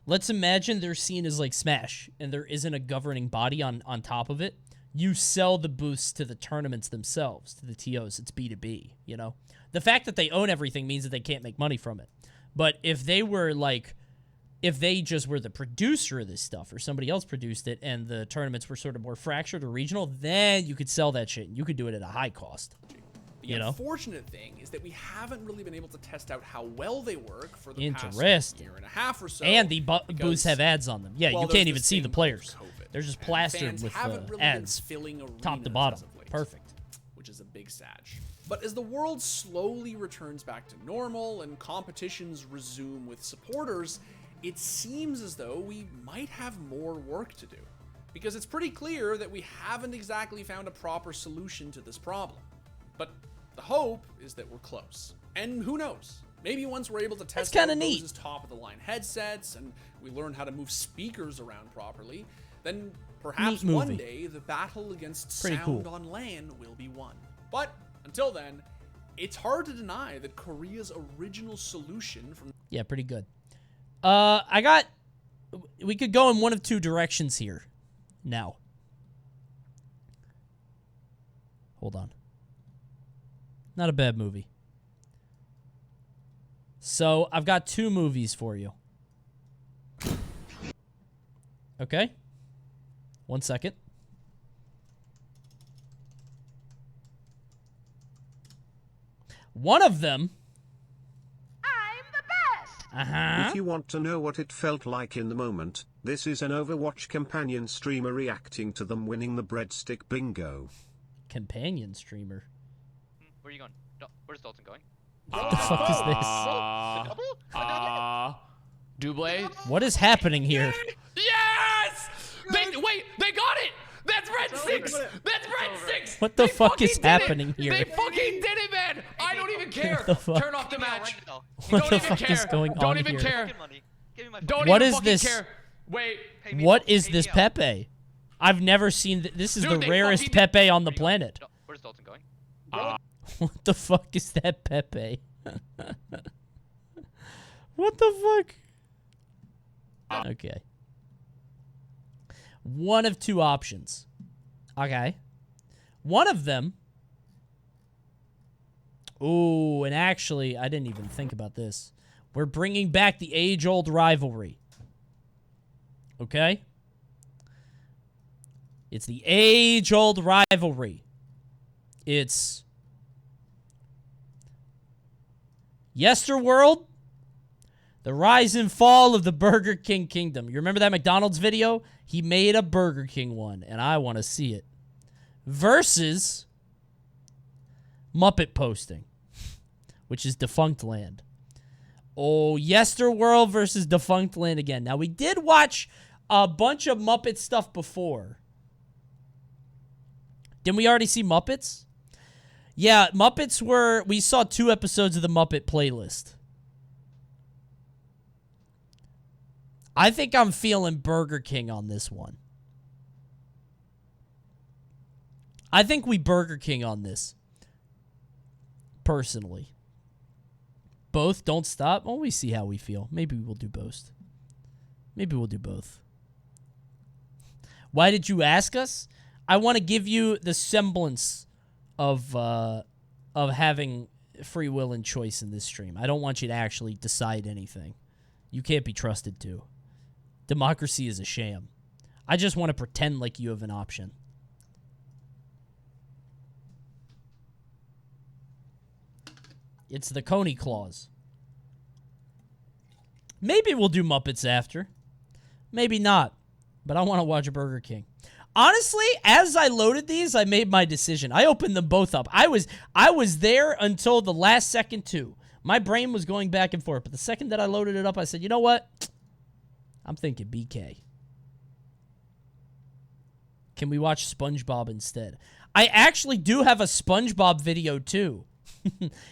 let's imagine their scene is like Smash, and there isn't a governing body on top of it. You sell the booths to the tournaments themselves, to the TOs. It's B2B, you know? The fact that they own everything means that they can't make money from it. But if they were like, if they just were the producer of this stuff or somebody else produced it and the tournaments were sort of more fractured or regional, then you could sell that shit and you could do it at a high cost. The unfortunate thing is that we haven't really been able to test out how well they work for the past year and a half or so. And the booths have ads on them. Yeah, well, you there's can't even this see thing the players. called COVID, They're just and plastered fans with haven't really been ads, filling top to arenas bottom. as of late, Perfect. which is a big sag. But as the world slowly returns back to normal and competitions resume with supporters, it seems as though we might have more work to do. Because it's pretty clear that we haven't exactly found a proper solution to this problem. But the hope is that we're close. And who knows? Maybe once we're able to test out Bose's top-of-the-line headsets and we learn how to move speakers around properly, then perhaps one day the battle against Pretty sound cool. on LAN will be won. But until then, it's hard to deny that Korea's original solution from Yeah, pretty good. We could go in one of two directions here now. Hold on. Not a bad movie. So, I've got two movies for you. Okay. 1 second. One of them. I'm the best! Uh-huh. If you want to know what it felt like in the moment, this is an Overwatch companion streamer reacting to them winning the breadstick bingo. Companion streamer? Where are you going? Where's Dalton going? What the fuck is this? Double? What is happening here? Yes! Wait, they got it! That's breadsticks! That's breadsticks! What the fuck is happening here? They fucking did it, man! I don't even care. What the fuck? Turn off the match. What the fuck is going Don't on even here? care. Don't What even is fucking this? care. Wait. What is this Pepe? I've never seen this is Dude, the they rarest fucking- Pepe on the planet. Where's Dalton going? What the fuck is that Pepe? What the fuck? Okay. One of two options. Okay. One of them. Ooh, and actually, I didn't even think about this. We're bringing back the age-old rivalry. Okay? It's the age-old rivalry. It's Yesterworld, the rise and fall of the Burger King kingdom. You remember that McDonald's video? He made a Burger King one, and I want to see it. Versus Muppet posting, which is Defunct Land. Oh, Yesterworld versus Defunct Land again. Now, we did watch a bunch of Muppet stuff before. Didn't we already see Muppets? Yeah, Muppets were... We saw 2 episodes of the Muppet playlist. I think I'm feeling Burger King on this one. I think we Burger King on this. Personally. Both, don't stop. Well, we see how we feel. Maybe we'll do both. Maybe we'll do both. Why did you ask us? I want to give you the semblance of having free will and choice in this stream. I don't want you to actually decide anything. You can't be trusted to. Democracy is a sham. I just want to pretend like you have an option. It's the Coney clause. Maybe we'll do Muppets after. Maybe not. But I want to watch Burger King. Honestly, as I loaded these, I made my decision. I opened them both up. I was there until the last second, too. My brain was going back and forth. But the second that I loaded it up, I said, you know what? I'm thinking BK. Can we watch SpongeBob instead? I actually do have a SpongeBob video, too.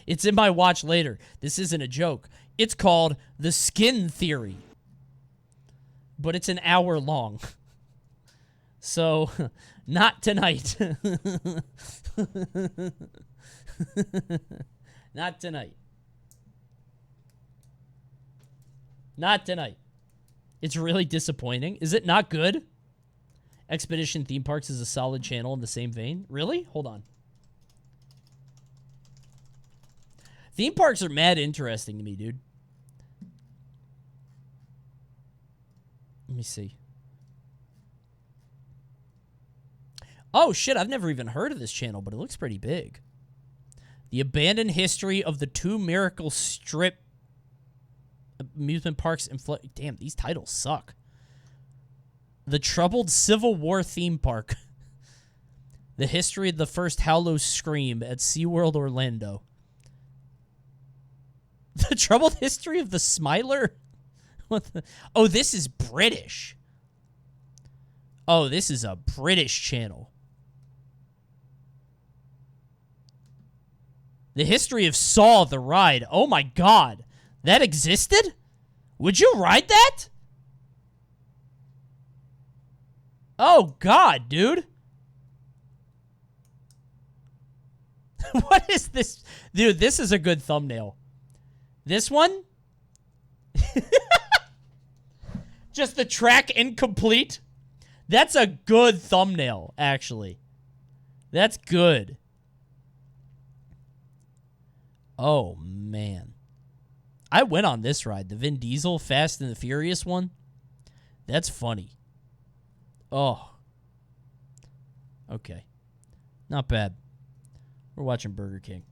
It's in my watch later. This isn't a joke. It's called The Skin Theory. But it's an hour long. So, not tonight. Not tonight. Not tonight. It's really disappointing. Is it not good? Expedition Theme Parks is a solid channel in the same vein. Really? Hold on. Theme parks are mad interesting to me, dude. Let me see. Oh, shit, I've never even heard of this channel, but it looks pretty big. The Abandoned History of the Two Miracle Strip Amusement Parks and... Damn, these titles suck. The Troubled Civil War Theme Park. The History of the First Hallow Scream at SeaWorld Orlando. The Troubled History of the Smiler? What the... Oh, this is British. Oh, this is a British channel. The History of Saw the Ride. Oh my god. That existed? Would you ride that? Oh god, dude. What is this? Dude, this is a good thumbnail. This one? Just the track incomplete? That's a good thumbnail, actually. That's good. Oh, man. I went on this ride. The Vin Diesel Fast and the Furious one. That's funny. Oh. Okay. Not bad. We're watching Burger King.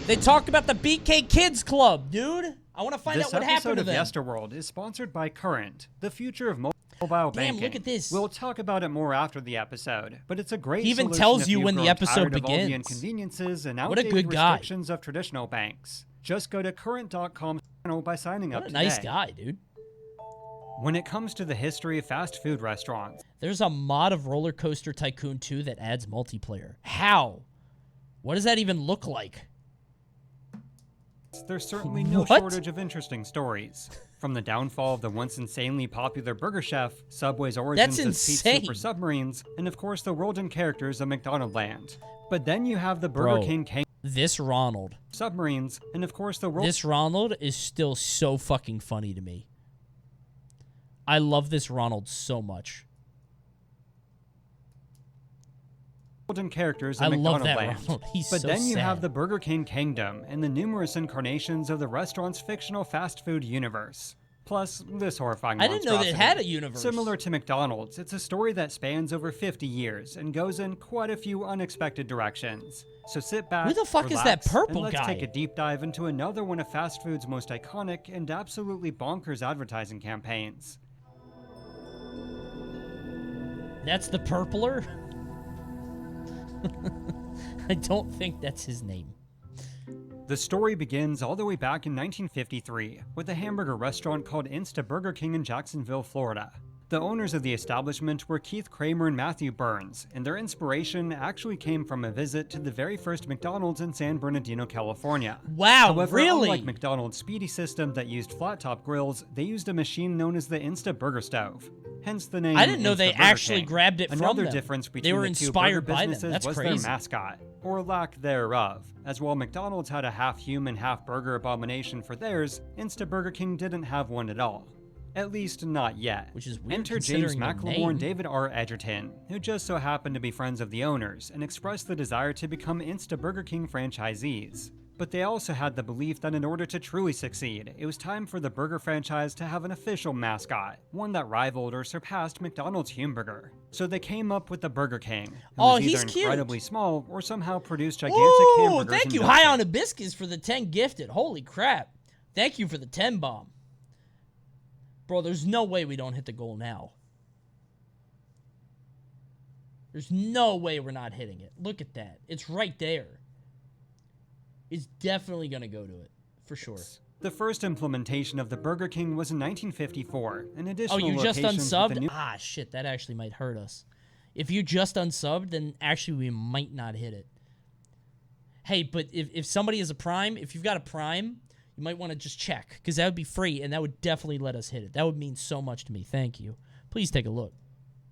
They talked about the BK Kids Club, dude. I want to find out what happened to them. This episode of Yesterworld is sponsored by Current, the future of mobile banking. Damn, look at this. We'll talk about it more after the episode, but it's a great He even solution tells if you you've when the grown episode tired of all the begins. inconveniences and What a outdated good guy. restrictions of traditional banks. Just go to current.com by signing up What a today. nice guy, dude. When it comes to the history of fast food restaurants, There's a mod of Roller Coaster Tycoon 2 that adds multiplayer. How? What does that even look like? there's certainly no shortage of interesting stories. From the downfall of the once insanely popular Burger Chef, Subway's origins as insane. Pete Super Submarines, and of course the world and characters of McDonald Land. But then you have the Burger King This Ronald. Submarines, and of course the world. This Ronald is still so fucking funny to me. I love this Ronald so much. And characters I of love McDonald that Land. Ronald. He's But so then you sad. have the Burger King Kingdom and the numerous incarnations of the restaurant's fictional fast food universe. Plus, this horrifying I didn't know that it monstrosity. had a universe. Similar to McDonald's, it's a story that spans over 50 years and goes in quite a few unexpected directions. So sit back, Who the fuck is that relax, purple and let's guy? take a deep dive into another one of fast food's most iconic and absolutely bonkers advertising campaigns. That's the purpler? I don't think that's his name. The story begins all the way back in 1953 with a hamburger restaurant called Insta Burger King in Jacksonville, Florida. The owners of the establishment were Keith Kramer and Matthew Burns, and their inspiration actually came from a visit to the very first McDonald's in San Bernardino, California. Wow, However, really? unlike McDonald's Speedy system that used flat-top grills, they used a machine known as the Insta Burger Stove. Hence the name I didn't know Insta they Burger actually King. grabbed it from Another them. difference They between were the two inspired burger by them. businesses That's was crazy. their mascot, or lack thereof. As while McDonald's had a half-human, half-burger abomination for theirs, Insta Burger King didn't have one at all. At least not yet. Which is weird Enter James considering their McLemore name. and David R. Edgerton, who just so happened to be friends of the owners and expressed the desire to become Insta Burger King franchisees. But they also had the belief that in order to truly succeed, it was time for the burger franchise to have an official mascot, one that rivaled or surpassed McDonald's Humburger. So they came up with the Burger King, who was he's either cute. incredibly small or somehow produced gigantic Ooh, hamburgers. thank and you, milkshakes. High on Hibiscus, for the 10 gifted. Holy crap. Thank you for the 10 bomb. Bro, there's no way we don't hit the goal now. There's no way we're not hitting it. Look at that. It's right there. It's definitely going to go to it, for sure. The first implementation of the Burger King was in 1954. An additional Oh, you just locations with the unsubbed? new Ah, shit, that actually might hurt us. If you just unsubbed, then actually we might not hit it. Hey, but if somebody is a Prime, if you've got a Prime, you might want to just check, because that would be free, and that would definitely let us hit it. That would mean so much to me. Thank you. Please take a look.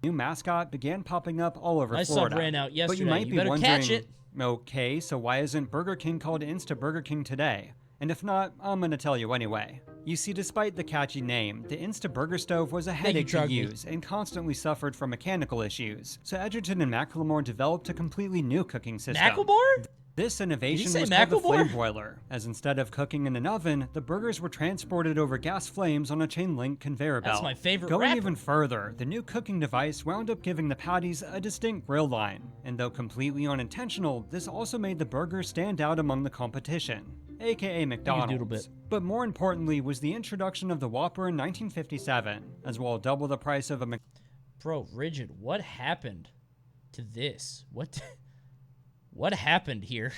new mascot began popping up all over My Florida. sub ran out But yesterday. you might You be better wondering, catch it. okay, so why isn't Burger King called Insta Burger King today? And if not, I'm gonna tell you anyway. You see, despite the catchy name, the Insta Burger Stove was a headache to Drugby. use and constantly suffered from mechanical issues. So Edgerton and McLemore developed a completely new cooking system. Macklemore? This innovation say was called the Macklemore? flame broiler, as instead of cooking in an oven, the burgers were transported over gas flames on a chain link conveyor belt. That's my favorite Going rapper. even further, the new cooking device wound up giving the patties a distinct grill line, and though completely unintentional, this also made the burger stand out among the competition, aka McDonald's. But more importantly was the introduction of the Whopper in 1957, as well double the price of a Bro, Rigid, what happened to this? What happened here?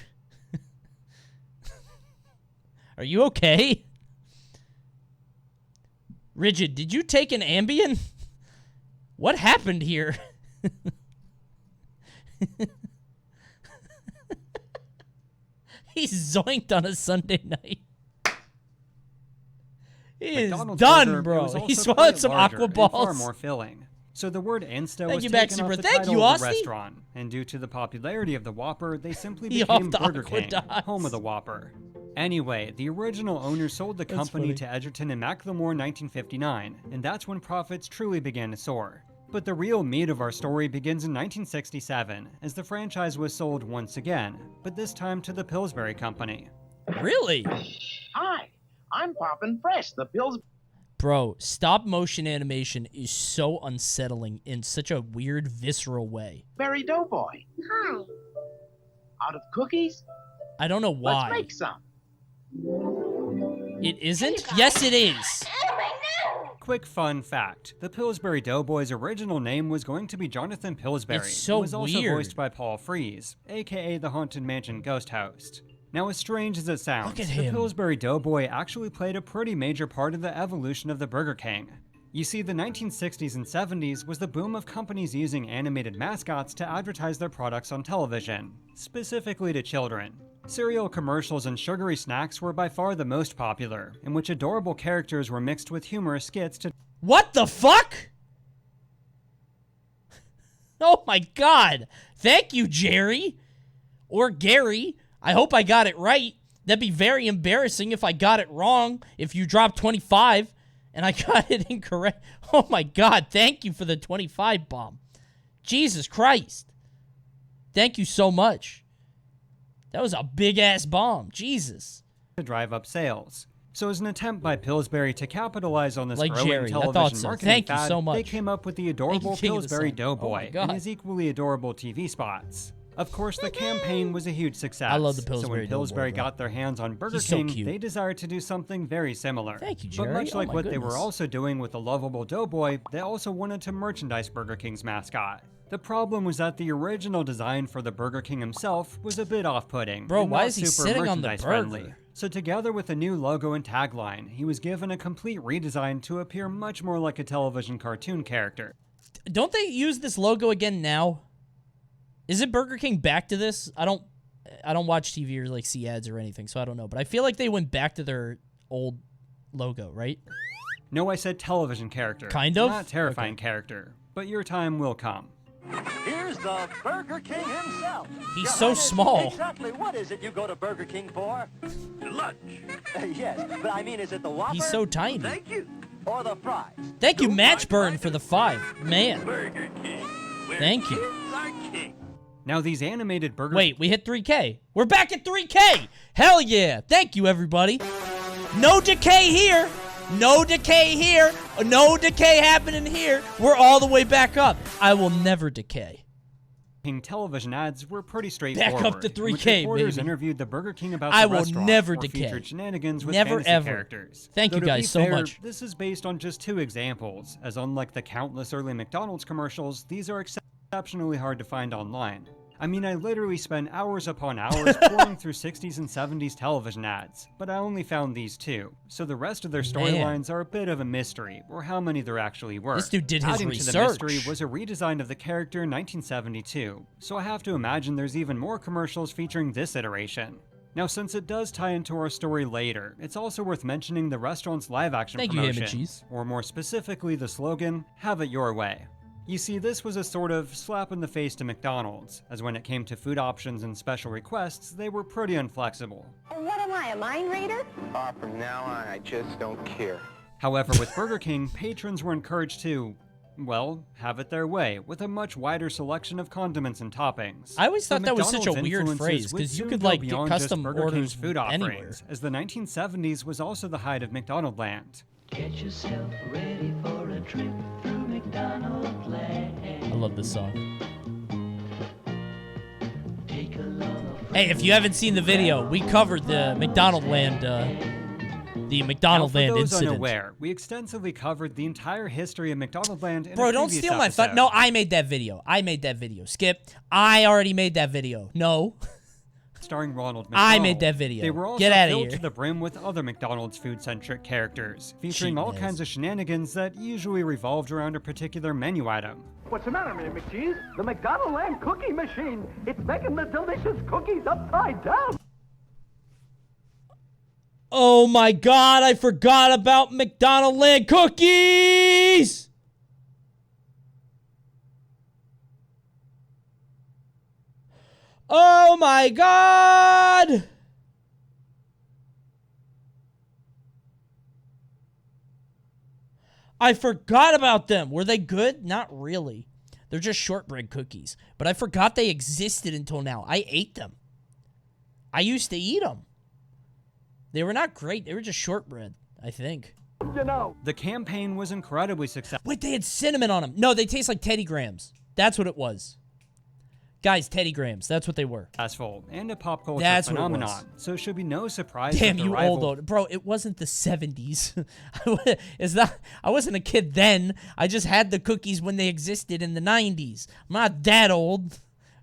Are you okay? Rigid, did you take an Ambien? What happened here? He's zoinked on a Sunday night. He is McDonald's done, burger, bro. it was He also swallowed quite some larger aqua and far balls. more filling. So the word Insta Thank was you, taken Maxi off Bro. the Thank title you, of the Austin. restaurant, and due to the popularity of the Whopper, they simply He became off the Burger aqua King, dots. home of the Whopper. Anyway, the original owners sold the That's company funny. to Edgerton and McLemore in 1959, and that's when profits truly began to soar. But the real meat of our story begins in 1967, as the franchise was sold once again, but this time to the Pillsbury Company. Really? Hi, I'm Poppin' Fresh, the Bro, stop motion animation is so unsettling in such a weird, visceral way. Berry Doughboy. Hi. Out of cookies? I don't know why. Let's make some. It isn't? Yes, it is. Quick fun fact. The Pillsbury Doughboy's original name was going to be Jonathan Pillsbury. It's so who was also weird. voiced by Paul Frees, aka the Haunted Mansion ghost host. Now, as strange as it sounds, Look at the him. Pillsbury Doughboy actually played a pretty major part of the evolution of the Burger King. You see, the 1960s and 70s was the boom of companies using animated mascots to advertise their products on television, specifically to children. Cereal commercials and sugary snacks were by far the most popular, in which adorable characters were mixed with humorous skits to— What the fuck? Oh my god. Thank you, Jerry. Or Gary. I hope I got it right. That'd be very embarrassing if I got it wrong. If you dropped 25 and I got it incorrect. Oh my god. Thank you for the 25 bomb. Jesus Christ. Thank you so much. That was a big-ass bomb. Jesus. to drive up sales. So as an attempt by Pillsbury to capitalize on this Like growing Jerry, I thought television so. marketing Thank you fad, so much. they came up with the adorable Thank you, King of the Pillsbury Sun. Doughboy Oh my God. and his equally adorable TV spots. Of course, the campaign was a huge success. I love the So Pillsbury when Pillsbury Doughboy, bro. got their hands on Burger He's so King, cute. they desired to do something very similar. Thank you, But Jerry. much Oh like my what they goodness. were also doing with the lovable Doughboy, they also wanted to merchandise Burger King's mascot. The problem was that the original design for the Burger King himself was a bit off-putting. Bro, and why not is he super sitting on the merchandise-friendly. burger? So together with a new logo and tagline, he was given a complete redesign to appear much more like a television cartoon character. Don't they use this logo again now? Is it Burger King back to this? I don't watch TV or like see ads or anything, so I don't know. But I feel like they went back to their old logo, right? No, I said television character. Kind of? Not terrifying character. But your time will come. Here's the Burger King himself. He's Your so Highness, small. Exactly what is it you go to Burger King for? Lunch. Yes, but I mean, is it the Whopper? He's so tiny. Thank you. Or the fries? Thank you, Matchburn, for the 5. Man. Burger King. Thank you. Now these animated Burger Wait, we hit 3K. We're back at 3K. Hell yeah. Thank you, everybody. No decay here. No decay here. No decay happening here. We're all the way back up. I will never decay. King television ads were pretty straightforward. Back up to in which 3K, reporters baby. interviewed the Burger King about I the will restaurant never or decay. featured shenanigans with Never, fantasy ever. characters. Thank Though you to guys be so fair, much. This is based on just 2 examples, as unlike the countless early McDonald's commercials, these are exceptionally hard to find online. I mean, I literally spent hours upon hours pouring through 60s and 70s television ads, but I only found these 2, so the rest of their storylines are a bit of a mystery, or how many there actually were. This dude did his Adding research. to the mystery was a redesign of the character in 1972, so I have to imagine there's even more commercials featuring this iteration. Now, since it does tie into our story later, it's also worth mentioning the restaurant's live-action Thank you, promotion, Ham and Cheese. or more specifically the slogan, "Have it your way." You see, this was a sort of slap in the face to McDonald's, as when it came to food options and special requests, they were pretty inflexible. What am I, a mind reader? From now on, I just don't care. However, with Burger King, patrons were encouraged to, well, have it their way, with a much wider selection of condiments and toppings. I always thought The that was such a McDonald's weird influences phrase, would 'cause you soon could, go like, get beyond just custom Burger orders King's food anywhere. offerings, as the 1970s was also the height of McDonaldland. Get yourself ready for a trip through McDonald land. I love this song. Hey, if you haven't seen the video, we covered the McDonaldland, Now, for those incident. unaware, we extensively covered the entire history of McDonaldland in a Bro, don't previous steal my episode. thunder. No, I made that video. Skip. I already made that video. No. Starring Ronald I McDonald. made that video. They were also Get outta filled here. to the brim with other McDonald's food-centric characters, featuring all Cheating kinds of shenanigans that usually revolved around a particular menu item. What's the matter, McCheese? The McDonaldland cookie machine. It's making the delicious cookies upside down. Oh my god, I forgot about McDonaldland cookies! Oh my god! I forgot about them. Were they good? Not really. They're just shortbread cookies. But I forgot they existed until now. I ate them. I used to eat them. They were not great. They were just shortbread, I think. you know. The campaign was incredibly successful. Wait, they had cinnamon on them. No, they taste like Teddy Grahams. That's what it was. Guys, Teddy Grahams. That's what they were. Successful and a pop culture That's phenomenon. what it was. So it should be no surprise Damn, that the you rival... old. Bro, it wasn't the 70s. I wasn't a kid then. I just had the cookies when they existed in the 90s. I'm not that old.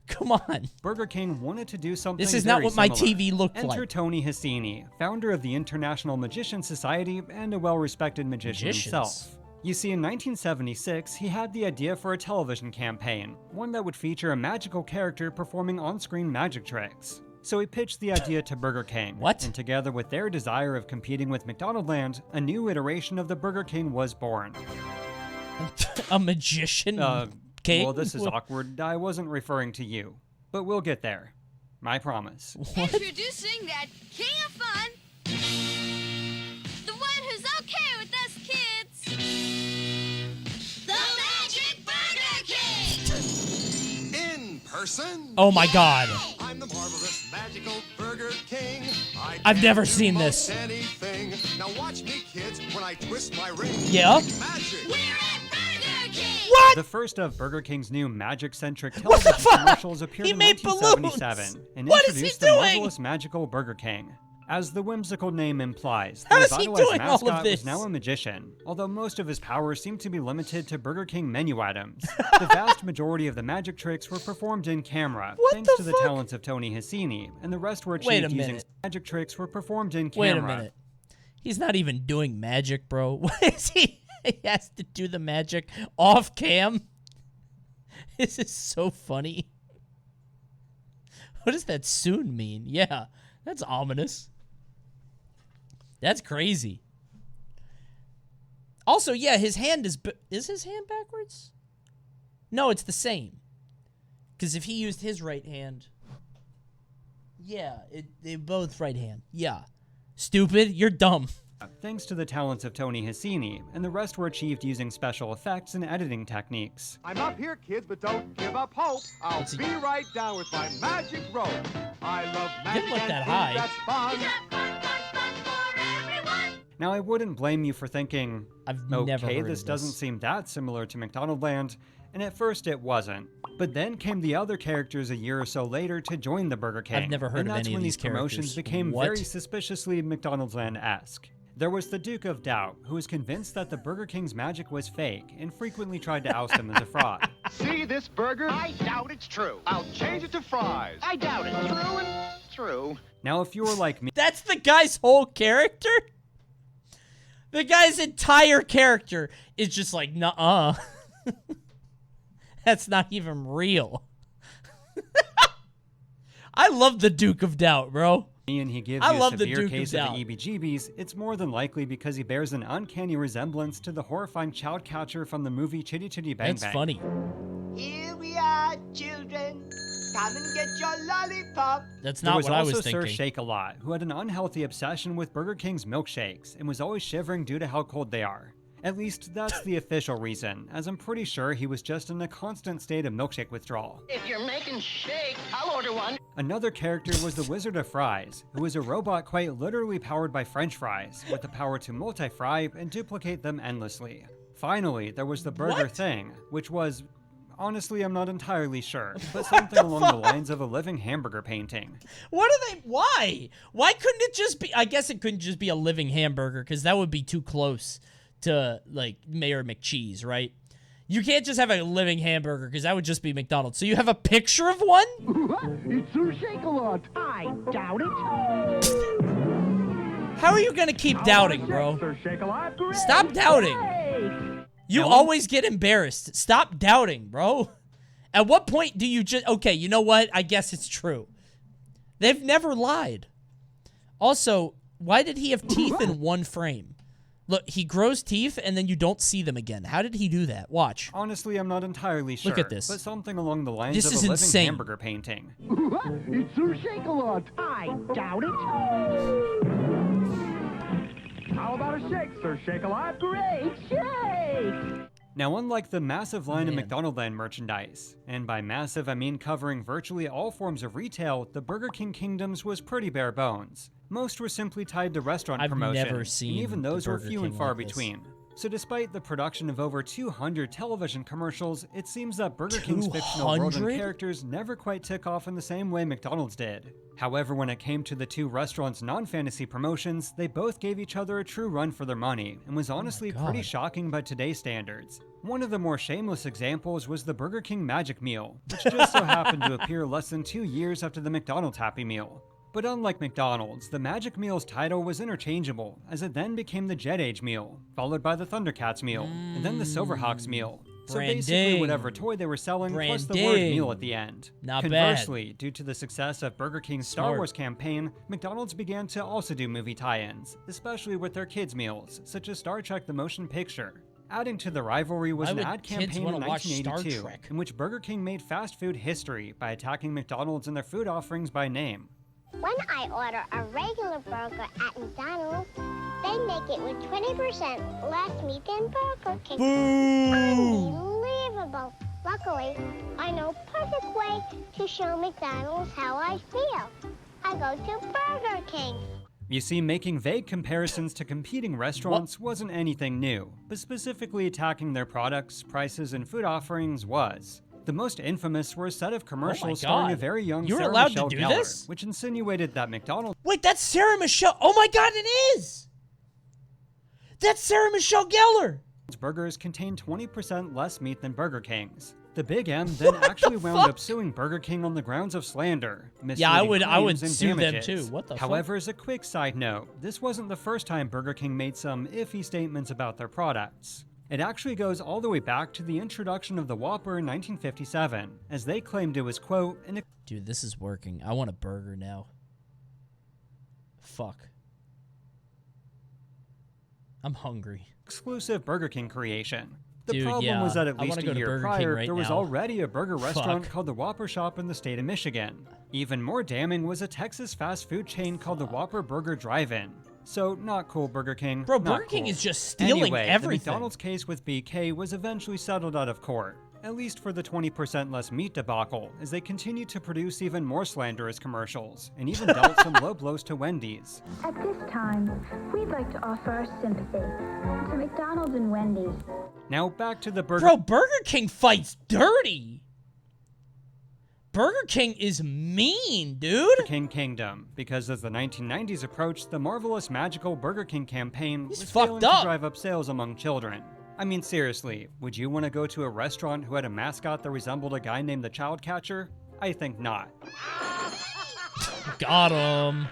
Come on. Burger King wanted to do something This is not very what my similar. TV looked Enter like. Tony Hissini, founder of the International Magician Society and a well-respected magician himself. You see, in 1976, he had the idea for a television campaign, one that would feature a magical character performing on-screen magic tricks. So he pitched the idea to Burger King. What? And together with their desire of competing with McDonaldland, a new iteration of the Burger King was born. A magician king? Well, this is awkward. I wasn't referring to you. But we'll get there. I promise. Introducing that king of fun. The one who's okay with us kids. The Magic Burger King. In person. Oh my god. I'm the marvelous magical Burger King. I've never seen this. Anything. Now watch me, kids, when I twist my ring. Yeah? Magic. What? The first of Burger King's new magic-centric television commercials appeared in 1977 and introduced the marvelous magical Burger King. As the whimsical name implies, the revitalized mascot was now a magician, although most of his powers seemed to be limited to Burger King menu items. The vast majority of the magic tricks were performed in camera, thanks to the talents of Tony Hissini, and the rest were achieved using magic tricks were performed in camera. Wait a minute. He's not even doing magic, bro. What is he? He has to do the magic off cam. This is so funny. What does that soon mean? Yeah, that's ominous. That's crazy. Also, yeah, his hand is his hand backwards? No, it's the same. Because if he used his right hand, yeah, they both right hand. Yeah. Stupid, you're dumb. Thanks to the talents of Tony Hissini, and the rest were achieved using special effects and editing techniques. I'm up here, kids, but don't give up hope. I'll be right down with my magic rope. I love magic. Didn't look that high. That's fun. Now, I wouldn't blame you for thinking, never okay, heard this of doesn't seem that similar to McDonaldland, and at first it wasn't. But then came the other characters a year or so later to join the Burger King. I've never heard of any of these And that's when these promotions characters. became What? very suspiciously McDonaldland-esque. There was the Duke of Doubt, who was convinced that the Burger King's magic was fake and frequently tried to oust him as a fraud. See this burger? I doubt it's true. I'll change it to fries. I doubt it. True and true. Now, if you were like me... That's the guy's whole character? The guy's entire character is just like, nuh-uh. That's not even real. I love the Duke of Doubt, bro. And he gives I you a love the severe Duke of case of Doubt. the EBGBs, it's more than likely because he bears an uncanny resemblance to the horrifying child catcher from the movie Chitty Chitty Bang That's Bang. funny. Here we are, children. Come and get your lollipop. That's not what I was thinking. There was also Sir Shake-a-Lot, who had an unhealthy obsession with Burger King's milkshakes and was always shivering due to how cold they are. At least that's the official reason, as I'm pretty sure he was just in a constant state of milkshake withdrawal. If you're making shake, I'll order one. Another character was the Wizard of Fries, who was a robot quite literally powered by French fries, with the power to multi-fry and duplicate them endlessly. Finally, there was the Burger Thing, which was... Honestly, I'm not entirely sure, but something along the lines of a living hamburger painting. What are they? Why? Why couldn't it just be... I guess it couldn't just be a living hamburger, because that would be too close to, like, Mayor McCheese, right? You can't just have a living hamburger, because that would just be McDonald's. So you have a picture of one? It's Sir Shake-a-Lot. I doubt it. How are you going to keep doubting, bro? Sir Shake-a-Lot. Stop doubting. You always get embarrassed. Stop doubting, bro. At what point do you just... Okay, you know what? I guess it's true. They've never lied. Also, why did he have teeth in one frame? Look, he grows teeth and then you don't see them again. How did he do that? Watch. Honestly, I'm not entirely sure. Look at this. But something along the lines This of is a living insane. hamburger painting. It's Sir Shake-a-Lot. I doubt it. How about a shake, Sir Shake-a-Lot? Great shake! Now, unlike the massive line of McDonaldland merchandise, and by massive I mean covering virtually all forms of retail, the Burger King Kingdoms was pretty bare bones. Most were simply tied to restaurant I've promotions, never seen and even the those were Burger few and King far like this. between. So despite the production of over 200 television commercials, it seems that Burger King's fictional world and 200? characters never quite took off in the same way McDonald's did. However, when it came to the two restaurants' non-fantasy promotions, they both gave each other a true run for their money, and was honestly pretty shocking by today's standards. One of the more shameless examples was the Burger King Magic Meal, which just so happened to appear less than 2 years after the McDonald's Happy Meal. But unlike McDonald's, the Magic Meal's title was interchangeable, as it then became the Jet Age Meal, followed by the Thundercats Meal, and then the Silverhawks Meal. So basically Branding. whatever toy they were selling, plus the word Branding. meal at the end. Not Conversely, due to the success of Burger King's Star Smart. Wars campaign, McDonald's began to also do movie tie-ins, especially with their kids' meals, such as Star Trek The Motion Picture. Adding to the rivalry was Why an would ad kids campaign in wanna watch Star 1982, Trek? in which Burger King made fast food history by attacking McDonald's and their food offerings by name. When I order a regular burger at McDonald's, they make it with 20% less meat than Burger King. Unbelievable. Luckily, I know a perfect way to show McDonald's how I feel. I go to Burger King. You see, making vague comparisons to competing restaurants wasn't anything new, but specifically attacking their products, prices, and food offerings was. The most infamous were a set of commercials starring a God. very young You were Sarah allowed to Michelle do Gellar, this? which insinuated that McDonald's Wait, that's Sarah Michelle. Oh my God, it is. That's Sarah Michelle Gellar. burgers contained 20% less meat than Burger King's. The Big M then actually wound up suing Burger King on the grounds of slander, Yeah, I would claims, and sue them damages. too. What the fuck? However, as a quick side note, this wasn't the first time Burger King made some iffy statements about their products. It actually goes all the way back to the introduction of the Whopper in 1957, as they claimed it was, quote, an Dude, this is working. I want a burger now. Fuck. I'm hungry. exclusive Burger King creation. The Dude, problem yeah. was that at I least wanna a go to year Burger King prior, right there was now. already a burger restaurant Fuck. called the Whopper Shop in the state of Michigan. Even more damning was a Texas fast food chain called the Whopper Burger Drive-In. So, not cool, Burger King. Bro, not Burger King cool. is just stealing anyway, everything. The McDonald's case with BK was eventually settled out of court, at least for the 20% less meat debacle, as they continued to produce even more slanderous commercials, and even dealt some low blows to Wendy's. At this time, we'd like to offer our sympathy to McDonald's and Wendy's. Now back to the Burger Bro, Burger King fights dirty. Burger King is mean, dude. King Kingdom, because as the 1990s approached, the marvelous magical Burger King campaign was fucked failing up. to drive up sales among children. I mean, seriously, would you want to go to a restaurant who had a mascot that resembled a guy named the Child Catcher? I think not. Got him.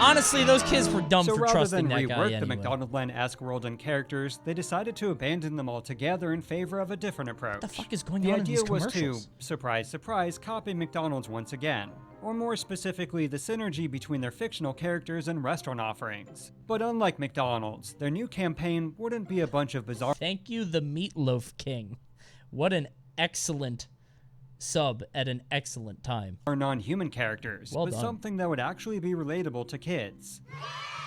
Honestly, those kids were dumb So for rather trusting than that guy rework the anyway. McDonaldland-esque world and characters, they decided to abandon them altogether in favor of a different approach. What the fuck is going the on in idea these was to, commercials? surprise, surprise, copy McDonald's once again. Or more specifically, the synergy between their fictional characters and restaurant offerings. But unlike McDonald's, their new campaign wouldn't be a bunch of bizarre— Thank you, the Meatloaf King. What an excellent sub at an excellent time. Are non-human characters, Well but done. something that would actually be relatable to kids.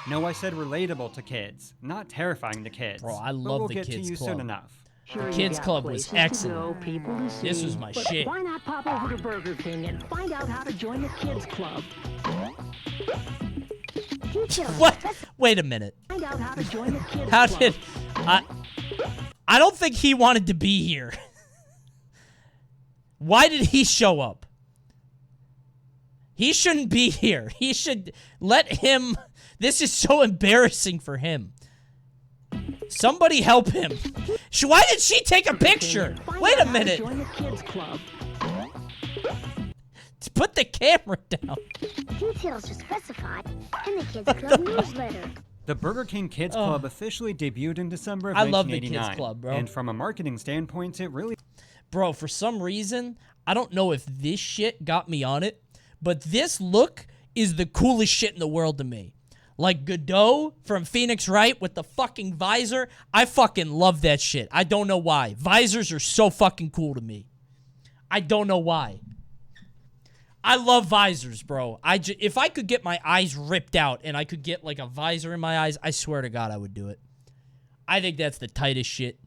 No, I said relatable to kids, not terrifying to kids. Bro, I But love we'll the get Kids to you Club. soon enough. The Kids Club was excellent. This was my But shit. why not pop over to Burger King and find out how to join the Kids Club? What? Wait a minute. Find out how to join the Kids How Club. did I don't think he wanted to be here. Why did he show up? He shouldn't be here. He should let him. This is so embarrassing for him. Somebody help him. Why did she take a picture? Find Wait out a how to minute. Join the Kids Club. Put the camera down. Details are specified in the Kids Club newsletter. The Burger King Kids Club officially debuted in December of I love the 1989. Kids Club, bro. And from a marketing standpoint, it really— Bro, for some reason, I don't know if this shit got me on it, but this look is the coolest shit in the world to me. Like Godot from Phoenix Wright with the fucking visor. I fucking love that shit. I don't know why. Visors are so fucking cool to me. I don't know why. I love visors, bro. If I could get my eyes ripped out and I could get like a visor in my eyes, I swear to God I would do it. I think that's the tightest shit.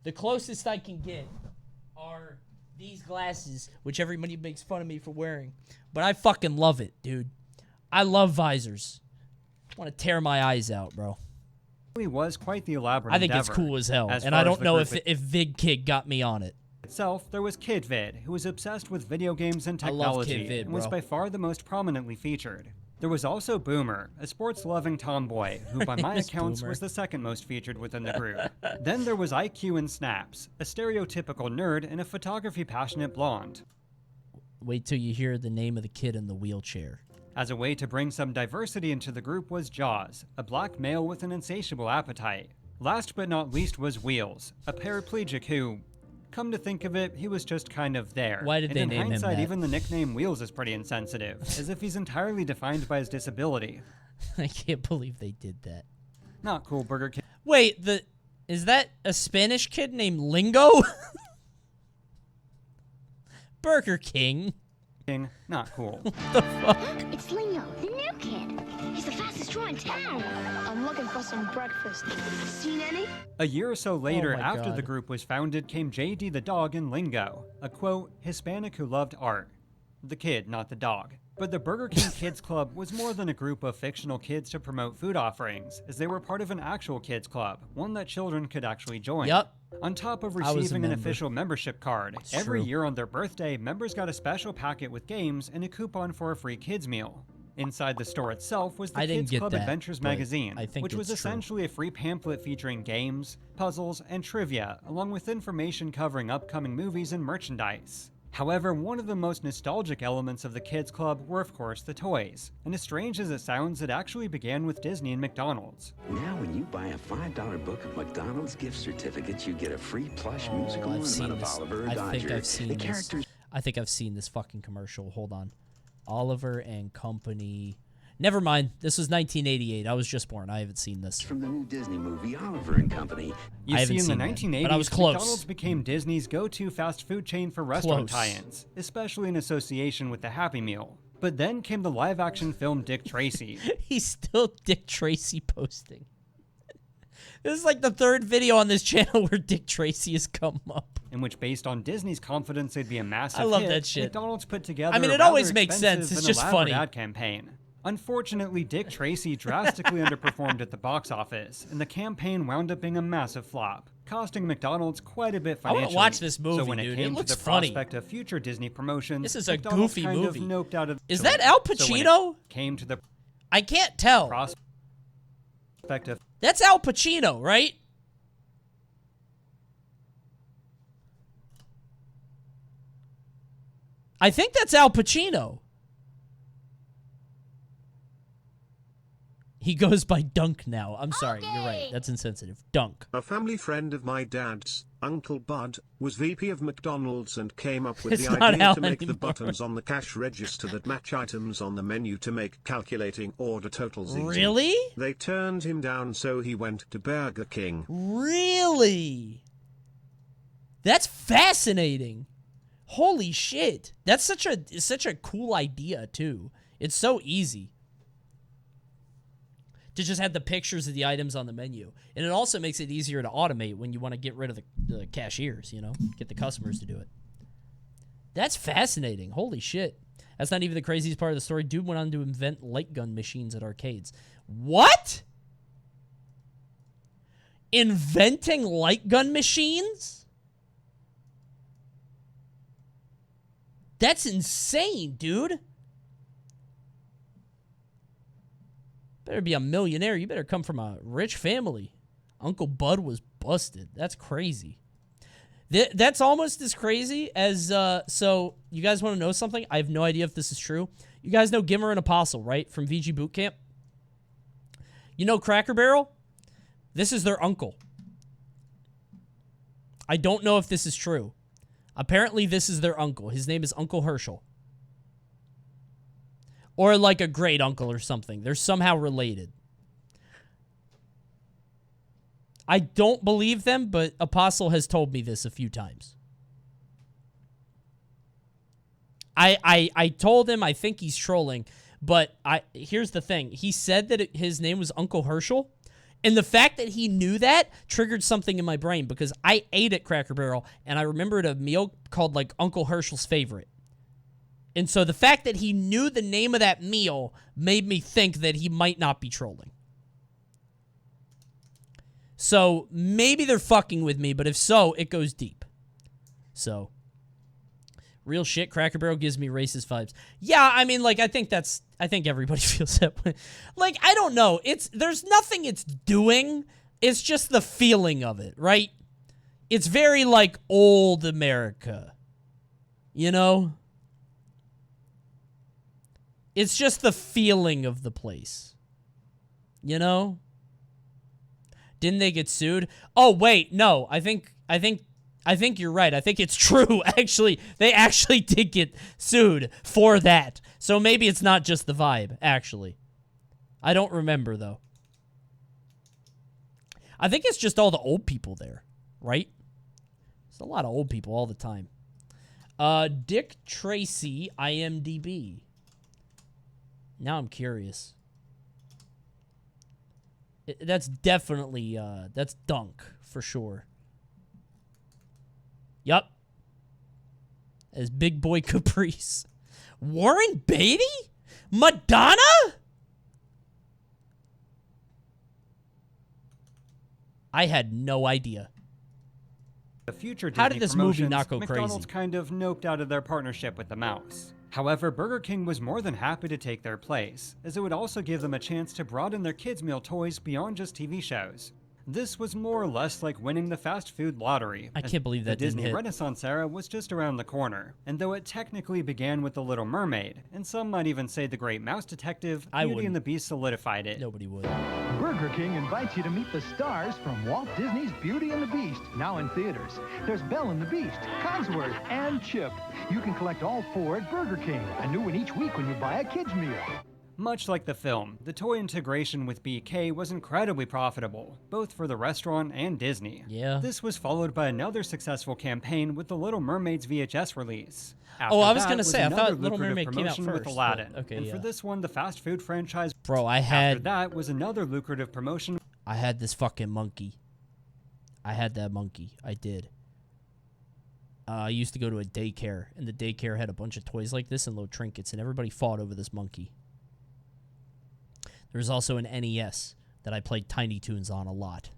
The closest I can get are these glasses, which everybody makes fun of me for wearing. But I fucking love it, dude. I love visors. I want to tear my eyes out, bro. It was quite the elaborate I think it's endeavor. cool as hell. As And far I as don't the know group if VidKid got me on it. Itself, there was KidVid, who was obsessed with video games and I love technology, KidVid, and was bro. by far the most prominently featured. There was also Boomer, a sports-loving tomboy, who by my name is accounts Boomer. was the second most featured within the group. Then there was IQ and Snaps, a stereotypical nerd and a photography-passionate blonde. Wait till you hear the name of the kid in the wheelchair. As a way to bring some diversity into the group was Jaws, a black male with an insatiable appetite. Last but not least was Wheels, a paraplegic who, come to think of it, he was just kind of there. Why did and they in name him hindsight, that? even the nickname Wheels is pretty insensitive, as if he's entirely defined by his disability. I can't believe they did that. Not cool, Burger King. Wait, is that a Spanish kid named Lingo? Burger King. Not cool. The fuck? It's Lingo, the new kid. He's the fastest draw in town. I'm looking for some breakfast. Seen any? A year or so later, Oh my after God. the group was founded, came JD the dog and Lingo, a quote, Hispanic who loved art. The kid, not the dog. But the Burger King Kids Club was more than a group of fictional kids to promote food offerings, as they were part of an actual kids club, one that children could actually join. Yup. On top of I was a receiving an member. official membership card, It's every true. year on their birthday, members got a special packet with games and a coupon for a free kids meal. Inside the store itself was the I didn't Kids get Club that, Adventures but magazine, I think which was it's true. essentially a free pamphlet featuring games, puzzles, and trivia, along with information covering upcoming movies and merchandise. However, one of the most nostalgic elements of the Kids Club were of course the toys, and as strange as it sounds, it actually began with Disney and McDonald's. Now when you buy a $5 book of McDonald's gift certificates, you get a free plush musical I've seen ornament of this. Oliver I Dodger. think I've seen the this. characters I think I've seen this fucking commercial. Hold on. Oliver and Company. Never mind. This was 1988. I was just born. I haven't seen this. from the new Disney movie Oliver and Company. You I see, haven't in the seen that, 1980s, but I was close. McDonald's became Disney's go-to fast food chain for restaurant Close. tie-ins, especially in association with the Happy Meal. But then came the live-action film Dick Tracy. He's still Dick Tracy posting. This is like the third video on this channel where Dick Tracy has come up. In which, based on Disney's confidence it'd be a massive I love hit, that shit. McDonald's put together I mean, a it always rather makes sense. expensive It's and just elaborate funny. ad campaign. Unfortunately, Dick Tracy drastically underperformed at the box office, and the campaign wound up being a massive flop, costing McDonald's quite a bit I wanna financially. watch this So movie, when it dude. came It looks to the funny. prospect of future Disney promotions, This is a McDonald's goofy kind movie. of noped out of the Is that choice. Al So when it Pacino? came to the I can't tell. prospect of That's Al Pacino, right? I think that's Al Pacino. He goes by Dunk now. I'm sorry, you're right. That's insensitive. Dunk. A family friend of my dad's, Uncle Bud, was VP of McDonald's and came up with It's the not idea Al to make the anymore. buttons on the cash register that match items on the menu to make calculating order totals easy. Really? They turned him down, so he went to Burger King. Really? That's fascinating. Holy shit. That's such a cool idea too. It's so easy to just have the pictures of the items on the menu. And it also makes it easier to automate when you want to get rid of the cashiers, you know? Get the customers to do it. That's fascinating. Holy shit. That's not even the craziest part of the story. Dude went on to invent light gun machines at arcades. What? Inventing light gun machines? That's insane, dude. Better be a millionaire. You better come from a rich family. Uncle Bud was busted. That's crazy. That's almost as crazy as, so you guys want to know something? I have no idea if this is true. You guys know Gimmer and Apostle, right? From VG Boot Camp. You know Cracker Barrel? This is their uncle. I don't know if this is true. Apparently, this is their uncle. His name is Uncle Herschel. Or like a great uncle or something. They're somehow related. I don't believe them, but Apostle has told me this a few times. I told him I think he's trolling, but here's the thing. He said that his name was Uncle Herschel, And the fact that he knew that triggered something in my brain because I ate at Cracker Barrel and I remembered a meal called like Uncle Herschel's Favorite. And so the fact that he knew the name of that meal made me think that he might not be trolling. So maybe they're fucking with me, but if so, it goes deep. So, real shit, Cracker Barrel gives me racist vibes. Yeah, I mean, like, I think everybody feels that way. Like, I don't know. There's nothing it's doing. It's just the feeling of it, right? It's very, like, old America. You know? It's just the feeling of the place. You know? Didn't they get sued? Oh, wait, no. I think you're right. I think it's true, actually. They actually did get sued for that. So maybe it's not just the vibe, actually. I don't remember, though. I think it's just all the old people there, right? There's a lot of old people all the time. Dick Tracy, IMDb. Now I'm curious. That's definitely, that's Dunk, for sure. Yup. As Big Boy Caprice. Warren Beatty? Madonna? I had no idea. The future Disney How did this movie not go McDonald's crazy? kind of noped out of their partnership with the mouse. However, Burger King was more than happy to take their place, as it would also give them a chance to broaden their kids' meal toys beyond just TV shows. This was more or less like winning the fast food lottery. I can't believe that the Disney didn't hit. Renaissance era was just around the corner, and though it technically began with The Little Mermaid, and some might even say The Great Mouse Detective, Beauty and the Beast solidified it. Nobody would. Burger King invites you to meet the stars from Walt Disney's Beauty and the Beast, now in theaters. There's Belle and the Beast, Cogsworth, and Chip. You can collect all four at Burger King, a new one each week when you buy a kid's meal. Much like the film, the toy integration with BK was incredibly profitable, both for the restaurant and Disney. Yeah. This was followed by another successful campaign with the Little Mermaid's VHS release. Oh, I was After gonna that say, I another thought Little lucrative Mermaid came out promotion with first, Aladdin. but okay, and yeah. for this one, the fast food franchise. Bro, After that was another lucrative promotion. I had this fucking monkey. I had that monkey. I did. I used to go to a daycare, and the daycare had a bunch of toys like this and little trinkets, and everybody fought over this monkey. There was also an NES that I played Tiny Toons on a lot.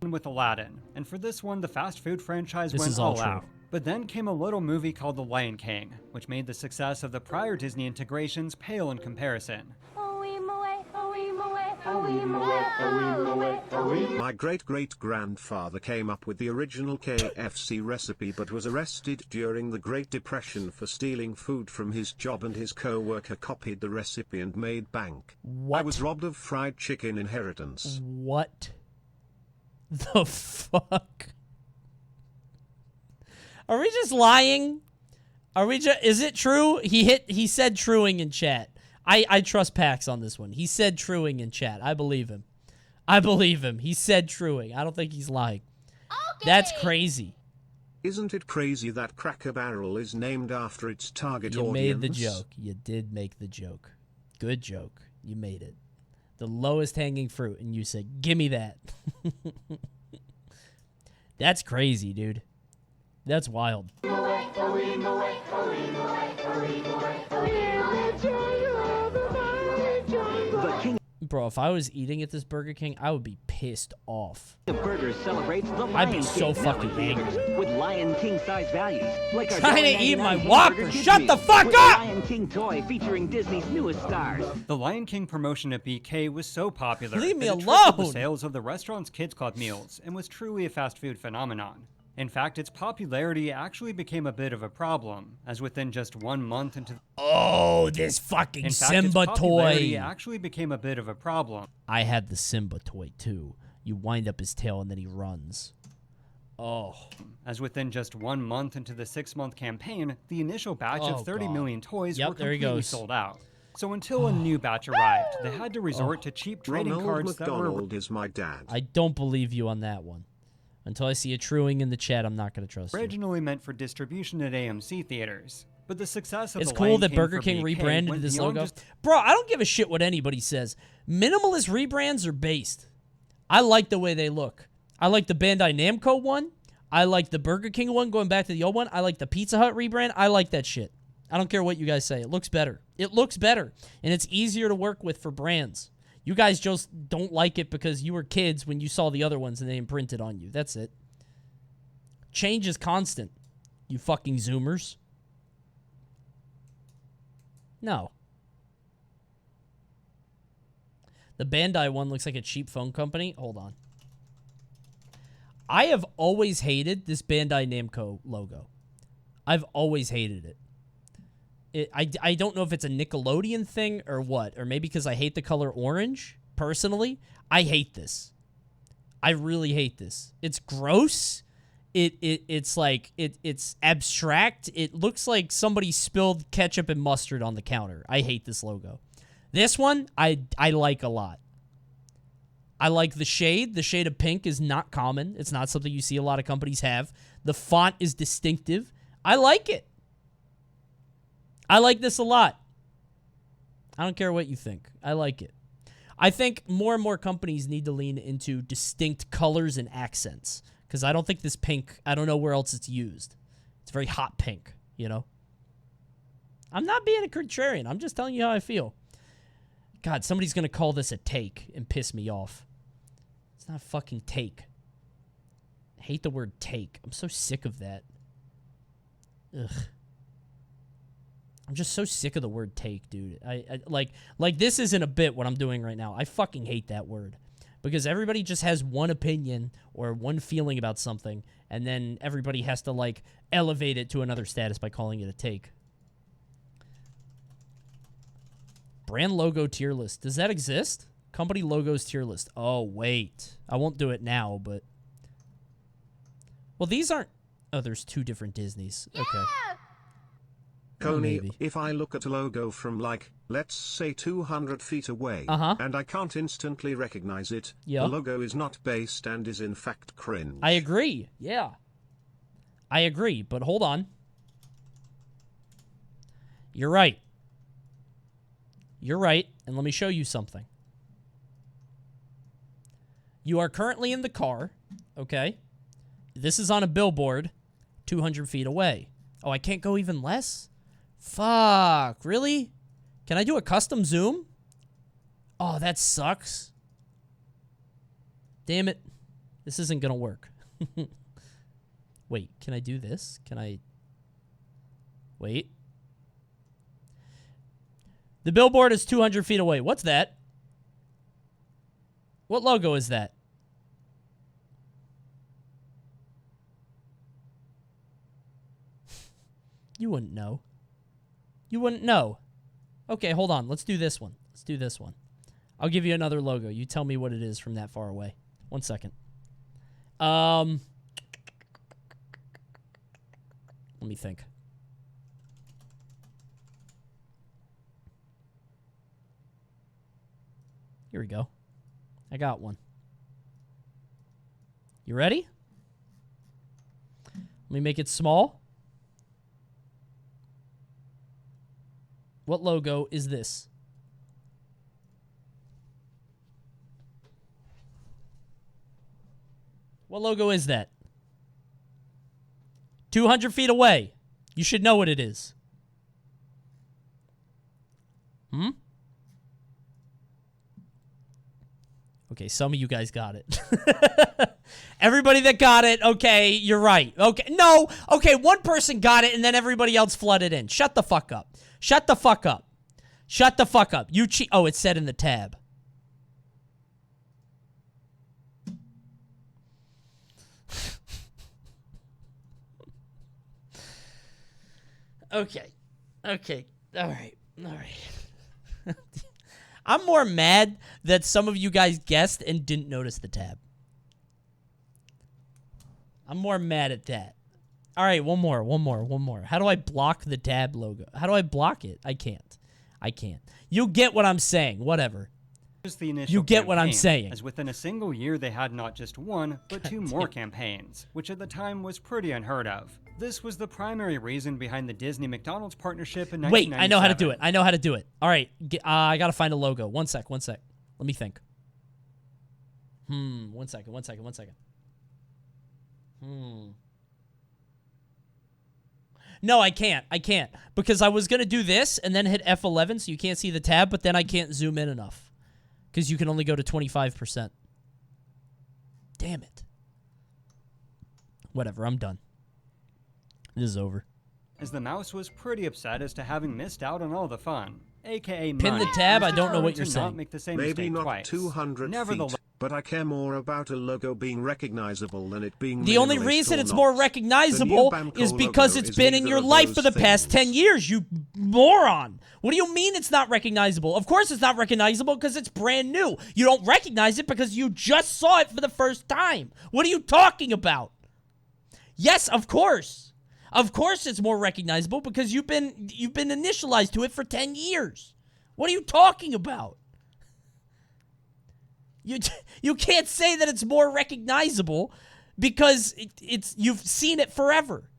With Aladdin, and for this one, the fast food franchise This went is all all true. out. But then came a little movie called The Lion King, which made the success of the prior Disney integrations pale in comparison. My great-great-grandfather came up with the original KFC recipe but was arrested during the Great Depression for stealing food from his job, and his co-worker copied the recipe and made bank. What? I was robbed of fried chicken inheritance. What the fuck? Are we just lying? Are we just... Is it true? He said truing in chat. I trust Pax on this one. He said truing in chat. I believe him. I believe him. He said truing. I don't think he's lying. Okay. That's crazy. Isn't it crazy that Cracker Barrel is named after its target You audience? made the joke. You did make the joke. Good joke. You made it. The lowest hanging fruit, and you said, "Give me that." That's crazy, dude. That's wild. Bro, if I was eating at this Burger King, I would be pissed off. The burger celebrates the I'd be Lion so King fucking nowadays angry. with Lion King size values. Like our Trying to eat $1.99 my hamburger Whopper. kids Shut meal the fuck with up! The Lion King toy featuring Disney's newest stars. The Lion King promotion at BK was so popular Leave me that it tripled the alone. sales of the restaurant's Kids Club meals and was truly a fast food phenomenon. In fact, its popularity actually became a bit of a problem, as within just 1 month into... Oh, this fucking In fact, Simba its popularity toy. actually became a bit of a problem. I had the Simba toy, too. You wind up his tail, and then he runs. Oh. As within just 1 month into the 6-month campaign, the initial batch Oh, of 30 God. million toys Yep, were there he completely goes. sold out. So until a new batch arrived, they had to resort to cheap trading Ronald cards that were... McDonald is my dad. I don't believe you on that one. Until I see a truing in the chat, I'm not going to trust you. originally meant for distribution at AMC theaters. But the success of It's the cool Lion that King Burger for King BK rebranded went this beyond logo. just- Bro, I don't give a shit what anybody says. Minimalist rebrands are based. I like the way they look. I like the Bandai Namco one. I like the Burger King one going back to the old one. I like the Pizza Hut rebrand. I like that shit. I don't care what you guys say. It looks better. It looks better. And it's easier to work with for brands. You guys just don't like it because you were kids when you saw the other ones and they imprinted on you. That's it. Change is constant. You fucking Zoomers. No. The Bandai one looks like a cheap phone company. Hold on. I have always hated this Bandai Namco logo. I've always hated it. I don't know if it's a Nickelodeon thing or what, or maybe because I hate the color orange, personally. I hate this. I really hate this. It's gross. It's like, it's abstract. It looks like somebody spilled ketchup and mustard on the counter. I hate this logo. This one, I like a lot. I like the shade. The shade of pink is not common. It's not something you see a lot of companies have. The font is distinctive. I like it. I like this a lot. I don't care what you think. I like it. I think more and more companies need to lean into distinct colors and accents. Because I don't think this pink, I don't know where else it's used. It's very hot pink, you know? I'm not being a contrarian. I'm just telling you how I feel. God, somebody's going to call this a take and piss me off. It's not a fucking take. I hate the word take. I'm so sick of that. Ugh. I'm just so sick of the word take, dude. I like this isn't a bit what I'm doing right now. I fucking hate that word. Because everybody just has one opinion or one feeling about something, and then everybody has to, like, elevate it to another status by calling it a take. Brand logo tier list. Does that exist? Company logos tier list. Oh, wait. I won't do it now, but... Well, these aren't... Oh, there's two different Disneys. Okay. Coney, if I look at a logo from, like, let's say 200 feet away, and I can't instantly recognize it, the logo is not based and is in fact cringe. I agree. Yeah. I agree, but hold on. You're right. You're right, and let me show you something. You are currently in the car, okay? This is on a billboard 200 feet away. Oh, I can't go even less? Fuck, really? Can I do a custom zoom? Oh, that sucks. Damn it. This isn't gonna work. Wait, can I do this? Can I... Wait. The billboard is 200 feet away. What's that? What logo is that? You wouldn't know. You wouldn't know. Okay, hold on. Let's do this one. Let's do this one. I'll give you another logo. You tell me what it is from that far away. 1 second. Let me think. Here we go. I got one. You ready? Let me make it small. What logo is this? What logo is that? 200 feet away. You should know what it is. Hmm? Okay, some of you guys got it. Everybody that got it, okay, you're right. Okay, no, okay, one person got it and then everybody else flooded in. Shut the fuck up. Shut the fuck up. Shut the fuck up. You cheat. Oh, it said in the tab. Okay. Okay. All right. All right. I'm more mad that some of you guys guessed and didn't notice the tab. I'm more mad at that. All right, one more. How do I block the tab logo? How do I block it? I can't. You get what I'm saying. Whatever. The initial you get what I'm saying. As within a single year, they had not just one, but two more campaigns, which at the time was pretty unheard of. This was the primary reason behind the Disney-McDonald's partnership in 1997. Wait, I know how to do it. All right, I gotta find a logo. One sec. Let me think. One second. No, I can't. Because I was going to do this and then hit F11 so you can't see the tab, but then I can't zoom in enough. Because you can only go to 25%. Damn it. Whatever, I'm done. This is over. As the mouse was pretty upset as to having missed out on all the fun. AKA Pin the tab, I don't know what you're saying. Make the same Maybe mistake not twice. 200 feet, but I care more about a logo being recognizable than it being The only minimalist reason or it's not. more The recognizable new Bamco is because logo it's is been in neither your of life those for the past 10 years, you moron. What do you mean it's not recognizable? Of course it's not recognizable because it's brand new. You don't recognize it because you just saw it for the first time. What are you talking about? Yes, of course. Of course it's more recognizable because you've been initialized to it for 10 years. What are you talking about? You can't say that it's more recognizable because you've seen it forever.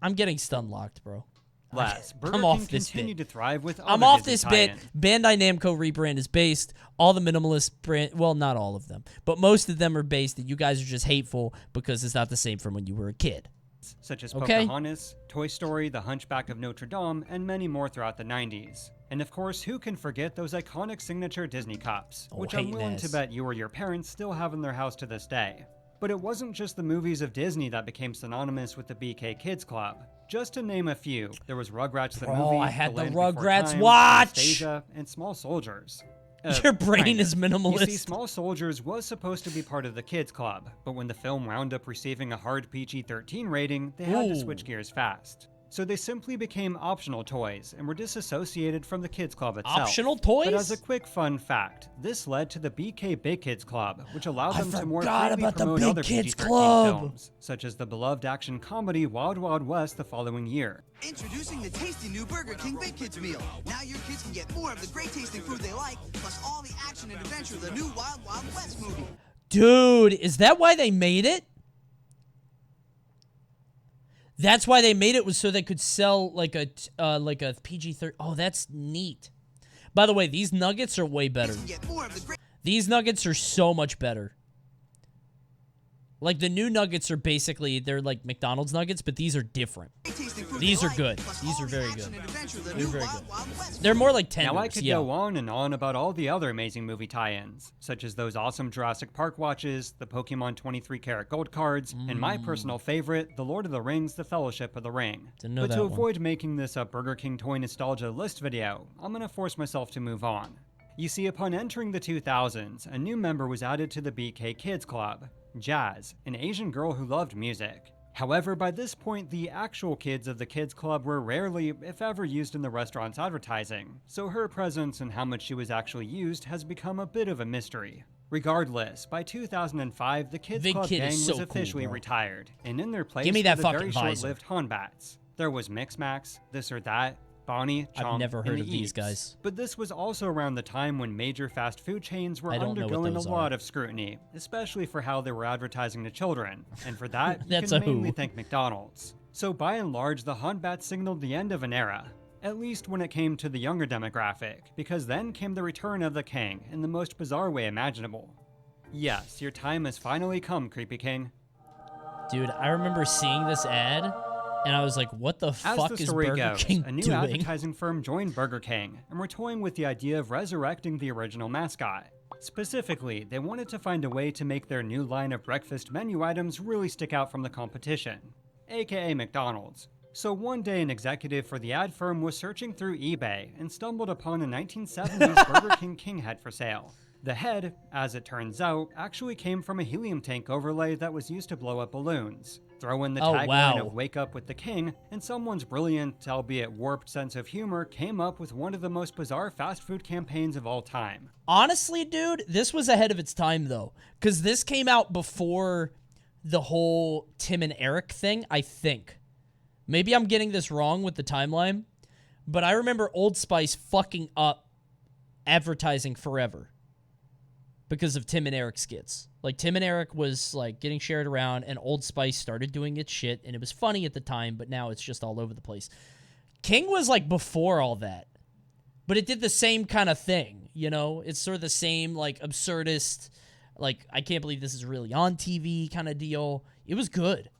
I'm getting stun locked, bro. I'm off this bit. To thrive with I'm off this bit. Bandai Namco rebrand is based. All the minimalist brand, well, not all of them, but most of them are based that you guys are just hateful because it's not the same from when you were a kid. Such as Pocahontas, Toy Story, The Hunchback of Notre Dame, and many more throughout the 90s. And of course, who can forget those iconic signature Disney cups, which I'm willing to bet you or your parents still have in their house to this day. But it wasn't just the movies of Disney that became synonymous with the BK Kids Club. Just to name a few, there was Rugrats the movie, I had the Land Before Rugrats Time, watch! Anastasia, and Small Soldiers. Your brain is minimalist. You see, Small Soldiers was supposed to be part of the Kids Club, but when the film wound up receiving a hard PG-13 rating, they had to switch gears fast. So they simply became optional toys and were disassociated from the Kids Club itself. Optional toys? But as a quick fun fact, this led to the BK Big Kids Club, which allowed them to more forgot freely about the promote Big other Kids PG-13 Club. films, such as the beloved action comedy Wild Wild West the following year. Introducing the tasty new Burger King Big Kids meal. Now your kids can get more of the great tasting food they like, plus all the action and adventure of the new Wild Wild West movie. Dude, is that why they made it? That's why they made it, was so they could sell like a PG-13. Oh, that's neat. By the way, these nuggets are way better. These nuggets are so much better. Like, the new nuggets are basically, they're like McDonald's nuggets, but these are different. These are good. These are very good. They're very good. They're more like tenders. Now I could go on and on about all the other amazing movie tie-ins, such as those awesome Jurassic Park watches, the Pokemon 23-karat gold cards, and my personal favorite, The Lord of the Rings, The Fellowship of the Ring. But to avoid making this a Burger King toy nostalgia list video, I'm gonna force myself to move on. You see, upon entering the 2000s, a new member was added to the BK Kids Club, Jazz, an Asian girl who loved music. However, by this point, the actual kids of the Kids Club were rarely, if ever, used in the restaurant's advertising, so her presence and how much she was actually used has become a bit of a mystery. Regardless, by 2005, the Kids Club gang was officially retired, and in their place were the very short-lived Honbats. There was Mix Max, This or That, Bonnie, Chomp, I've never heard and of the these Eats. guys. But this was also around the time when major fast food chains were I don't know what undergoing a those lot are. of scrutiny, especially for how they were advertising to children, and for that, you That's can a who. mainly thank McDonald's. So by and large, the Honbat signaled the end of an era, at least when it came to the younger demographic, because then came the return of the King in the most bizarre way imaginable. Yes, your time has finally come, Creepy King. Dude, I remember seeing this ad, and I was like, what the fuck As the is story Burger goes, King a new doing? advertising firm joined Burger King, and were toying with the idea of resurrecting the original mascot. Specifically, they wanted to find a way to make their new line of breakfast menu items really stick out from the competition, aka McDonald's. So one day an executive for the ad firm was searching through eBay and stumbled upon a 1970s Burger King head for sale. The head, as it turns out, actually came from a helium tank overlay that was used to blow up balloons. Throw in the tagline of Wake Up with the King, and someone's brilliant, albeit warped sense of humor came up with one of the most bizarre fast food campaigns of all time. Honestly, dude, this was ahead of its time, though. Because this came out before the whole Tim and Eric thing, I think. Maybe I'm getting this wrong with the timeline, but I remember Old Spice fucking up advertising forever because of Tim and Eric skits. Like, Tim and Eric was, like, getting shared around, and Old Spice started doing its shit, and it was funny at the time, but now it's just all over the place. King was, like, before all that, but it did the same kind of thing, you know? It's sort of the same, like, absurdist, Like, I can't believe this is really on TV kind of deal. It was good.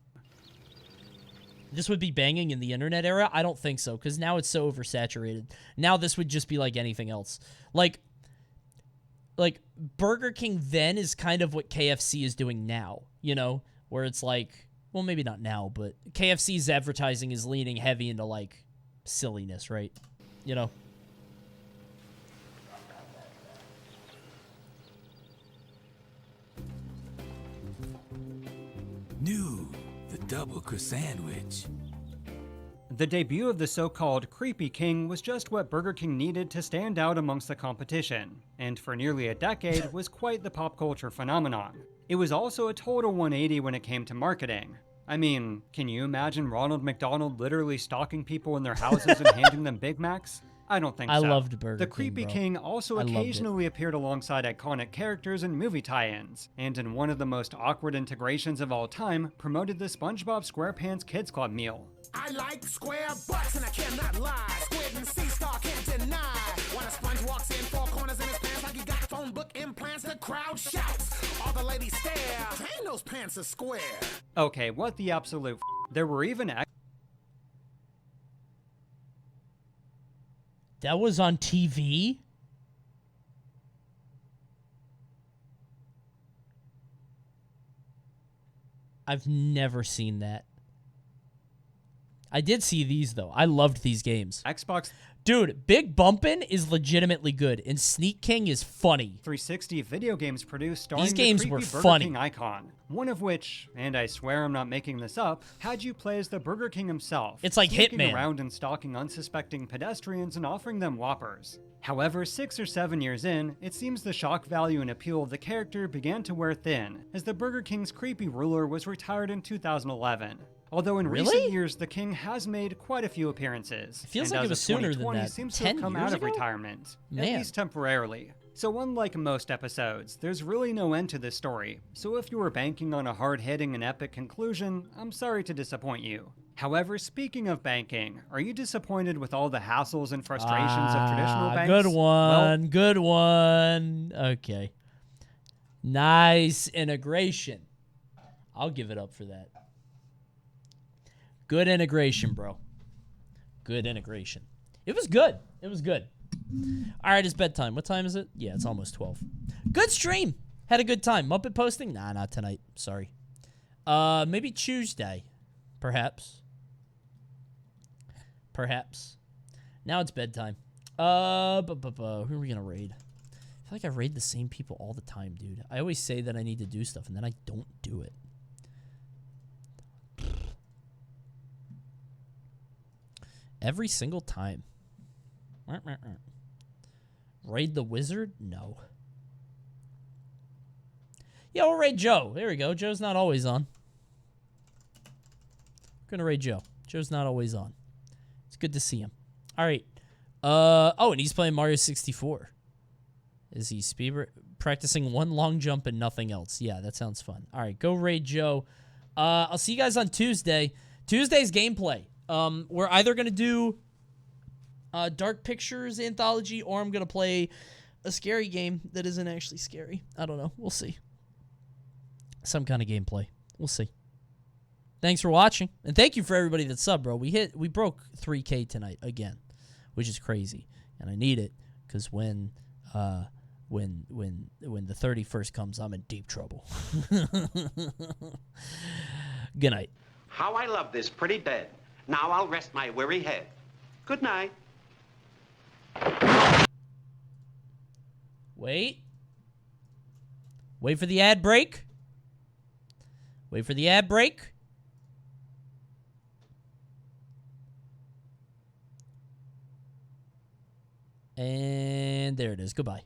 This would be banging in the internet era? I don't think so, because now it's so oversaturated. Now this would just be like anything else. Like Burger King then is kind of what KFC is doing now, you know? Where it's like, well, maybe not now, but KFC's advertising is leaning heavy into, like, silliness, right? You know? New, the double sandwich. The debut of the so-called Creepy King was just what Burger King needed to stand out amongst the competition, and for nearly a decade was quite the pop culture phenomenon. It was also a total 180 when it came to marketing. I mean, can you imagine Ronald McDonald literally stalking people in their houses and handing them Big Macs? I don't think so. I loved Burger The King, Creepy bro. King also I loved it. occasionally appeared alongside iconic characters in movie tie-ins, and in one of the most awkward integrations of all time, promoted the SpongeBob SquarePants Kids Club meal. I like square butts and I cannot lie. Squid and sea star can't deny. When a sponge walks in, 4 corners in his pants like he got phone book implants, the crowd shouts. All the ladies stare. Dang, those pants are square. Okay, what the absolute There were even That was on TV? I've never seen that. I did see these, though. I loved these games. Xbox. Dude, Big Bumpin' is legitimately good, and Sneak King is funny. 360 video games produced starring These games the were creepy Burger funny. King icon. One of which, and I swear I'm not making this up, had you play as the Burger King himself. It's like sneaking Hitman. around and stalking unsuspecting pedestrians and offering them Whoppers. However, 6 or 7 years in, it seems the shock value and appeal of the character began to wear thin, as the Burger King's creepy ruler was retired in 2011. Although in Really? recent years, the King has made quite a few appearances. It feels and like as it was of sooner than 2020 that. seems to 10 have come years out of ago? retirement, Man. at least temporarily. So unlike most episodes, there's really no end to this story. So if you were banking on a hard-hitting and epic conclusion, I'm sorry to disappoint you. However, speaking of banking, are you disappointed with all the hassles and frustrations of traditional banks? Good one. Good one. Okay. Nice integration. I'll give it up for that. Good integration, bro. Good integration. It was good. It was good. All right, it's bedtime. What time is it? Yeah, it's almost 12. Good stream. Had a good time. Muppet posting? Nah, not tonight. Sorry. Maybe Tuesday. Perhaps. Perhaps. Now it's bedtime. Who are we gonna raid? I feel like I raid the same people all the time, dude. I always say that I need to do stuff, and then I don't do it. Every single time. Raid the wizard? No. Yeah, we'll raid Joe. There we go. Joe's not always on. Gonna raid Joe. Joe's not always on. It's good to see him. All right. Oh, and he's playing Mario 64. Is he practicing one long jump and nothing else? Yeah, that sounds fun. All right, go raid Joe. I'll see you guys on Tuesday. Tuesday's gameplay. We're either going to do Dark Pictures Anthology, or I'm going to play a scary game that isn't actually scary. I don't know. We'll see. Some kind of gameplay. We'll see. Thanks for watching, and thank you for everybody that subbed, bro. We broke 3K tonight again, which is crazy, and I need it because when the 31st comes, I'm in deep trouble. Good night. How I love this pretty bed. Now I'll rest my weary head. Good night. Wait. Wait for the ad break. Wait for the ad break. And there it is. Goodbye.